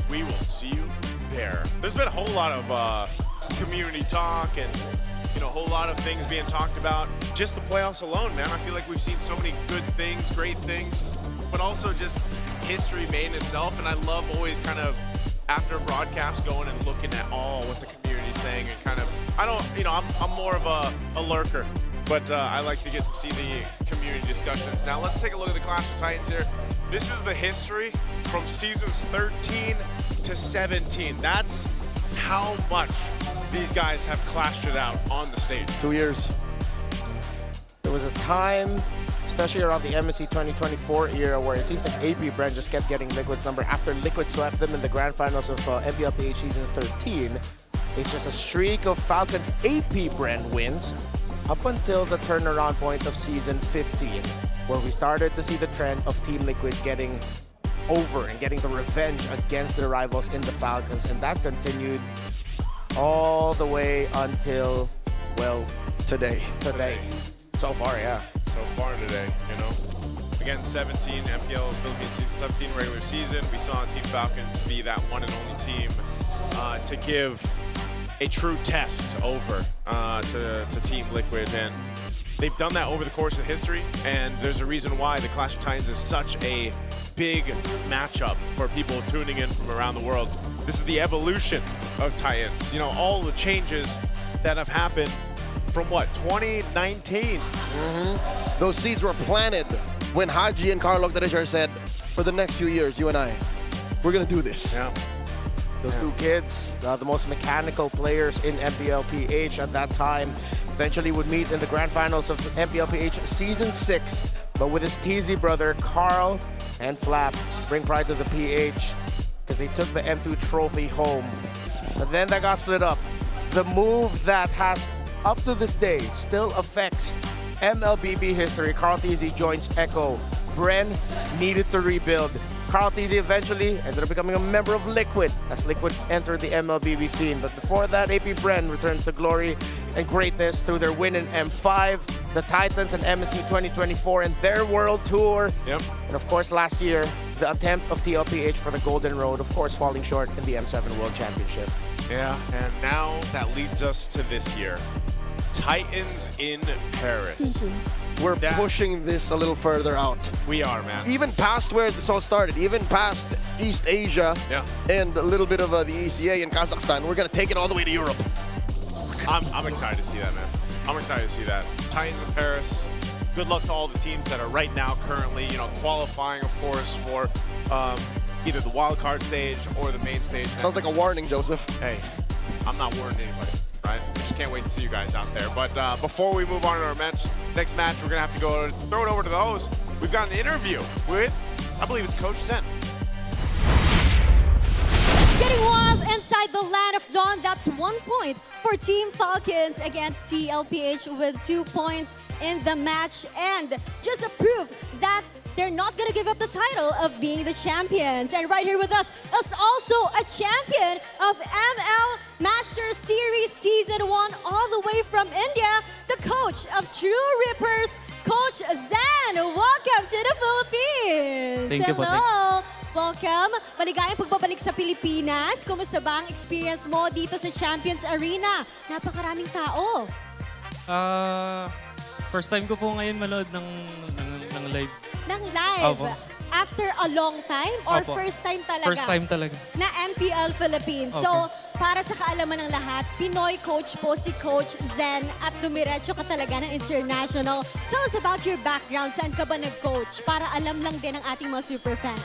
We will see you there. There's been a whole lot of community talk and, you know, a whole lot of things being talked about. Just the playoffs alone, man. I feel like we've seen so many good things, great things, but also just history made in itself. And I love always kind of after broadcast going and looking at all what the community's saying and kind of, I don't, you know, I'm more of a lurker, but I like to get to see the community discussions. Now let's take a look at the Clash of Titans here. This is the history from seasons 13 to 17. That's how much these guys have clashed it out on the stage. 2 years. There was a time, especially around the MSC 2024 era, where it seems like AP Brand just kept getting Liquid's number after Liquid swept them in the grand finals of MPLPH season 13. It's just a streak of Falcons AP Brand wins up until the turnaround point of season 15, where we started to see the trend of Team Liquid getting over and getting the revenge against their rivals in the Falcons, and that continued all the way until, well, today. So far, yeah. So far today, you know. Again, 17 MPL Philippines season 17 regular season. We saw Team Falcons be that one and only team to give a true test over to Team Liquid, and they've done that over the course of history, and there's a reason why the Clash of Titans is such a big matchup for people tuning in from around the world. This is the evolution of Titans. You know, all the changes that have happened from what, 2019? Those seeds were planted when Haji and Carlo Octadeshar said, for the next few years, you and I, we're gonna do this. Yeah. Those two kids, the most mechanical players in MPLPH at that time, eventually would meet in the grand finals of MPLPH season 6. But with his TZ brother, Carl and Flap, bring pride to the PH because they took the M2 trophy home. But then that got split up. The move that has, up to this day, still affects MLBB history. Carl TZ joins Echo. Bren needed to rebuild. Carl TZ eventually ended up becoming a member of Liquid as Liquid entered the MLBB scene. But before that, AP Bren returns to glory and greatness through their win in M5, the Titans and MSC 2024 and their World Tour. Yep. And of course, last year, the attempt of TLPH for the Golden Road, of course, falling short in the M7 World Championship. Yeah, and now that leads us to this year. Titans in Paris. We're pushing this a little further out. We are, man. Even past where this all started, even past East Asia and a little bit of the ECA in Kazakhstan, we're going to take it all the way to Europe. I'm excited to see that, man. I'm excited to see that. Titans in Paris. Good luck to all the teams that are right now currently, you know, qualifying, of course, for either the wild card stage or the main stage. Sounds like a warning, Joseph. Hey, I'm not warning anybody, right? Just can't wait to see you guys out there. But before we move on to our next match, we're gonna have to go throw it over to the host. We've got an interview with, I believe it's Coach Zen. Getting wild inside the land of dawn. That's 1 point for Team Falcons against TLPH with 2 points in the match. And just a proof that they're not going to give up the title of being the champions. And right here with us is also a champion of ML Master Series Season 1 all the way from India, the coach of True Rippers, Coach Zen. Welcome to the Philippines. Thank you po. Hello. Welcome. Maligayang pagbabalik sa Pilipinas. Kumusta ba ang experience mo dito sa Champions Arena? Napakaraming tao. First time ko po ngayon manood ng live. Ng live? Opo. After a long time? Or Opo. first time talaga? First time talaga. Na MPL Philippines. So, para sa kaalaman ng lahat, Pinoy coach po si Coach Zen at dumiretso ka talaga ng international. Tell us about your background. Saan ka ba nag-coach? Para alam lang din ng ating mga super fans.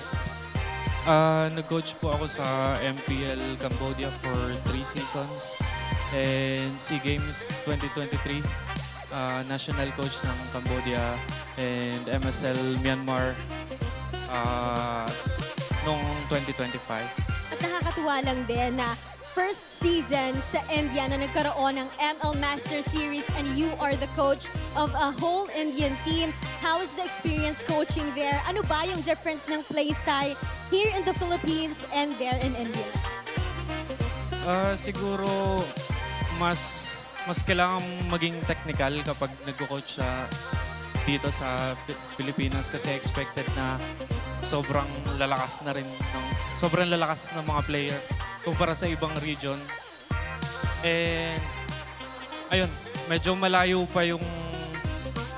Nag-coach po ako sa MPL Cambodia for 3 seasons. And SEA Games 2023, national coach ng Cambodia. And MSL Myanmar noong 2025. At nakakatuwa lang din na first season sa India na nagkaroon ng ML Master Series and you are the coach of a whole Indian team. How is the experience coaching there? Ano ba yung difference ng play style here in the Philippines and there in India? Siguro mas kailangan maging technical kapag nagko-coach dito sa Pilipinas kasi expected na sobrang lalakas ng mga player kumpara sa ibang region. And ayun, medyo malayo pa yung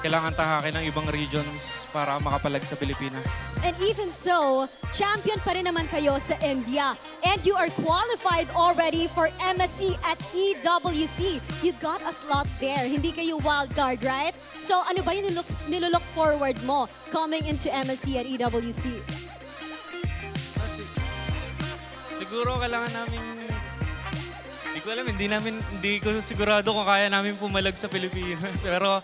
kailangan tahakin ng ibang regions para makapalag sa Pilipinas. And even so, champion pa rin naman kayo sa India. And you are qualified already for MSC at EWC. You got a slot there. Hindi kayo wild card, right? So ano ba yung nilook forward mo coming into MSC at EWC? Siguro kailangan namin, hindi ko sigurado kung kaya namin pumalag sa Pilipinas. Pero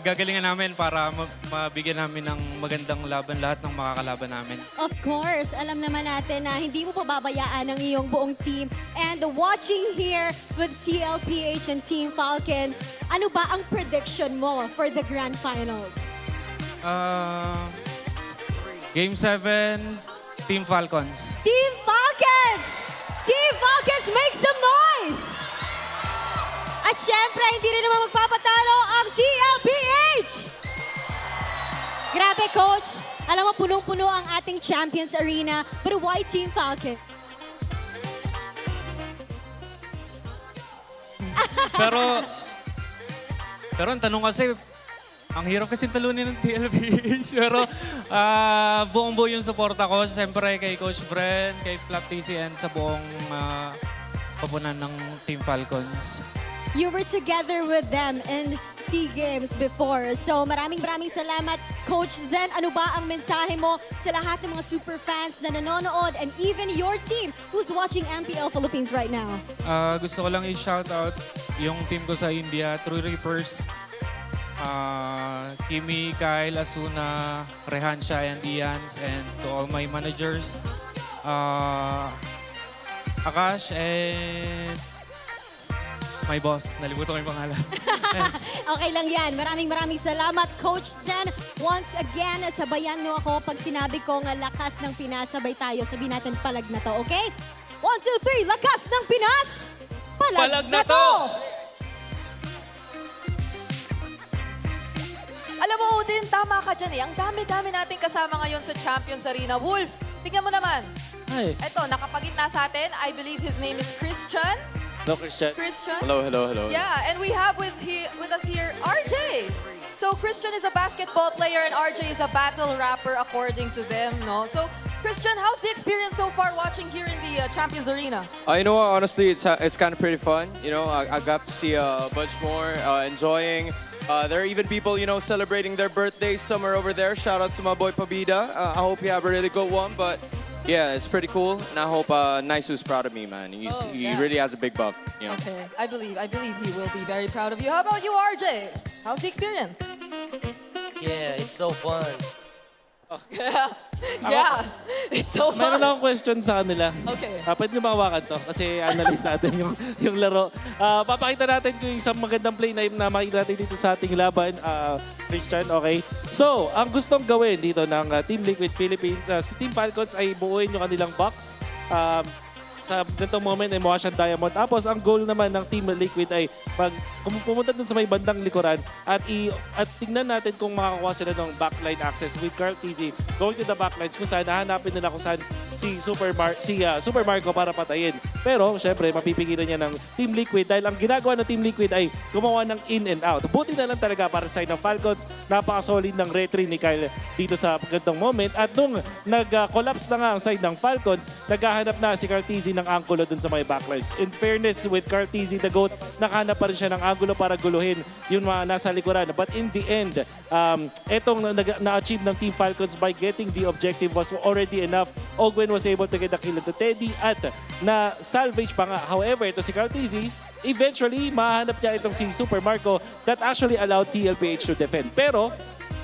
gagalingan namin para mabigyan namin ng magandang laban lahat ng makakalaban namin. Of course, alam naman natin na hindi mo pababayaan ang iyong buong team. And watching here with TLPH and Team Falcons, ano ba ang prediction mo for the Grand Finals? Game 7, Team Falcons. Team Falcons! Team Falcons, make some noise! At syempre, hindi rin naman magpapatalo ang TLPH! Grabe, Coach. Alam mo, punong-puno ang ating Champions Arena. But why Team Falcon? Pero ang tanong kasi, ang hirap kasi talunin ng TLPH. Pero buong-buo yung suporta ko. Siyempre kay Coach Bren, kay Flap TC, and sa buong papunan ng Team Falcons. You were together with them in SEA Games before. So maraming salamat, Coach Zen. Ano ba ang mensahe mo sa lahat ng mga super fans na nanonood and even your team who's watching MPL Philippines right now? Gusto ko lang i-shout out yung team ko sa India, True Rippers, Kimi, Kyle, Asuna, Rehansha, and Ians, and to all my managers, Akash, and my boss. Nalimutan ko yung pangalan. Okay lang yan. Maraming salamat, Coach Zen. Once again, sabayan nyo ako pag sinabi kong lakas ng Pinas, sabay tayo. Sabihin natin palag na to, okay? 1, 2, 3, lakas ng Pinas! Palag na to! Alam mo, Odin, tama ka dyan eh. Ang dami-dami nating kasama ngayon sa Champions Arena. Wolf, tingnan mo naman. Hi. Eto, nakapagitna sa atin. I believe his name is Christian. Hello, Christian. Christian? Hello. Yeah, and we have with us here RJ. So Christian is a basketball player and RJ is a battle rapper according to them, no? So Christian, how's the experience so far watching here in the Champions Arena? You know what, honestly, it's kind of pretty fun. You know, I got to see a bunch more, enjoying. There are even people, you know, celebrating their birthdays somewhere over there. Shout out to my boy Pabida. I hope you have a really good one. But Yeah, it's pretty cool, and I hope Naisu's proud of me, man. He really has a big buff, you know. Okay, I believe he will be very proud of you. How about you, RJ? How's the experience? Yeah, it's so fun. Yeah, it's so fun. Meron akong question sa kanila. Okay. Pwede nyo mahawakan to kasi analyze natin yung laro. Papakita natin kung isang magandang play na makikita natin dito sa ating laban. Christian, okay? So, ang gustong gawin dito ng Team Liquid Philippines, si Team Falcons ay buuin yung kanilang box. Sa ganitong moment ay mukha siyang diamond. Tapos ang goal naman ng Team Liquid ay pumunta dun sa may bandang likuran at tingnan natin kung makakuha sila ng backline access with Carl TZ going to the backlines kung saan hahanapin nila kung saan si Super Marco para patayin. Pero syempre mapipigilan niya ng Team Liquid dahil ang ginagawa ng Team Liquid ay gumawa ng in and out. Buti na lang talaga para sa side ng Falcons, napaka-solid ng retry ni Kyle dito sa ganitong moment. At nung nag-collapse na nga ang side ng Falcons, naghahanap na si Carl TZ ng angulo dun sa mga backlines. In fairness with Carl TZ, the GOAT, nakahanap pa rin siya ng angulo para guluhin yung mga nasa likuran. But in the end, etong na-achieve ng Team Falcons by getting the objective was already enough. Ogwen was able to get the kill to Teddy at na-salvage pa nga. However, ito si Carl TZ, eventually, mahanap niya itong si Super Marco that actually allowed TLPH to defend. Pero,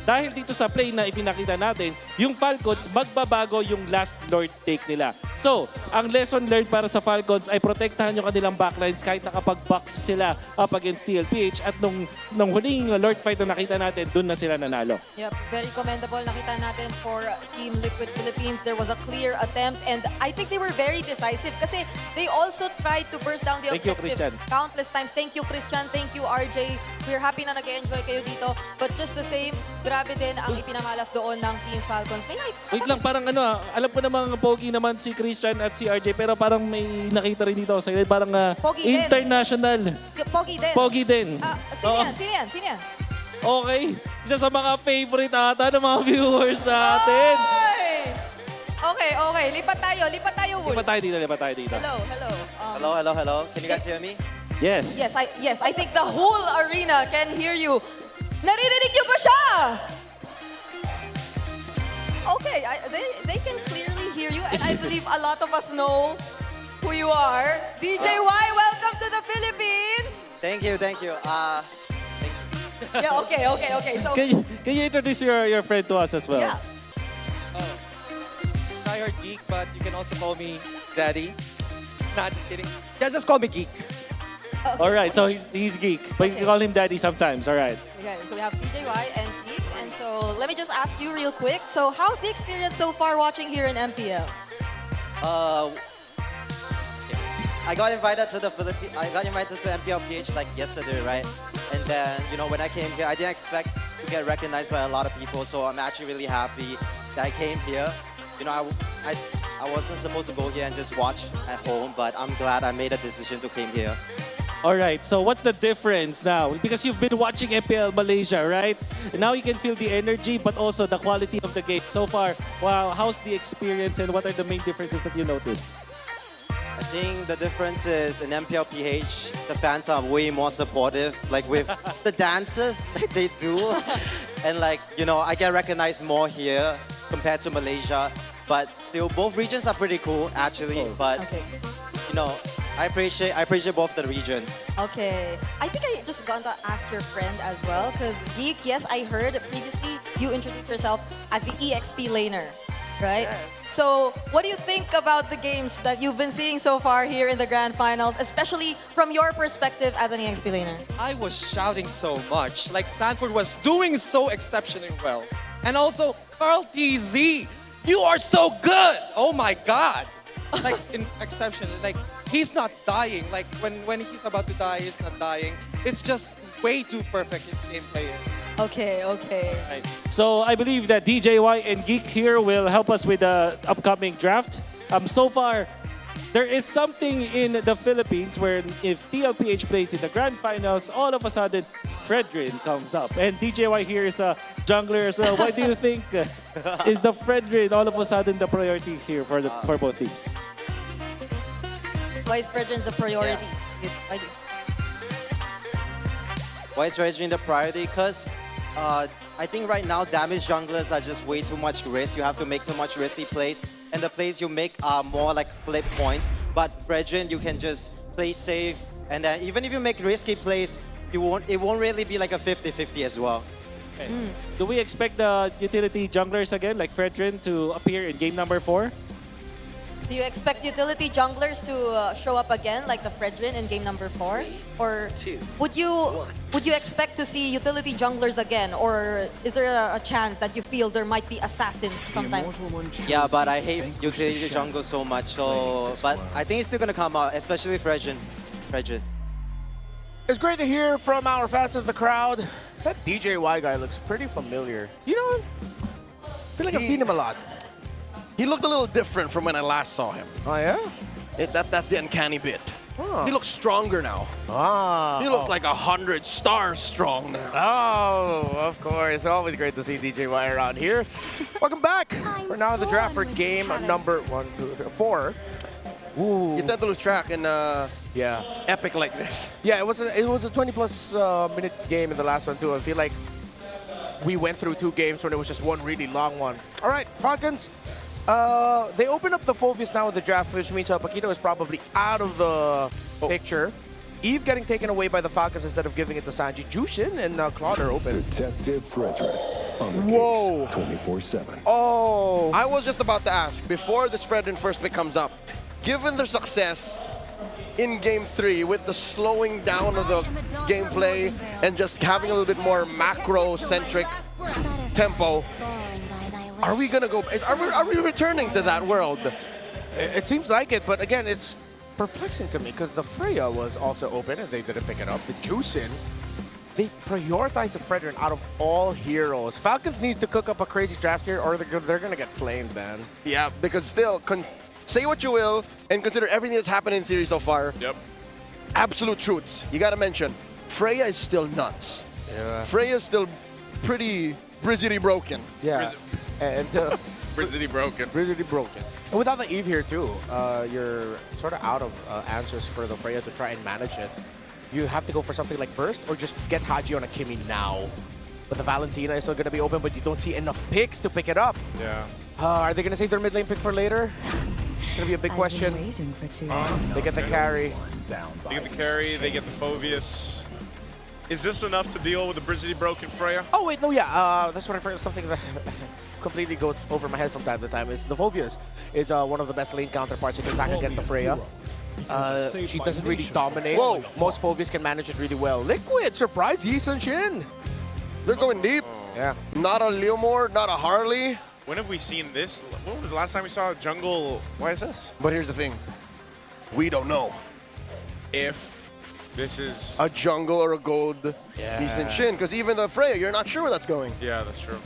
dahil dito sa play na ipinakita natin, yung Falcons, magbabago yung last Lord take nila. So, ang lesson learned para sa Falcons ay protektahan yung kanilang backlines kahit nakapag-box sila up against TLPH at nung huling Lord fight na nakita natin, dun na sila nanalo. Yep, very commendable. Nakita natin for Team Liquid Philippines, there was a clear attempt and I think they were very decisive kasi they also tried to burst down the objective countless times. Thank you, Christian. Thank you, RJ. We're happy na nag-enjoy kayo dito. But just the same, grabe din ang ipinamalas doon ng Team Falcons. May Wait lang, parang alam ko namang pogi naman si Christian at si RJ, pero parang may nakita rin dito sa side, parang international. Pogi din. Pogi din. Sino yan? Okay. Isa sa mga favorite ata ng mga viewers natin. Okay. Lipat tayo, Wolf. Lipat tayo dito. Hello. Can you guys hear me? Yes. Yes, I think the whole arena can hear you. Naririnig niyo ba siya? Okay, they can clearly hear you and I believe a lot of us know who you are. DJ Y, welcome to the Philippines! Thank you. Yeah, okay. So, Can you introduce your friend to us as well? yeah. Diehard geek, but you can also call me Daddy. Nah, just kidding. Yeah, just call me Geek. Okay. All right, so he's geek, but you can call him Daddy sometimes. All right. Okay, so we have DJY and Geek, and so let me just ask you real quick. So how's the experience so far watching here in MPL? I got invited to MPL PH like yesterday, right? And then, when I came here, I didn't expect to get recognized by a lot of people, so I'm actually really happy that I came here. I wasn't supposed to go here and just watch at home, but I'm glad I made a decision to come here. All right, so what's the difference now? Because you've been watching MPL Malaysia, right? Now you can feel the energy, but also the quality of the game. So far, wow, how's the experience and what are the main differences that you noticed? I think the difference is in MPL PH, the fans are way more supportive, like with the dances like they do. And I get recognized more here compared to Malaysia. But still, both regions are pretty cool, actually. But, I appreciate both the regions. Okay. I think I just got to ask your friend as well, because Geek, yes, I heard previously you introduced yourself as the EXP laner, right? Yes. So, what do you think about the games that you've been seeing so far here in the Grand Finals, especially from your perspective as an EXP laner? I was shouting so much. Like, Sanford was doing so exceptionally well. And also, Carl TZ, you are so good! Oh my God! Like, exceptional. Like, he's not dying. Like, when he's about to die, he's not dying. It's just way too perfect, his gameplay. Okay. Right. So I believe that DJY and Geek here will help us with the upcoming draft. So far, there is something in the Philippines where if TLPH plays in the Grand Finals, all of a sudden, Fredrin comes up. And DJY here is a jungler as well. Why do you think is the Fredrin all of a sudden the priorities here for both teams? Why is Fredrin the priority? Yeah. Why is Fredrin the priority? Because I think right now damage junglers are just way too much risk. You have to make too much risky plays. and the plays you make are more like flip points. But Fredrin, you can just play safe, and then even if you make risky plays, it won't really be like a 50-50 as well. Do we expect the utility junglers again, like Fredrin, to appear in game number 4? Do you expect utility junglers to show up again, like the Fredrin in game number 4? Or would you expect to see utility junglers again? Or is there a chance that you feel there might be assassins sometime? Yeah, but I hate utility jungle so much. So, but I think it's still gonna come out, especially Fredrin. It's great to hear from our fans of the crowd. That DJY guy looks pretty familiar. You know, I feel like I've seen him a lot. He looked a little different from when I last saw him. Oh, yeah? That's the uncanny bit. Oh. He looks stronger now. Ah. He looks like 100 stars strong now. Oh, of course. Always great to see DJY around here. Welcome back. We're now in the draft for game number 4. Ooh. You tend to lose track in yeah, epic like this. Yeah, it was a 20-plus minute game in the last one, too. I feel like we went through 2 games when it was just one really long one. All right, Falcons. They open up the Phobius now with the draft, which means Paquito is probably out of the picture. Eve getting taken away by the Falcons instead of giving it to Sanji. Jushin and Claude are open. Detective Frederick on the Whoa. case 24/7. Oh! I was just about to ask, before this Fredrin first pick comes up, given their success in Game 3 with the slowing down of the gameplay and just having a little bit more macro-centric tempo, are we gonna go? Are we returning to that world? It seems like it, but again, it's perplexing to me because the Freya was also open and they didn't pick it up. The Jushin, they prioritized the Fredrin out of all heroes. Falcons need to cook up a crazy draft here or they're gonna get flamed, man. Yeah, because still, say what you will and consider everything that's happened in series so far. Yep. Absolute truths. You gotta mention, Freya is still nuts. Yeah. Freya is still pretty Brizzity broken. Yeah. And Brizzity broken. Brizzity broken. And without the Eve here too, you're sort of out of answers for the Freya to try and manage it. You have to go for something like Burst or just get Haji on a Kimi now. But the Valentina is still going to be open, but you don't see enough picks to pick it up. Yeah. Are they going to save their mid lane pick for later? It's going to be a big question. They get the carry. They get the carry, they get the Phobius. Is this enough to deal with the Brizzity broken Freya? Oh, wait, no, yeah. That's what I forgot. Something that completely goes over my head from time to time is the Phobius is one of the best lane counterparts you can back against the Freya. She doesn't really dominate. Whoa. Most Phobius can manage it really well. Liquid, surprise, Yi Sun-shin. They're going deep. Yeah. Not a Leomore, not a Harley. When have we seen this? When was the last time we saw a jungle YSS? But here's the thing. We don't know if this is a jungle or a gold decent shin, because even the Freya, you're not sure where that's going. Yeah, that's true.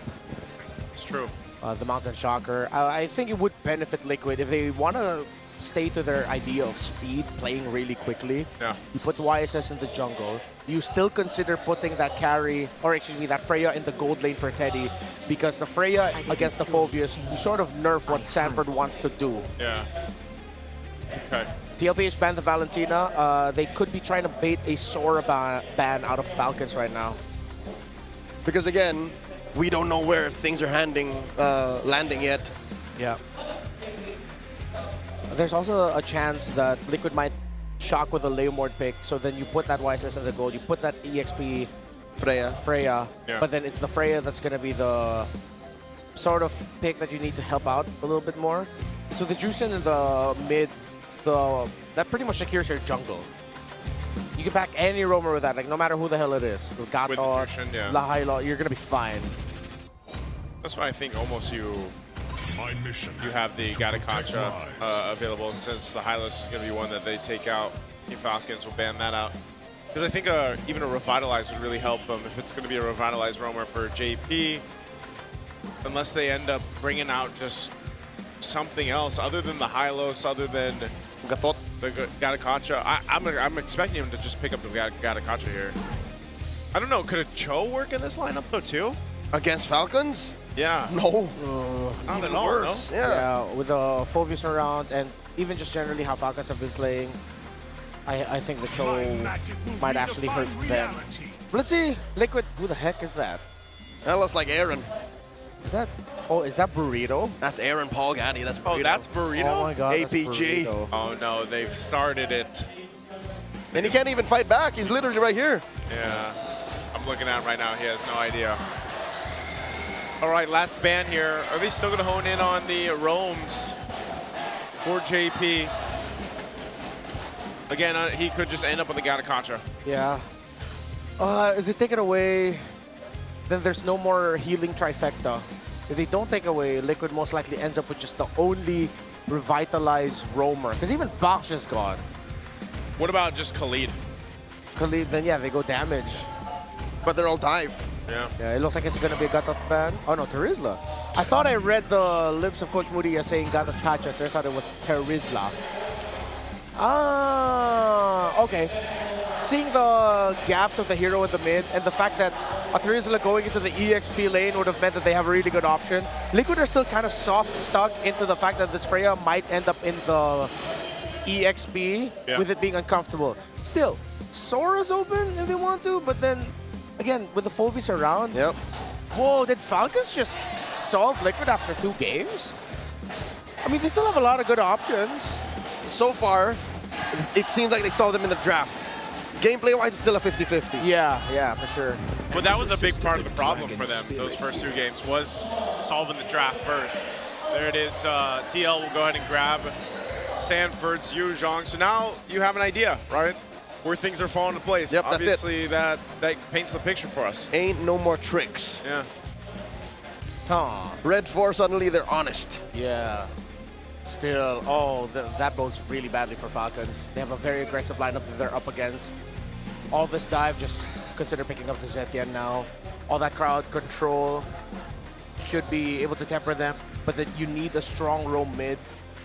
It's true. The Mountain Shocker. I think it would benefit Liquid if they want to stay to their idea of speed, playing really quickly. Yeah. You put YSS in the jungle. You still consider putting that carry, or excuse me, that Freya in the gold lane for Teddy, because the Freya against the Phobius, you sort of nerf what Sanford wants to do. Yeah. Okay. TLPH banned the Valentina. They could be trying to bait a Sora ban out of Falcons right now. Because again, we don't know where things are landing yet. Yeah. There's also a chance that Liquid might shock with a Leomord pick, so then you put that YSS in the gold, you put that EXP Freya, Yeah. but then it's the Freya that's going to be the sort of pick that you need to help out a little bit more. So the Jushin in the mid, that pretty much secures your jungle. You can back any roamer with that, like no matter who the hell it is. With Gator, Jushin, yeah. Lahailo, you're going to be fine. That's why I think almost you have the Gataconcha available, since the Hylos is going to be one that they take out. Team Falcons will ban that out. Because I think even a Revitalize would really help them if it's going to be a Revitalize roamer for JP. Unless they end up bringing out just something else other than the Hylos, other than the Gataconcha. I'm expecting him to just pick up the Gataconcha here. I don't know, could a Cho work in this lineup though too? Against Falcons? Yeah. No. Not Even at all, worse. no? Yeah, with the Phobius around and even just generally how Falcons have been playing, I think the Cho might actually hurt them. Let's see, Liquid, who the heck is that? That looks like Aaron. Is that? Oh, is that Burrito? That's Aaron Paul Gaddy. That's Burrito. Oh, that's Burrito? Oh my God, that's APG. Burrito. Oh no, they've started it. And he can't even fight back. He's literally right here. Yeah, I'm looking at him right now. He has no idea. All right, last ban here. Are they still going to hone in on the roams for JP? Again, he could just end up with the Gatakacha. Yeah. If they take it away, then there's no more healing trifecta. If they don't take away, Liquid most likely ends up with just the only revitalized roamer. Because even Baksh is gone. What about just Khalid? Khalid, then yeah, they go damage. But they're all dive. Yeah. Yeah, it looks like it's going to be a Gatot ban. Oh no, Terizla. I thought I read the lips of Coach Moody as saying Gatot Kacha. Turns out it was Terizla. Ah, okay. Seeing the gaps of the hero in the mid and the fact that a Terizla going into the EXP lane would have meant that they have a really good option. Liquid are still kind of soft stuck into the fact that this Freya might end up in the EXP with it being uncomfortable. Still, Sora's open if they want to, but then again, with the Phovis around. Yep. Whoa, did Falcons just solve Liquid after 2 games? I mean, they still have a lot of good options. So far, it seems like they solved them in the draft. Gameplay-wise, it's still a 50-50. Yeah, for sure. But that was a big part of the problem for them, those first 2 games, was solving the draft first. There it is. TL will go ahead and grab Sanford's Yu Zhang. So now you have an idea, right? Where things are falling into place. Yep, obviously that paints the picture for us. Ain't no more tricks. Yeah. Red 4, suddenly they're honest. Yeah. Still, oh, that bodes really badly for Falcons. They have a very aggressive lineup that they're up against. All this dive, just consider picking up the Zetian now. All that crowd control should be able to temper them, but then you need a strong roam mid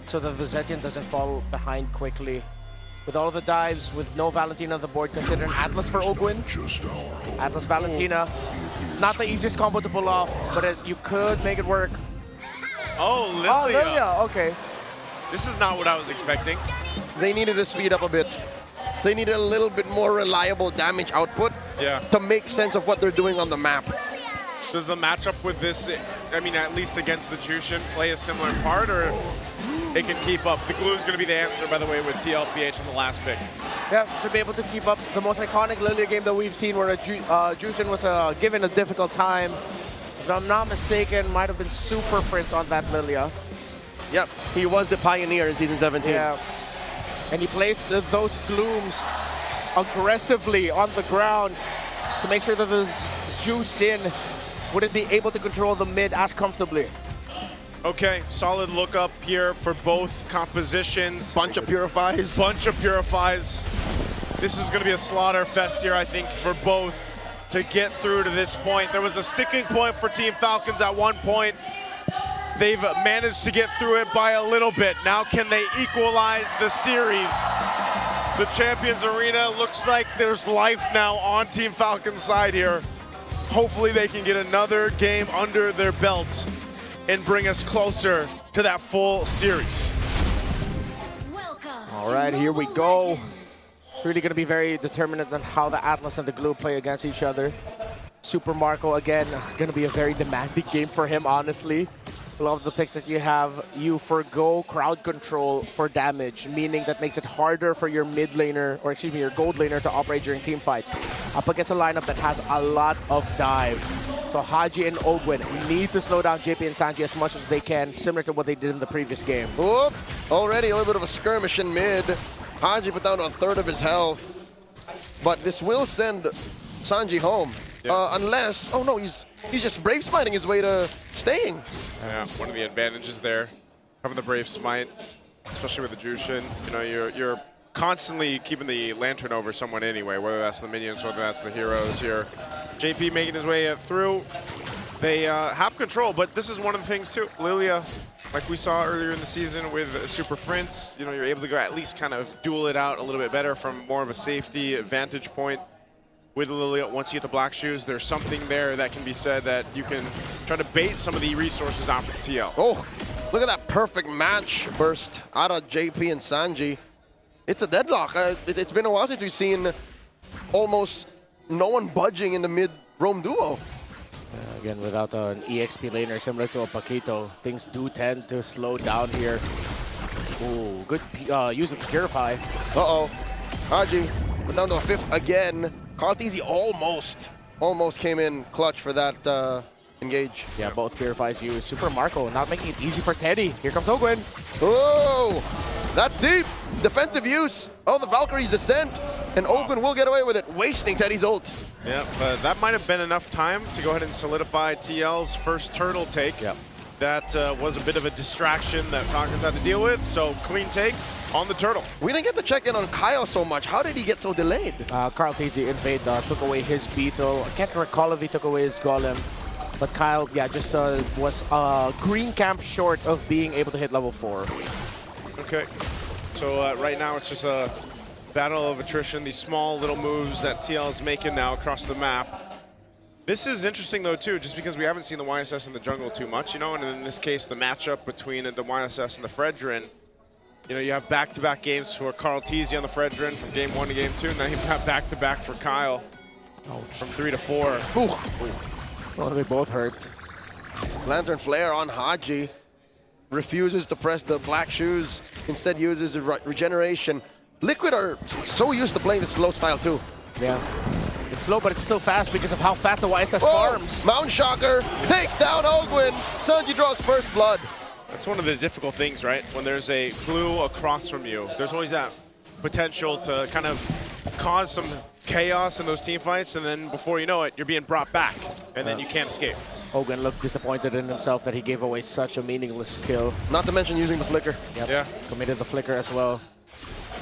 so that the Zetian doesn't fall behind quickly. With all of the dives, with no Valentina on the board, consider an Atlas for Ogwin. Atlas Valentina. Not the easiest combo to pull off, but you could make it work. Oh, Lilia. Oh, Lilia, okay. This is not what I was expecting. They needed to speed up a bit. They needed a little bit more reliable damage output to make sense of what they're doing on the map. Does the matchup with this, I mean, at least against the Jushin, play a similar part, or it can keep up? The glue is going to be the answer, by the way, with TLPH on the last pick. Yeah, should be able to keep up the most iconic Lilia game that we've seen where Jushin was given a difficult time. If I'm not mistaken, might have been Super Prince on that Lilia. Yep, he was the pioneer in Season 17. Yeah, and he placed those glooms aggressively on the ground to make sure that the Jushin wouldn't be able to control the mid as comfortably. Okay, solid look up here for both compositions. Bunch of Purifies. Bunch of Purifies. This is going to be a slaughter fest here, I think, for both to get through to this point. There was a sticking point for Team Falcons at one point. They've managed to get through it by a little bit. Now can they equalize the series? The Champions Arena looks like there's life now on Team Falcons' side here. Hopefully they can get another game under their belt and bring us closer to that full series. All right, here we go. It's really going to be very determinant on how the Atlas and the Glue play against each other. Super Marco, again, going to be a very demanding game for him, honestly. Love the picks that you have. You forgo crowd control for damage, meaning that makes it harder for your mid laner, or excuse me, your gold laner to operate during team fights. Up against a lineup that has a lot of dive. So Haji and Ogwin need to slow down JP and Sanji as much as they can, similar to what they did in the previous game. Whoop, already a little bit of a skirmish in mid. Haji put down a third of his health. But this will send Sanji home. Yeah. Unless, oh no, he's just Brave Smiting his way to staying. Yeah, one of the advantages there, having the Brave Smite, especially with the Jushin. You know, you're constantly keeping the Lantern over someone anyway, whether that's the minions, whether that's the heroes here. JP making his way through. They have control, but this is one of the things too. Lilia, like we saw earlier in the season with Super Prince, you know, you're able to go at least kind of duel it out a little bit better from more of a safety vantage point. With Lilia, once you get the black shoes, there's something there that can be said that you can try to bait some of the resources out from TL. Oh, look at that perfect match burst out of JP and Sanji. It's a deadlock. It's been a while since we've seen almost no one budging in the mid-roam duo. Again, without an EXP laner similar to a Paquito, things do tend to slow down here. Ooh, good use of Purify. Uh-oh. Haji, but down to a 5th again. Carlteasy almost came in clutch for that engage. Yeah, both Purifies used. Super Marco not making it easy for Teddy. Here comes Ogwin. Oh, that's deep. Defensive use. Oh, the Valkyrie's descent. And Ogwin will get away with it, wasting Teddy's ult. Yeah, but that might have been enough time to go ahead and solidify TL's first turtle take. Yep. That was a bit of a distraction that Falcons had to deal with, so clean take on the turtle. We didn't get to check in on Kyle so much. How did he get so delayed? Carlteasy invade took away his Beetle. I can't recall if he took away his Golem. But Kyle, yeah, just was green camp short of being able to hit level 4. Okay, so right now it's just a battle of attrition, these small little moves that TL is making now across the map. This is interesting though too, just because we haven't seen the YSS in the jungle too much, you know, and in this case, the matchup between the YSS and the Fredrin, you know, you have back-to-back games for Carlteasy on the Fredrin from game 1 to game 2, and now you've got back-to-back for Kyle from 3 to 4. Ooh. Well, they both hurt. Lantern Flare on Haji. Refuses to press the black shoes, instead uses the regeneration. Liquid are so used to playing the slow style too. Yeah. It's slow, but it's still fast because of how fast the YSS farms. Mountain Shocker takes down Ogwin. Sanji draws first blood. That's one of the difficult things, right? When there's a blue across from you, there's always that potential to kind of cause some chaos in those team fights, and then before you know it, you're being brought back, and then you can't escape. Ogwin looked disappointed in himself that he gave away such a meaningless kill. Not to mention using the flicker. Yep. Yeah. Committed the flicker as well.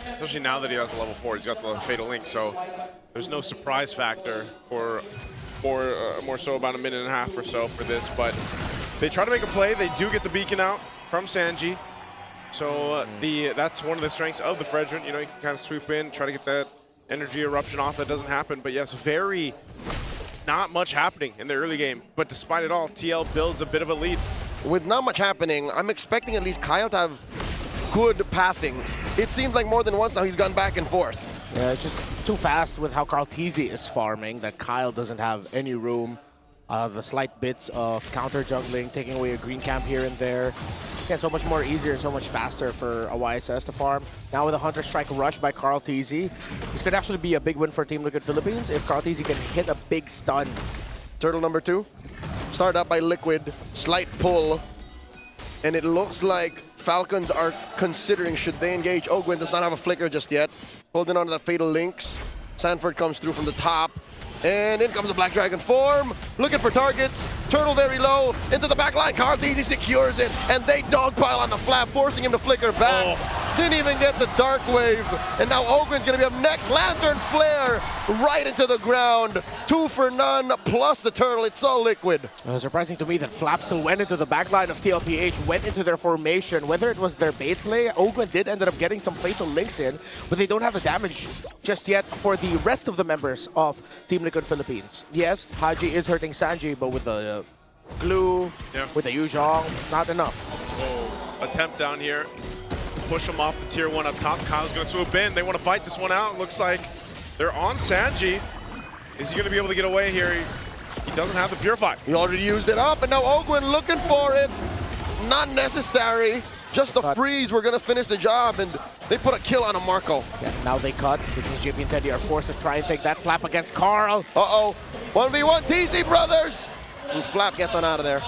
Especially now that he has a level 4, he's got the Fatal Link, so there's no surprise factor for more so about a minute and a half or so for this, but they try to make a play. They do get the beacon out from Sanji, so that's one of the strengths of the Fredrin. You know, you can kind of swoop in, try to get that energy eruption off. That doesn't happen, but yes, not much happening in the early game, but despite it all, TL builds a bit of a lead. With not much happening, I'm expecting at least Kyle to have good pathing. It seems like more than once now he's gone back and forth. Yeah, it's just too fast with how Carlteasy is farming that Kyle doesn't have any room. The slight bits of counter jungling, taking away a green camp here and there. Again, so much more easier and so much faster for a YSS to farm. Now with a Hunter Strike rush by Carlteasy, this could actually be a big win for Team Liquid Philippines if Carlteasy can hit a big stun. Turtle number 2, started up by Liquid, slight pull, and it looks like Falcons are considering should they engage. Ogwin does not have a flicker just yet. Holding on to the Fatal Links. Sanford comes through from the top. And in comes the Black Dragon form. Looking for targets. Turtle very low. Into the back line. Carlteasy secures it. And they dogpile on the flap, forcing him to flicker back. Didn't even get the Dark Wave. And now Ogwin's going to be up next. Lantern Flare right into the ground. 2 for none plus the Turtle. It's all Liquid. Surprising to me that Flap still went into the backline of TLPH, went into their formation. Whether it was their bait play, Ogwin did end up getting some Fatal Links in, but they don't have the damage just yet for the rest of the members of Team Liquid Philippines. Yes, Haji is hurting Sanji, but with the glue, with the Yuzhong, it's not enough. Attempt down here. Push him off the tier 1 up top. Kyle's going to swoop in. They want to fight this one out. Looks like they're on Sanji. Is he going to be able to get away here? He doesn't have the Purify. He already used it up, and now Ogwin looking for it. Not necessary. Just the freeze. We're going to finish the job, and they put a kill on a Marco. Yeah, now they cut because JP and Teddy are forced to try and take that Flap against Carl. Uh-oh. 1v1 TZ brothers. And Flap gets on out of there.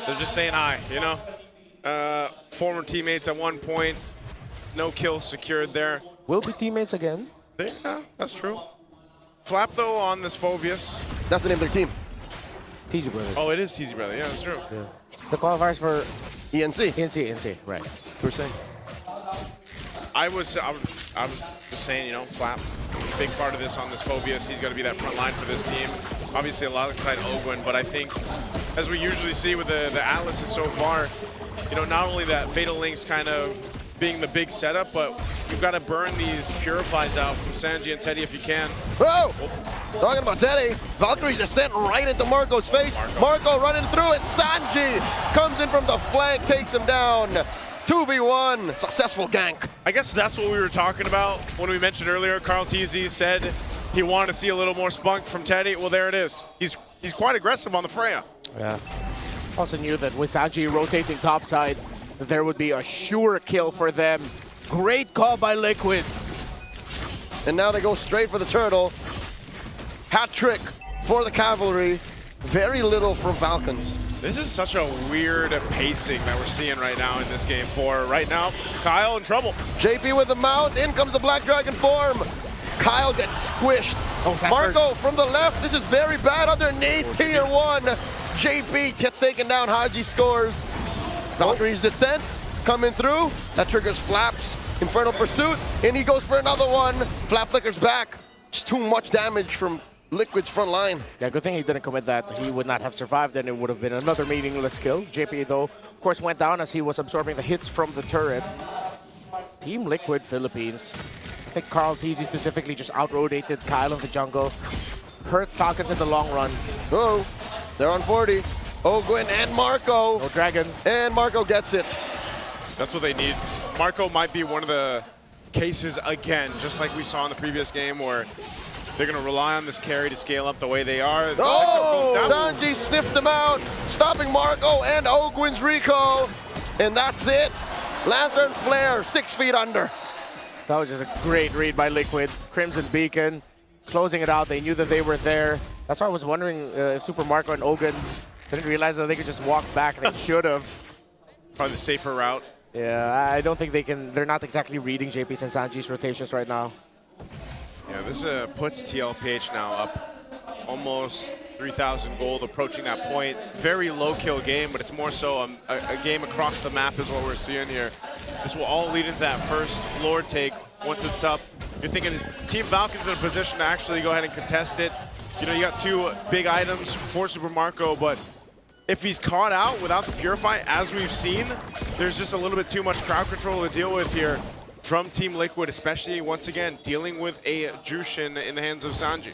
They're just saying hi, you know? Former teammates at one point. No kill secured there. Will be teammates again. Yeah, that's true. Flap, though, on this Phobius. That's the name of their team. TZ Brothers. Oh, it is TZ Brother. Yeah, that's true. Yeah. The qualifiers for ENC. ENC, right. We're saying. I was just saying, you know, Flap, big part of this on this Phobius. He's got to be that front line for this team. Obviously, a lot inside Ogwin, but I think, as we usually see with the Atlases so far, you know, not only that Fatal Links kind of being the big setup, but you've got to burn these Purifies out from Sanji and Teddy if you can. Whoa! Talking about Teddy, Valkyrie's descent right into Marco's face. Marco running through it. Sanji comes in from the flank, takes him down. 2v1, successful gank. I guess that's what we were talking about when we mentioned earlier. Carlteasy said he wanted to see a little more spunk from Teddy. Well, there it is. He's he's quite aggressive on the Freya. Yeah. Also knew that with Sanji rotating topside, there would be a sure kill for them. Great call by Liquid. And now they go straight for the turtle. Hat trick for the Cavalry. Very little from Falcons. This is such a weird pacing that we're seeing right now in this game. For right now, Kyle in trouble. JP with the mount. In comes the Black Dragon form. Kyle gets squished. Marco from the left. This is very bad underneath tier 1. JP gets taken down. Haji scores. Valkyrie's descent coming through. That triggers Flaps. Infernal Pursuit. And he goes for another one. Flap flickers back. Just too much damage from Liquid's front line. Yeah, good thing he didn't commit that. He would not have survived, and it would have been another meaningless kill. JP, though, of course, went down as he was absorbing the hits from the turret. Team Liquid Philippines. I think Carl TZ specifically just out-rotated Kyle in the jungle. Hurt Falcons in the long run. Oh, they're on 40. Ogwin and Marco. No dragon. And Marco gets it. That's what they need. Marco might be one of the cases again, just like we saw in the previous game, where they're going to rely on this carry to scale up the way they are. Oh, Sanji sniffed him out, stopping Marco and Ogwin's Rico. And that's it. Lantern Flare, 6 feet under. That was just a great read by Liquid. Crimson Beacon, closing it out. They knew that they were there. That's why I was wondering if Super Marco and Ogun didn't realize that they could just walk back. They should have. Probably the safer route. Yeah, I don't think they can. They're not exactly reading JP's and Sanji's rotations right now. Yeah, this puts TLPH now up almost 3,000 gold, approaching that point. Very low kill game, but it's more so a game across the map is what we're seeing here. This will all lead into that first Lord take. Once it's up, you're thinking Team Falcons in a position to actually go ahead and contest it. You know, you got 2 big items for Super Marco, but if he's caught out without the Purify, as we've seen, there's just a little bit too much crowd control to deal with here from Team Liquid, especially, once again, dealing with a Jushin in the hands of Sanji.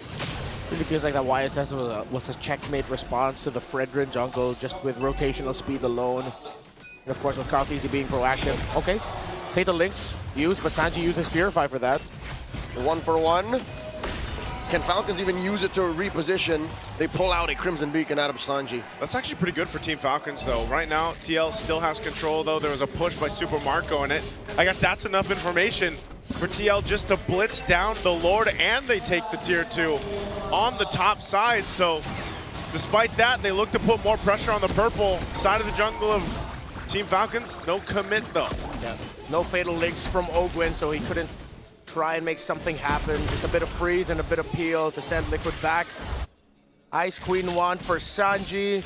Really feels like that YSS was a checkmate response to the Fredrin jungle, just with rotational speed alone. And of course, with Carl TZ being proactive. Okay, Fatal Links used, but Sanji uses Purify for that. 1 for 1. Can Falcons even use it to reposition? They pull out a Crimson Beacon out of Sanji. That's actually pretty good for Team Falcons, though. Right now, TL still has control, though. There was a push by Super Marco in it. I guess that's enough information for TL just to blitz down the Lord, and they take the tier 2 on the top side. So despite that, they look to put more pressure on the purple side of the jungle of Team Falcons. No commit, though. Yeah, no Fatal Links from Ogwin, so he couldn't try and make something happen. Just a bit of freeze and a bit of peel to send Liquid back. Ice Queen 1 for Sanji.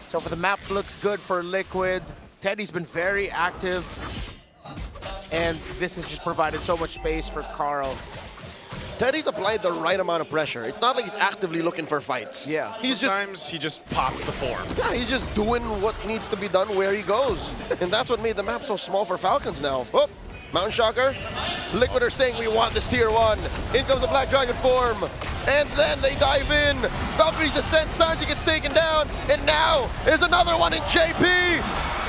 So for the map, looks good for Liquid. Teddy's been very active. And this has just provided so much space for Carl. Teddy's applied the right amount of pressure. It's not like he's actively looking for fights. Yeah. Sometimes he just pops the form. Yeah, he's just doing what needs to be done where he goes. And that's what made the map so small for Falcons now. Oh, Mountain Shocker. Liquid are saying we want this tier 1. In comes the Black Dragon form. And then they dive in. Valkyrie's descent. Sanji gets taken down. And now there's another one in JP.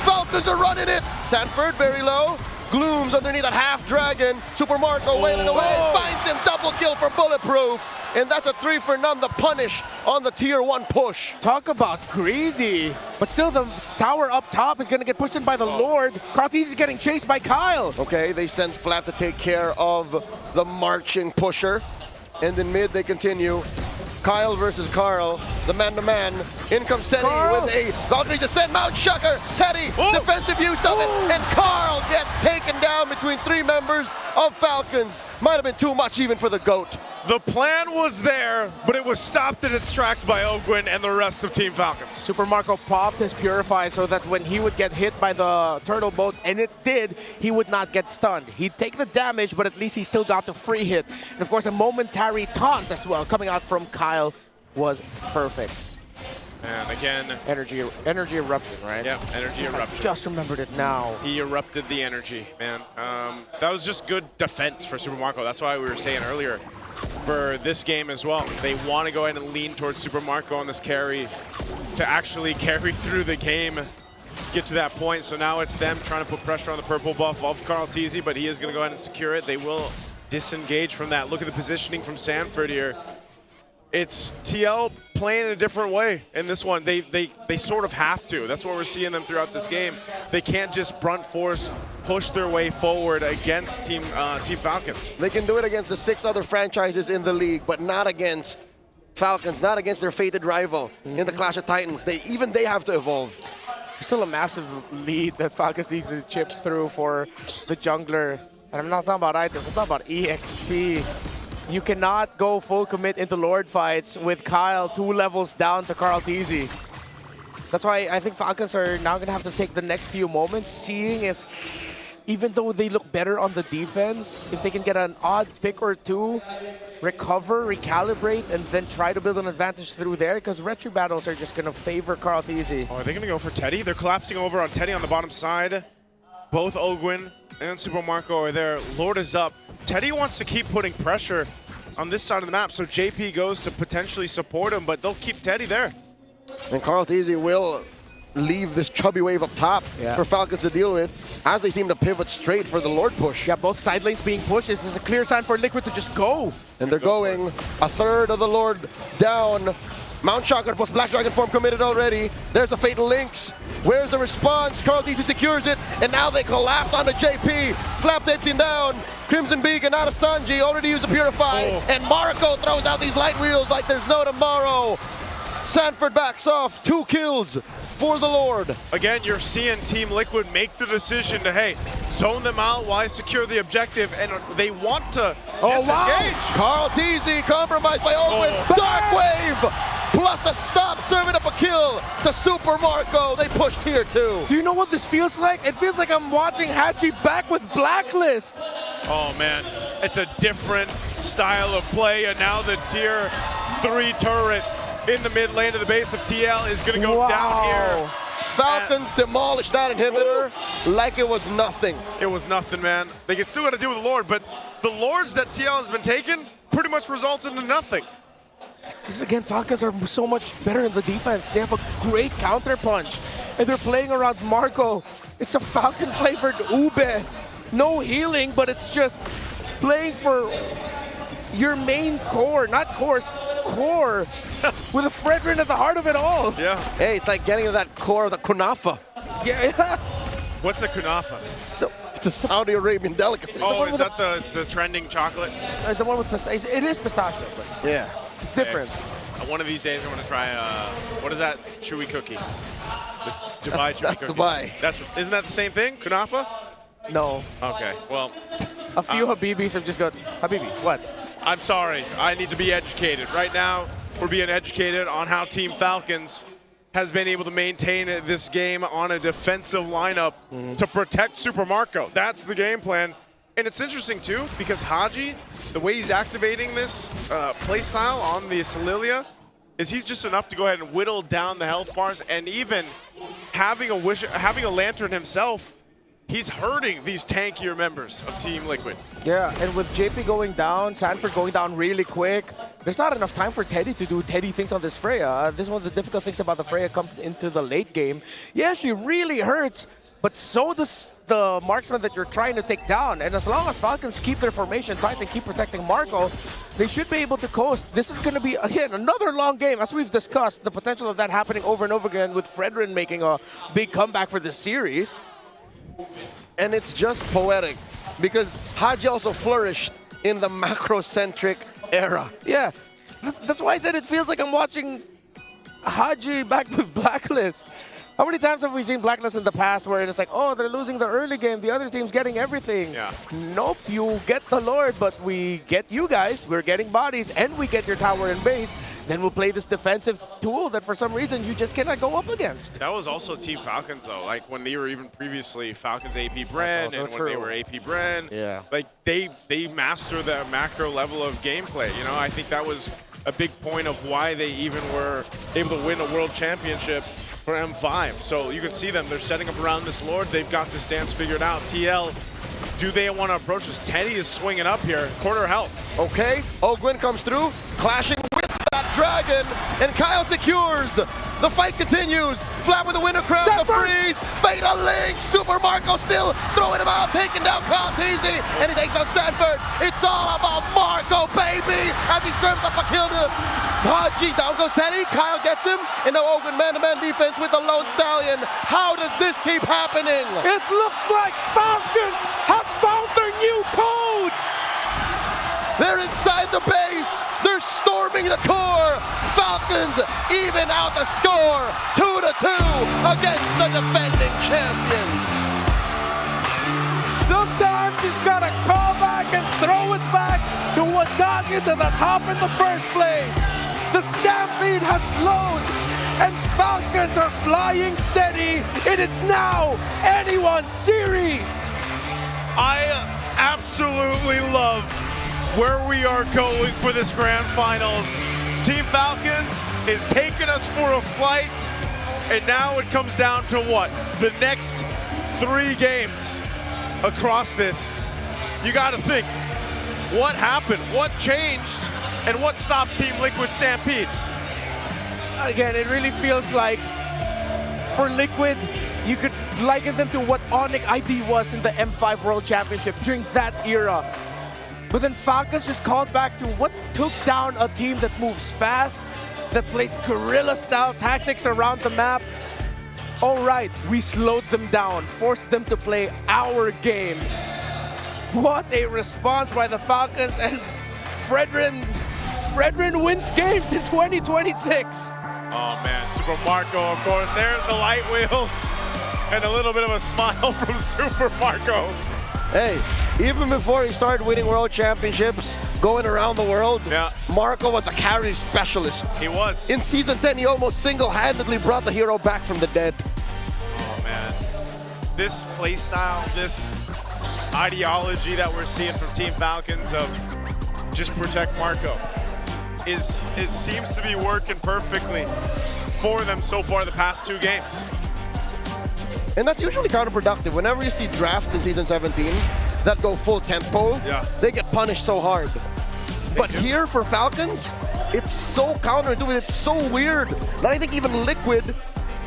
Falcons are running it. Sanford very low. Glooms underneath that half dragon. Super Marco wailing away. Finds him. Double kill for Bulletproof. And that's a 3 for none. The punish on the tier 1 push. Talk about greedy. But still, the tower up top is going to get pushed in by the Lord. Carl TZ is getting chased by Kyle. Okay, they send Flat to take care of the marching pusher. And in mid, they continue. Kyle versus Carl, the man-to-man. In comes Teddy with a Valkyrie descent, Mount Shucker, Teddy, defensive use of it, and Carl gets taken down between 3 members of Falcons. Might have been too much even for the GOAT. The plan was there, but it was stopped in its tracks by Ogwin and the rest of Team Falcons. Super Marco popped his Purify so that when he would get hit by the turtle boat, and it did, he would not get stunned. He'd take the damage, but at least he still got the free hit. And of course, a momentary taunt as well coming out from Kyle was perfect. And again, energy eruption, right? Yeah, energy eruption. Just remembered it now. He erupted the energy, man. That was just good defense for Super Marco. That's why we were saying earlier for this game as well. They want to go ahead and lean towards Super Marco on this carry to actually carry through the game, get to that point. So now it's them trying to put pressure on the purple buff of Carl TZ, but he is going to go ahead and secure it. They will disengage from that. Look at the positioning from Sanford here. It's TL playing in a different way in this one. They sort of have to. That's what we're seeing them throughout this game. They can't just brunt force push their way forward against Team Falcons. They can do it against the 6 other franchises in the league, but not against Falcons, not against their fated rival in the Clash of Titans. They have to evolve. Still a massive lead that Falcons needs to chip through for the jungler. And I'm not talking about items, I'm talking about EXP. You cannot go full commit into Lord fights with Kyle 2 levels down to Carl TZ. That's why I think Falcons are now going to have to take the next few moments, seeing if, even though they look better on the defense, if they can get an odd pick or two, recover, recalibrate, and then try to build an advantage through there, because retro battles are just going to favor Carl TZ. Oh, are they going to go for Teddy? They're collapsing over on Teddy on the bottom side. Both Ogwin and Super Marco are there. Lord is up. Teddy wants to keep putting pressure on this side of the map, so JP goes to potentially support him, but they'll keep Teddy there. And Carl TZ will leave this chubby wave up top for Falcons to deal with, as they seem to pivot straight for the Lord push. Yeah, both side lanes being pushed. This is a clear sign for Liquid to just go. And they're going. A third of the Lord down. Mount Shocker plus Black Dragon form committed already. There's the Fatal Links. Where's the response? Carl TZ secures it, and now they collapse onto JP. Flap dancing down. Crimson Beacon out of Sanji, already used to Purify. And Marco throws out these light wheels like there's no tomorrow. Sanford backs off, 2 kills for the Lord. Again, you're seeing Team Liquid make the decision to, hey, zone them out while I secure the objective, and they want to disengage. Carl TZ compromised by Owen. Dark Wave plus the stop, serving up a kill to Super Marco. They pushed here too. Do you know what this feels like? It feels like I'm watching Haji back with Blacklist. Oh man, it's a different style of play, and now the tier 3 turret in the mid lane of the base of TL is going to go down here. Falcons demolished that inhibitor like it was nothing. It was nothing, man. They can still got to deal with the Lord, but the Lords that TL has been taking pretty much resulted in nothing. Because again, Falcons are so much better in the defense. They have a great counter punch, and they're playing around Marco. It's a Falcon-flavored ube. No healing, but it's just playing for your main core, not cores, core, with a Fredrin at the heart of it all. Yeah. Hey, it's like getting to that core of the kunafa. Yeah. What's a kunafa? It's a Saudi Arabian delicacy. Oh, is that the trending chocolate? It's the one with pistachio. It is pistachio, but yeah, it's different. One of these days, I'm going to try, what is that? Chewy cookie. The Dubai chewy that's cookie. Dubai. Isn't that the same thing? Kunafa? No. Okay, well. A few Habibis have just got, Habibi, what? I'm sorry, I need to be educated. Right now, we're being educated on how Team Falcons has been able to maintain this game on a defensive lineup to protect Super Marco. That's the game plan. And it's interesting too, because Haji, the way he's activating this playstyle on the Solilia, is he's just enough to go ahead and whittle down the health bars, and even having a lantern himself, he's hurting these tankier members of Team Liquid. Yeah, and with JP going down, Sanford going down really quick, there's not enough time for Teddy to do Teddy things on this Freya. This is one of the difficult things about the Freya come into the late game. Yeah, she really hurts, but so does the marksman that you're trying to take down. And as long as Falcons keep their formation tight and keep protecting Marco, they should be able to coast. This is going to be, again, another long game. As we've discussed, the potential of that happening over and over again with Fredrin making a big comeback for this series. And it's just poetic, because Haji also flourished in the macro-centric era. Yeah, that's why I said it feels like I'm watching Haji back with Blacklist. How many times have we seen Blacklist in the past where it's like, oh, they're losing the early game, the other team's getting everything. Yeah. Nope, you get the Lord, but we get you guys, we're getting bodies, and we get your tower and base. Then we'll play this defensive tool that for some reason you just cannot go up against. That was also Team Falcons though, like when they were even previously Falcons AP Bren, and when they were AP Bren, like they master the macro level of gameplay. You know, I think that was a big point of why they even were able to win a world championship for M5. So you can see them, they're setting up around this Lord, they've got this dance figured out. TL, do they want to approach this? Teddy is swinging up here, quarter health. Okay, Ogwin comes through, clashing with that dragon, and Kyle secures. The fight continues. flat with the winner crown, the freeze, fatal link, Super Marco still throwing him out, taking down Easy, and he takes down Sanford. It's all about Marco, baby, as he serves up a kill to Haji. Down goes Teddy, Kyle gets him, and now Ogun man-to-man defense with the Lone Stallion. How does this keep happening? It looks like Falcons have found their new code! They're inside the base. They're storming the core. Falcons even out the score, 2-2 against the defending champions. Sometimes you just gotta call back and throw it back to what got you to the top in the first place. The stampede has slowed, and Falcons are flying steady. It is now anyone's series. I absolutely love where we are going for this grand finals. Team Falcons is taking us for a flight, and now it comes down to what? The next 3 games across this. You got to think, what happened? What changed? And what stopped Team Liquid Stampede? Again, it really feels like for Liquid, you could liken them to what Onyx ID was in the M5 World Championship during that era. But then Falcons just called back to what took down a team that moves fast, that plays guerrilla-style tactics around the map. All right, we slowed them down, forced them to play our game. What a response by the Falcons, and Fredrin wins games in 2026. Oh man, Super Marco, of course. There's the light wheels and a little bit of a smile from Super Marco. Hey, even before he started winning world championships, going around the world, Marco was a carry specialist. He was. In Season 10, he almost single-handedly brought the hero back from the dead. Oh man, this playstyle, this ideology that we're seeing from Team Falcons of just protect Marco, it seems to be working perfectly for them so far the past 2 games. And that's usually counterproductive. Whenever you see drafts in Season 17 that go full tempo, they get punished so hard. But here for Falcons, it's so counterintuitive, it's so weird that I think even Liquid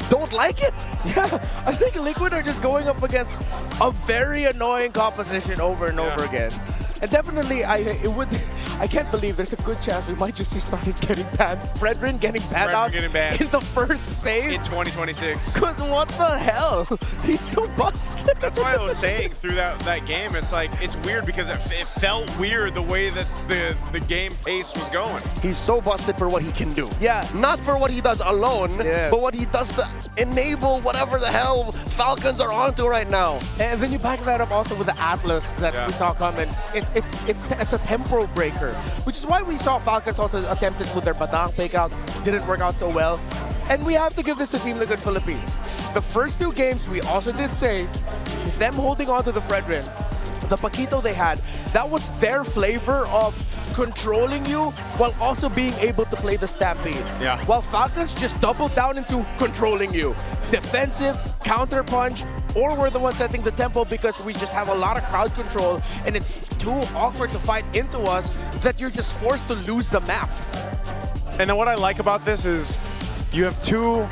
don't like it. Yeah, I think Liquid are just going up against a very annoying composition over and over again. And definitely, I can't believe there's a good chance we might just see Started getting banned. Fredrin getting banned in the first phase. In 2026. Because what the hell? He's so busted. That's why I was saying through that game, it's like, it's weird because it felt weird the way that the game pace was going. He's so busted for what he can do. Yeah. Not for what he does alone, but what he does to enable whatever the hell Falcons are onto right now. And then you back that up also with the Atlas that we saw coming. It's a tempo breaker, which is why we saw Falcons also attempted with their Batang pick out. Didn't work out so well. And we have to give this to Team Liquid Philippines. The first 2 games, we also did say, them holding on to the Fredrin, the Paquito they had, that was their flavor of controlling you while also being able to play the Stampede. Yeah. While Falcons just doubled down into controlling you. Defensive, counter punch, or we're the ones setting the tempo because we just have a lot of crowd control and it's too awkward to fight into us that you're just forced to lose the map. And then what I like about this is you have 2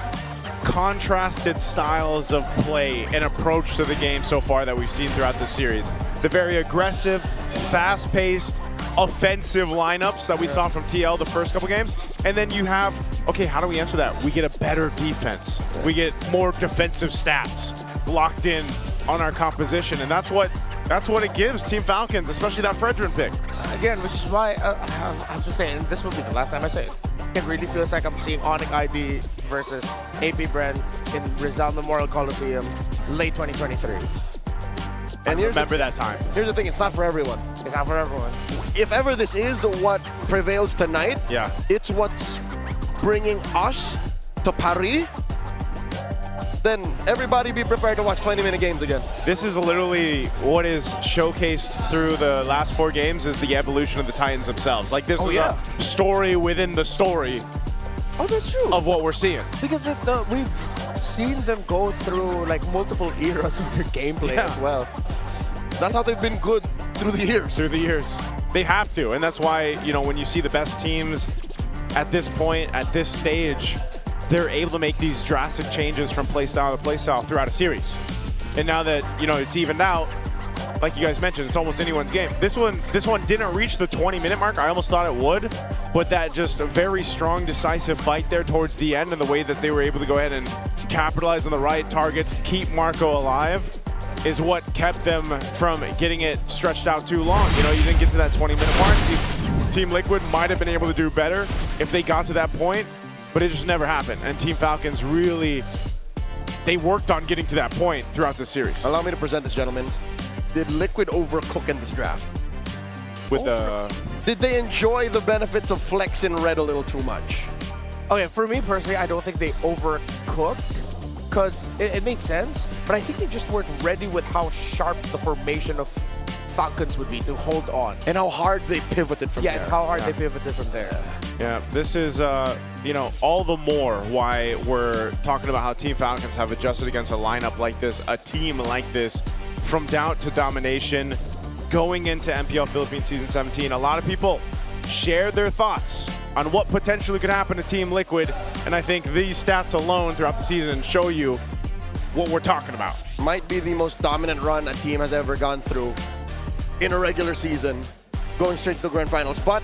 contrasted styles of play and approach to the game so far that we've seen throughout the series. The very aggressive, fast-paced, offensive lineups that we saw from TL the first couple games. And then you have, okay, how do we answer that? We get a better defense. We get more defensive stats locked in on our composition. And that's what it gives Team Falcons, especially that Fredrin pick. Again, which is why I'm just saying, this will be the last time I say it. It really feels like I'm seeing Onyx ID versus AP Brand in Rizal Memorial Coliseum late 2023. And remember that time. Here's the thing, it's not for everyone. It's not for everyone. If ever this is what prevails tonight, it's what's bringing us to Paris, then everybody be prepared to watch 20-minute games again. This is literally what is showcased through the last 4 games is the evolution of the Titans themselves. Like this was a story within the story. Oh, that's true. Of what we're seeing. Because we've seen them go through like multiple eras of their gameplay as well. That's how they've been good through the years. Through the years. They have to, and that's why, you know, when you see the best teams at this point, at this stage, they're able to make these drastic changes from playstyle to playstyle throughout a series. And now that, you know, it's evened out, like you guys mentioned, it's almost anyone's game. This one didn't reach the 20-minute mark. I almost thought it would, but that just a very strong, decisive fight there towards the end, and the way that they were able to go ahead and capitalize on the right targets, keep Marco alive, is what kept them from getting it stretched out too long. You know, you didn't get to that 20-minute mark. Team Liquid might have been able to do better if they got to that point, but it just never happened. And Team Falcons really, they worked on getting to that point throughout the series. Allow me to present this, gentlemen. Did Liquid overcook in this draft? With Did they enjoy the benefits of flexing red a little too much? Okay, for me personally, I don't think they overcooked, because it makes sense, but I think they just weren't ready with how sharp the formation of Falcons would be to hold on. And how hard they pivoted from there. Yeah, and how hard they pivoted from there. Yeah, this is, you know, all the more why we're talking about how Team Falcons have adjusted against a lineup like this, a team like this, from doubt to domination, going into MPL Philippines Season 17. A lot of people share their thoughts on what potentially could happen to Team Liquid, and I think these stats alone throughout the season show you what we're talking about. Might be the most dominant run a team has ever gone through in a regular season, going straight to the grand finals. But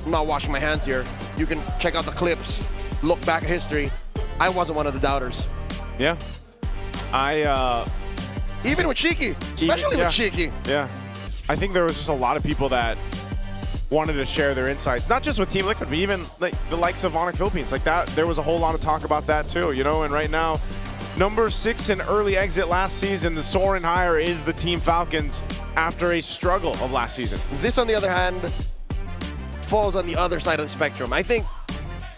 I'm not washing my hands here. You can check out the clips, look back at history. I wasn't one of the doubters. Yeah. Even with Cheeky, especially with Cheeky. Yeah. I think there was just a lot of people that wanted to share their insights, not just with Team Liquid, but even like the likes of Onyx Philippines. Like that, there was a whole lot of talk about that too, you know, and right now, number 6 in early exit last season, the soaring higher is the Team Falcons after a struggle of last season. This, on the other hand, falls on the other side of the spectrum. I think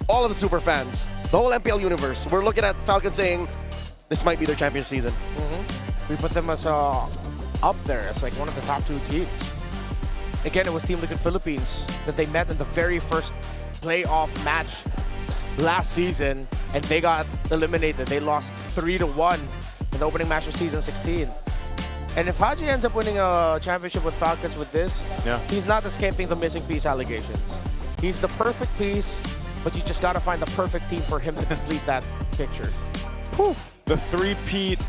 all of the super fans, the whole MPL universe, we're looking at Falcons saying this might be their champion season. We put them as up there as like one of the top 2 teams. Again, it was Team Liquid Philippines that they met in the very first playoff match last season, and they got eliminated. They lost 3-1 in the opening match of Season 16. And if Haji ends up winning a championship with Falcons with this, he's not escaping the missing piece allegations. He's the perfect piece, but you just got to find the perfect team for him to complete that picture. Poof. The three-peat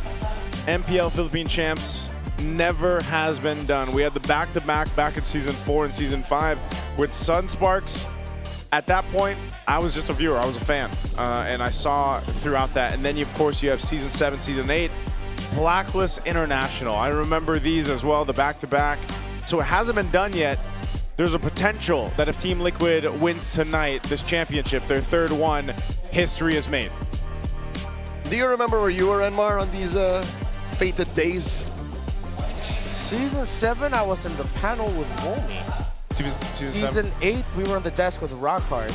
MPL Philippine champs never has been done. We had the back-to-back back in Season 4 and Season 5 with Sunsparks. At that point, I was just a viewer. I was a fan, and I saw throughout that. And then, of course, you have Season 7, Season 8, Blacklist International. I remember these as well, the back-to-back. So it hasn't been done yet. There's a potential that if Team Liquid wins tonight, this championship, their third one, history is made. Do you remember where you were, Enmar, on these fated days? Season 7, I was in the panel with Momi. Season 8, we were on the desk with Rockhard.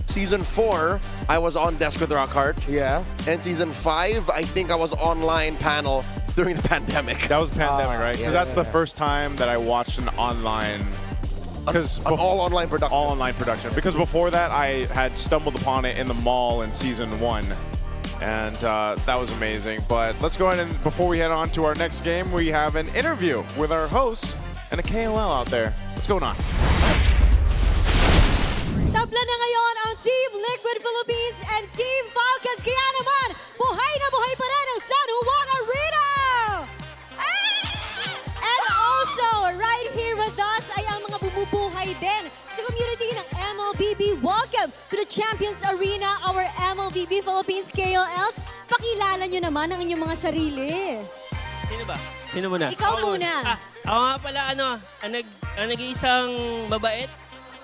Season 4, I was on desk with Rockhard. Yeah. And Season 5, I think I was online panel during the pandemic. That was pandemic, right? Because that's the first time that I watched an online... all online production. All online production. Because before that, I had stumbled upon it in the mall in Season 1. And that was amazing. But let's go ahead and, before we head on to our next game, we have an interview with our host and a KOL out there. What's going on? Tabla na ngayon ang Team Liquid Philippines and Team Falcons. Kaya naman, buhay na buhay pa rin ang San Juan Arena! And also, right here with us ay ang mga bumubuhay din sa community ng MLBB. Welcome to the Champions Arena, our MLBB Philippines KOLs. Pakilala nyo naman ang inyong mga sarili. Sino ba? Sino muna? Ikaw muna. Ako nga pala, ang nag-iisang mabait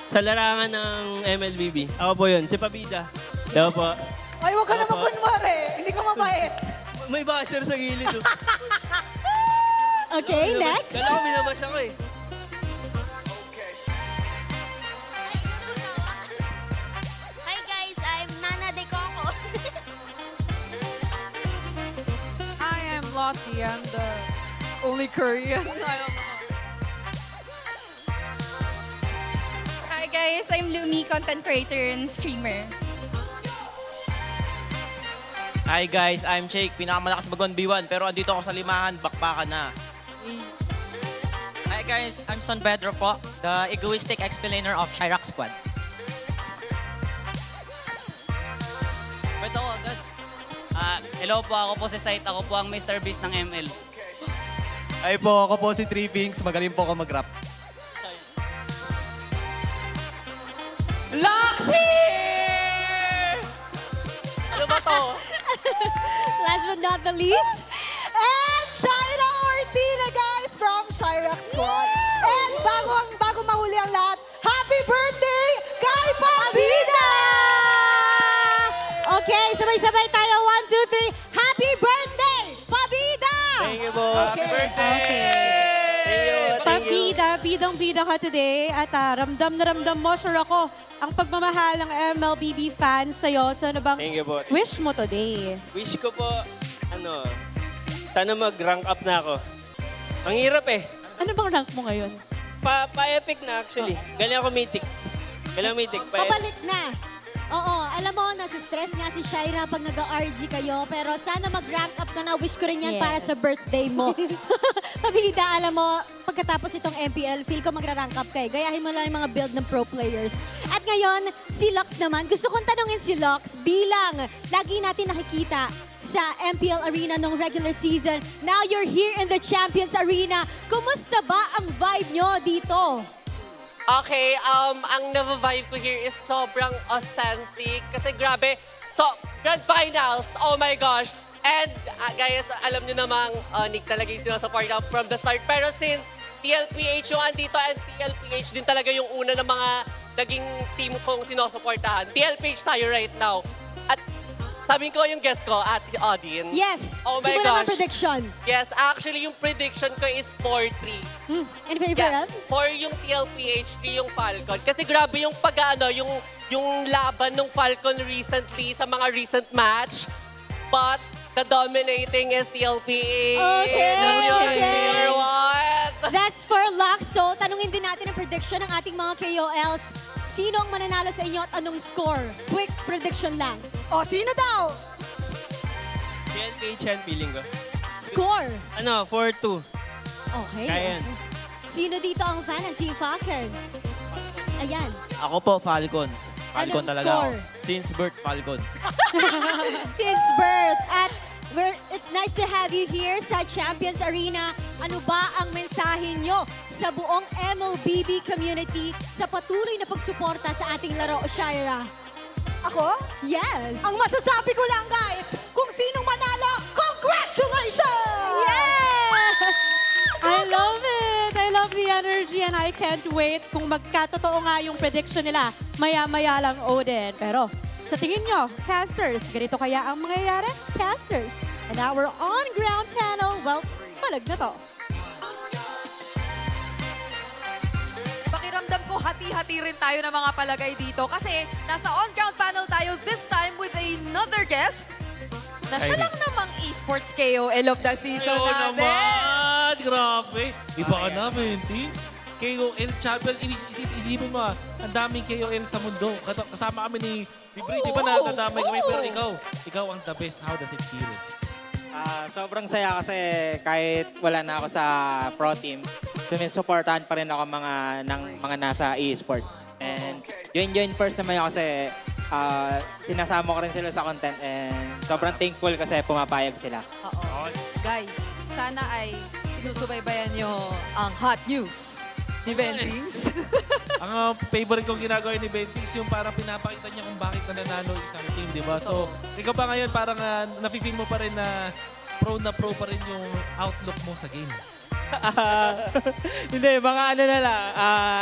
sa larangan ng MLBB. Ako po yun, si Pabida. Ako po. Ay, huwag ka naman kunwari. Hindi ka mabait. May basher sa gilid. Okay, next. Kala ko binabash ako eh. Hi guys, I'm Nana De Coco. Hi, I'm Lottie. I'm the only Korean. I don't know. Hi guys, I'm Lumi, content creator and streamer. Hi guys, I'm Jake, pinakamalakas mag-1v1 pero andito ako sa limahan, bakbakan na. Hi guys, I'm Son Pedro po, the egoistic explainer of Chirac Squad. Hello po, ako po si Sight. Ako po ang Mr. Beast ng ML. Ay po, ako po si Three Pinks. Magaling po ako mag-rap. Loxy! Ano ba to? Last but not the least, And Shaira Ortila, guys, from Shirax Squad. And bago mahuli ang lahat, happy birthday kay Pabida! Okay, sabay-sabay tayo. 1, 2, 3. Happy birthday, Pabida! Thank you po. Okay. Happy birthday! Pabida, bidang-bida ka today at ramdam na ramdam mo, sure ako, ang pagmamahal ng MLBB fans sa'yo. So ano bang Thank you po. wish mo today? Wish ko po, sana mag-rank up na ako. Ang hirap eh. Ano bang rank mo ngayon? Pa-epic na actually. Galing ako mythic. Pabalik na. Oo, alam mo, nasi-stress nga si Shaira pag nag-RG kayo, pero sana mag-rank up ka na. Wish ko rin yan Yes. para sa birthday mo. Pabida, alam mo, pagkatapos itong MPL, feel ko magra-rank up ka eh. Gayahin mo lang yung mga build ng pro players. At ngayon, si Lux naman, gusto kong tanungin si Lux bilang lagi natin nakikita sa MPL Arena nung regular season. Now you're here in the Champions Arena. Kumusta ba ang vibe nyo dito? Okay, ang na-vibe ko here is sobrang authentic. Kasi grabe, so, Grand Finals, oh my gosh. And guys, alam nyo namang Nick talaga yung sinusupport from the start. Pero since TLPH yung andito and TLPH din talaga yung una ng mga naging team kong sinusuportahan. TLPH tayo right now. At sabihin ko yung guess ko at Odin. Yes. Oh my Simulan gosh. ang prediction. Yes, actually yung prediction ko is 4-3. In favor of? For yung TLPH, 3 yung Falcon. Kasi grabe yung yung laban ng Falcon recently sa mga recent match. But the dominating is TLPH. Okay. What? That's for Lux. So, tanungin din natin ang prediction ng ating mga KOLs. Sino ang mananalo sa inyo at anong score? Quick prediction lang. O, sino daw? TLPH yan, feeling ko. Score. 4-2. Okay. Kaya yan. Sino dito ang fan ng Team Falcons? Ayan. Ako po, Falcon. Falcon Anong talaga score? ako. Since birth, Falcon. Since birth. At it's nice to have you here sa Champions Arena. Ano ba ang mensahe nyo sa buong MLBB community sa patuloy na pagsuporta sa ating laro, Shaira? Ako? Yes. Ang masasabi ko lang, guys, kung sinong manalo, congratulations! I love it! I love the energy and I can't wait kung magkatotoo nga yung prediction nila. Maya-maya lang, Odin. Pero sa tingin nyo, casters, ganito kaya ang mangyayari? Casters. And our on-ground panel, well, palag na to. Pakiramdam ko hati-hati rin tayo ng mga palagay dito kasi nasa on-ground panel tayo this time with another guest na siya lang namang esports KOL of the season Ayaw natin. naman! Grabe! Iba ka namin, Tings. KOL champion, isipin mo ang daming KOL sa mundo. Kasama kami ni Bray, di ba nadadamay kami? Pero ikaw ang the best. How does it feel? Sobrang saya kasi kahit wala na ako sa pro team, sumisupportahan pa rin ako ng mga nasa esports. And yun first naman ako kasi sinasama ko rin sila sa content and sobrang thankful kasi pumapayag sila. Oo. Guys, sana ay sinusubaybayan nyo ang hot news ni Bentings. Ang favorite kong ginagawa ni Bentings yung parang pinapakita niya kung bakit nananalo isang team, di ba? So, ikaw ba ngayon parang nafe-feel mo pa rin na pro pa rin yung outlook mo sa game? Hindi, mga ano na lang.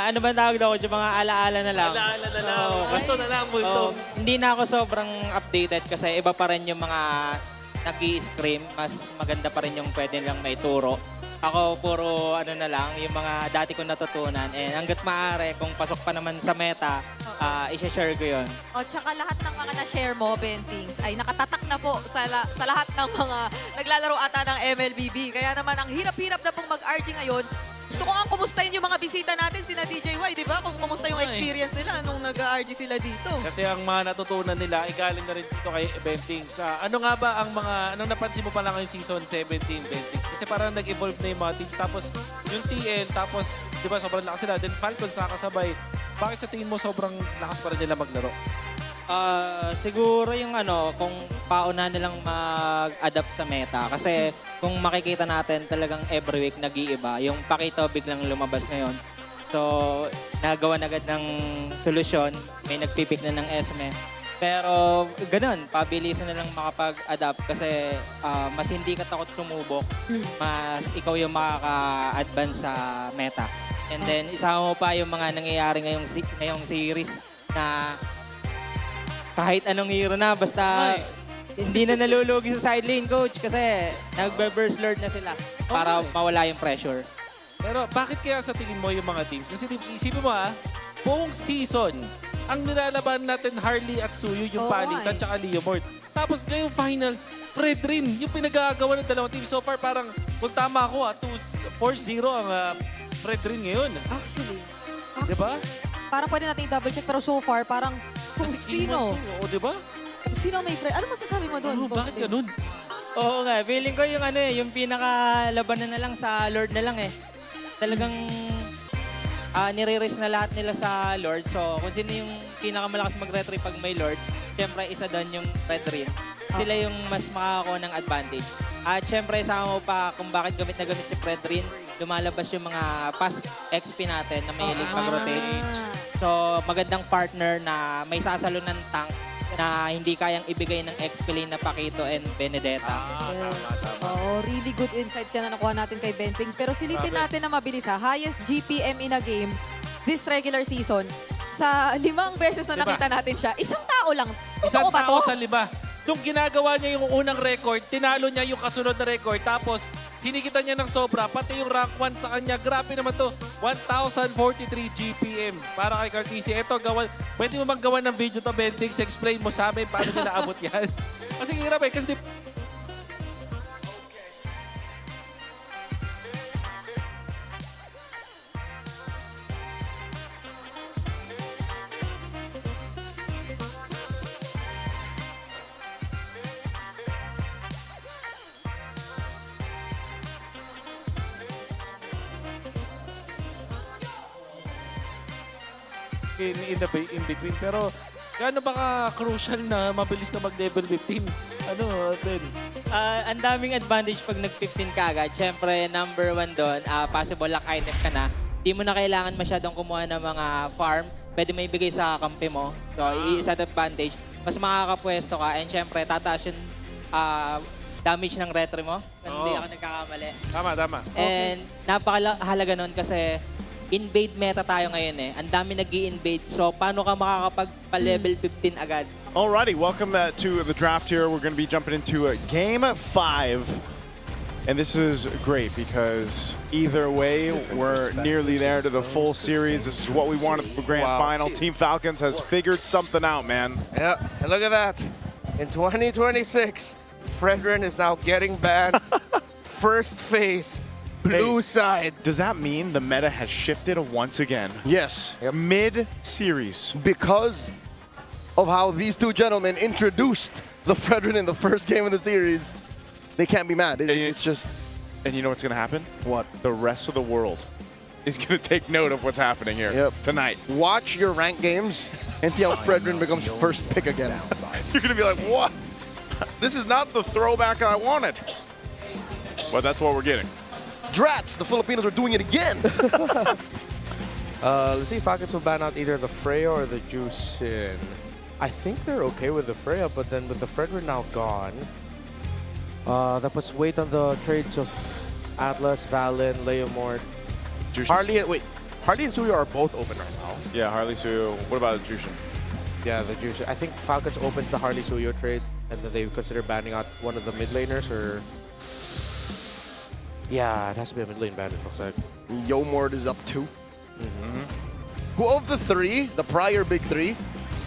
Ano ba tawag daw ko? Mga alaala na lang. Alaala na lang. Gusto na lang mo ito. Hindi na ako sobrang updated kasi iba pa rin yung mga nag-i-scream. Mas maganda pa rin yung pwede nilang maituro. Ako puro ano na lang, yung mga dati kong natutunan. And hanggat maaari, kung pasok pa naman sa meta, i-share ko yun. O, tsaka lahat ng mga na-share mo, Bentings, ay nakatatak na po sa lahat ng mga naglalaro ata ng MLBB. Kaya naman, ang hirap-hirap na pong mag-RG ngayon. Gusto ko nga kumustahin yung mga bisita natin, sina DJY, di ba? Kung kumusta yung experience nila nung nag-RG sila dito. Kasi ang mga natutunan nila ay galing na rin dito kay Bentings. Ano nga ba ang mga, anong napansin mo pa lang ngayong season 17, Bentings? Kasi parang nag-evolve na yung mga teams. Tapos yung TL, tapos di ba sobrang lakas sila. Then Falcons nakakasabay. Bakit sa tingin mo sobrang lakas pa rin nila maglaro? Siguro yung kung pauna nilang mag-adapt sa meta. Kasi kung makikita natin talagang every week nag-iiba. Yung Pakito biglang lumabas ngayon. So, nagawa na agad ng solusyon. May nagpipick na ng Esme. Pero ganun, pabilisan na lang makapag-adapt kasi mas hindi ka takot sumubok. Mas ikaw yung makaka-advance sa meta. And then, isama mo pa yung mga nangyayari ngayong series na kahit anong hero na, basta hindi na nalulugi sa side lane, coach, kasi nagbe-burst lord na sila para mawala yung pressure. Pero bakit kaya sa tingin mo yung mga teams? Kasi isipin mo buong season, ang nilalaban natin Harley at Suyu, yung palitan, tsaka Leomord. Tapos ngayong finals, Fred rin, yung pinagagawa ng dalawang team. So far, parang, kung tama ako, 4-0 ang Fred rin ngayon. Actually. Diba? Parang pwede natin double check, pero so far, parang kung sino. Oo, diba? Kung sino may friend. Ano masasabi mo doon? Bakit ganun? Oo nga, feeling ko yung pinakalabanan na lang sa Lord na lang eh. Talagang nire-raise na lahat nila sa Lord. So, kung sino yung pinakamalakas mag-retry pag may Lord, syempre isa doon yung Red Rin. Sila yung mas makakakuha ng advantage. At syempre, sama mo pa kung bakit gamit na gamit si Fred Rin, lumalabas yung mga past XP natin na may hilig mag-rotate. So, magandang partner na may sasalo ng tank na hindi kayang ibigay ng XP lane na Pakito and Benedetta. Oo, really good insights yan na nakuha natin kay Bentings. Pero silipin natin na mabilis highest GPM in a game this regular season. Sa 5 beses na nakita natin siya, isang tao lang. Isang Totoo ba tao to? sa 5. Nung ginagawa niya yung unang record, tinalo niya yung kasunod na record. Tapos, hinikita niya ng sobra. Pati yung rank 1 sa kanya. Grabe naman to. 1,043 GPM. Para kay Cartesi. Eto, pwede mo bang gawa ng video to, Bentix? Explain mo sa amin paano niya naabot yan. Kasi hirap kasi in between. Pero gaano ba ka-crucial na mabilis ka mag-level 15? Ben? Ang daming advantage pag nag-15 ka agad. Siyempre, number 1 doon, possible lock item ka na. Di mo na kailangan masyadong kumuha ng mga farm. Pwede mo ibigay sa kampi mo. So, isa advantage. Mas makakapwesto ka. And siyempre, tataas yung damage ng retry mo. Hindi ako nagkakamali. Tama. And napakahalaga nun kasi invade meta tayo ngayon eh. Ang dami nag-i-invade. So, paano ka makakapag-level 15 agad? Alrighty, welcome to the draft here. We're going to be jumping into Game 5. And this is great because either way, we're nearly there to the full series. This is what we wanted for the grand final. Team Falcons has figured something out, man. Yeah, and look at that. In 2026, Fredrin is now getting banned. First phase. Blue side. Does that mean the meta has shifted once again? Yes. Mid-series. Because of how these two gentlemen introduced the Fredrin in the first game of the series, they can't be mad. It's just... And you know what's going to happen? What? The rest of the world is going to take note of what's happening here tonight. Watch your ranked games and see how Fredrin becomes first pick again. You're going to be like, what? This is not the throwback I wanted. But that's what we're getting. Drats, the Filipinos are doing it again. Let's see, Falcons will ban out either the Freya or the Juicin. I think they're okay with the Freya, but then with the Fredrin now gone, that puts weight on the trades of Atlas, Valen, Leomord, Harley. Harley and Suyo are both open right now. Yeah, Harley Suyo. What about Jushin? Yeah, the Juicin. I think Falcons opens the Harley Suyo trade, and then they consider banning out one of the mid laners or. Yeah, it has to be a mid lane ban, it looks like. Yomord is up too. Who of the three, the prior big three,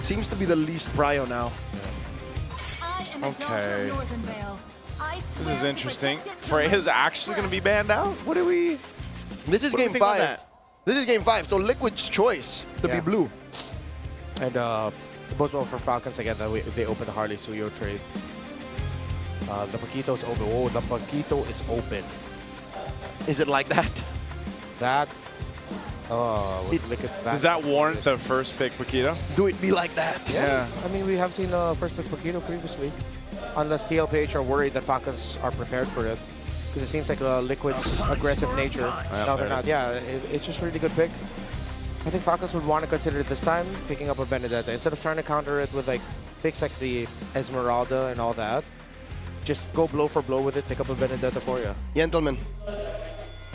seems to be the least prio now. Okay. This is interesting. Freya's actually going to be banned out? What do we... This is game 5. This is game 5, so Liquid's choice to be blue. And it bodes well for Falcons again that they open the Harley Suyo trade. The Paquito's open. Oh, the Paquito is open. Is it like that? That Does that warrant the first pick, Paquito? Do it be like that? Yeah. I mean, we have seen first pick Paquito previously. Unless TLPH are worried that Falcons are prepared for it. Because it seems like Liquid's aggressive nature. No, they're not. Yeah, it's just a really good pick. I think Falcons would want to consider it this time, picking up a Benedetta. Instead of trying to counter it with like picks like the Esmeralda and all that, just go blow for blow with it, pick up a Benedetta for you. Gentlemen,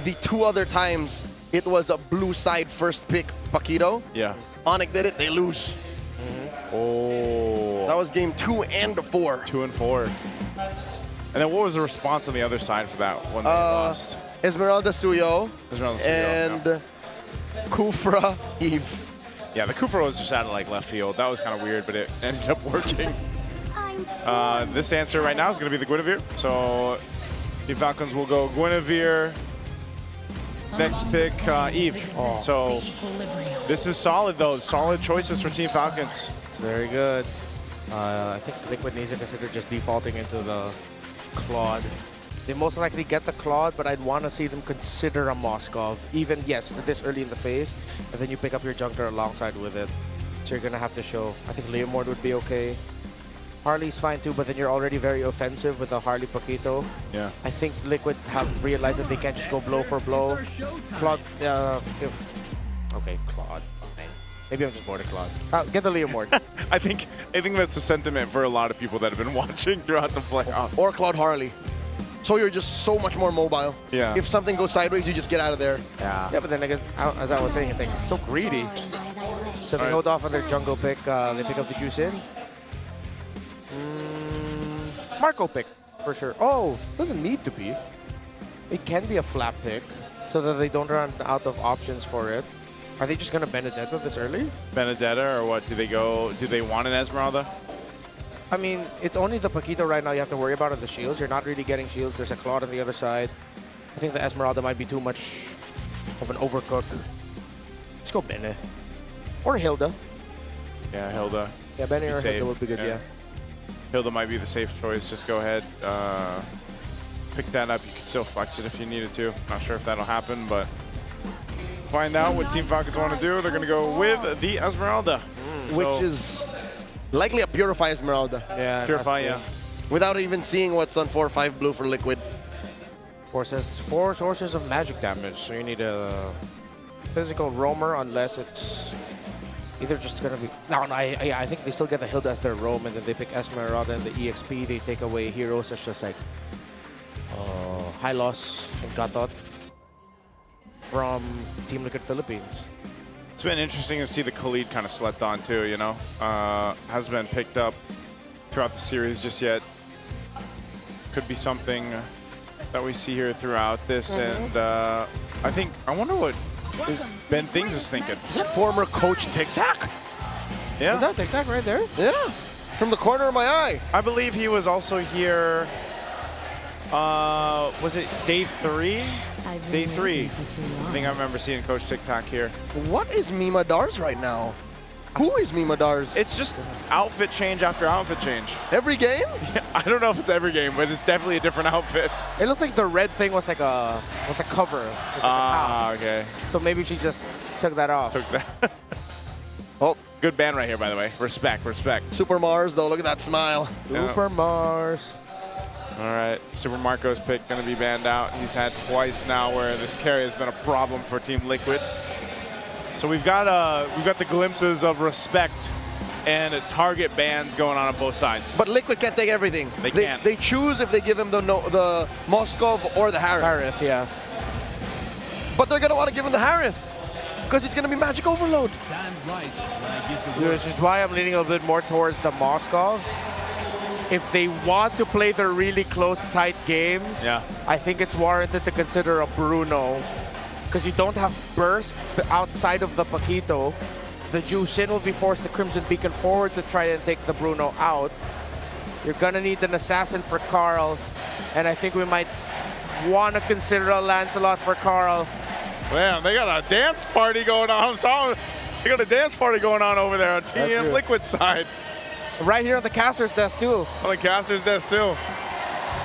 the 2 other times it was a blue side first pick Paquito. Yeah. Onyx did it, they lose. Oh. That was game 2 and 4. 2 and 4. And then what was the response on the other side for that when they lost? Esmeralda Suyo. Esmeralda Suyo, and Kufra Eve. Yeah, the Kufra was just out of like left field. That was kind of weird, but it ended up working. This answer right now is going to be the Guinevere. So the Falcons will go Guinevere. Next pick, Eve. So this is solid, though. Solid choices for Team Falcons. It's very good. I think Liquid needs to consider just defaulting into the Claude. They most likely get the Claude, but I'd want to see them consider a Moskov, even, yes, this early in the phase, and then you pick up your Jungler alongside with it. So you're going to have to show. I think Leomord would be okay. Harley's fine too, but then you're already very offensive with the Harley Paquito. Yeah. I think Liquid have realized that they can't just go blow for blow. Claude, okay, Claude, fine. Maybe I'm just bored of Claude. Get the Leomord. I think that's a sentiment for a lot of people that have been watching throughout the playoffs. Or Claude Harley. So you're just so much more mobile. Yeah. If something goes sideways, you just get out of there. Yeah. Yeah, but then again, as I was saying, it's like so greedy. So they hold off on their jungle pick. They pick up the juice in. Marco pick, for sure. Oh, doesn't need to be. It can be a flap pick, so that they don't run out of options for it. Are they just going to Benedetta this early? Benedetta, or what? Do they want an Esmeralda? I mean, it's only the Paquito right now you have to worry about on the shields. You're not really getting shields. There's a Claude on the other side. I think the Esmeralda might be too much of an overcook. Let's go Bene. Or Hilda. Yeah, Hilda. Yeah, Bene or safe. Hilda would be good, yeah. Hilda might be the safe choice. Just go ahead, pick that up. You could still flex it if you needed to. Not sure if that'll happen, but find out what Team Falcons want to do. They're going to go with the Esmeralda. Which is likely a Purify Esmeralda. Yeah. Purify, yeah. Without even seeing what's on 4-5 blue for Liquid. 4 sources of magic damage, so you need a physical roamer unless it's either just gonna be... No, I think they still get the Hilda as their roam, and then they pick Esmeralda and the EXP. They take away heroes such as like Hylos and Gatot from Team Liquid Philippines. It's been interesting to see the Khalid kind of slept on too, you know. Hasn't been picked up throughout the series just yet. Could be something that we see here throughout this, and I wonder what Ben Things is thinking. Is that former coach Tic Tac? Yeah. Is that Tic Tac right there? Yeah. From the corner of my eye. I believe he was also here. Was it day 3? Day 3. I think I remember seeing Coach Tic Tac here. What is Mima Dars right now? Who is Mima Dars? It's just outfit change after outfit change. Every game? Yeah, I don't know if it's every game, but it's definitely a different outfit. It looks like the red thing was like a cover. Okay. So maybe she just took that off. Took that. Oh, good band right here, by the way. Respect, respect. Super Mars, though. Look at that smile. Super Mars. All right, Super Marco's pick going to be banned out. He's had twice now where this carry has been a problem for Team Liquid. So we've got the glimpses of respect and target bans going on both sides. But Liquid can't take everything. They can't. They choose if they give him the Moskov or the Harith. Harith, yeah. But they're going to want to give him the Harith because it's going to be Magic Overload. Which is why I'm leaning a little bit more towards the Moskov. If they want to play the really close, tight game, yeah, I think it's warranted to consider a Bruno. Because you don't have burst outside of the Paquito. The Jushin will be forced to Crimson Beacon forward to try and take the Bruno out. You're gonna need an assassin for Carl. And I think we might want to consider a Lancelot for Carl. Man, they got a dance party going on. They got a dance party going on over there on Team Liquid side. Right here on the caster's desk too. On the caster's desk too.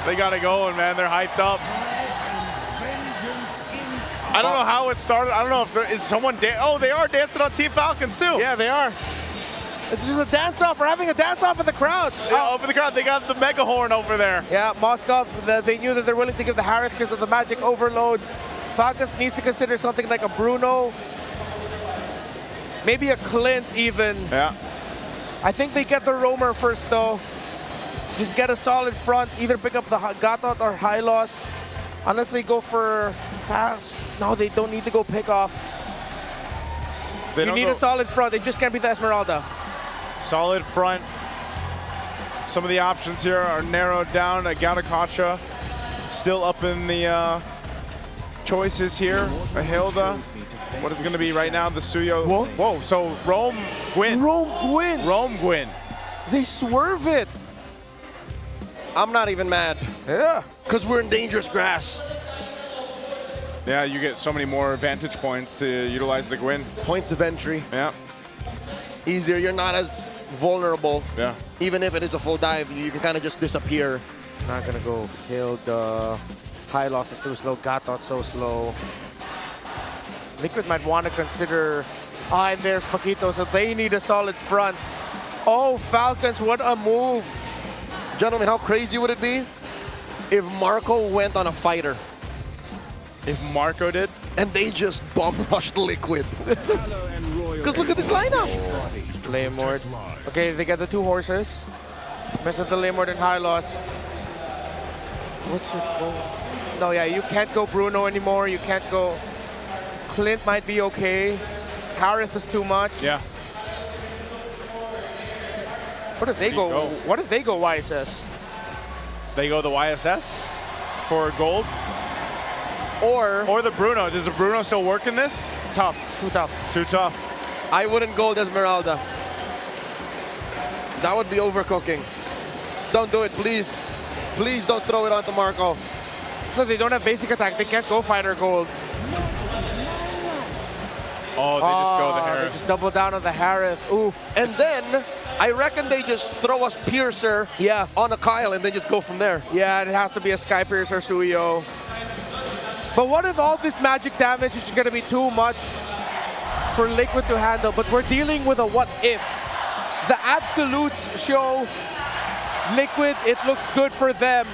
They got it going, man. They're hyped up. I don't know how it started. I don't know if there is someone. Oh, they are dancing on Team Falcons too. Yeah, they are. It's just a dance-off. We're having a dance-off in the crowd. Yeah, over the crowd. They got the mega horn over there. Yeah, Moskov, they knew that they're willing to give the Harith because of the magic overload. Falcons needs to consider something like a Bruno. Maybe a Clint even. Yeah. I think they get the roamer first though. Just get a solid front. Either pick up the Gatot or Hylos. Unless they go for fast. No, they don't need to go pick off. You need a solid front. They just can't be the Esmeralda. Solid front. Some of the options here are narrowed down. Gattacacha still up in the choices here. A Hilda. What is going to be right now? The Suyo. Whoa. So Rome Gwyn. Rome Gwyn. They swerve it. I'm not even mad. Yeah. Because we're in dangerous grass. Yeah, you get so many more vantage points to utilize the Gwyn. Points of entry. Yeah. Easier. You're not as vulnerable. Yeah. Even if it is a full dive, you can kind of just disappear. Not gonna go Hilda. Hylos is too slow. Gatot so slow. Liquid might want to consider. And there's Paquito, so they need a solid front. Oh, Falcons, what a move. Gentlemen, how crazy would it be if Marco went on a fighter? If Marco did? And they just bomb rushed Liquid. Because look at this lineup. Laymord. Okay, they get the two horses. Mess with the Laymord and Hylos. What's your goal? No, yeah, you can't go Bruno anymore. You can't go. Clint might be okay. Harith is too much. Yeah. What if they go? What if they go YSS? They go the YSS for gold? Or the Bruno. Does the Bruno still work in this? Tough. Too tough. Too tough. I wouldn't gold Esmeralda. That would be overcooking. Don't do it, please. Please don't throw it onto Marco. No, they don't have basic attack. They can't go fighter gold. Oh, they just go the Harith. They just double down on the Harith. Oof. And then, I reckon they just throw us Piercer on a Kyle and then just go from there. Yeah, it has to be a Sky Piercer Suyo. But what if all this magic damage is going to be too much for Liquid to handle? But we're dealing with a what if. The absolutes show Liquid, it looks good for them.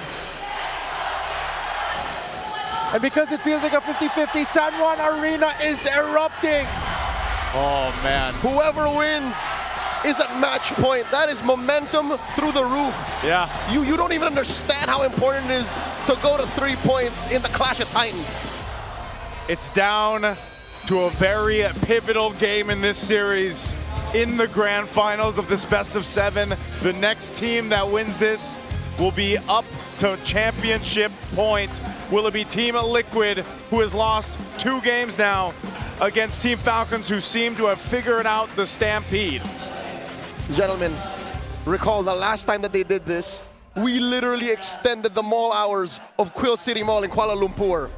And because it feels like a 50-50, San Juan Arena is erupting. Oh, man. Whoever wins is at match point. That is momentum through the roof. Yeah. You don't even understand how important it is to go to 3 points in the Clash of Titans. It's down to a very pivotal game in this series. In the grand finals of this best of 7, the next team that wins this will be up to championship point. Will it be Team Liquid, who has lost 2 games now, against Team Falcons, who seem to have figured out the stampede? Gentlemen, recall the last time that they did this, we literally extended the mall hours of Quill City Mall in Kuala Lumpur.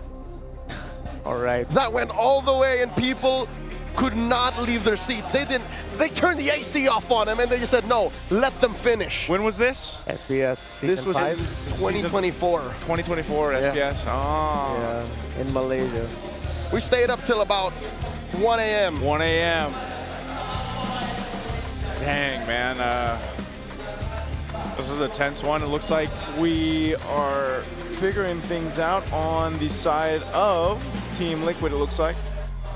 All right. That went all the way and people could not leave their seats. They turned the AC off on them and they just said, no, let them finish. When was this? SBS season This was 5? 2024. 2024 SBS. Oh. Yeah, in Malaysia. We stayed up till about 1 a.m. 1 a.m. Dang, man. This is a tense one. It looks like we are figuring things out on the side of Team Liquid, it looks like.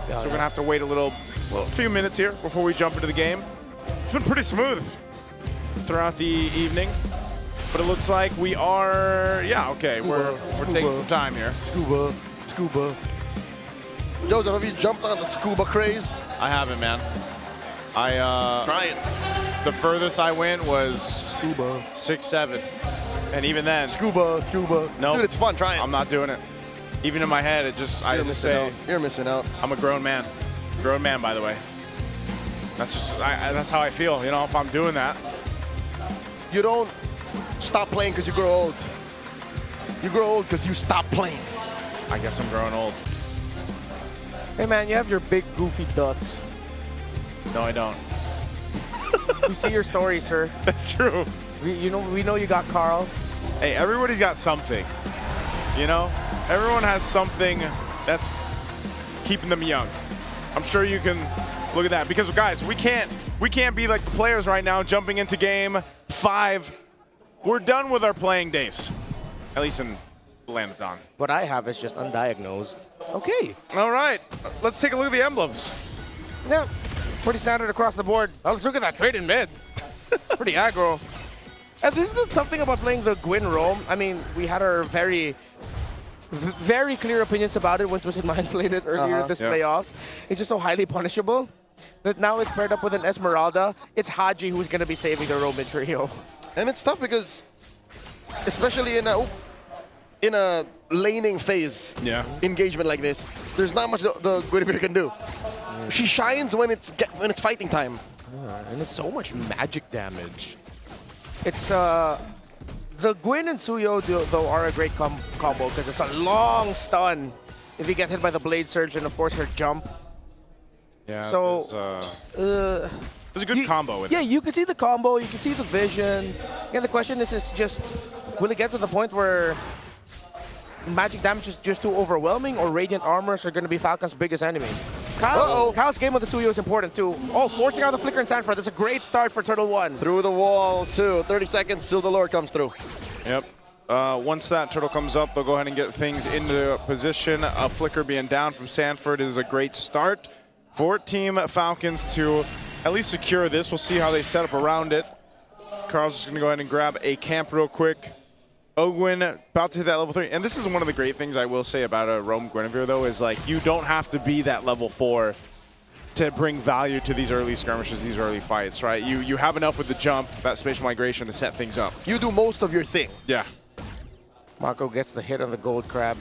So we're going to have to wait a few minutes here before we jump into the game. It's been pretty smooth throughout the evening, but it looks like we are, we're taking some time here. Scuba. Joseph, have you jumped on the scuba craze? I haven't, man. Try it. The furthest I went was Scuba. 6'7", and even then. Scuba. No, Dude, it's fun. Try it. I'm not doing it. Even in my head, You're missing out. I'm a grown man. Grown man, by the way. That's how I feel, you know, if I'm doing that. You don't stop playing because you grow old. You grow old because you stop playing. I guess I'm growing old. Hey man, you have your big goofy ducks. No, I don't. We see your story, sir. That's true. We know you got Carl. Hey, everybody's got something, you know? Everyone has something that's keeping them young. I'm sure you can look at that because, guys, we can't be like the players right now jumping into game 5. We're done with our playing days, at least in Land of Dawn. What I have is just undiagnosed. Okay. All right, let's take a look at the emblems. Yeah, pretty standard across the board. Oh, let's look at that trade in mid. Pretty aggro. And this is something about playing the Gwyn roam. I mean, we had our very clear opinions about it when Twisted Mind played it earlier this playoffs. It's just so highly punishable that now it's paired up with an Esmeralda. It's Haji who's going to be saving the Roman trio. And it's tough because, especially in a laning phase engagement like this, there's not much the Guinevere can do. She shines when it's fighting time. And it's so much magic damage. It's the Gwyn and Suyo though are a great combo because it's a long stun if you get hit by the Blade Surge and of course her jump. Yeah. So there's a good combo with it. Yeah, you can see the combo, you can see the vision. Yeah, the question is just will it get to the point where magic damage is just too overwhelming or Radiant Armors are going to be Falcon's biggest enemy? Kyle's game with the Suyo is important too. Oh, forcing out the Flicker and Sanford. That's a great start for Turtle 1. Through the wall too. 30 seconds till the Lord comes through. Yep. Once that Turtle comes up, they'll go ahead and get things into position. A Flicker being down from Sanford is a great start for Team Falcons to at least secure this. We'll see how they set up around it. Carl's just going to go ahead and grab a camp real quick. Ogwyn about to hit that level 3. And this is one of the great things I will say about a Roam Guinevere, though, is like you don't have to be that level 4 to bring value to these early skirmishes, these early fights, right? You have enough with the jump, that spatial migration to set things up. You do most of your thing. Yeah. Mako gets the hit on the Gold Crab.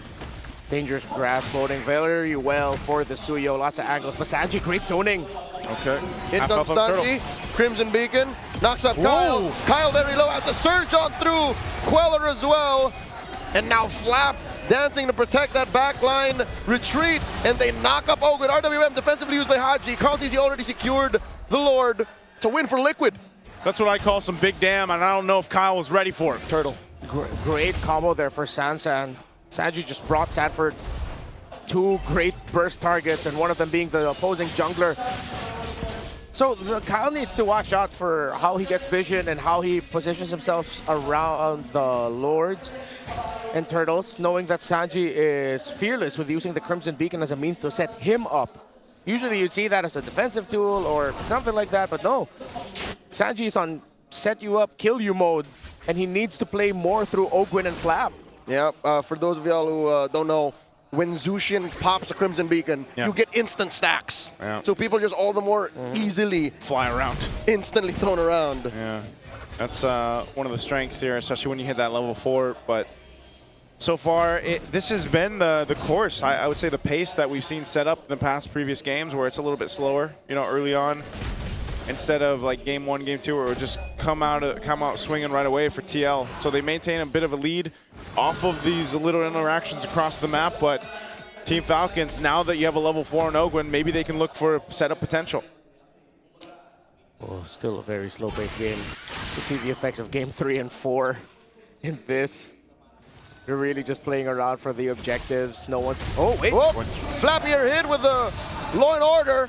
Dangerous grass floating very well for the Suyo. Lots of angles, but Sanji, great zoning. Okay. In comes Sanji. Crimson Beacon knocks up Kyle. Whoa. Kyle very low, has a surge on through. Queller as well. And now Flap dancing to protect that backline retreat. And they knock up Ogwyn. RWM defensively used by Haji. Carl already secured the Lord. It's a win for Liquid. That's what I call some big damn, and I don't know if Kyle was ready for it. Turtle. Great combo there for Sansan. Sanji just brought Sanford 2 great burst targets, and one of them being the opposing jungler. So Kyle needs to watch out for how he gets vision and how he positions himself around the Lords and Turtles, knowing that Sanji is fearless with using the Crimson Beacon as a means to set him up. Usually you'd see that as a defensive tool or something like that, but no. Sanji is on set you up, kill you mode, and he needs to play more through Ogwyn and Flap. Yeah, for those of y'all who don't know, when Zushin pops a Crimson Beacon, you get instant stacks. Yeah. So people just all the more easily fly around. Instantly thrown around. Yeah, that's one of the strengths here, especially when you hit that level 4. But so far, this has been the course. I would say the pace that we've seen set up in the past previous games where it's a little bit slower, you know, early on. Instead of like game 1, game 2, where it would just come out swinging right away for TL. So they maintain a bit of a lead off of these little interactions across the map. But Team Falcons, now that you have a level 4 on Ogwyn, maybe they can look for setup potential. Oh, still a very slow-paced game. You see the effects of game 3 and 4 in this. They're really just playing around for the objectives. No one's... Oh, wait. Whoop. Flappier hit with the Law and Order.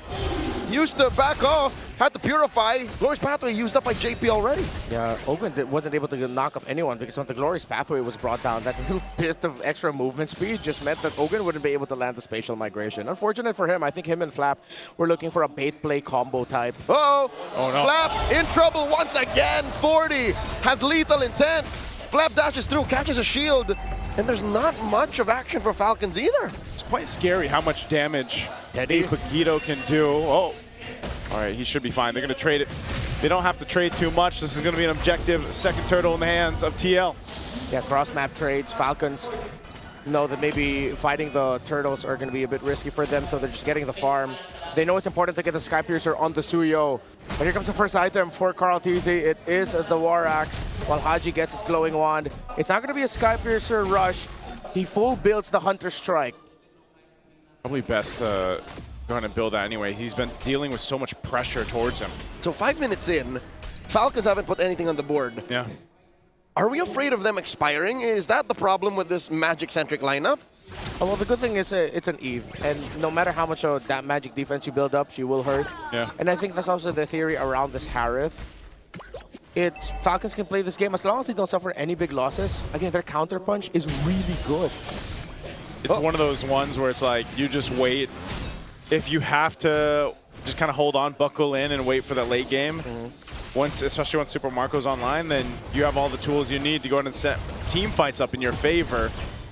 Used to back off, had to purify. Glorious Pathway used up by JP already. Yeah, Ogwyn wasn't able to knock up anyone because when the Glorious Pathway was brought down, that little bit of extra movement speed just meant that Ogwyn wouldn't be able to land the spatial migration. Unfortunate for him, I think him and Flap were looking for a bait play combo type. Uh-oh. Oh, no. Flap in trouble once again. 40 has lethal intent. Flap dashes through, catches a shield, and there's not much of action for Falcons either. It's quite scary how much damage Bagito can do. Oh, all right, he should be fine. They're going to trade it. They don't have to trade too much. This is going to be an objective second turtle in the hands of TL. Yeah, cross-map trades. Falcons know that maybe fighting the turtles are going to be a bit risky for them, so they're just getting the farm. They know it's important to get the Sky Piercer on the Suyo. But here comes the first item for Carl TZ. It is the War Axe, while Haji gets his glowing wand. It's not going to be a Sky Piercer rush. He full builds the Hunter Strike. Probably best to go ahead and build that anyway. He's been dealing with so much pressure towards him. So 5 minutes in, Falcons haven't put anything on the board. Yeah. Are we afraid of them expiring? Is that the problem with this Magic-centric lineup? Well, the good thing is it's an Eve, and no matter how much of that magic defense you build up, she will hurt. Yeah. And I think that's also the theory around this Harith. Falcons can play this game as long as they don't suffer any big losses. Again, their counter punch is really good. It's one of those ones where it's like, you just wait. If you have to just kind of hold on, buckle in, and wait for that late game, especially when Super Marco's online, then you have all the tools you need to go ahead and set team fights up in your favor.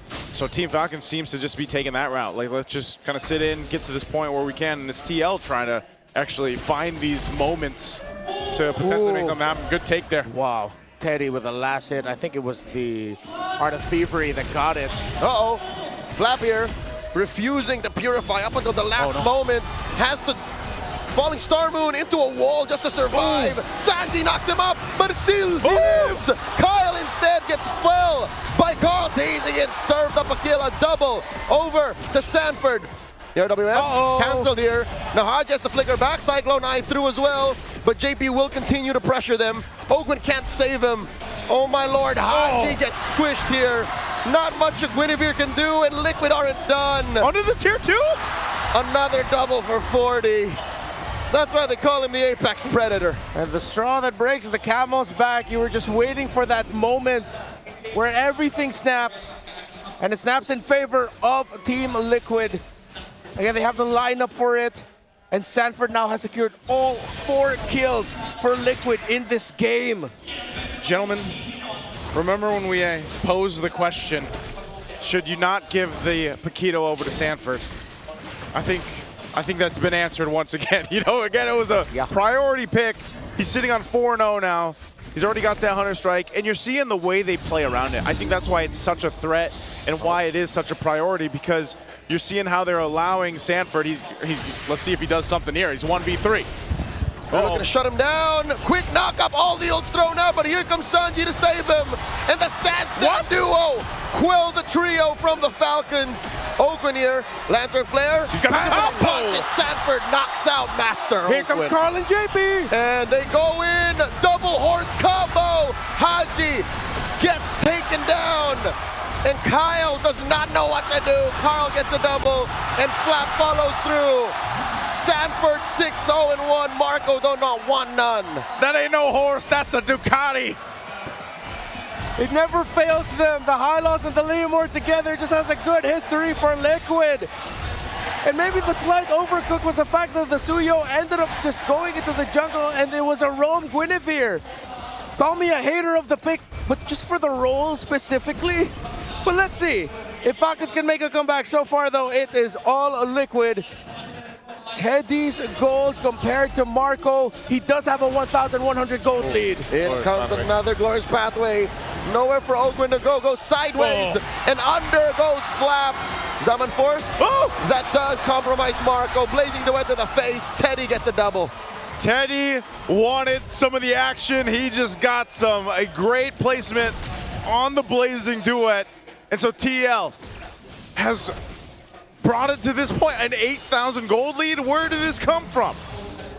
So Team Falcons seems to just be taking that route. Like, let's just kind of sit in, get to this point where we can, and it's TL trying to actually find these moments to potentially make something happen. Good take there. Wow. Teddy with the last hit. I think it was the Art of Thievery that got it. Uh-oh. Flappier refusing to purify up until the last moment. Has to falling Star Moon into a wall just to survive. Sandy knocks him up, but still lives. Kyle instead gets fell by Carl Daisy and served up a kill, a double over to Sanford. Here, WM canceled here. Nahad gets the flicker back. Cyclone Eye through as well, but JP will continue to pressure them. Ogwin can't save him. Oh my lord, Haji gets squished here. Not much a Guinevere can do, and Liquid aren't done. Under the tier 2? Another double for 40. That's why they call him the Apex Predator. And the straw that breaks the camel's back, you were just waiting for that moment where everything snaps. And it snaps in favor of Team Liquid. Again, they have the lineup for it. And Sanford now has secured all 4 kills for Liquid in this game. Gentlemen, remember when we posed the question, should you not give the Paquito over to Sanford? I think that's been answered once again. You know, again, it was a priority pick. He's sitting on 4-0 now. He's already got that Hunter Strike, and you're seeing the way they play around it. I think that's why it's such a threat and why it is such a priority, because you're seeing how they're allowing Sanford. Let's see if he does something here. He's 1v3. They're looking to shut him down. Quick knock up. All the ults thrown out, but here comes Sanji to save him. And the Stat duo quell the trio from the Falcons. Oakland here. Lantern Flare. He's got a combo. And Sanford knocks out Master Here comes Carl and JP. And they go in. Double horse combo. Haji gets taken down. And Kyle does not know what to do. Carl gets a double, and Flap follows through. Sanford 6-0-1. Marco don't know 1-0. That ain't no horse, that's a Ducati. It never fails them. The Hylos and the Leomord together just has a good history for Liquid. And maybe the slight overcook was the fact that the Suyo ended up just going into the jungle and it was a roam Guinevere. Call me a hater of the pick, but just for the role specifically. But let's see if Falcons can make a comeback. So far, though, it is all Liquid. Teddy's gold compared to Marco. He does have a 1,100 gold lead. In comes another glorious pathway. Nowhere for Oakland to go. Goes sideways and under goes Flap. Zaman Force. That does compromise Marco. Blazing Duet to the face. Teddy gets a double. Teddy wanted some of the action. He just got a great placement on the Blazing Duet. And so TL has brought it to this point, an 8,000 gold lead. Where did this come from?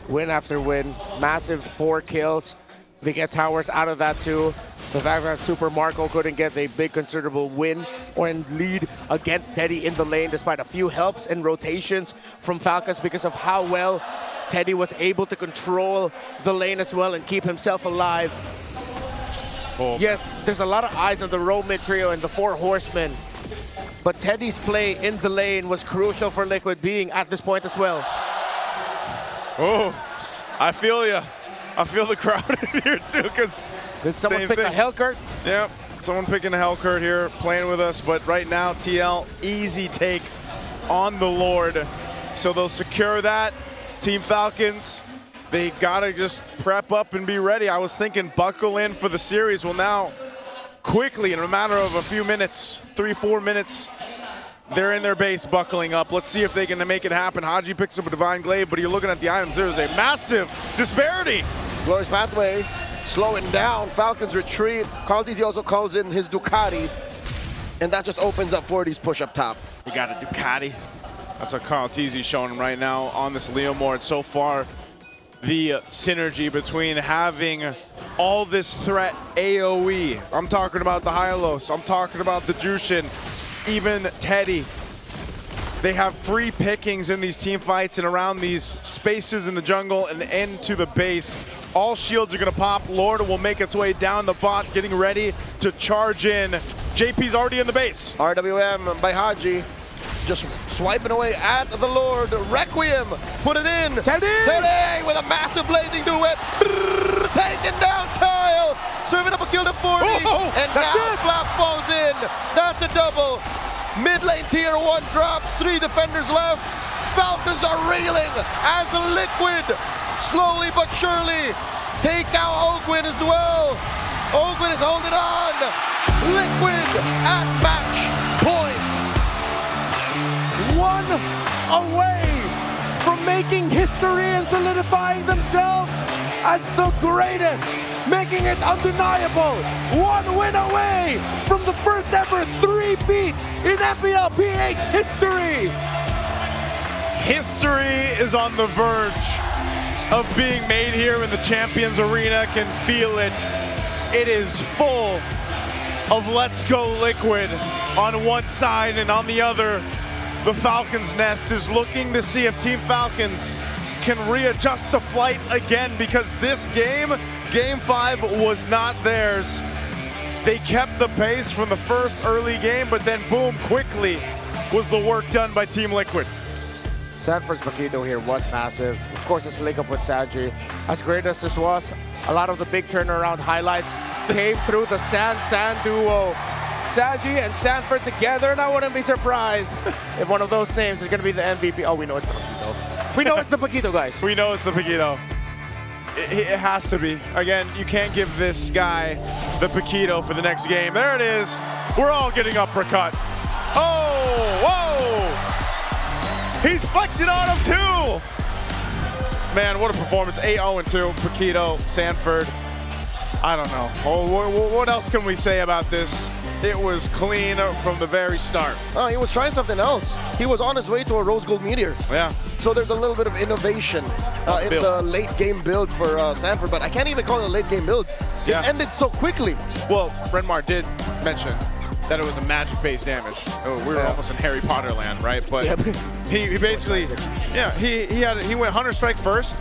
Win after win, massive 4 kills. They get towers out of that too. The fact that Super Marco couldn't get a big considerable win or lead against Teddy in the lane despite a few helps and rotations from Falcons because of how well Teddy was able to control the lane as well and keep himself alive. Yes, there's a lot of eyes on the roam mid trio and the 4 horsemen. But Teddy's play in the lane was crucial for Liquid being at this point as well. Oh, I feel you. I feel the crowd in here too, because did someone pick a Hellcurt? Yep, someone picking a Hellcurt here, playing with us. But right now, TL, easy take on the Lord. So they'll secure that. Team Falcons, they gotta just prep up and be ready. I was thinking buckle in for the series. Well, now, quickly, in a matter of a few minutes, 3-4 minutes, they're in their base buckling up. Let's see if they can make it happen. Haji picks up a Divine Glaive, but you're looking at the items. There's a massive disparity. Glorious Pathway slowing down. Falcons retreat. Caldizi also calls in his Ducati, and that just opens up 40's push up top. You got a Ducati. That's what Carl Teasy showing him right now on this Leomord. So far, the synergy between having all this threat AoE. I'm talking about the Hylos. I'm talking about the Jushin. Even Teddy They have free pickings in these team fights and around these spaces in the jungle and into the base. All shields are gonna pop. Lord will make its way down the bot, getting ready to charge in. JP's already in the base. RWM by Haji. Just swiping away at the Lord. Requiem, put it in. Teddy with a massive blazing duet. Taking down Kyle. Serving up a kill to 40. And now Flap falls in. That's a double. Mid lane tier 1 drops. 3 defenders left. Falcons are reeling as the Liquid slowly but surely take out Ogwin as well. Ogwin is holding on. Liquid at match point. One away from making history and solidifying themselves as the greatest, making it undeniable. One win away from the first ever 3-peat in MLBB history. History is on the verge of being made here in the Champions Arena. Can feel it. It is full of Let's Go Liquid on one side, and on the other, the Falcons nest is looking to see if Team Falcons can readjust the flight again, because this game, Game 5, was not theirs. They kept the pace from the first early game, but then boom, quickly was the work done by Team Liquid. Sanford's Paquito here was massive. Of course, this link up with Sanji. As great as this was, a lot of the big turnaround highlights came through the San duo. Sanji and Sanford together, and I wouldn't be surprised if one of those names is going to be the MVP. Oh, we know it's the Paquito. We know it's the Paquito, guys. We know it's the Paquito. It has to be. Again, you can't give this guy the Paquito for the next game. There it is. We're all getting uppercut. Oh, whoa! He's flexing on him too! Man, what a performance. 8-0-2, Paquito, Sanford. I don't know. Oh, what else can we say about this? It was clean from the very start. Oh, he was trying something else. He was on his way to a Rose Gold Meteor. Yeah. So there's a little bit of innovation in the late game build for Sanford, but I can't even call it a late game build. Yeah. It ended so quickly. Well, Renmar did mention that it was a magic-based damage. Oh, we were almost in Harry Potter land, right? But he basically, he went Hunter Strike first,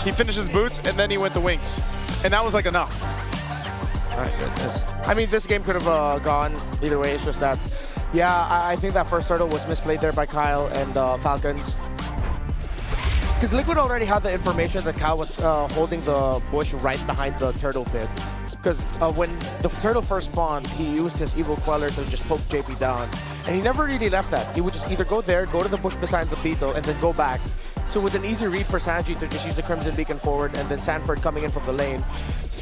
he finished his boots, and then he went the wings. And that was like enough. My goodness. I mean, this game could have gone either way. It's just that, I think that first turtle was misplayed there by Kyle and Falcons. Because Liquid already had the information that Kyle was holding the bush right behind the turtle pit. Because when the turtle first spawned, he used his Evil Queller to just poke JP down. And he never really left that. He would just either go there, go to the bush beside the beetle, and then go back. So it was an easy read for Sanji to just use the Crimson Beacon forward, and then Sanford coming in from the lane.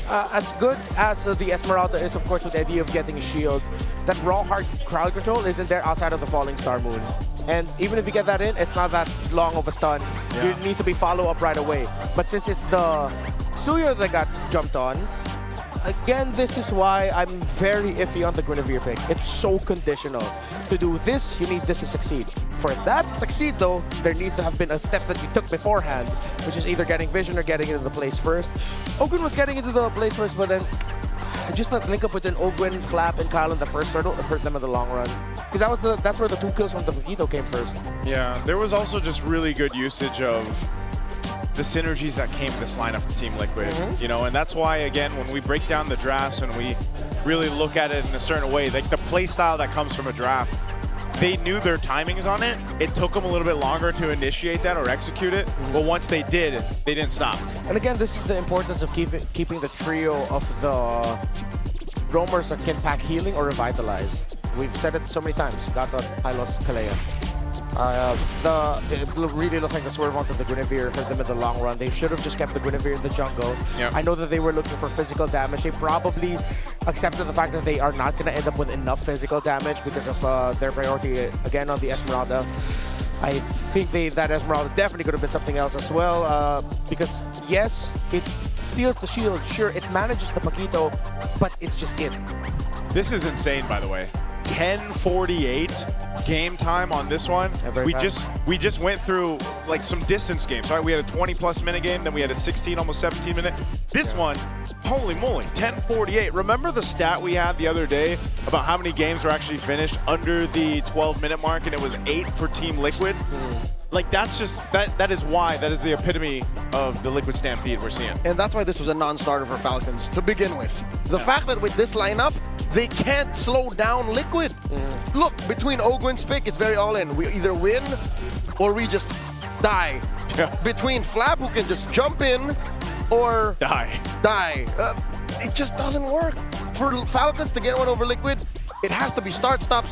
As good as the Esmeralda is, of course, with the idea of getting a shield, that raw hard crowd control isn't there outside of the Falling Star Moon. And even if you get that in, it's not that long of a stun. It needs to be follow-up right away. But since it's the Suyo that got jumped on, again, this is why I'm very iffy on the Guinevere pick. It's so conditional. To do this, you need this to succeed. For that to succeed, though, there needs to have been a step that you took beforehand, which is either getting vision or getting into the place first. Ogwin was getting into the place first, but then just that link up between Ogwin, Flap, and Kyle in the first turtle hurt them in the long run. Because that's where the 2 kills from the Paquito came first. Yeah, there was also just really good usage of the synergies that came to this lineup from Team Liquid, you know, and that's why, again, when we break down the drafts and we really look at it in a certain way, like the play style that comes from a draft, they knew their timings on it. It took them a little bit longer to initiate that or execute it, but once they did, they didn't stop. And again, this is the importance of keeping the trio of the roamers that can pack healing or revitalize. We've said it so many times. Gatot, Hylos, Kalea. It really looked like the swerve onto the Guinevere hurt them in the long run. They should have just kept the Guinevere in the jungle. Yep. I know that they were looking for physical damage. They probably accepted the fact that they are not going to end up with enough physical damage because of their priority again on the Esmeralda. I think that Esmeralda definitely could have been something else as well. Because yes, it steals the shield. Sure, it manages the Paquito, but it's just it. This is insane, by the way. 10:48 game time on this one. We just went through like some distance games, right? We had a 20+ minute game, then we had a 16, almost 17 minute. This one, holy moly, 10:48. Remember the stat we had the other day about how many games were actually finished under the 12-minute mark, and it was 8 for Team Liquid? Like that's just, that is the epitome of the Liquid Stampede we're seeing. And that's why this was a non-starter for Falcons to begin with. The fact that with this lineup, they can't slow down Liquid. Look, between Ogwin's pick, it's very all-in. We either win or we just die. Between Flap, who can just jump in, or die. It just doesn't work. For Falcons to get one over Liquid, it has to be start, stop,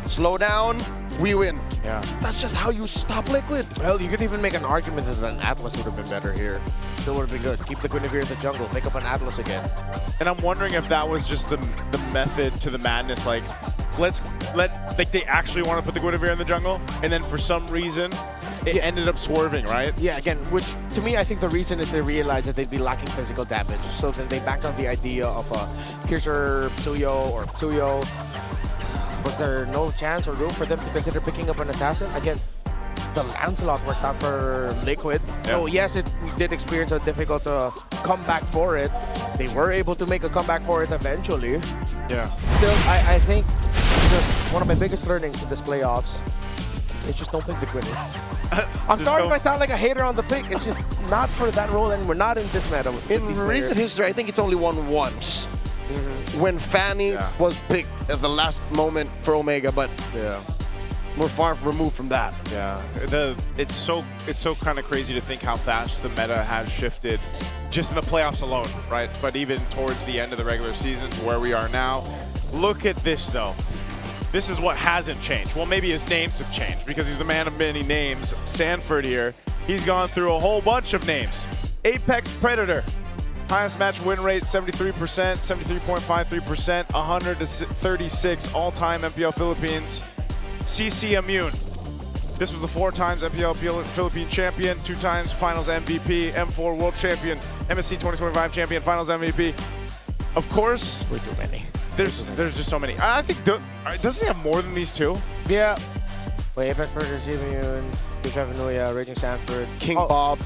slow down, we win. Yeah. That's just how you stop Liquid. Well, you could even make an argument that an Atlas would have been better here. Still would have been good. Keep the Guinevere in the jungle, pick up an Atlas again. And I'm wondering if that was just the method to the madness. Like, they actually want to put the Guinevere in the jungle, and then for some reason, it ended up swerving, right? Yeah, again, which to me, I think the reason is they realized that they'd be lacking physical damage. So then they backed on the idea of a Piercer Psuyo or Psuyo. Was there no chance or room for them to consider picking up an assassin? Again, the Lancelot worked out for Liquid. Yeah. So yes, it did experience a difficult comeback for it. They were able to make a comeback for it eventually. Yeah. Still, I think one of my biggest learnings in this playoffs is just don't pick the Guinevere. I'm sorry if I sound like a hater on the pick. It's just not for that role anymore. Not in this meta. In recent history, I think it's only won once. When Fanny was picked at the last moment for Omega, but we're far removed from that. Yeah, it's so kind of crazy to think how fast the meta has shifted just in the playoffs alone, right? But even towards the end of the regular season to where we are now. Look at this though. This is what hasn't changed. Well, maybe his names have changed because he's the man of many names. Sanford here, he's gone through a whole bunch of names. Apex Predator, highest match win rate, 73%, 73.53%, 136 all-time MPL Philippines. CC Immune, this was the 4 times MPL Philippine champion, 2 times finals MVP, M4 world champion, MSC 2025 champion, finals MVP. Of course, way too many. There's just so many. I think, doesn't he have more than these 2? Yeah. Wait, Apex Predator, Immune, Nuya, Raging Sanford, King Bob,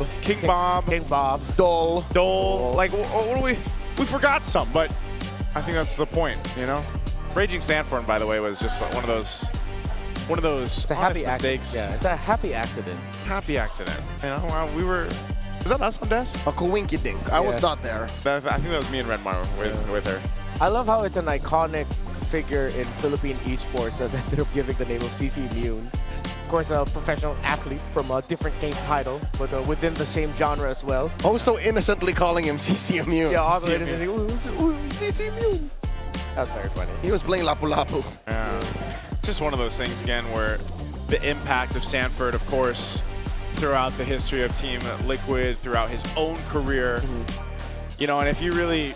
Dole. Like, what do we forgot some, but I think that's the point, you know? Raging Sanford, by the way, was just one of those it's a happy mistakes. Yeah, it's a happy accident. Happy accident. You know, we were. Is that us on Des? A coinky dink. I was not there. I think that was me and Renmar with her. I love how it's an iconic figure in Philippine esports that ended up giving the name of CC Immune. Of course, a professional athlete from a different game title, but within the same genre as well. Also innocently calling him CC Immune. Yeah, also innocently, CC Immune. That was very funny. He was playing Lapu Lapu. Yeah. It's just one of those things, again, where the impact of Sanford, of course, throughout the history of Team Liquid, throughout his own career. You know, and if you really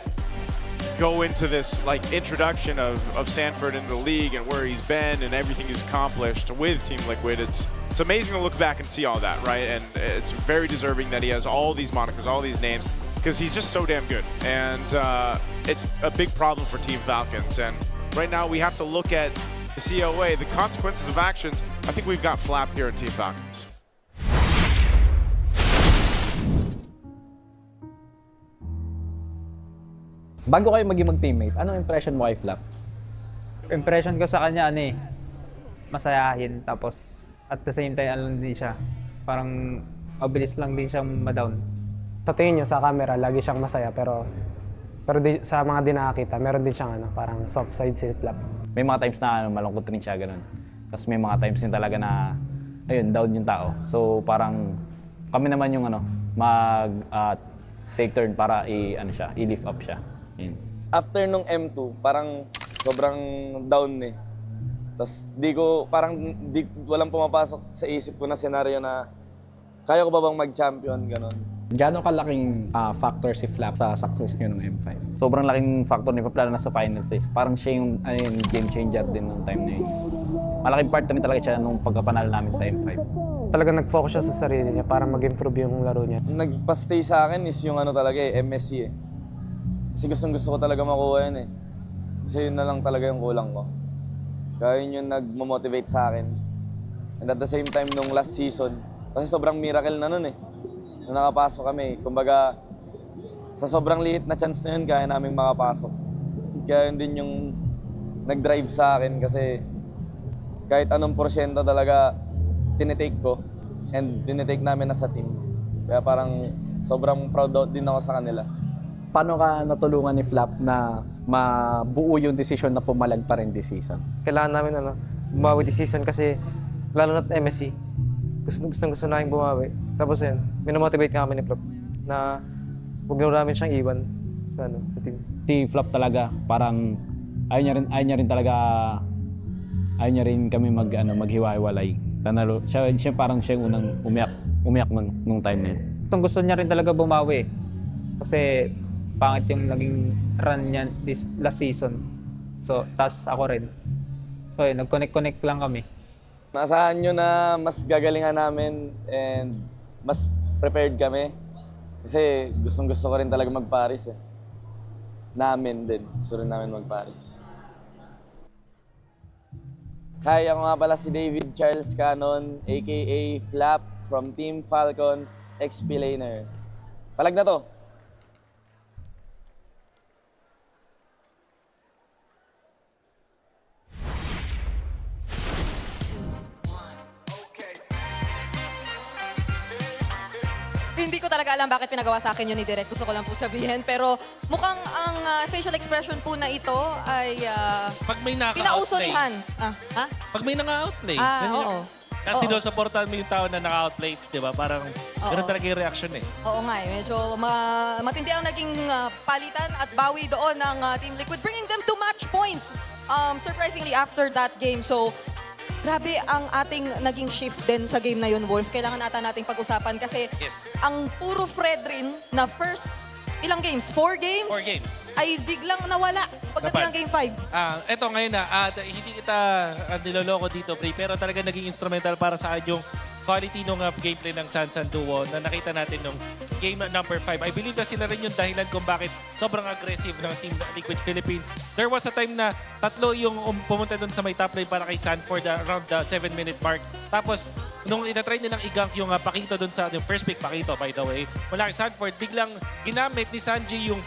go into this like introduction of Sanford into the league and where he's been and everything he's accomplished with Team Liquid, it's amazing to look back and see all that, right? And it's very deserving that he has all these monikers, all these names, because he's just so damn good. And it's a big problem for Team Falcons. And right now we have to look at the COA, the consequences of actions. I think we've got Flap here at Team Falcons. Bago kayo maging mag-teammate, anong impression mo kay Flap? Impression ko sa kanya, masayahin. Tapos, at the same time, din siya. Parang, mabilis lang din siya ma-down. Sa tingin nyo, sa camera, lagi siyang masaya. Pero sa mga di nakakita, meron din siyang parang soft side si Flap. May mga times na malungkot rin siya, ganun. Tapos may mga times din talaga na, ayun, down yung tao. So, parang, kami naman yung take turn para i-lift up siya. Yun. After nung M2, parang sobrang down Tapos walang pumapasok sa isip ko na senaryo na kaya ko ba bang mag-champion, ganon. Gaano kalaking factor si Flap sa success niyo ng M5? Sobrang laking factor ni Flap, lalo na sa finals. Parang siya yung game changer din nung time na yun. Malaking part na rin talaga siya nung pagkapanalo namin sa M5. Talagang nag-focus siya sa sarili niya para mag-improve yung laro niya. Nagpa-stay sa akin is yung talaga MSC Kasi gusto ko talaga makuha yan Kasi yun na lang talaga yung kulang ko. Kaya yun yung nag-motivate sa akin. And at the same time, nung last season, kasi sobrang miracle na nun eh. Nung nakapasok kami, kumbaga, sa sobrang liit na chance na yun, kaya naming makapasok. Kaya yun din yung nag-drive sa akin kasi kahit anong porsyento talaga tinitake ko and tinitake namin na sa team. Kaya parang sobrang proud din ako sa kanila. Paano ka natulungan ni Flap na mabuo yung decision na pumalag pa rin this season? Kailangan namin bumawi this season kasi lalo na't MSC. Gusto namin bumawi. Tapos yun, minomotivate kami ni Flap na huwag na namin siyang iwan sa team. Si Flap talaga, parang ayaw niya rin kami maghiwa-hiwalay. Siya parang siya yung unang umiyak nung time na yun. Gusto niya rin talaga bumawi. Kasi pangit yung naging run niya this last season. So, tas ako rin. So, yun, nag-connect lang kami. Naasahan nyo na mas gagalingan namin and mas prepared kami. Kasi gustong-gusto ko rin talaga mag-Paris eh. Namin din. Gusto rin namin mag-Paris. Hi, ako nga pala si David Charles Cannon, aka Flap from Team Falcons, XP Laner. Palag na to! Hindi ko talaga alam bakit pinagawa sa akin yun ni Direk. Gusto ko lang po sabihin. Pero mukhang ang facial expression po na ito ay Pag may pinauso ni naka-outplay. Hans. Ha? Pag may naka-outplay. Oo. Kasi sinusuportahan mo yung tao na naka-outplay, di ba? Parang ganun talaga yung reaction eh. Oo nga eh. Medyo matindi ang naging palitan at bawi doon ng Team Liquid, bringing them to match point. Surprisingly, after that game. So, grabe ang ating naging shift din sa game na yun, Wolf. Kailangan ata nating pag-usapan kasi ang puro Fredrin na first, ilang games? 4 games? 4 games. Ay biglang nawala pagdating ng game 5. Eto ngayon hindi kita niloloko dito, pre, pero talaga naging instrumental para sa akin yung quality ng gameplay ng Sansan Duo na nakita natin nung game number 5. I believe na sila rin yung dahilan kung bakit sobrang aggressive ng Team Liquid Philippines. There was a time na tatlo yung pumunta doon sa may top lane para kay Sanford around the 7-minute mark. Tapos, nung itatry nilang i-gank yung Pakito doon sa yung first pick, Pakito by the way, mula kay Sanford, biglang ginamit ni Sanji yung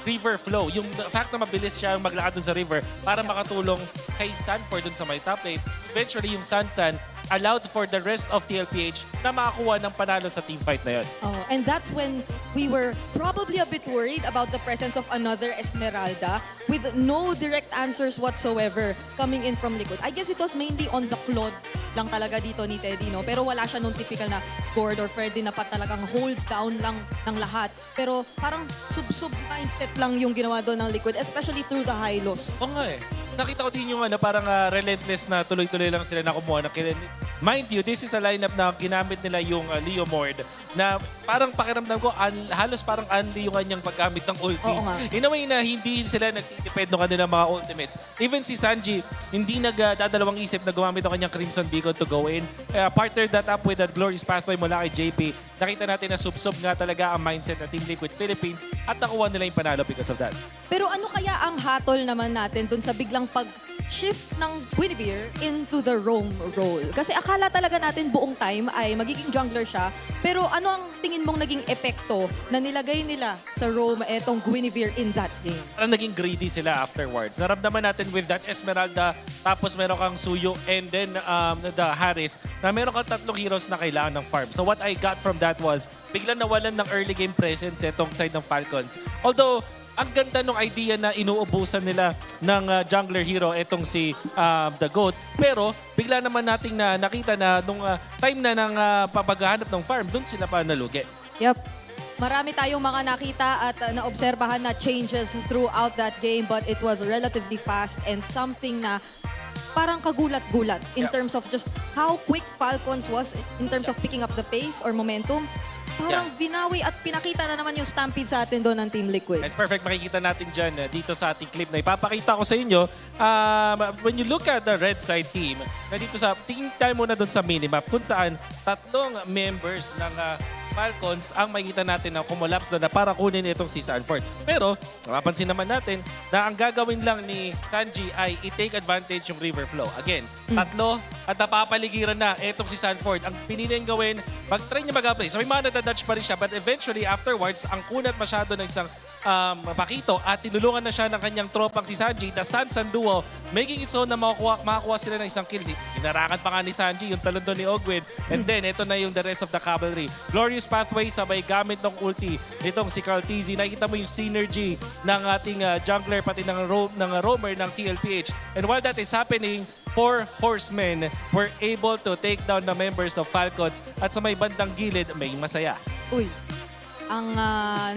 river flow. Yung fact na mabilis siya maglakad dun sa river para makatulong kay Sanford dun sa may top lane. Eventually, yung Sansan allowed for the rest of TLPH na makakuha ng panalo sa teamfight na yun. Oh, and that's when we were probably a bit worried about the presence of another Esmeralda with no direct answers whatsoever coming in from Liquid. I guess it was mainly on the Claude lang talaga dito ni Teddy, no? Pero wala siya nung typical na Gord or Freddy na talagang hold down lang ng lahat. Pero parang sub-sub mindset lang yung ginawa doon ng Liquid, especially through the high lows. Oo nga eh. Nakita ko din yung parang relentless na tuloy-tuloy lang sila na kumuha ng kill. Mind you, this is a lineup na ginamit nila yung Leo Mord na parang pakiramdam ko halos parang unli yung kanyang paggamit ng ulti. In a way na hindi sila nagtitipid ng kanilang mga ultimates. Even si Sanji, hindi nagdadalawang isip na gumamit ang kanyang Crimson Beacon to go in. Partner that up with that Glorious Pathway mula kay JP. Nakita natin na sub-sub nga talaga ang mindset ng Team Liquid Philippines at nakuha nila yung panalo because of that. Pero ano kaya ang hatol naman natin dun sa biglang pag-shift ng Guinevere into the roam role? Kasi akala talaga natin buong time ay magiging jungler siya. Pero ano ang tingin mong naging epekto na nilagay nila sa roam etong Guinevere in that game? Parang naging greedy sila afterwards. Naramdaman natin with that Esmeralda, tapos meron kang Suyo, and then the Harith, na meron kang tatlong heroes na kailangan ng farm. So what I got from that was, biglang nawalan ng early game presence itong side ng Falcons. Although, ang ganda ng idea na inuubusan nila ng jungler hero itong si The Goat. Pero bigla naman nating nakita na nung time na ng paghahanap ng farm, dun sila pa nalugi. Yep. Marami tayong mga nakita at naobserbahan na changes throughout that game, but it was relatively fast and something na parang kagulat-gulat in terms of just how quick Falcons was in terms of picking up the pace or momentum. Parang binawi at pinakita na naman yung stampede sa atin doon ng Team Liquid. It's perfect. Makikita natin dyan dito sa ating clip na ipapakita ko sa inyo. When you look at the red side team, na dito sa, tingin tayo muna doon sa minimap kung saan tatlong members ng Falcons ang makikita natin na kumulaps na para kunin itong si Sanford. Pero, mapapansin naman natin na ang gagawin lang ni Sanji ay i-take advantage yung river flow. Again, tatlo at napapaligiran na itong si Sanford. Ang pinili niyang gawin, mag-try niya mag-apply. So may mga nadadodge pa rin siya, but eventually afterwards, ang kunat masyado ng isang Pakito at tinulungan na siya ng kanyang tropang si Sanji, the Sansan Duo, making it so na makakuha sila ng isang kill. Inarangan pa nga ni Sanji yung talon doon ni Ogwin. And then, ito na yung the rest of the cavalry. Glorious pathway sabay gamit ng ulti nitong si Carl TZ. Nakikita mo yung synergy ng ating jungler pati ng roamer ng TLPH. And while that is happening, 4 horsemen were able to take down the members of Falcons at sa may bandang gilid, may masaya. Uy, ang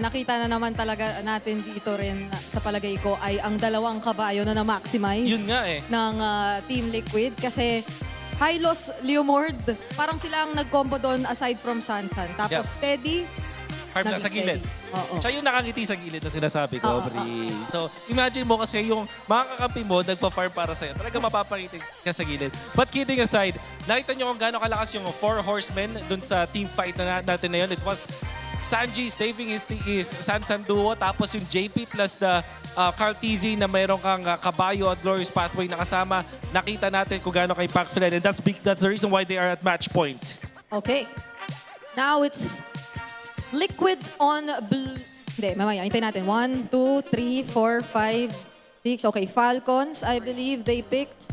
nakita na naman talaga natin dito rin sa palagay ko ay ang dalawang kabayo na na-maximize Yun nga eh. ng Team Liquid. Kasi Hylos, Leomord, parang sila ang nag-combo doon aside from Sansan. Tapos Yep. Steady, Harp na sa gilid. Oo. Siya yung nakangiti sa gilid na sinasabi ko, Bri. So, imagine mo kasi yung mga kakampi mo nagpa-farm para sa'yo. Talaga mapapangiti ka sa gilid. But kidding aside, nakita nyo kung gaano kalakas yung 4 horsemen dun sa team fight na natin na yun. It was Sanji saving his Sansan Duo, tapos yung JP plus the Carl TZ na mayroong kang kabayo at Glorious Pathway na kasama. Nakita natin kung gaano ka-impactful and that's the reason why they are at match point. Okay. Now it's Liquid on blue. Hindi, mamaya. Hintayin natin. 1, 2, 3, 4, 5, 6. Okay, Falcons. I believe they picked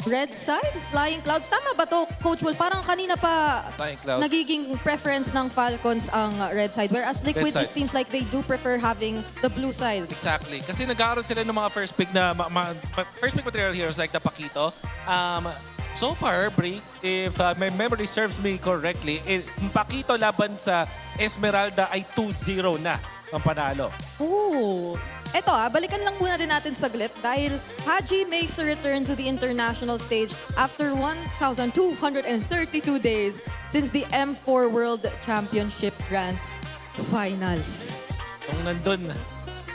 red side. Flying Clouds. Tama ba to, Coach Will? Parang kanina pa Flying Clouds. nagiging preference ng Falcons ang red side. Whereas Liquid, Red side. it seems like they do prefer having the blue side. Exactly. Kasi nagkaroon sila ng mga first pick na first pick material heroes like the Pakito. So far, Bri, if my memory serves me correctly, Pakito laban sa Esmeralda ay 2-0 na ang panalo. Ooh. Eto balikan lang muna din natin saglit dahil Haji makes a return to the international stage after 1,232 days since the M4 World Championship Grand Finals. Kung nandun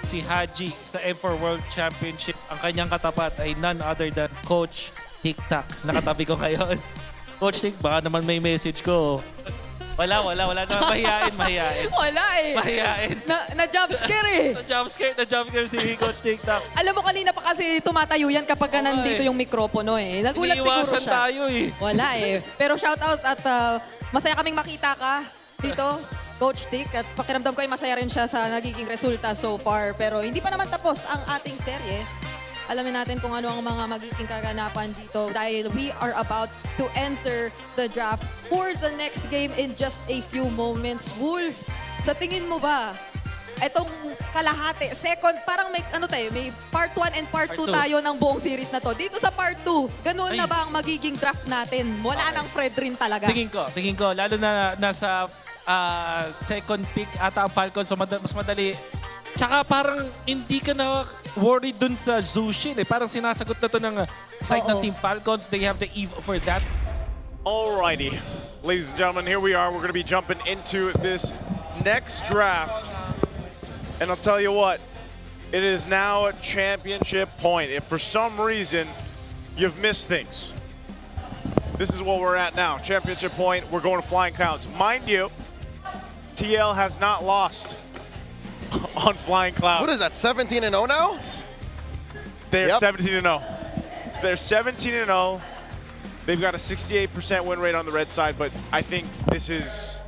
si Haji sa M4 World Championship, ang kanyang katapat ay none other than Coach TikTok. Nakatabi ko ngayon. Coach Tik, baka naman may message ko. Wala naman. Mahihain. Wala eh. Mahihain. Na-jump scare eh. Na-jump scare si Coach TikTok. Alam mo kanina pa kasi tumatayo yan kapag nandito yung mikropono eh. Nagulat siguro Iniiwasan siya. tayo eh. Wala eh. Pero shout out at masaya kaming makita ka dito, Coach Tik. At pakiramdam ko ay masaya rin siya sa nagiging resulta so far. Pero hindi pa naman tapos ang ating serye. Alamin natin kung ano ang mga magiging kaganapan dito dahil we are about to enter the draft for the next game in just a few moments. Wolf, sa tingin mo ba, itong kalahati, second, parang may, may part 1 and part 2 tayo ng buong series na to. Dito sa part 2, ganoon na ba ang magiging draft natin? Wala nang Fred rin talaga. Tingin ko, lalo na nasa second pick ata ang Falcons, so mas madali. Tsaka parang hindi ka na worried dun sa Zushin eh. Parang sinasagot na to ng side ng Team Falcons. They have the EVE for that. Alrighty, ladies and gentlemen, here we are. We're going to be jumping into this next draft. And I'll tell you what, it is now a championship point. If for some reason you've missed things, this is what we're at now. Championship point, we're going to Flying Clouds. Mind you, TL has not lost on Flying Clouds. What is that, 17-0 now? They're 17-0. They're 17-0. They've got a 68% win rate on the red side, but I think this is,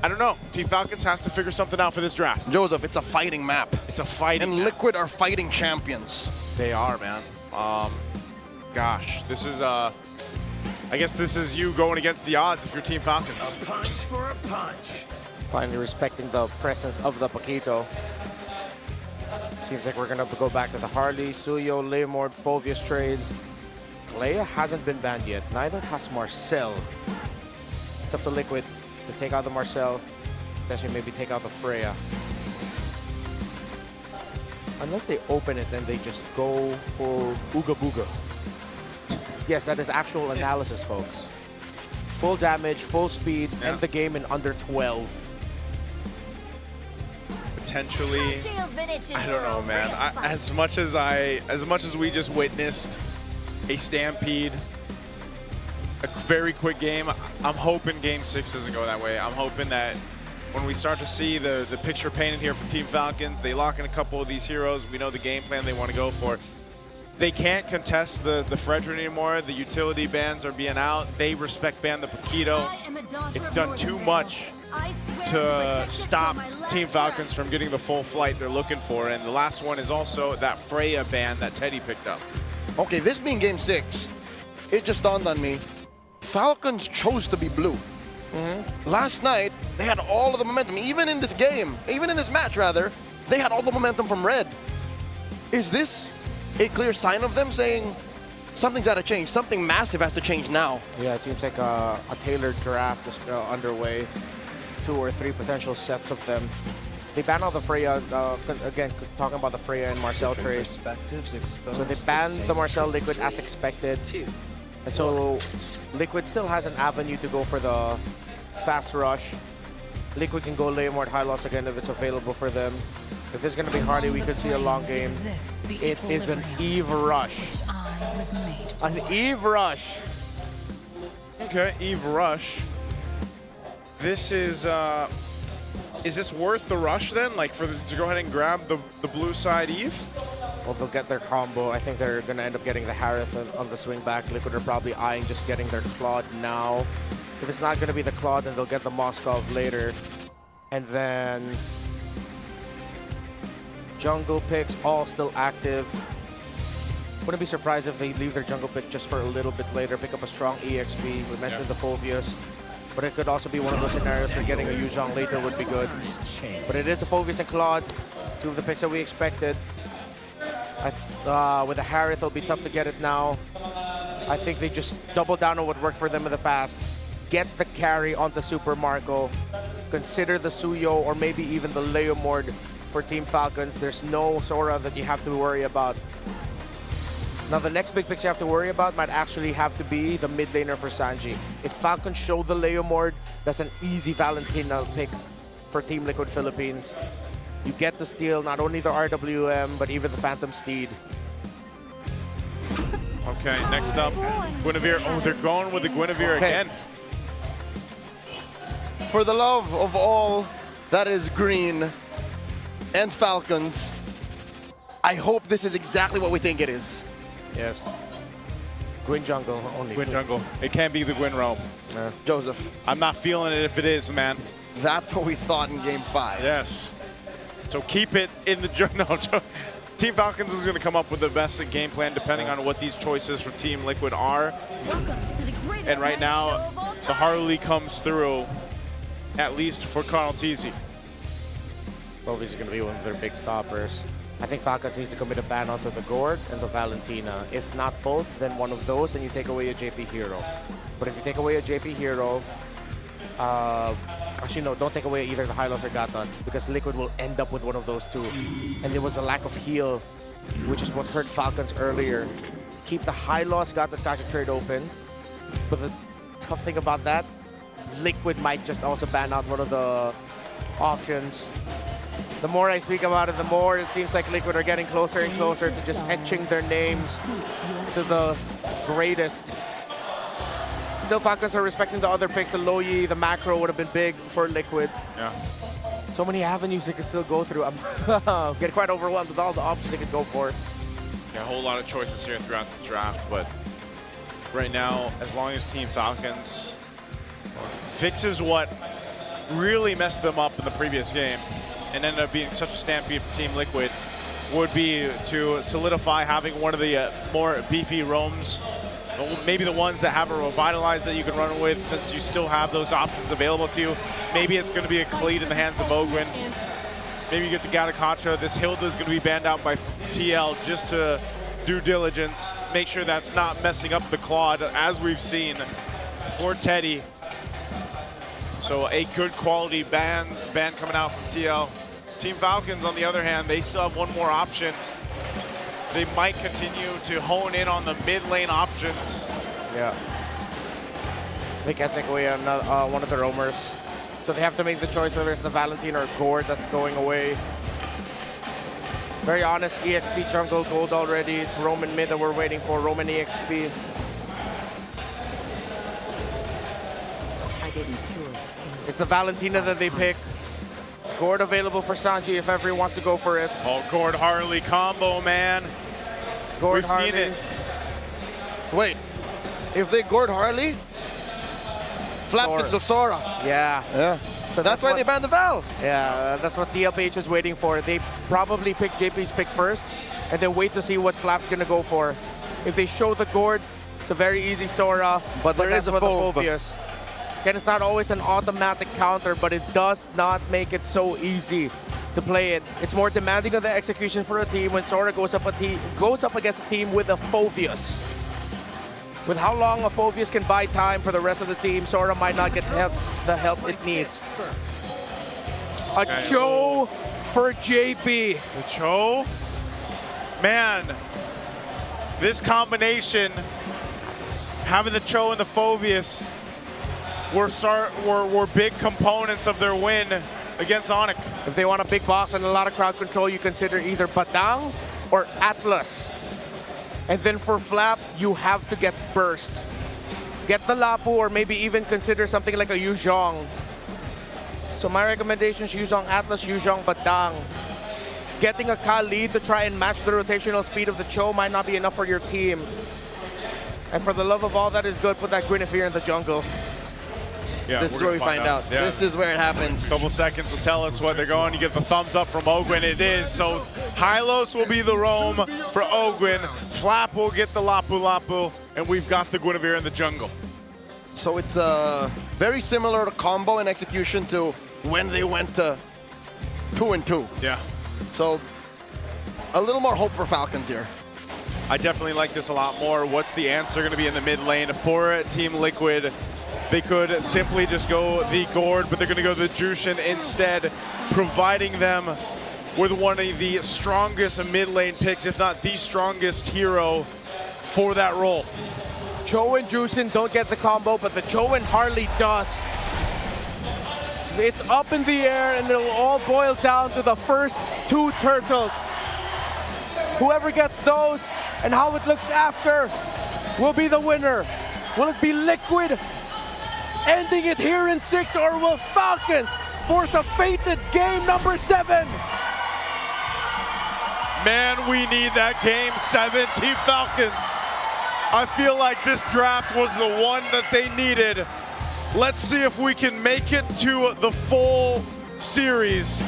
I don't know. Team Falcons has to figure something out for this draft. Joseph, it's a fighting map. It's a fighting And map. Liquid are fighting champions. They are, man. Gosh, this is, I guess this is you going against the odds if you're Team Falcons. A punch for a punch. Finally respecting the presence of the Pakito. Seems like we're gonna go back to the Harley, Suyo, Leymord, Phovius trade. Kalea hasn't been banned yet. Neither has Marcel. It's up to Liquid to take out the Marcel. Potentially maybe take out the Freya. Unless they open it, then they just go for Ooga Booga. Yes, that is actual analysis, folks. Full damage, full speed, end the game in under 12. Potentially, I don't know, man. As much as we just witnessed a stampede a very quick game. I'm hoping Game 6 doesn't go that way. I'm hoping that when we start to see the picture painted here for Team Falcons, they lock in a couple of these heroes. We know the game plan they want to go for. They can't contest the Fredrin anymore. The utility bans are being out. They respect ban the Paquito. It's done too much to stop Team Falcons from getting the full flight they're looking for. And the last one is also that Freya ban that Teddy picked up. Okay, this being Game 6, it just dawned on me. Falcons chose to be blue. Last night, they had all of the momentum. Even in this game, even in this match, rather, they had all the momentum from red. Is this a clear sign of them saying something's got to change? Something massive has to change now. Yeah, it seems like a tailored draft is underway. 2 or 3 potential sets of them. They banned all the Freya, again, talking about the Freya and Marcel trades. So they banned the Marcel Liquid as expected. And so Liquid still has an avenue to go for the fast rush. Liquid can go Leomord High Loss again if it's available for them. If there's going to be Hardy, we could see a long game. It is an Eve Rush. An Eve Rush. Okay, Eve Rush. This is this worth the rush then? Like to go ahead and grab the blue side Eve? Well, they'll get their combo. I think they're going to end up getting the Harith on the swing back. Liquid are probably eyeing just getting their Claude now. If it's not going to be the Claude, then they'll get the Moskov later. And then jungle picks all still active. Wouldn't be surprised if they leave their jungle pick just for a little bit later, pick up a strong EXP. We mentioned the Phoveus. But it could also be one of those scenarios where getting a Yuzhong later would be good. But it is a Phoveus and Claude, 2 of the picks that we expected. With the Harith, it'll be tough to get it now. I think they just double down on what worked for them in the past. Get the carry onto Super Marco. Consider the Suyo or maybe even the Leomord for Team Falcons. There's no Sora that you have to worry about. Now, the next big picks you have to worry about might actually have to be the mid laner for Sanji. If Falcons show the Leomord, that's an easy Valentina pick for Team Liquid Philippines. You get to steal not only the RWM, but even the Phantom Steed. Okay, next up, Guinevere. Oh, they're going with the Guinevere again. For the love of all that is green and Falcons, I hope this is exactly what we think it is. Yes. Gwyn jungle only. Gwyn jungle. It can't be the Gwyn roam. Joseph. I'm not feeling it if it is, man. That's what we thought in Game 5. Yes. So keep it in the no. Team Falcons is going to come up with the best game plan depending on what these choices for Team Liquid are. And right now, the Harley comes through, at least for Carnaltese. Phoveus is going to be one of their big stoppers. I think Falcons needs to commit a ban onto the Gord and the Valentina. If not both, then one of those, and you take away a JP hero. But if you take away a JP hero, actually no, don't take away either the Hylos or Gatot, because Liquid will end up with one of those 2. And there was a lack of heal, which is what hurt Falcons earlier. Keep the Hylos Gatot Kaja trade open. But the tough thing about that, Liquid might just also ban out one of the options. The more I speak about it, the more it seems like Liquid are getting closer and closer to just etching their names to the greatest. Still, Falcons are respecting the other picks. The Loyi, the macro would have been big for Liquid. Yeah. So many avenues they could still go through. I'm getting quite overwhelmed with all the options they could go for. Yeah, a whole lot of choices here throughout the draft, but right now, as long as Team Falcons fixes what really messed them up in the previous game and ended up being such a stampede for Team Liquid, would be to solidify having one of the more beefy roams, maybe the ones that have a revitalize that you can run with, since you still have those options available to you. Maybe it's going to be a Khalid in the hands of Ogwyn. Maybe you get the Gatakacha. This Hilda is going to be banned out by TL just to due diligence, make sure that's not messing up the Claude, as we've seen for Teddy. So a good quality ban coming out from TL. Team Falcons, on the other hand, they still have one more option. They might continue to hone in on the mid lane options. Yeah. They can't take away one of the roamers. So they have to make the choice whether it's the Valentine or Gord that's going away. Very honest, EXP jungle gold already. It's Roman mid that we're waiting for, Roman EXP. It's the Valentina that they pick. Gord available for Sanji if everyone wants to go for it. Oh, Gord Harley combo, man. Gord We've Harley. seen it. Wait, if they Gord Harley, Flap Sora. gets the Sora. Yeah. Yeah. So that's why what- they banned the Val. Yeah, that's what TLPH is waiting for. They probably pick JP's pick first and then wait to see what Flap's gonna go for. If they show the Gord, it's a very easy Sora. But there that's is a for the Phobe. Phobius. Again, it's not always an automatic counter, but it does not make it so easy to play it. It's more demanding of the execution for a team when Sora goes up against a team with a Phobius. With how long a Phobius can buy time for the rest of the team, Sora might not get the help it needs. A Cho for JP. The Cho? Man, this combination, having the Cho and the Phobius, were big components of their win against Onyx. If they want a big box and a lot of crowd control, you consider either Batang or Atlas. And then for Flap, you have to get Burst. Get the Lapu or maybe even consider something like a Yuzhong. So my recommendation is Yuzhong Atlas, Yuzhong Batang. Getting a Ka lead to try and match the rotational speed of the Cho might not be enough for your team. And for the love of all that is good, put that Guinevere in the jungle. Yeah, This is where we find out. Yeah. This is where it happens. A couple seconds will tell us what they're going. You get the thumbs up from Ogwin. It is. So Hylos will be the roam for Ogwin. Flap will get the Lapu Lapu. And we've got the Guinevere in the jungle. So it's very similar to combo and execution to when they went to 2-2. Yeah. So a little more hope for Falcons here. I definitely like this a lot more. What's the answer going to be in the mid lane for Team Liquid? They could simply just go the Gord, but they're going to go the Jushin instead, providing them with one of the strongest mid lane picks, if not the strongest hero for that role. Cho and Jushin don't get the combo, but the Cho and Harley does. It's up in the air, and it'll all boil down to the first two turtles. Whoever gets those and how it looks after will be the winner. Will it be Liquid ending it here in 6, or will Falcons force a fated game number 7? Man, we need that game 7, Team Falcons. I feel like this draft was the one that they needed. Let's see if we can make it to the full series.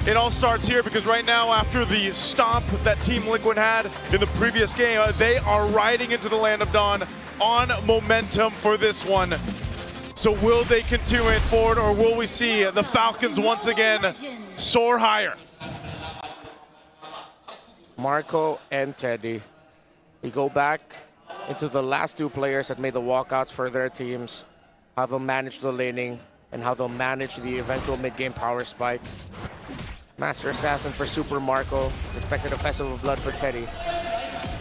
It all starts here because right now, after the stomp that Team Liquid had in the previous game, they are riding into the Land of Dawn on momentum for this one. So will they continue it forward, or will we see the Falcons once again soar higher? Marco and Teddy, we go back into the last two players that made the walkouts for their teams, how they'll manage the laning, and how they'll manage the eventual mid-game power spike. Master Assassin for Super Marco. It's expected a Festival of Blood for Teddy.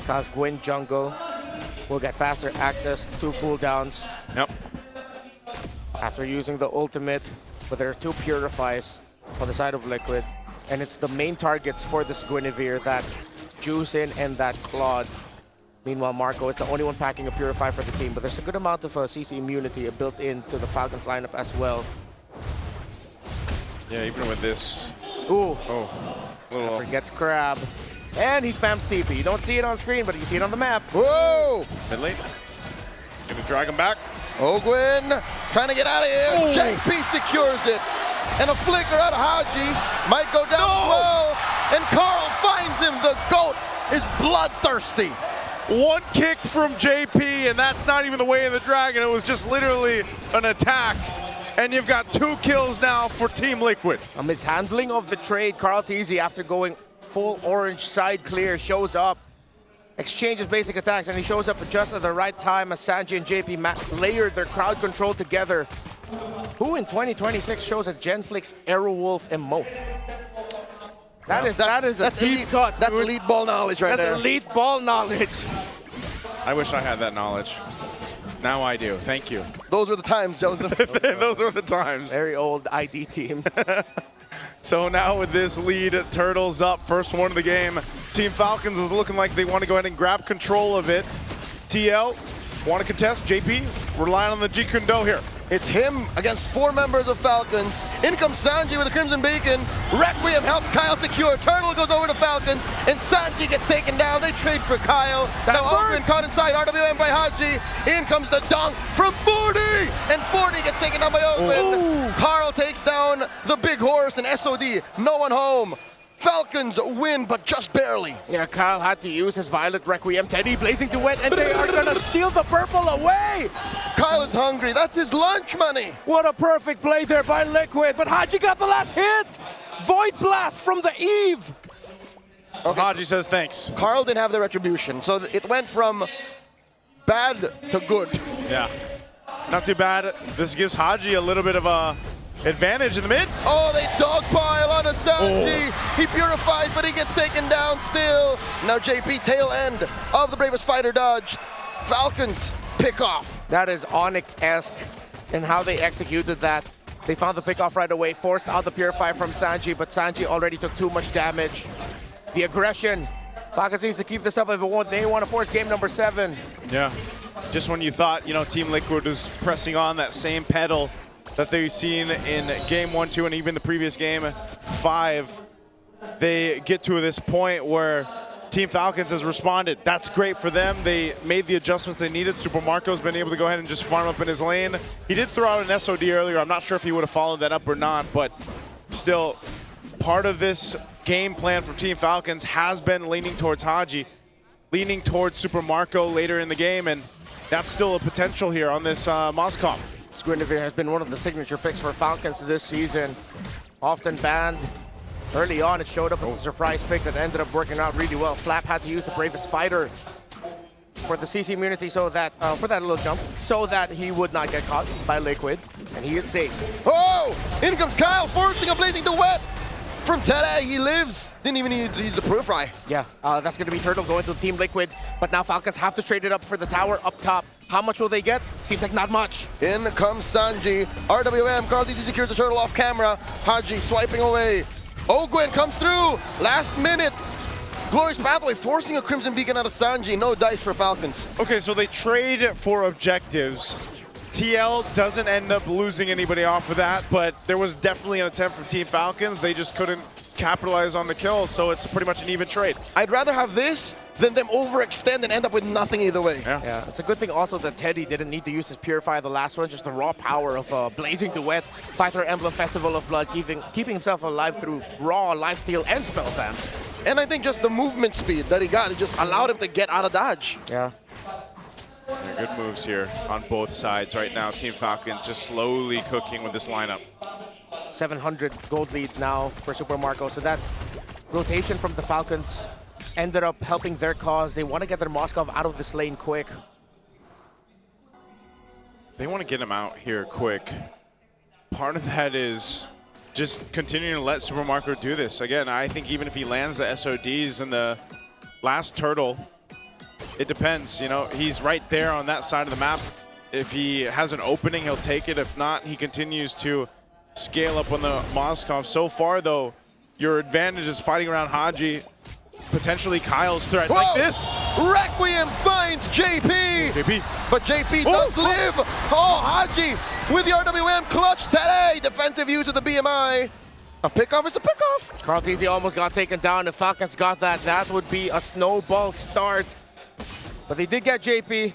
Cause Gwyn jungle will get faster access to cooldowns. Yep. After using the ultimate, but there are two Purifies on the side of Liquid. And it's the main targets for this Guinevere, that Jushin and that Claude. Meanwhile, Marco is the only one packing a Purify for the team, but there's a good amount of CC immunity built into the Falcons lineup as well. Yeah, even with this. Ooh. Oh. Little. Gets Crab. And he spams TP. You don't see it on screen, but you see it on the map. Whoa! Mid lane. Gonna drag him back. Ogwin trying to get out of here. Oh. JP secures it. And a flicker out of Haji might go down as well. And Carl finds him. The GOAT is bloodthirsty. One kick from JP, and that's not even the way of the dragon. It was just literally an attack. And you've got 2 kills now for Team Liquid. A mishandling of the trade. Carl Teasy, after going full orange side clear, shows up, exchanges basic attacks, and he shows up just at the right time as Sanji and JP layered their crowd control together. Who in 2026 shows a Genflix Aerowolf emote? That is a deep elite, cut. That's dude. elite ball knowledge right there. That's elite ball knowledge. I wish I had that knowledge. Now I do. Thank you. Those were the times, Joseph. Those were the times. Very old ID team. So now with this lead, Turtles up, first one of the game. Team Falcons is looking like they want to go ahead and grab control of it. TL, want to contest? JP, relying on the G Kundo here. It's him against 4 members of Falcons. In comes Sanji with the Crimson Beacon. Requiem helps Kyle secure. Turtle goes over to Falcons, and Sanji gets taken down. They trade for Kyle. Now Oakland caught inside, RWM by Haji. In comes the dunk from 40, and 40 gets taken down by Oakland. Carl takes down the big horse, and SOD, no one home. Falcons win, but just barely. Yeah, Kyle had to use his Violet Requiem. Teddy blazing to win, and they are gonna steal the purple away. Kyle is hungry. That's his lunch money. What a perfect play there by Liquid, but Haji got the last hit. Void Blast from the Eve. Okay. Haji says thanks. Carl didn't have the retribution, so it went from bad to good. Yeah, not too bad. This gives Haji a little bit of a advantage in the mid. Oh, they dogpile on a Sanji. He purifies, but he gets taken down still. Now JP, tail end of the Bravest Fighter dodged. Falcons pick off. That is Onyx-esque in how they executed that. They found the pickoff right away, forced out the Purify from Sanji, but Sanji already took too much damage. The aggression. Falcons needs to keep this up if they want to force game number 7. Yeah, just when you thought, Team Liquid was pressing on that same pedal that they've seen in game 1, 2, and even the previous game 5, they get to this point where Team Falcons has responded. That's great for them. They made the adjustments they needed. Super Marco's been able to go ahead and just farm up in his lane. He did throw out an SOD earlier. I'm not sure if he would have followed that up or not, but still, part of this game plan from Team Falcons has been leaning towards Haji, leaning towards Super Marco later in the game, and that's still a potential here on this Moscow. Guinevere has been one of the signature picks for Falcons this season. Often banned early on, it showed up as a surprise pick that ended up working out really well. Flap had to use the Bravest Fighter for the CC immunity so that, for that little jump, so that he would not get caught by Liquid, and he is safe. Oh, in comes Kyle, forcing a blazing duet from Tere. He lives. Didn't even need the Purify. Yeah, that's going to be Turtle going to Team Liquid, but now Falcons have to trade it up for the tower up top. How much will they get? Seems like not much. In comes Sanji. RWM, Carl DZ secures the Turtle off camera. Haji swiping away. Ogwen comes through. Last minute. Glorious Pathway forcing a Crimson Beacon out of Sanji. No dice for Falcons. Okay, so they trade for objectives. TL doesn't end up losing anybody off of that, but there was definitely an attempt from Team Falcons. They just couldn't capitalize on the kill, so it's pretty much an even trade. I'd rather have this than them overextend and end up with nothing either way. Yeah, it's a good thing also that Teddy didn't need to use his Purify the last one, just the raw power of Blazing Duet, Fighter Emblem, Festival of Blood, keeping himself alive through raw lifesteal and spell slam. And I think just the movement speed that he got, it just allowed him to get out of dodge. Yeah. Good moves here on both sides right now. Team Falcons just slowly cooking with this lineup. 700 gold lead now for Super Marco, so that rotation from the Falcons ended up helping their cause. They want to get their Moskov out of this lane quick. They want to get him out here quick. Part of that is just continuing to let Super Marco do this. Again, I think even if he lands the SODs in the last turtle, it depends. He's right there on that side of the map. If he has an opening, he'll take it. If not, he continues to scale up on the Moskov. So far, though, your advantage is fighting around Haji. Potentially Kyle's threat. Whoa! Like this. Requiem finds JP. But JP does live. Oh, Haji with the RWM clutch today. Defensive use of the BMI. A pickoff is a pickoff. Carl TZ almost got taken down. If Falcons got that, that would be a snowball start. But they did get JP.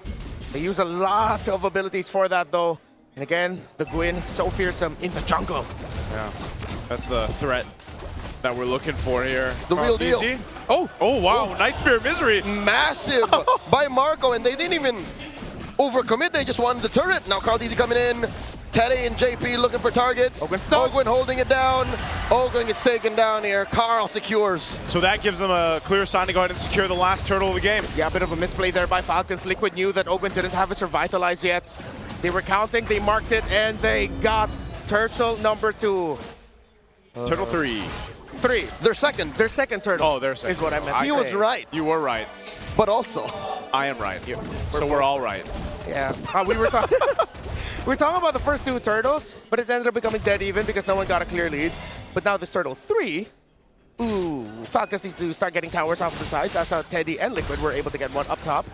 They use a lot of abilities for that, though. And again, the Gwyn, so fearsome in the jungle. Yeah, that's the threat that we're looking for here. The real deal. Oh, wow, nice Spear of Misery. Massive by Marco, and they didn't even overcommit. They just wanted the turret. Now Carl DZ coming in. Teddy and JP looking for targets. Ogwen holding it down. Ogwen gets taken down here. Carl secures. So that gives them a clear sign to go ahead and secure the last turtle of the game. Yeah, a bit of a misplay there by Falcons. Liquid knew that Ogwen didn't have his Revitalize yet. They were counting, they marked it, and they got turtle number 2. Turtle 3. 3. Their second. Their second turtle. Oh, their second. Is what I meant. He was right. You were right. But also, I am right. So we're all right. Yeah. We were talking. We were talking about the first 2 turtles, but it ended up becoming dead even because no one got a clear lead. But now this turtle 3, Falcons needs to start getting towers off the sides. That's how Teddy and Liquid were able to get one up top.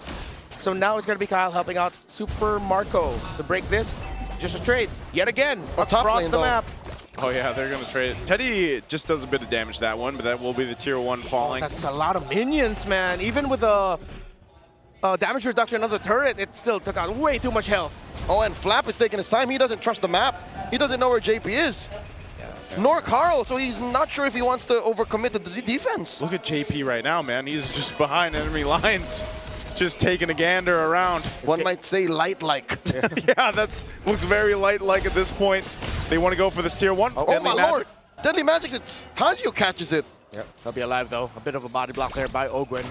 So now it's going to be Kyle helping out Super Marco to break this. just a trade. Yet again, top across lane, the though. map. Oh yeah, they're gonna trade it. Teddy just does a bit of damage to that one, but that will be the tier 1 falling. That's a lot of minions, man. Even with the damage reduction of the turret, it still took out way too much health. Oh, and Flap is taking his time. He doesn't trust the map. He doesn't know where JP is. Nor Carl, so he's not sure if he wants to overcommit to the defense. Look at JP right now, man. He's just behind enemy lines, just taking a gander around. One might say light-like. Yeah, looks very light-like at this point. They want to go for this tier 1. Oh my lord! Deadly Magic, it's Hanjo catches it. Yep, he'll be alive though. A bit of a body block there by Ogwen.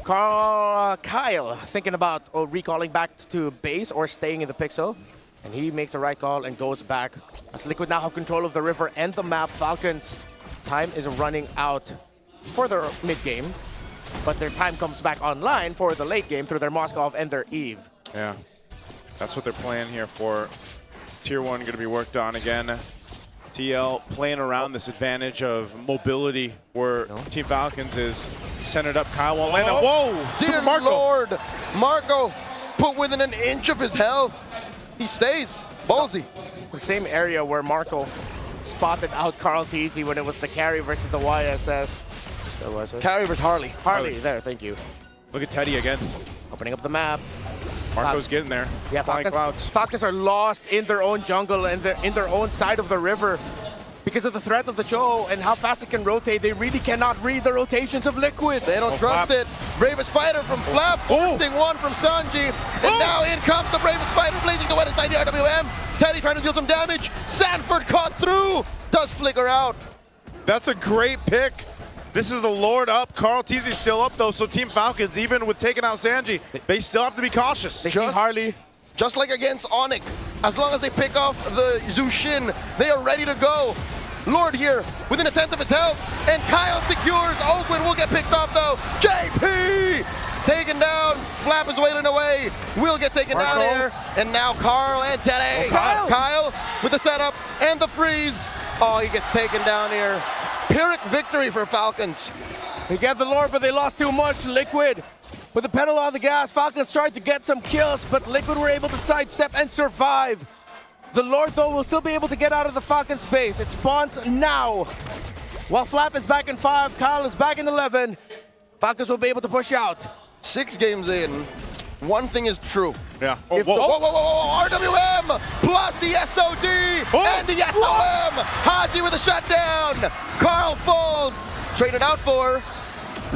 Kyle thinking about recalling back to base or staying in the pixel. And he makes the right call and goes back. As Liquid now have control of the river and the map, Falcons' time is running out for their mid-game. But their time comes back online for the late game through their Moskov and their Eve. Yeah, that's what they're playing here for. Tier 1 going to be worked on again. TL playing around this advantage of mobility where Team Falcons is centered up. Kyle won't land that. Whoa! Dear Lord! Marco put within an inch of his health. He stays. Ballsy. The same area where Marco spotted out Carl TZ when it was the carry versus the YSS. Carry versus Harley. Harley, there, thank you. Look at Teddy again. Opening up the map. Marco's getting there. Yeah, Flying clouds. Falcons are lost in their own jungle and in their own side of the river because of the threat of the Cho and how fast it can rotate. They really cannot read the rotations of Liquid. They don't trust it. Bravest Fighter from Flap, bursting one from Sanji. And now in comes the Bravest Fighter, blazing the wet inside the RWM. Teddy trying to deal some damage. Sanford caught through. Does flicker out. That's a great pick. This is the Lord up. Carl TZ's still up though, so Team Falcons, even with taking out Sanji, they still have to be cautious. They see Harley. Just like against Onyx, as long as they pick off the Zushin, they are ready to go. Lord here, within a tenth of its health, and Kyle secures. Oakland will get picked off though. JP taken down. Flap is wailing away. Will get taken down here. And now Carl and Teddy. Kyle with the setup and the freeze. Oh, he gets taken down here. Pyrrhic victory for Falcons. They get the Lord, but they lost too much. Liquid with the pedal on the gas. Falcons tried to get some kills, but Liquid were able to sidestep and survive. The Lord, though, will still be able to get out of the Falcons base. It spawns now. While Flap is back in 5, Kyle is back in 11. Falcons will be able to push out. 6 games in, one thing is true. Yeah. RWM plus the SOD and the SOM. Haji with a shutdown. Carl falls. Traded out for.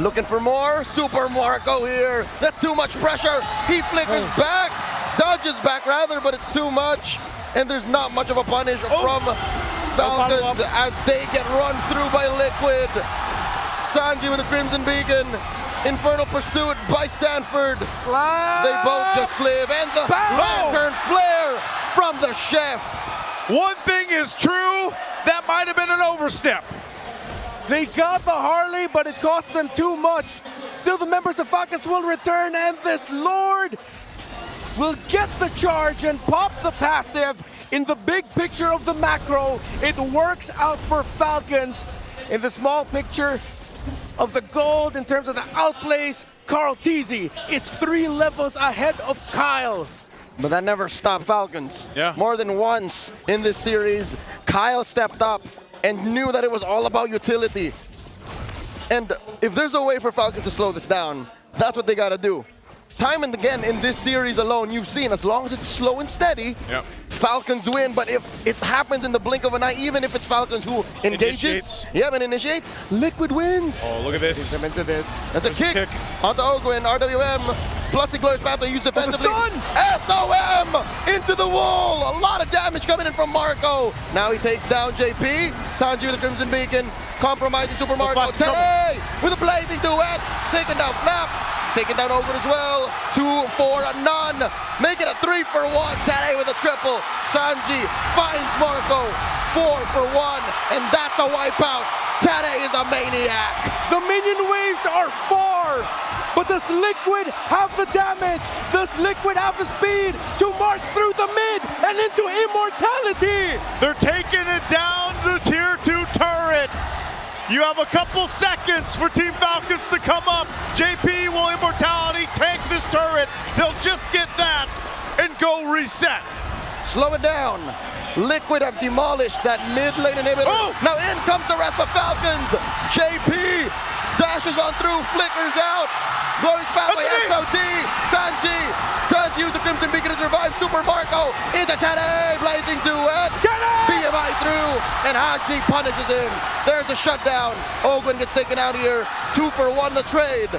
Looking for more. Super Marco here. That's too much pressure. He flickers back. Dodges back rather, but it's too much. And there's not much of a punish from Falcons as they get run through by Liquid. Sanji with a Crimson Beacon. Infernal pursuit by Sanford. They both just live. And the lantern flare from the chef. One thing is true, that might have been an overstep. They got the Harley, but it cost them too much. Still, the members of Falcons will return, and this Lord will get the charge and pop the passive. In the big picture of the macro, it works out for Falcons. In the small picture of the gold, in terms of the outplays, Carl TZ is 3 levels ahead of Kyle. But that never stopped Falcons. Yeah. More than once in this series, Kyle stepped up and knew that it was all about utility. And if there's a way for Falcons to slow this down, that's what they gotta do. Time and again in this series alone, you've seen as long as it's slow and steady, Falcons win. But if it happens in the blink of an eye, even if it's Falcons who engages, initiates, Liquid wins. Oh, look at this. He's into this. That's a kick onto Ogwen, RWM, plus the Glorious Path they use defensively. SOM into the wall. A lot of damage coming in from Marco. Now he takes down JP. Sanji with the Crimson Beacon, compromising Super Marco. Teddy with a blazing duet, taking down Flap. Taking down Ogwen as well. 2 for none. Make it a 3 for 1. Tade with a triple. Sanji finds Marco. 4 for 1. And that's a wipeout. Tade is a maniac. The minion waves are far. But does Liquid have the damage? Does Liquid have the speed to march through the mid and into immortality? They're taking it down the tier 2 turret. You have a couple seconds for Team Falcons to come up. JP will immortality tank this turret. They'll just get that and go reset. Slow it down. Liquid have demolished that mid lane inhibitor. Oh! Now in comes the rest of Falcons. JP dashes on through, flickers out. Glorious pathway, SOD. Sanji does use the Crimson Beacon to survive. Super Marco into Teddy, blazing duet. BMI through, and Haji punishes him. There's the shutdown. Ogwin gets taken out here. 2 for 1 the trade.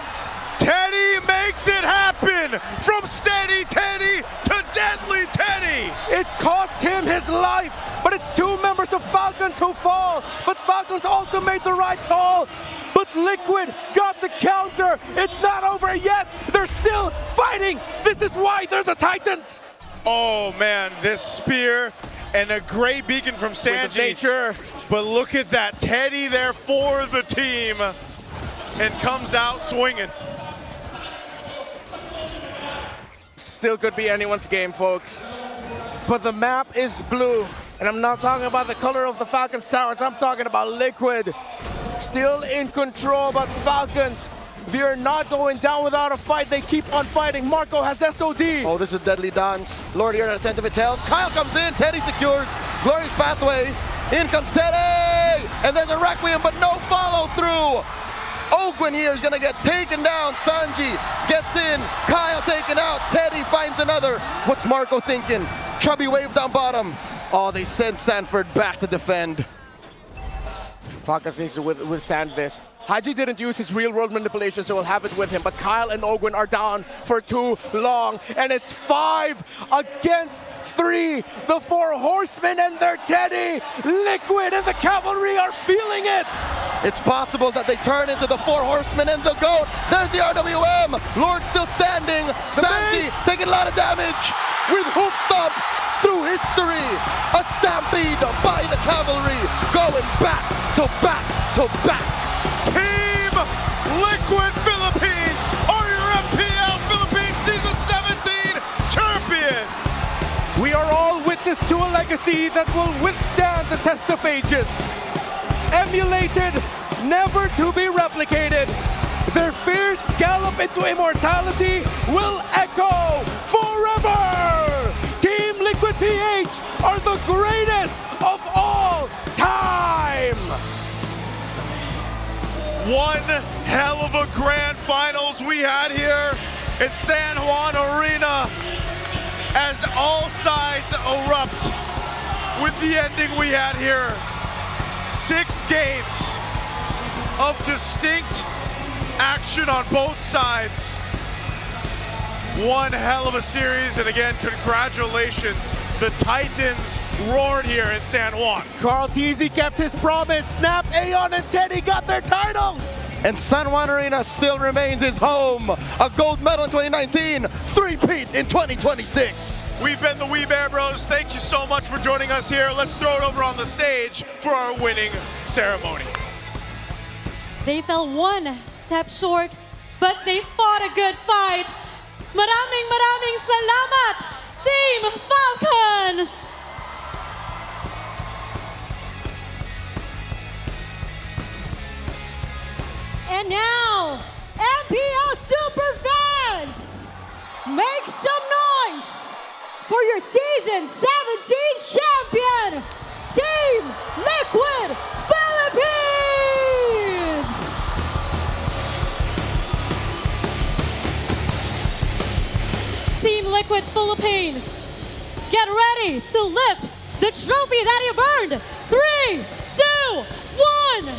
Teddy makes it happen! From steady Teddy to deadly Teddy! It cost him his life, but it's 2 members of Falcons who fall. But Falcons also made the right call. But Liquid got the counter. It's not over yet. They're still fighting. This is why they're the Titans. Oh man, this spear and a great beacon from Sanji. Nature. But look at that, Teddy there for the team and comes out swinging. Still could be anyone's game, folks. But the map is blue. And I'm not talking about the color of the Falcons towers. I'm talking about Liquid. Still in control, but Falcons, they're not going down without a fight. They keep on fighting. Marco has SOD. Oh, this is deadly dance. Lord here at 10th of its health. Kyle comes in. Teddy secures. Glorious pathway. In comes Teddy. And there's a Requiem, but no follow through. Ogwin here is going to get taken down. Sanji gets in. Kyle taken out. Teddy finds another. What's Marco thinking? Chubby wave down bottom. Oh, they sent Sanford back to defend. Falcons needs to withstand this. Haji didn't use his real-world manipulation, so we'll have it with him. But Kyle and Ogwin are down for too long. And it's 5 against 3. The 4 horsemen and their Teddy. Liquid and the cavalry are feeling it. It's possible that they turn into the 4 horsemen and the GOAT. There's the RWM. Lord still standing. Sanji taking a lot of damage with hoof stomps through history. A stampede by the cavalry. Going back to back to back. Team Liquid Philippines are your MPL Philippines Season 17 champions! We are all witness to a legacy that will withstand the test of ages. Emulated, never to be replicated. Their fierce gallop into immortality will echo forever! Team Liquid PH are the greatest of all time! One hell of a grand finals we had here in San Juan Arena as all sides erupt with the ending we had here. 6 games of distinct action on both sides. One hell of a series, and again, congratulations. The Titans roared here in San Juan. Carl Teasy kept his promise. Snap, Aeon, and Teddy got their titles. And San Juan Arena still remains his home. A gold medal in 2019, 3-peat in 2026. We've been the Wee Bear Bros. Thank you so much for joining us here. Let's throw it over on the stage for our winning ceremony. They fell 1 step short, but they fought a good fight. Maraming salamat, Team Falcons! And now, MPL Superfans, make some noise for your Season 17 champion, Team Liquid Philippines! Team Liquid Philippines, get ready to lift the trophy that you burned. 3, 2, 1.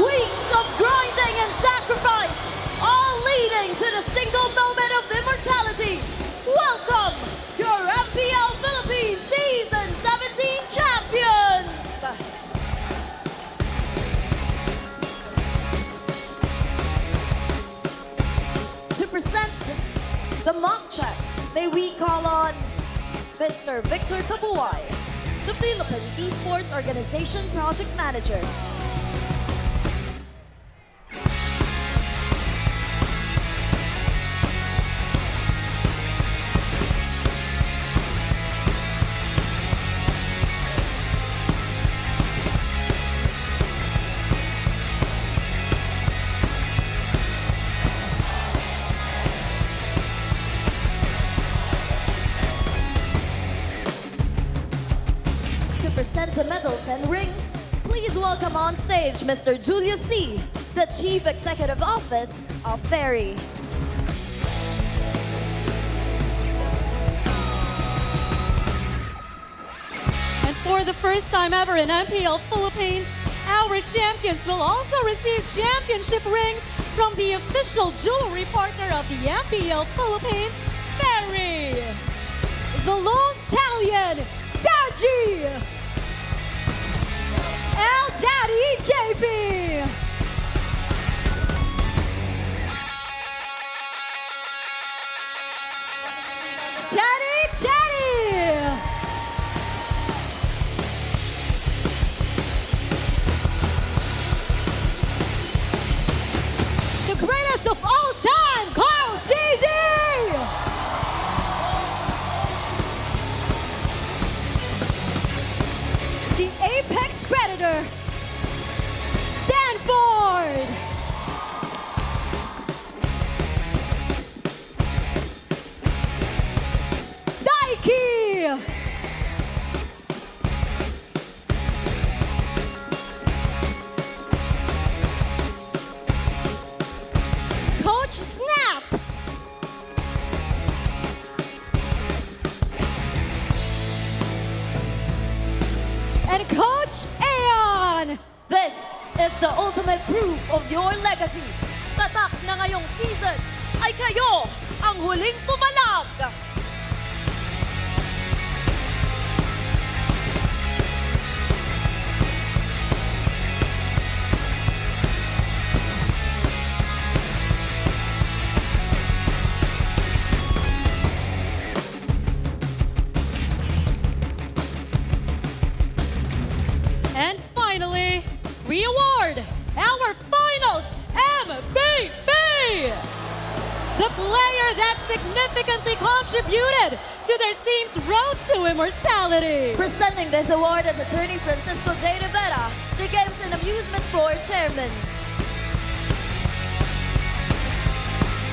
Weeks of grinding and sacrifice, all leading to the single moment of immortality. Welcome, your MPL Philippines Season 17 champions! To present the mock check, may we call on Mr. Victor Kabuay, the Philippine Esports Organization Project Manager. the medals and rings, please welcome on stage Mr. Julius C., the Chief Executive Office of Ferry. And for the first time ever in MPL Philippines, our champions will also receive championship rings from the official jewelry partner of the MPL Philippines, Ferry. The Lone Stallion, Saji. El Daddy JP. Teddy. The greatest of all time, Carl TZ. The Apex Predator, Sanford. Daiki. Coach Snap. And Coach Aeon. This is the ultimate proof of your legacy. Tatak na ngayong season ay kayo ang huling pumalag. And finally, we award our finals MVP! The player that significantly contributed to their team's road to immortality. Presenting this award is attorney Francisco J. Rivera, the Games and Amusement Board Chairman.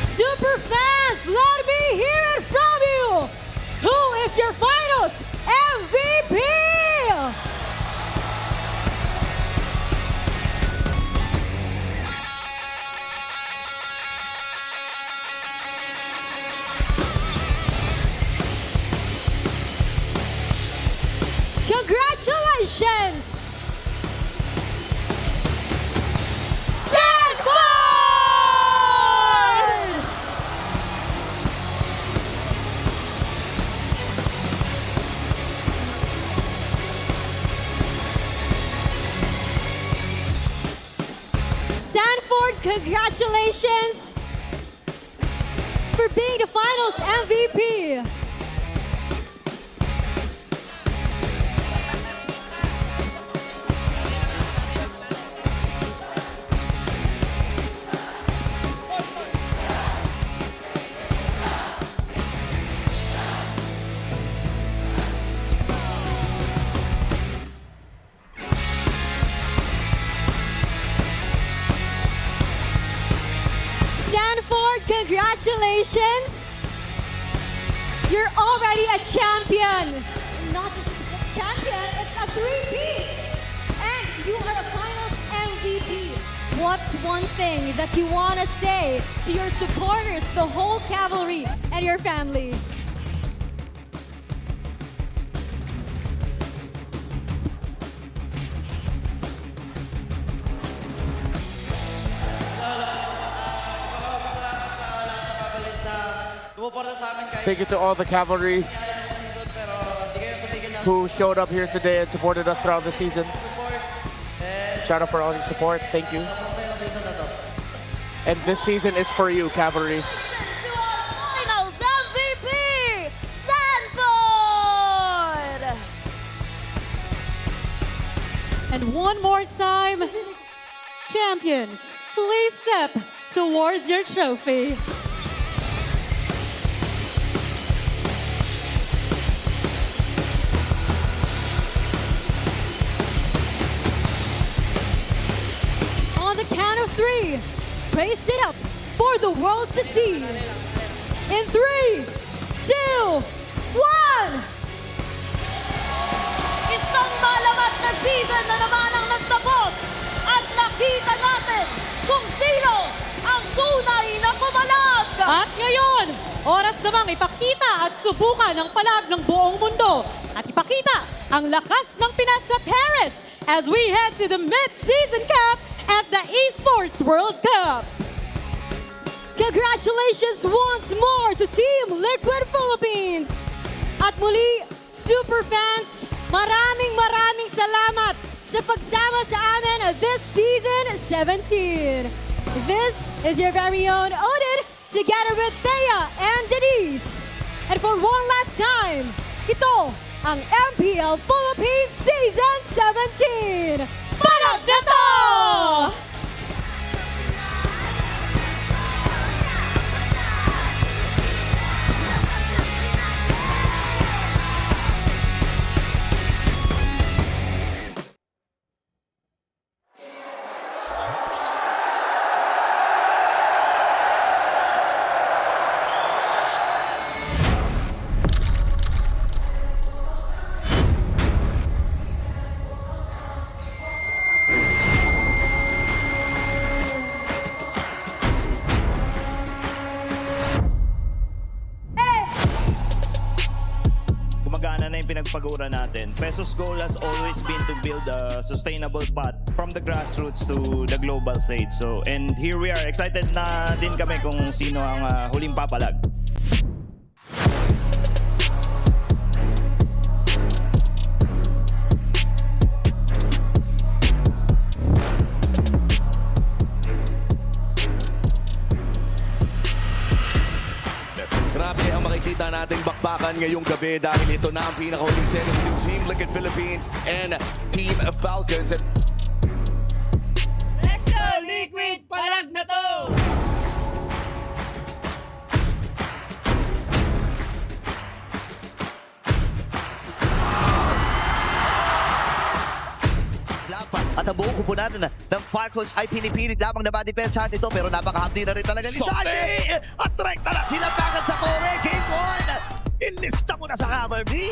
Super fans, let me hear it from you! Who is your finals MVP? Congratulations! Sanford! Sanford, congratulations for being the finals MVP. Sanford, congratulations! You're already a champion! Not just a champion, it's a three-peat! And you are a finals MVP. What's one thing that you want to say to your supporters, the whole cavalry, and your family? Thank you to all the cavalry who showed up here today and supported us throughout the season. Shout out for all your support. Thank you. And this season is for you, cavalry. Finals MVP, Sanford! And one more time, champions, please step towards your trophy. On the count of three, raise it up for the world to see. In 3, 2, 1! Isang malamat na season na naman ang nagtapos at nakita natin kung sino ang tunay na pumalag. At ngayon, oras namang ipakita at subukan ang palag ng buong mundo at ipakita ang lakas ng Pinas sa Paris as we head to the mid-season cap at the Esports World Cup. Congratulations once more to Team Liquid Philippines. At muli, super fans, maraming salamat sa pagsama sa amin this season 17. This is your very own Odin together with Thea and Denise. And for one last time, ito ang MPL Philippines Season 17. Palag na to! Gumagana na yung pinagpagura natin. Peso's goal has always been to build a sustainable path from the grassroots to the global stage. So, and here we are. Excited na din kami kung sino ang huling papalag. Grabe ang makikita nating bakbakan ngayong gabi dahil ito na ang pinakahuling set ng Team Liquid Philippines and Team Falcons. Let's go, Liquid! Palag na to! At ang buong kupunan ng Falcons ay pinipilit lamang na ma-depensahan ito pero napakahapdi na rin talaga ni Dante! At rekta na sila kagad sa tore! Game 1! Ilista mo na sa Hammer B!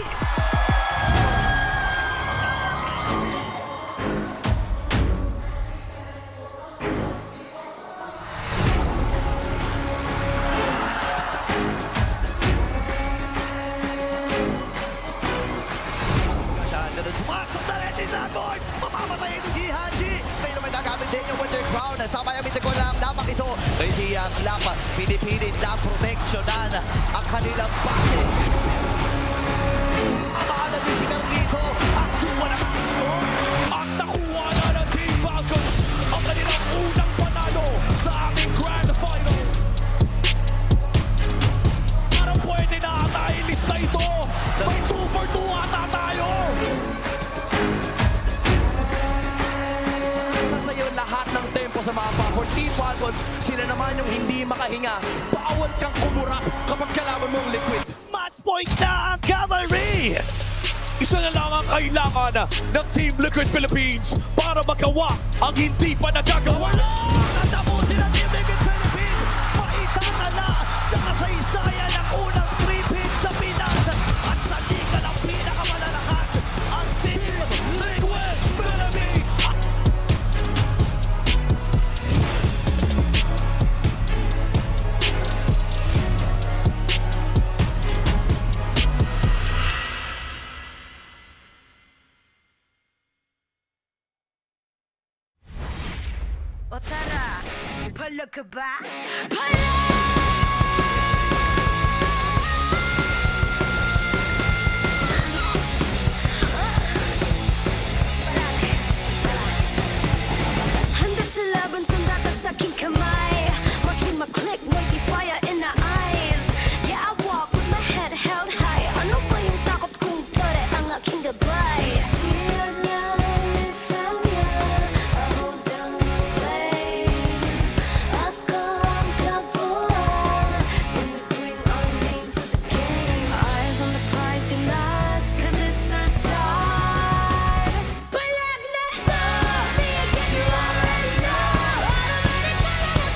Pumasok na rin si Zagoy! Mamamatay ito si Haji! May naman nagamit din yung Wonder Crown. Sa Miami ko lang dapat ito. Kaya si Lapa, pinipilit na proteksyonan ang kanilang base. Amahalan din si Carlito. At tuwa na ang score. At nakuha na ng Team Falcons ang kanilang unang panalo sa aming Grand Finals. Parang pwede na ata ilista ito. May 2 for 2 ata tayo. Sasayaw lahat ng tempo sa mapa. For Team Falcons, sila naman yung hindi makahinga. Bawal kang kumurap kapag kalaban mong Liquid. Match point na ang Cavalry! Isa na lang ang kailangan ng Team Liquid Philippines para magawa ang hindi pa nagagawa. Natapusin ang Team Liquid Philippines! Maitanga na sa kasaysayan ng unang 3-pin sa Pinas! At sa liga ng pinakamalalakas, ang Team Liquid Philippines! O tara, palag ka ba? Handa sa laban, sandata sa aking kamay. Watch with my click, wavy fire in the eyes. Yeah, I walk with my head held high. Ano ba yung takot kung tore ang aking gabay? Palag na to! Me again, you already know. Automatic,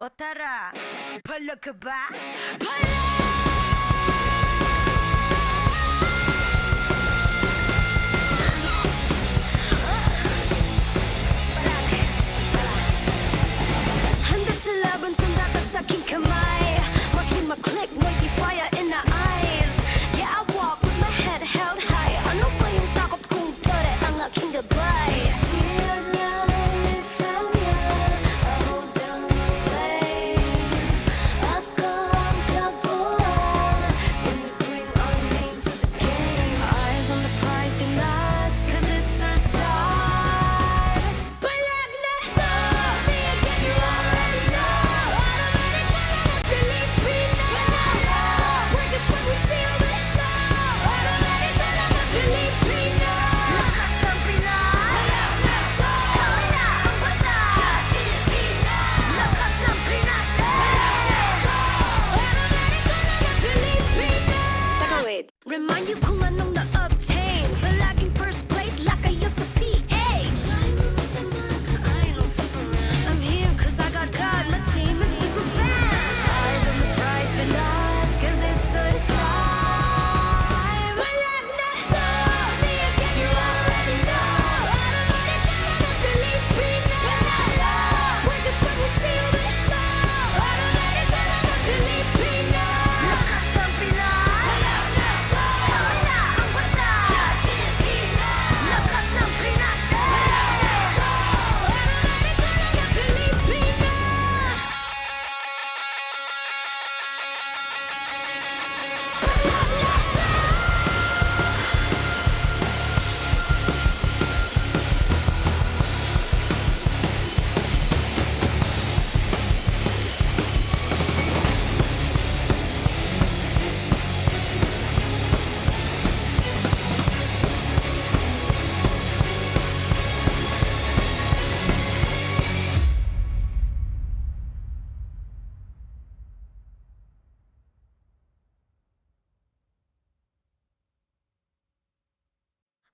O tara, pala ka ba? Handa sa laban, sandata sa aking kamay. Watch with my click, may fire in the eyes. Yeah, I walk with my head held high. Ano ba yung takot kong tere ang aking gabay? Remind you kung anong na-obtain. Palaging first place like I used to PH. I'm here cause I got God, my team is super fast. Eyes on the prize, been lost cause it's our time. Palag na to, me again you already know. Automatic na Pilipina. Porque somos still the show. Automatic na Pilipina. Lakas ng Pinas.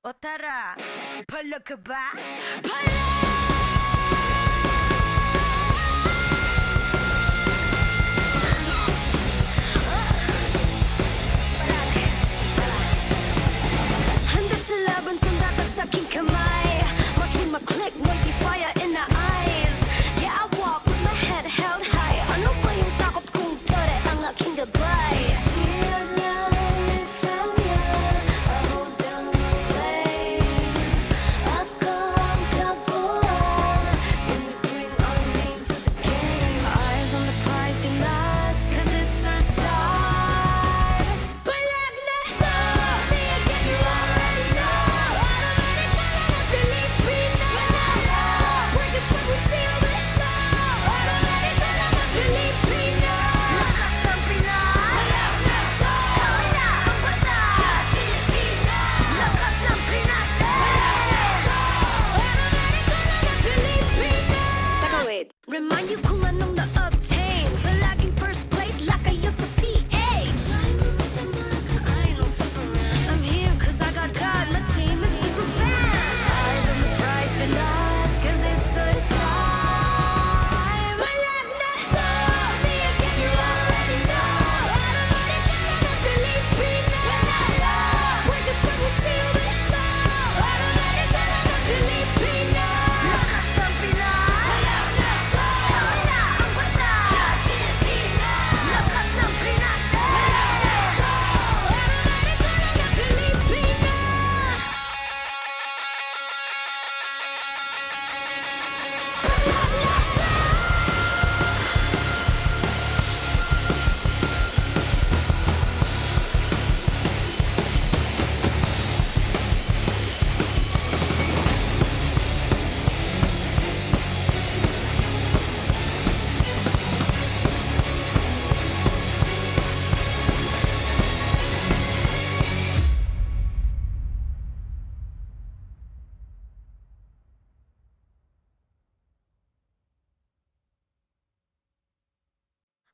O tara, pala ka ba? Handa sa laban, sandata sa aking kamay. Watch with my click, may fire in the eyes. Yeah, I walk with my head held high. Ano ba yung takot kong tere ang aking gabay? Remind you kung anong na-obtain. Palaging first place like I used to PH. I'm here cause I got God, my team is super fast. Eyes on the prize, been lost cause it's our time. Palag na to, me again you already know. Automatic na Pilipina. Porque somos still the show. Automatic na Pilipina. Lakas ng Pinas.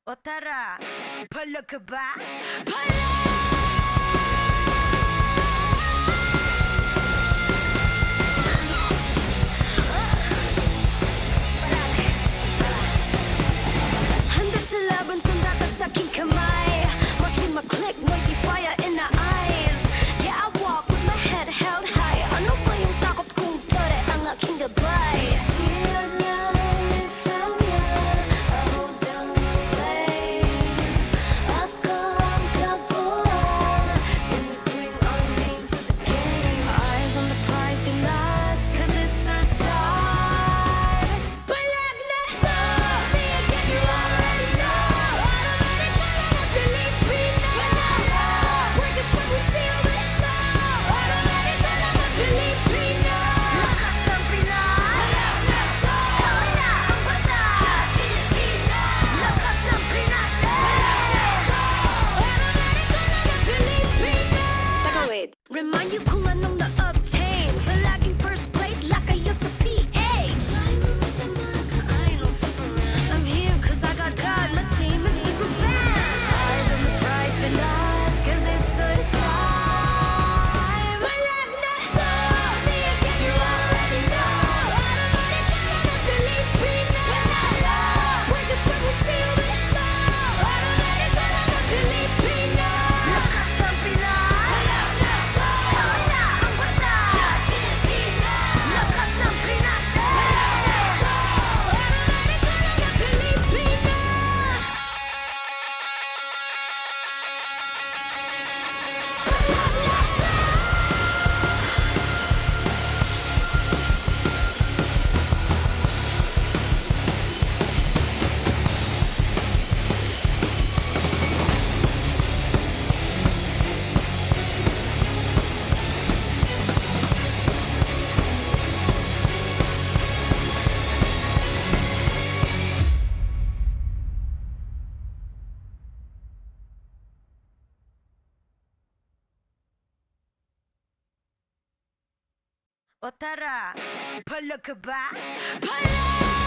O tara, pala ka ba? Remind you kung anong na-obtain. Palaging first place like I used to PH. I'm here cause I got God, my team is super fast. Eyes on the prize, been lost cause it's our time. Palag Na To, me again you already know. Automatic ka na Pilipina. Pwede sa mo steal the show. Automatic ka na Pilipina. Lakas ng Pinas. Kami na ang batas. Lakas ng Pinas. Automatic ka na Pilipina. O tara, palag ka ba? Palag!